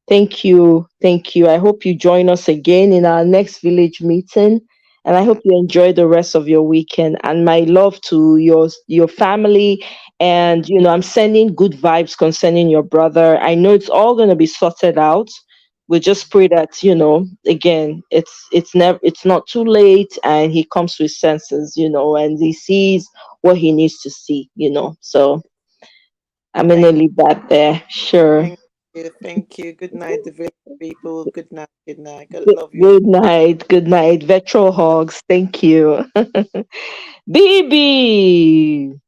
Thank you. Thank you. I hope you join us again in our next village meeting. And I hope yeah. you enjoy the rest of your weekend. And my love to your family. And I'm sending good vibes concerning your brother. I know it's all gonna be sorted out. We just pray that again, it's not too late, and he comes to his senses, and he sees what he needs to see. So I'm gonna Thank leave that there. Sure. thank you. Thank you. Good night, the village people. Good night. Good night. God Good, love you. good night. Good night. Virtual hugs. Thank you. BB.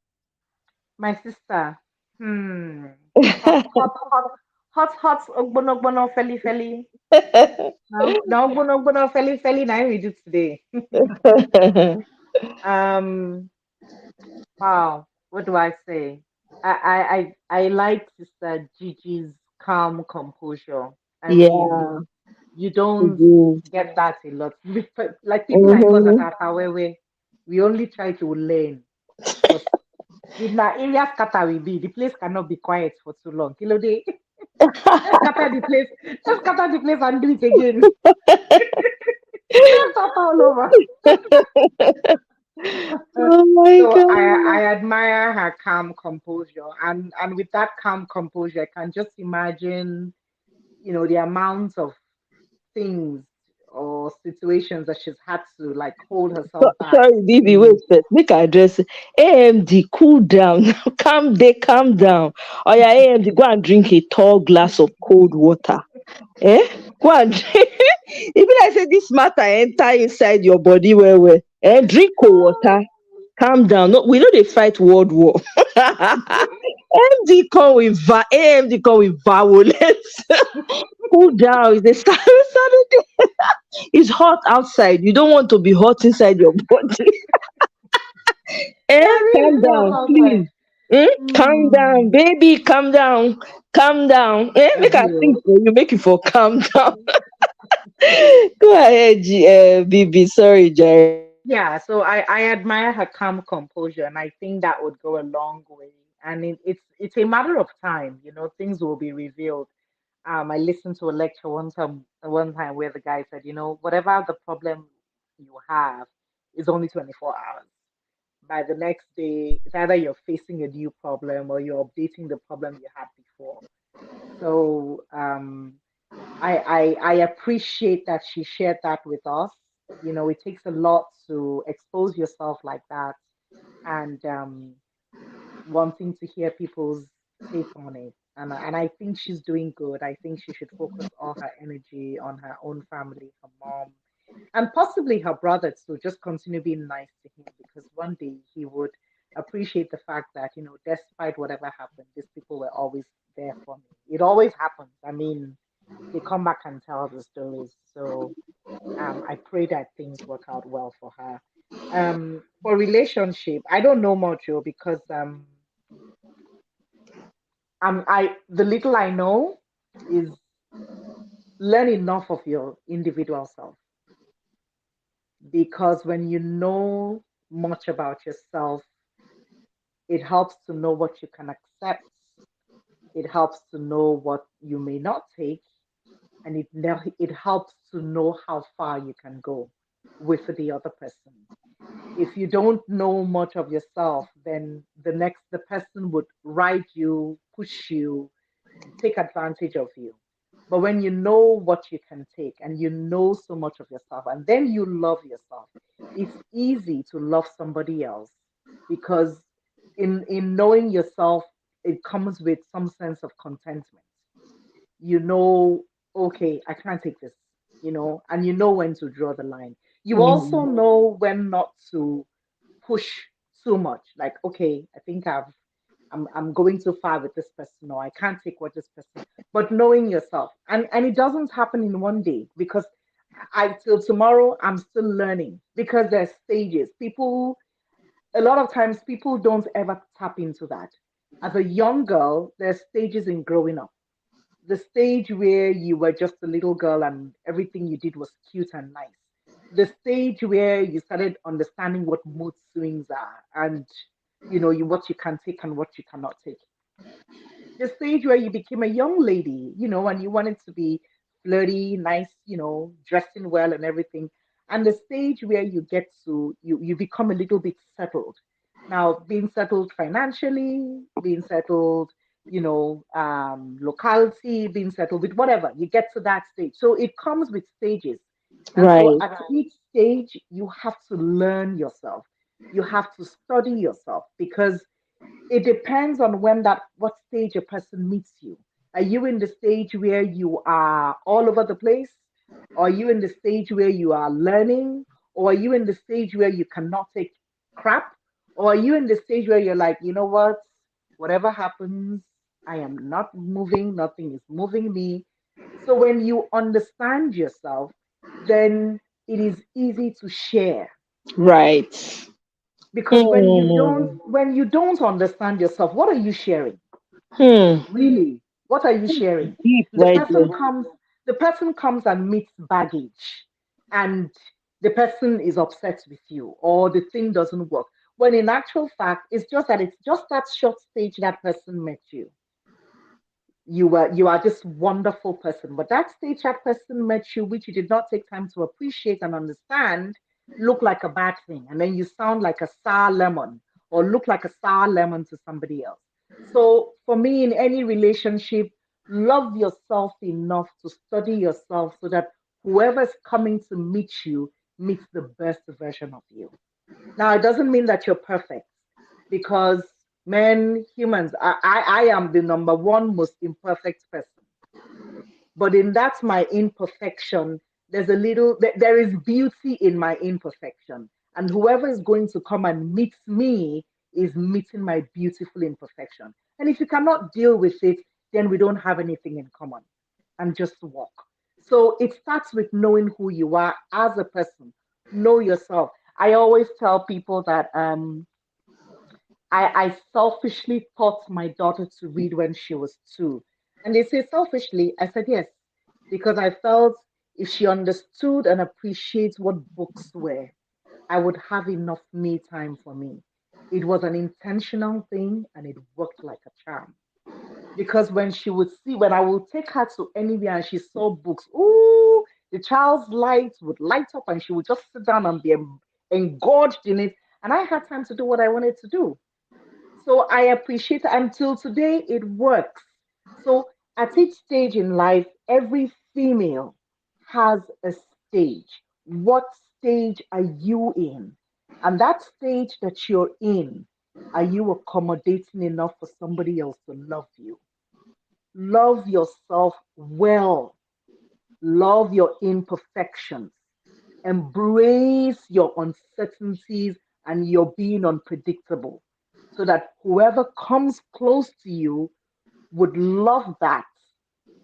My sister. Hmm. Hot, hot, hot, hot, hot. Ogbono, ogbono, feli, feli. Now, ogbono, ogbono, feli, feli. Now we do today. Um. Wow. What do I say? I like Sister Gigi's calm composure. I mean, Yeah. you don't Mhm. get that a lot. Like people like us that Mhm. are Kawewe, we only try to learn because if na area scatter we be, the place cannot be quiet for too long. Kilo day, let's scatter the place. Let's scatter the place and do it again. Let's start all over. Oh my So god. I admire her calm composure, and with that calm composure, I can just imagine, the amount of things or situations that she's had to like hold herself back Sorry, Bibi, wait in. first. Make I address it. AMD, cool down. Calm down. Oh yeah, AMD, go and drink a tall glass of cold water. Eh? Go and drink. If I say this matter enter inside your body well. Drink cold water. Calm down. No, we know they fight world war. AMD come with violence. Cool down. It's a Saturday. It's hot outside. You don't want to be hot inside your body. Yeah, Calm really hot down, outside. please. Calm down, Hmm. baby. Calm down. Calm down. Make I think Adios. for you. Make it for calm down. Go ahead, BB. Sorry, Jerry. Yeah, so I admire her calm composure, and I think that would go a long way. And it's a matter of time, things will be revealed. I listened to a lecture one time where the guy said, whatever the problem you have is only 24 hours. By the next day, it's either you're facing a new problem or you're updating the problem you had before. So I appreciate that she shared that with us. It takes a lot to expose yourself like that, and wanting to hear people's take on it. And I think she's doing good. I think she should focus all her energy on her own family, her mom, and possibly her brother too. Just continue being nice to him because one day he would appreciate the fact that, despite whatever happened, these people were always there for me. It always happens. I mean, they come back and tell the stories. So I pray that things work out well for her. For relationship, I don't know much, because I the little I know is learn enough of your individual self, because when you know much about yourself, it helps to know what you can accept. It helps to know what you may not take, and it helps to know how far you can go with the other person. If you don't know much of yourself, then the person would ride you, push you, take advantage of you. But when you know what you can take and you know so much of yourself, and then you love yourself, it's easy to love somebody else, because in knowing yourself, it comes with some sense of contentment. You know, okay, I can't take this, and you know when to draw the line. You also Mhm. know when not to push too much. Like, okay, I think I'm going too far with this person, or I can't take what this person. But knowing yourself, and it doesn't happen in one day, because I till tomorrow I'm still learning, because there's stages. A lot of times people don't ever tap into that. As a young girl, there's stages in growing up. The stage where you were just a little girl and everything you did was cute and nice. the stage where you started understanding what mood swings are, and what you can take and what you cannot take. The stage where you became a young lady, and you wanted to be flirty, nice, dressing well and everything. And the stage where you get to you become a little bit settled. Now, being settled financially, being settled, locality, being settled with whatever, you get to that stage. So it comes with stages. And so Right. at each stage, you have to learn yourself. You have to study yourself because it depends on what stage a person meets you. Are you in the stage where you are all over the place? Or are you in the stage where you are learning? Or are you in the stage where you cannot take crap? Or are you in the stage where you're like, you know what? Whatever happens, I am not moving, nothing is moving me. So when you understand yourself, then it is easy to share, Right. because Hmm. when you don't understand yourself, what are you sharing? Hmm. Really, what are you sharing? Deep The right there. person comes, and meets baggage, and the person is upset with you, or the thing doesn't work. When in actual fact, it's just that short stage that person met you. You are this wonderful person, but that stage that person met you, which you did not take time to appreciate and understand, look like a bad thing, and then you sound like a sour lemon, or look like a sour lemon to somebody else. So for me, in any relationship, love yourself enough to study yourself so that whoever's coming to meet you meets the best version of you. Now, it doesn't mean that you're perfect, because men, humans, I am the number one most imperfect person. But in that my imperfection, there is beauty in my imperfection. And whoever is going to come and meet me is meeting my beautiful imperfection. And if you cannot deal with it, then we don't have anything in common, and just walk. So it starts with knowing who you are as a person. Know yourself. I always tell people that I selfishly taught my daughter to read when she was 2. And they say selfishly. I said yes, because I felt if she understood and appreciates what books were, I would have enough me time for me. It was an intentional thing and it worked like a charm. Because when I would take her to anywhere and she saw books, ooh, the child's lights would light up and she would just sit down and be engorged in it. And I had time to do what I wanted to do. So I appreciate it. Until today, it works. So at each stage in life, every female has a stage. What stage are you in? And that stage that you're in, are you accommodating enough for somebody else to love you? Love yourself well. Love your imperfections. Embrace your uncertainties and your being unpredictable, so that whoever comes close to you would love that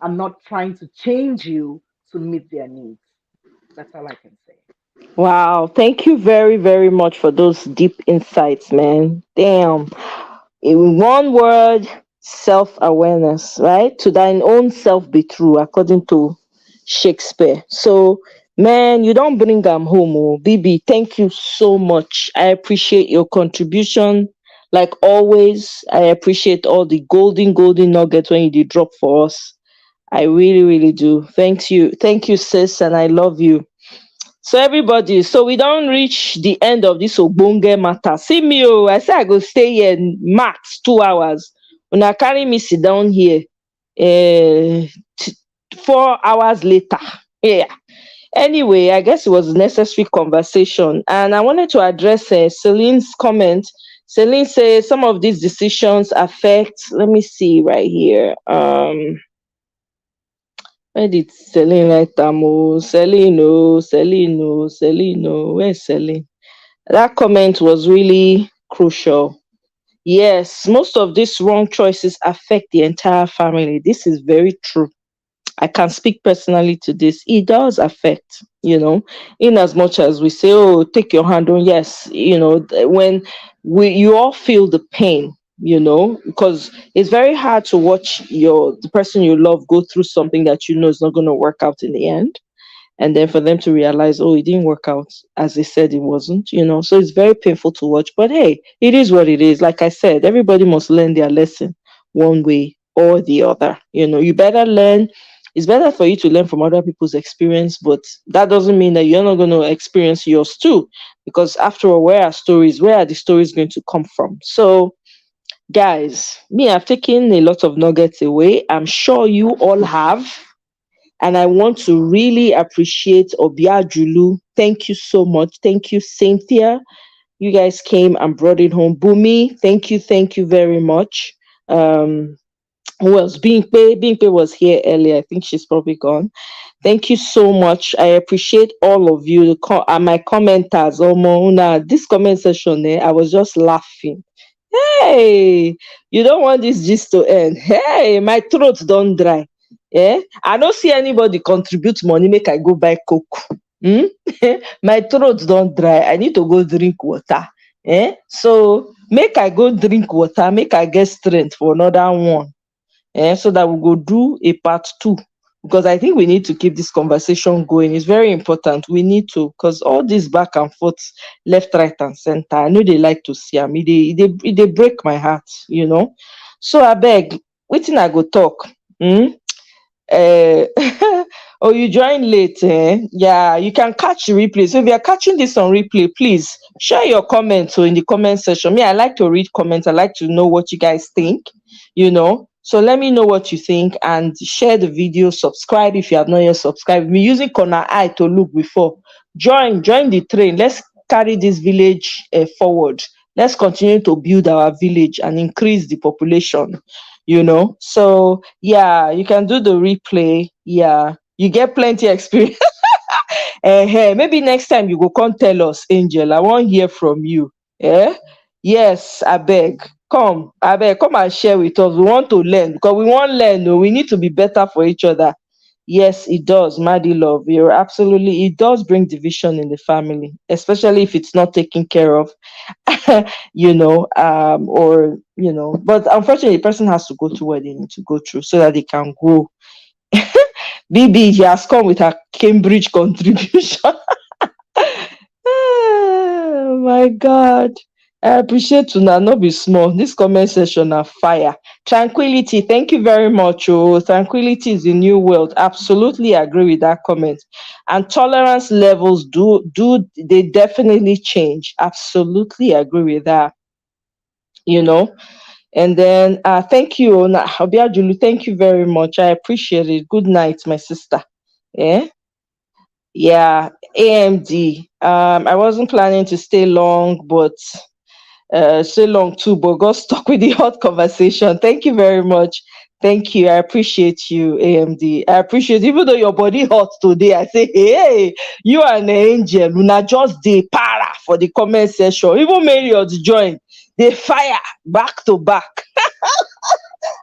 and not trying to change you to meet their needs. That's all I can say. Wow. Thank you very, very much for those deep insights, man. Damn. In one word, self awareness, right? To thine own self be true, according to Shakespeare. So, man, you don't bring them home, oh. BB, thank you so much. I appreciate your contribution. Like always, I appreciate all the golden nuggets when you did drop for us. I really, really do. Thank you. Thank you, sis, and I love you. So everybody, so we don't reach the end of this Obonge matter. See me, oh, I say I go stay here max 2 hours. When I carry me sit down here, 4 hours later. Yeah. Anyway, I guess it was a necessary conversation, and I wanted to address Celine's comment. Celine says some of these decisions affect. Let me see right here. Where did Celine write them? Oh, Celine, oh, Celine, oh, Celine, oh. Where's Celine? That comment was really crucial. Yes, most of these wrong choices affect the entire family. This is very true. I can speak personally to this. It does affect, in as much as we say, oh, take your hand on, yes, when you all feel the pain, because it's very hard to watch the person you love go through something that is not going to work out in the end. and then for them to realize, oh, it didn't work out as they said it wasn't, so it's very painful to watch. But hey, it is what it is. Like I said, everybody must learn their lesson one way or the other. You better learn. It's better for you to learn from other people's experience, but that doesn't mean that you're not going to experience yours too, because after all, where are the stories going to come from? So guys, me, I've taken a lot of nuggets away. I'm sure you all have. And I want to really appreciate Obiajulu. Thank you so much. Thank you, Cynthia. You guys came and brought it home. Bumi, thank you very much. Who else? Bingpe was here earlier. I think she's probably gone. Thank you so much. I appreciate all of you. My commenters, this comment session there, I was just laughing. Hey, you don't want this gist to end. Hey, my throat don't dry. Yeah, I don't see anybody contribute money, make I go buy coke. My throat don't dry. I need to go drink water. So make I go drink water, make I get strength for another one. So that we go do a part 2. Because I think we need to keep this conversation going. It's very important. We need to, because all this back and forth, left, right, and center, I know they like to see me. They break my heart, So I beg, waiting I go talk. Oh, you joined late, Yeah, you can catch the replay. So if you're catching this on replay, please share your comments in the comment section. Me, I like to read comments. I like to know what you guys think, So let me know what you think and share the video. Subscribe if you have not yet subscribed. Me using corner eye to look before. Join the train. Let's carry this village forward. Let's continue to build our village and increase the population. So yeah, you can do the replay. Yeah, you get plenty experience. Hey, maybe next time you go come tell us, Angel. I want to hear from you. Yes, I beg. Come and share with us. We want to learn because we want to learn. We need to be better for each other. Yes, it does, Maddie Love. You're absolutely, it does bring division in the family, especially if it's not taken care of, but unfortunately, the person has to go through what they need to go through so that they can grow. BB, he has come with her Cambridge contribution. Oh my God. I appreciate Una, no be small. This comment section are fire. Tranquility, thank you very much. Oh, tranquility is the new world. Absolutely agree with that comment. And tolerance levels they definitely change. Absolutely agree with that. And then thank you, Obiajulu. Thank you very much. I appreciate it. Good night, my sister. Yeah, AMD. I wasn't planning to stay long, but stay long too, but got stuck with the hot conversation. Thank you very much. Thank you. I appreciate you, AMD. I appreciate, even though your body hot today, I say, hey, you are an angel. Una just the para for the comment section. Even Marriott join. They fire back to back.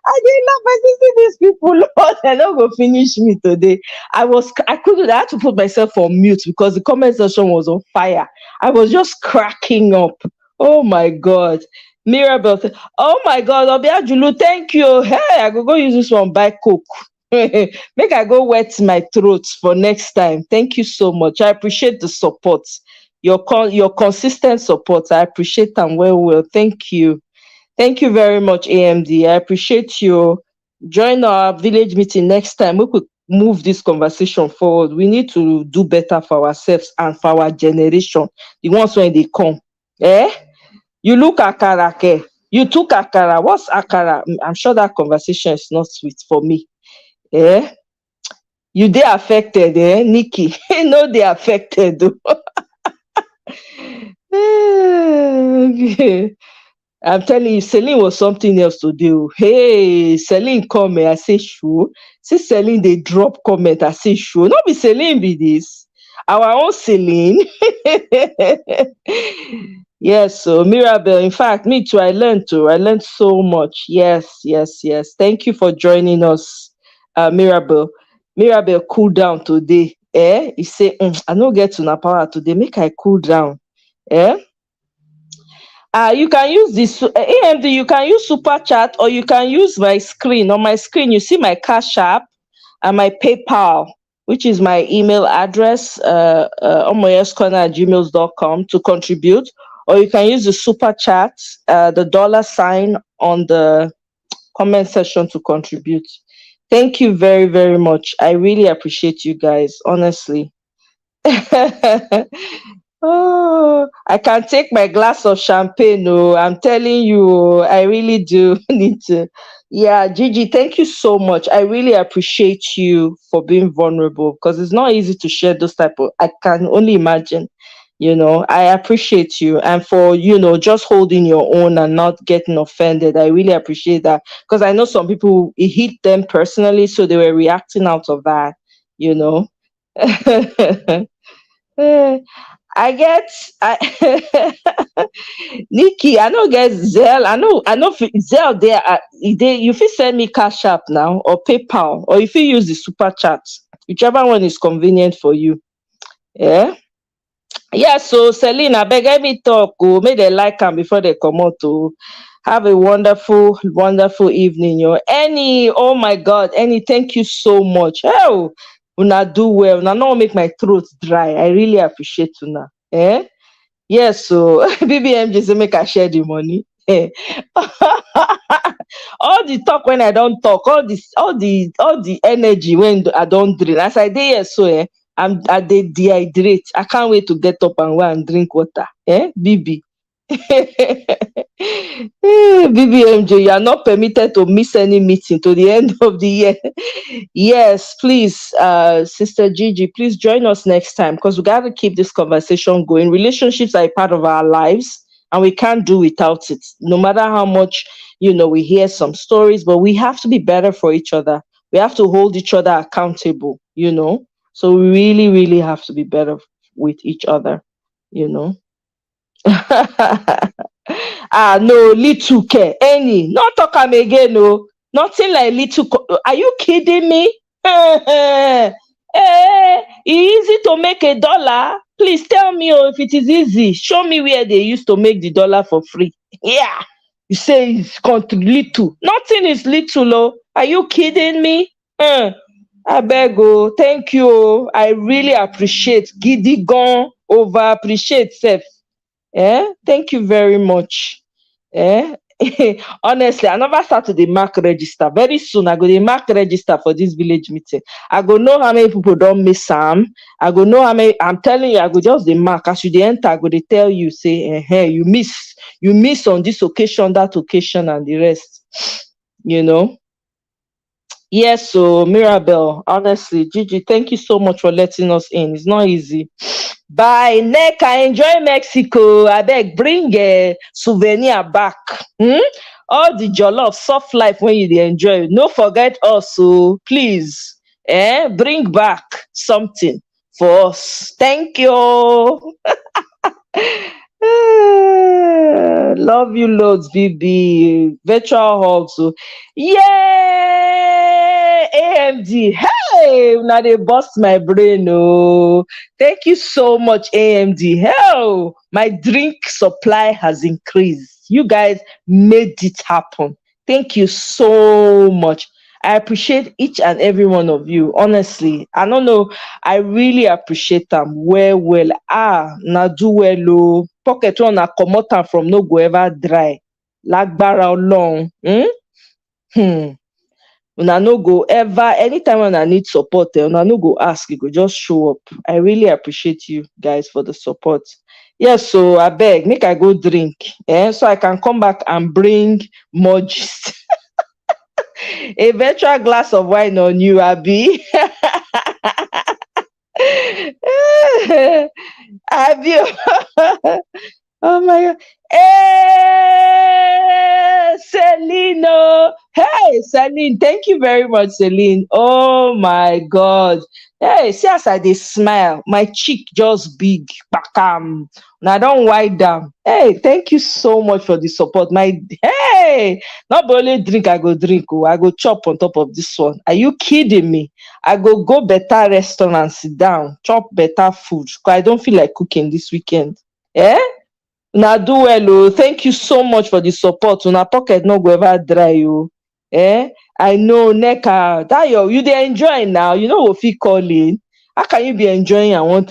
I didn't laugh. I see these people, Lord, they're not going to finish me today. I had to put myself on mute because the comment section was on fire. I was just cracking up. Oh my God. Mirabel said, oh my God, Obiajulu, thank you. Hey, I go use this one, buy coke. Make I go wet my throat for next time. Thank you so much. I appreciate the support. Your consistent support. I appreciate them well. Thank you. Thank you very much, AMD. I appreciate you. Join our village meeting next time. We could move this conversation forward. We need to do better for ourselves and for our generation. The ones when they come. You look Akara. You took Akara. What's Akara? I'm sure that conversation is not sweet for me. You they affected, Nikki? No, they affected. Okay. I'm telling you, Celine was something else to do. Hey, Celine come, I say sure. See Celine, they drop comment, I say sure. Not be Celine be this. Our own Celine. Yes, so Mirabel, in fact, me too, I learned so much. Yes. Thank you for joining us, Mirabel. Mirabel, cool down today. He say, I don't get to Napawa today, make I cool down. You can use this AMD, you can use super chat, or you can use my screen. On my screen, you see my Cash App and my PayPal. which is my email address, omoyescorner@gmail.com to contribute, or you can use the super chat, the $ on the comment section to contribute. Thank you very, very much. I really appreciate you guys, honestly. Oh, I can take my glass of champagne. Oh, I'm telling you, I really do need to. Yeah, Gigi, thank you so much. I really appreciate you for being vulnerable because it's not easy to share those type of. I can only imagine. I appreciate you and for just holding your own and not getting offended. I really appreciate that because I know some people it hit them personally, so they were reacting out of that. Eh, Nikki, I know get Zelle. I know Zelle there. You fit send me Cash App now or PayPal, or if you use the super chat, whichever one is convenient for you. Yeah. Yeah, so Celine, I beg me talk. Oh, may they like them before they come out to have a wonderful, wonderful evening. Annie, oh my God, Annie, thank you so much. Oh, Una do well. Una not make my throat dry. I really appreciate Una. Yes, so BBMJ say make I share the money. All the talk when I don't talk, all the energy when I don't drink. As I did here, so I dey dehydrate. I can't wait to get up and go and drink water. BB. BBMJ, you are not permitted to miss any meeting to the end of the year. Yes, please, Sister Gigi, please join us next time because we got to keep this conversation going. Relationships are a part of our lives and we can't do without it. No matter how much, we hear some stories, but we have to be better for each other. We have to hold each other accountable, So we really, really have to be better with each other, No, little care. Any, not talk am again, no. Nothing like little. Are you kidding me? Easy to make $1. Please tell me if it is easy. Show me where they used to make the dollar for free. Yeah. You say it's little. Nothing is little, oh. Are you kidding me? I beg you. Thank you. I really appreciate. Giddy gone over appreciate self. Thank you very much. Honestly, I never start to the mark register. Very soon, I go the mark register for this village meeting. I go know how many people don't miss Sam. I go know how many. I'm telling you, I go just the mark. As you the enter, I go they tell you, say, you miss on this occasion, that occasion, and the rest. Yes, so Mirabel, honestly, Gigi, thank you so much for letting us in. It's not easy. Bye. Neck, I enjoy Mexico. I beg, bring a souvenir back. All the jollof, soft life when you enjoy. No forget also, please. Bring back something for us. Thank you. Love you loads, BB. Virtual hugs. Yay! AMD. Hey, now they bust my brain. Oh, thank you so much, AMD. Hell, my drink supply has increased. You guys made it happen. Thank you so much. I appreciate each and every one of you. Honestly, I don't know. I really appreciate them. Well. Na do well. Oh, pocket one na comot am from no go ever dry. Lagbara long. Una no go ever. Anytime when I need support, una no go ask. You go just show up. I really appreciate you guys for the support. Yes, so I beg, make I go drink. So I can come back and bring more gist. A virtual glass of wine on you, Abby. Abby. Oh my God. Hey, Celine. Hey, Celine. Thank you very much, Celine. Oh my God. Hey, see as I dey smile. My cheek just big. Bakam. Now don't wipe down. Hey, thank you so much for the support. Hey, not only drink, I go drink. Oh, I go chop on top of this one. Are you kidding me? I go better restaurant, sit down, chop better food. Cause I don't feel like cooking this weekend. Now do well. Oh, thank you so much for the support. Una pocket no go ever dry. Oh, I know, Neka, that you they enjoy now. You know what we call in. How can you be enjoying and want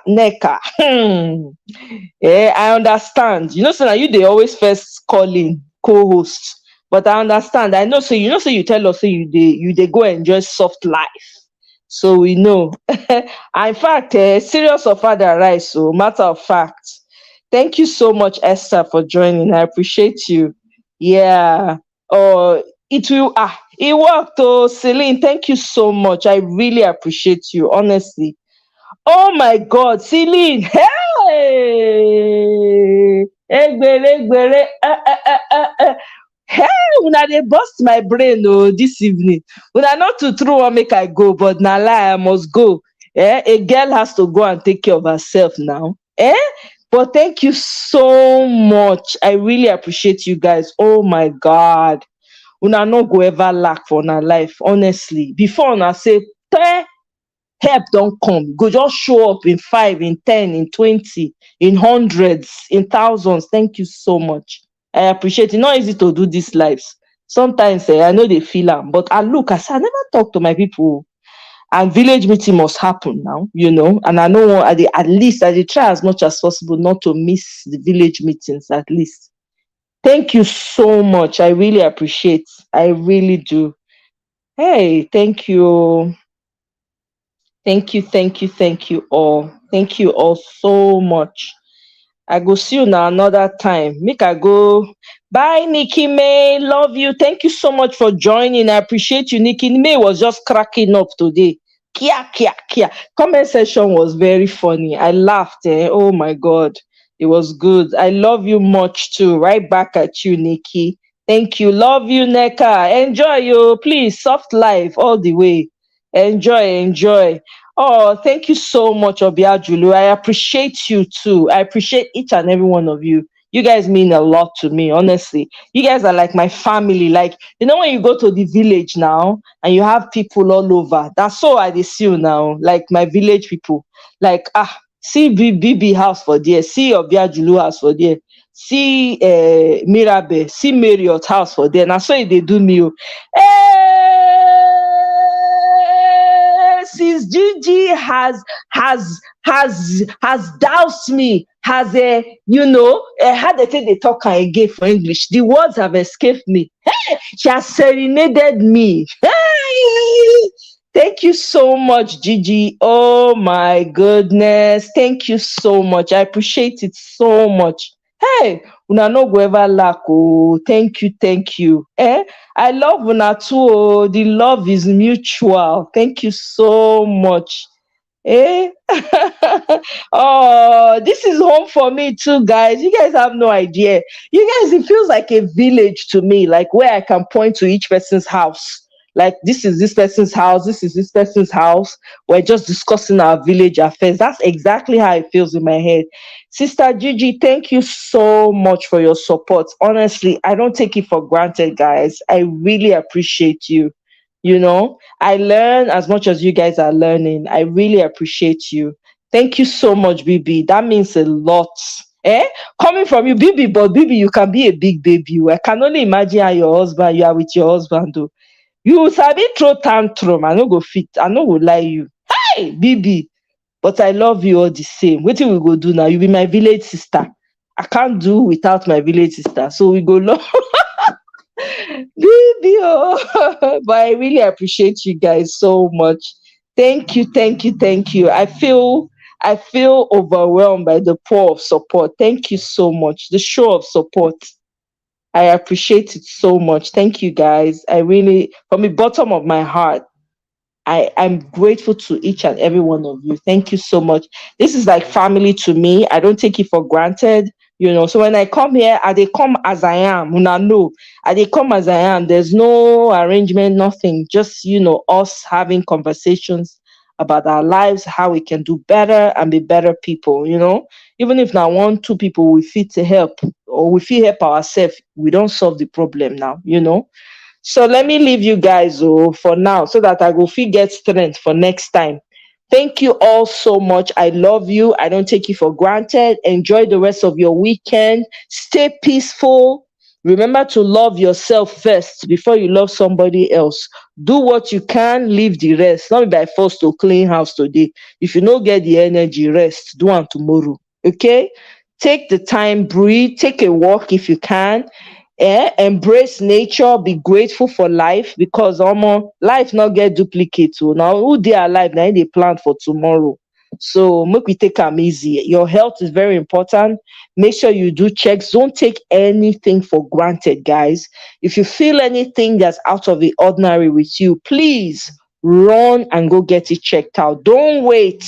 Neka? Yeah, I understand. You know, so now you they always first call in co-host. But I understand. I know, so you know, so you tell us, so you they go enjoy soft life. So we know. In fact, serious of father right. So matter of fact. Thank you so much, Esther, for joining. I appreciate you. Yeah. Oh, it will it worked. Oh, Celine, thank you so much. I really appreciate you, honestly. Oh my God, Celine. Hey, Egbere, egbere, hey, una dey burst my brain this evening. Una not to true one make I go, but na lie I must go. A girl has to go and take care of herself now. But thank you so much. I really appreciate you guys. Oh my God. Una no go ever lack for una life, honestly. Before una say, help don't come. Go just show up in 5, in 10, in 20, in hundreds, in thousands. Thank you so much. I appreciate it. Not easy to do these lives. Sometimes I know they feel am, but I look, I say, I never talk to my people. And village meeting must happen now, and I know at least I dey try as much as possible not to miss the village meetings at least. Thank you so much. I really appreciate. I really do. Hey, thank you. Thank you, thank you, thank you all. Thank you all so much. I go see you now another time. Make I go. Bye, Nikki May. Love you. Thank you so much for joining. I appreciate you. Nikki May was just cracking up today. Kia, kia, kia. Comment section was very funny. I laughed. Oh my God. It was good. I love you much too. Right back at you, Nikki. Thank you. Love you, Neka. Enjoy you. Please, soft life all the way. Enjoy, enjoy. Oh, thank you so much, Obiajulu. I appreciate you too. I appreciate each and every one of you. You guys mean a lot to me, honestly. You guys are like my family. Like, when you go to the village now and you have people all over, that's so I see you now, like my village people. Like, see BB house for there, see Obiajulu house for there, see Mirabe, see Marriott house for there. Now, so they do me. Since Gigi has doused me, has how they say they talk again for English. The words have escaped me. Hey, she has serenaded me. Hey, thank you so much, Gigi. Oh my goodness. Thank you so much. I appreciate it so much. Hey, una no go ever lack. Oh, thank you. I love una too. Oh, the love is mutual. Thank you so much. Oh, this is home for me too, guys. You guys have no idea. You guys, it feels like a village to me, like where I can point to each person's house. Like, this is this person's house, this is this person's house. We're just discussing our village affairs. That's exactly how it feels in my head. Sister Gigi, thank you so much for your support. Honestly, I don't take it for granted, guys. I really appreciate you. I learn as much as you guys are learning. I really appreciate you. Thank you so much, Bibi. That means a lot. Coming from you, Bibi, but Bibi, you can be a big baby. I can only imagine how you are with your husband, though. You sabi throw tantrum. I no go fit. I no go lie you. Hey, Bibi. But I love you all the same. What we go do now? You be my village sister. I can't do without my village sister. So we go love. Baby, but I really appreciate you guys so much. Thank you. I feel overwhelmed by the pour of support. Thank you so much. The show of support. I appreciate it so much. Thank you, guys. I really, from the bottom of my heart, I'm grateful to each and every one of you. Thank you so much. This is like family to me. I don't take it for granted. So when I come here, they come as I am. They come as I am. There's no arrangement, nothing. Just, us having conversations about our lives, how we can do better and be better people, Even if now 1-2 people we fit to help or we fit help ourselves, we don't solve the problem now, So let me leave you guys for now so that I go get strength for next time. Thank you all so much. I love you. I don't take you for granted. Enjoy the rest of your weekend. Stay peaceful. Remember to love yourself first before you love somebody else. Do what you can, leave the rest. Not be by force to clean house today. If you don't get the energy, rest. Do one tomorrow. Okay? Take the time, breathe, take a walk if you can. Embrace nature, be grateful for life, because life not get duplicate. So now who they are alive, now they plan for tomorrow. So make we take them easy. Your health is very important. Make sure you do checks. Don't take anything for granted, guys. If you feel anything that's out of the ordinary with you, please run and go get it checked out. Don't wait.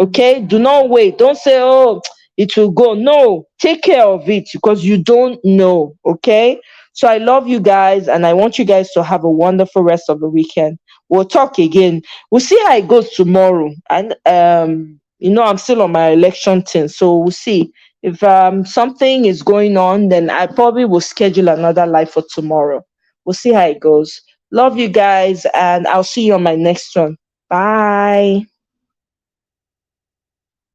Okay? Do not wait. Don't say, oh, it will go. No, take care of it, because you don't know. Okay? So I love you guys, and I want you guys to have a wonderful rest of the weekend. We'll talk again. We'll see how it goes tomorrow. And I'm still on my election thing, so we'll see. If something is going on, then I probably will schedule another live for tomorrow. We'll see how it goes. Love you guys, and I'll see you on my next one. Bye.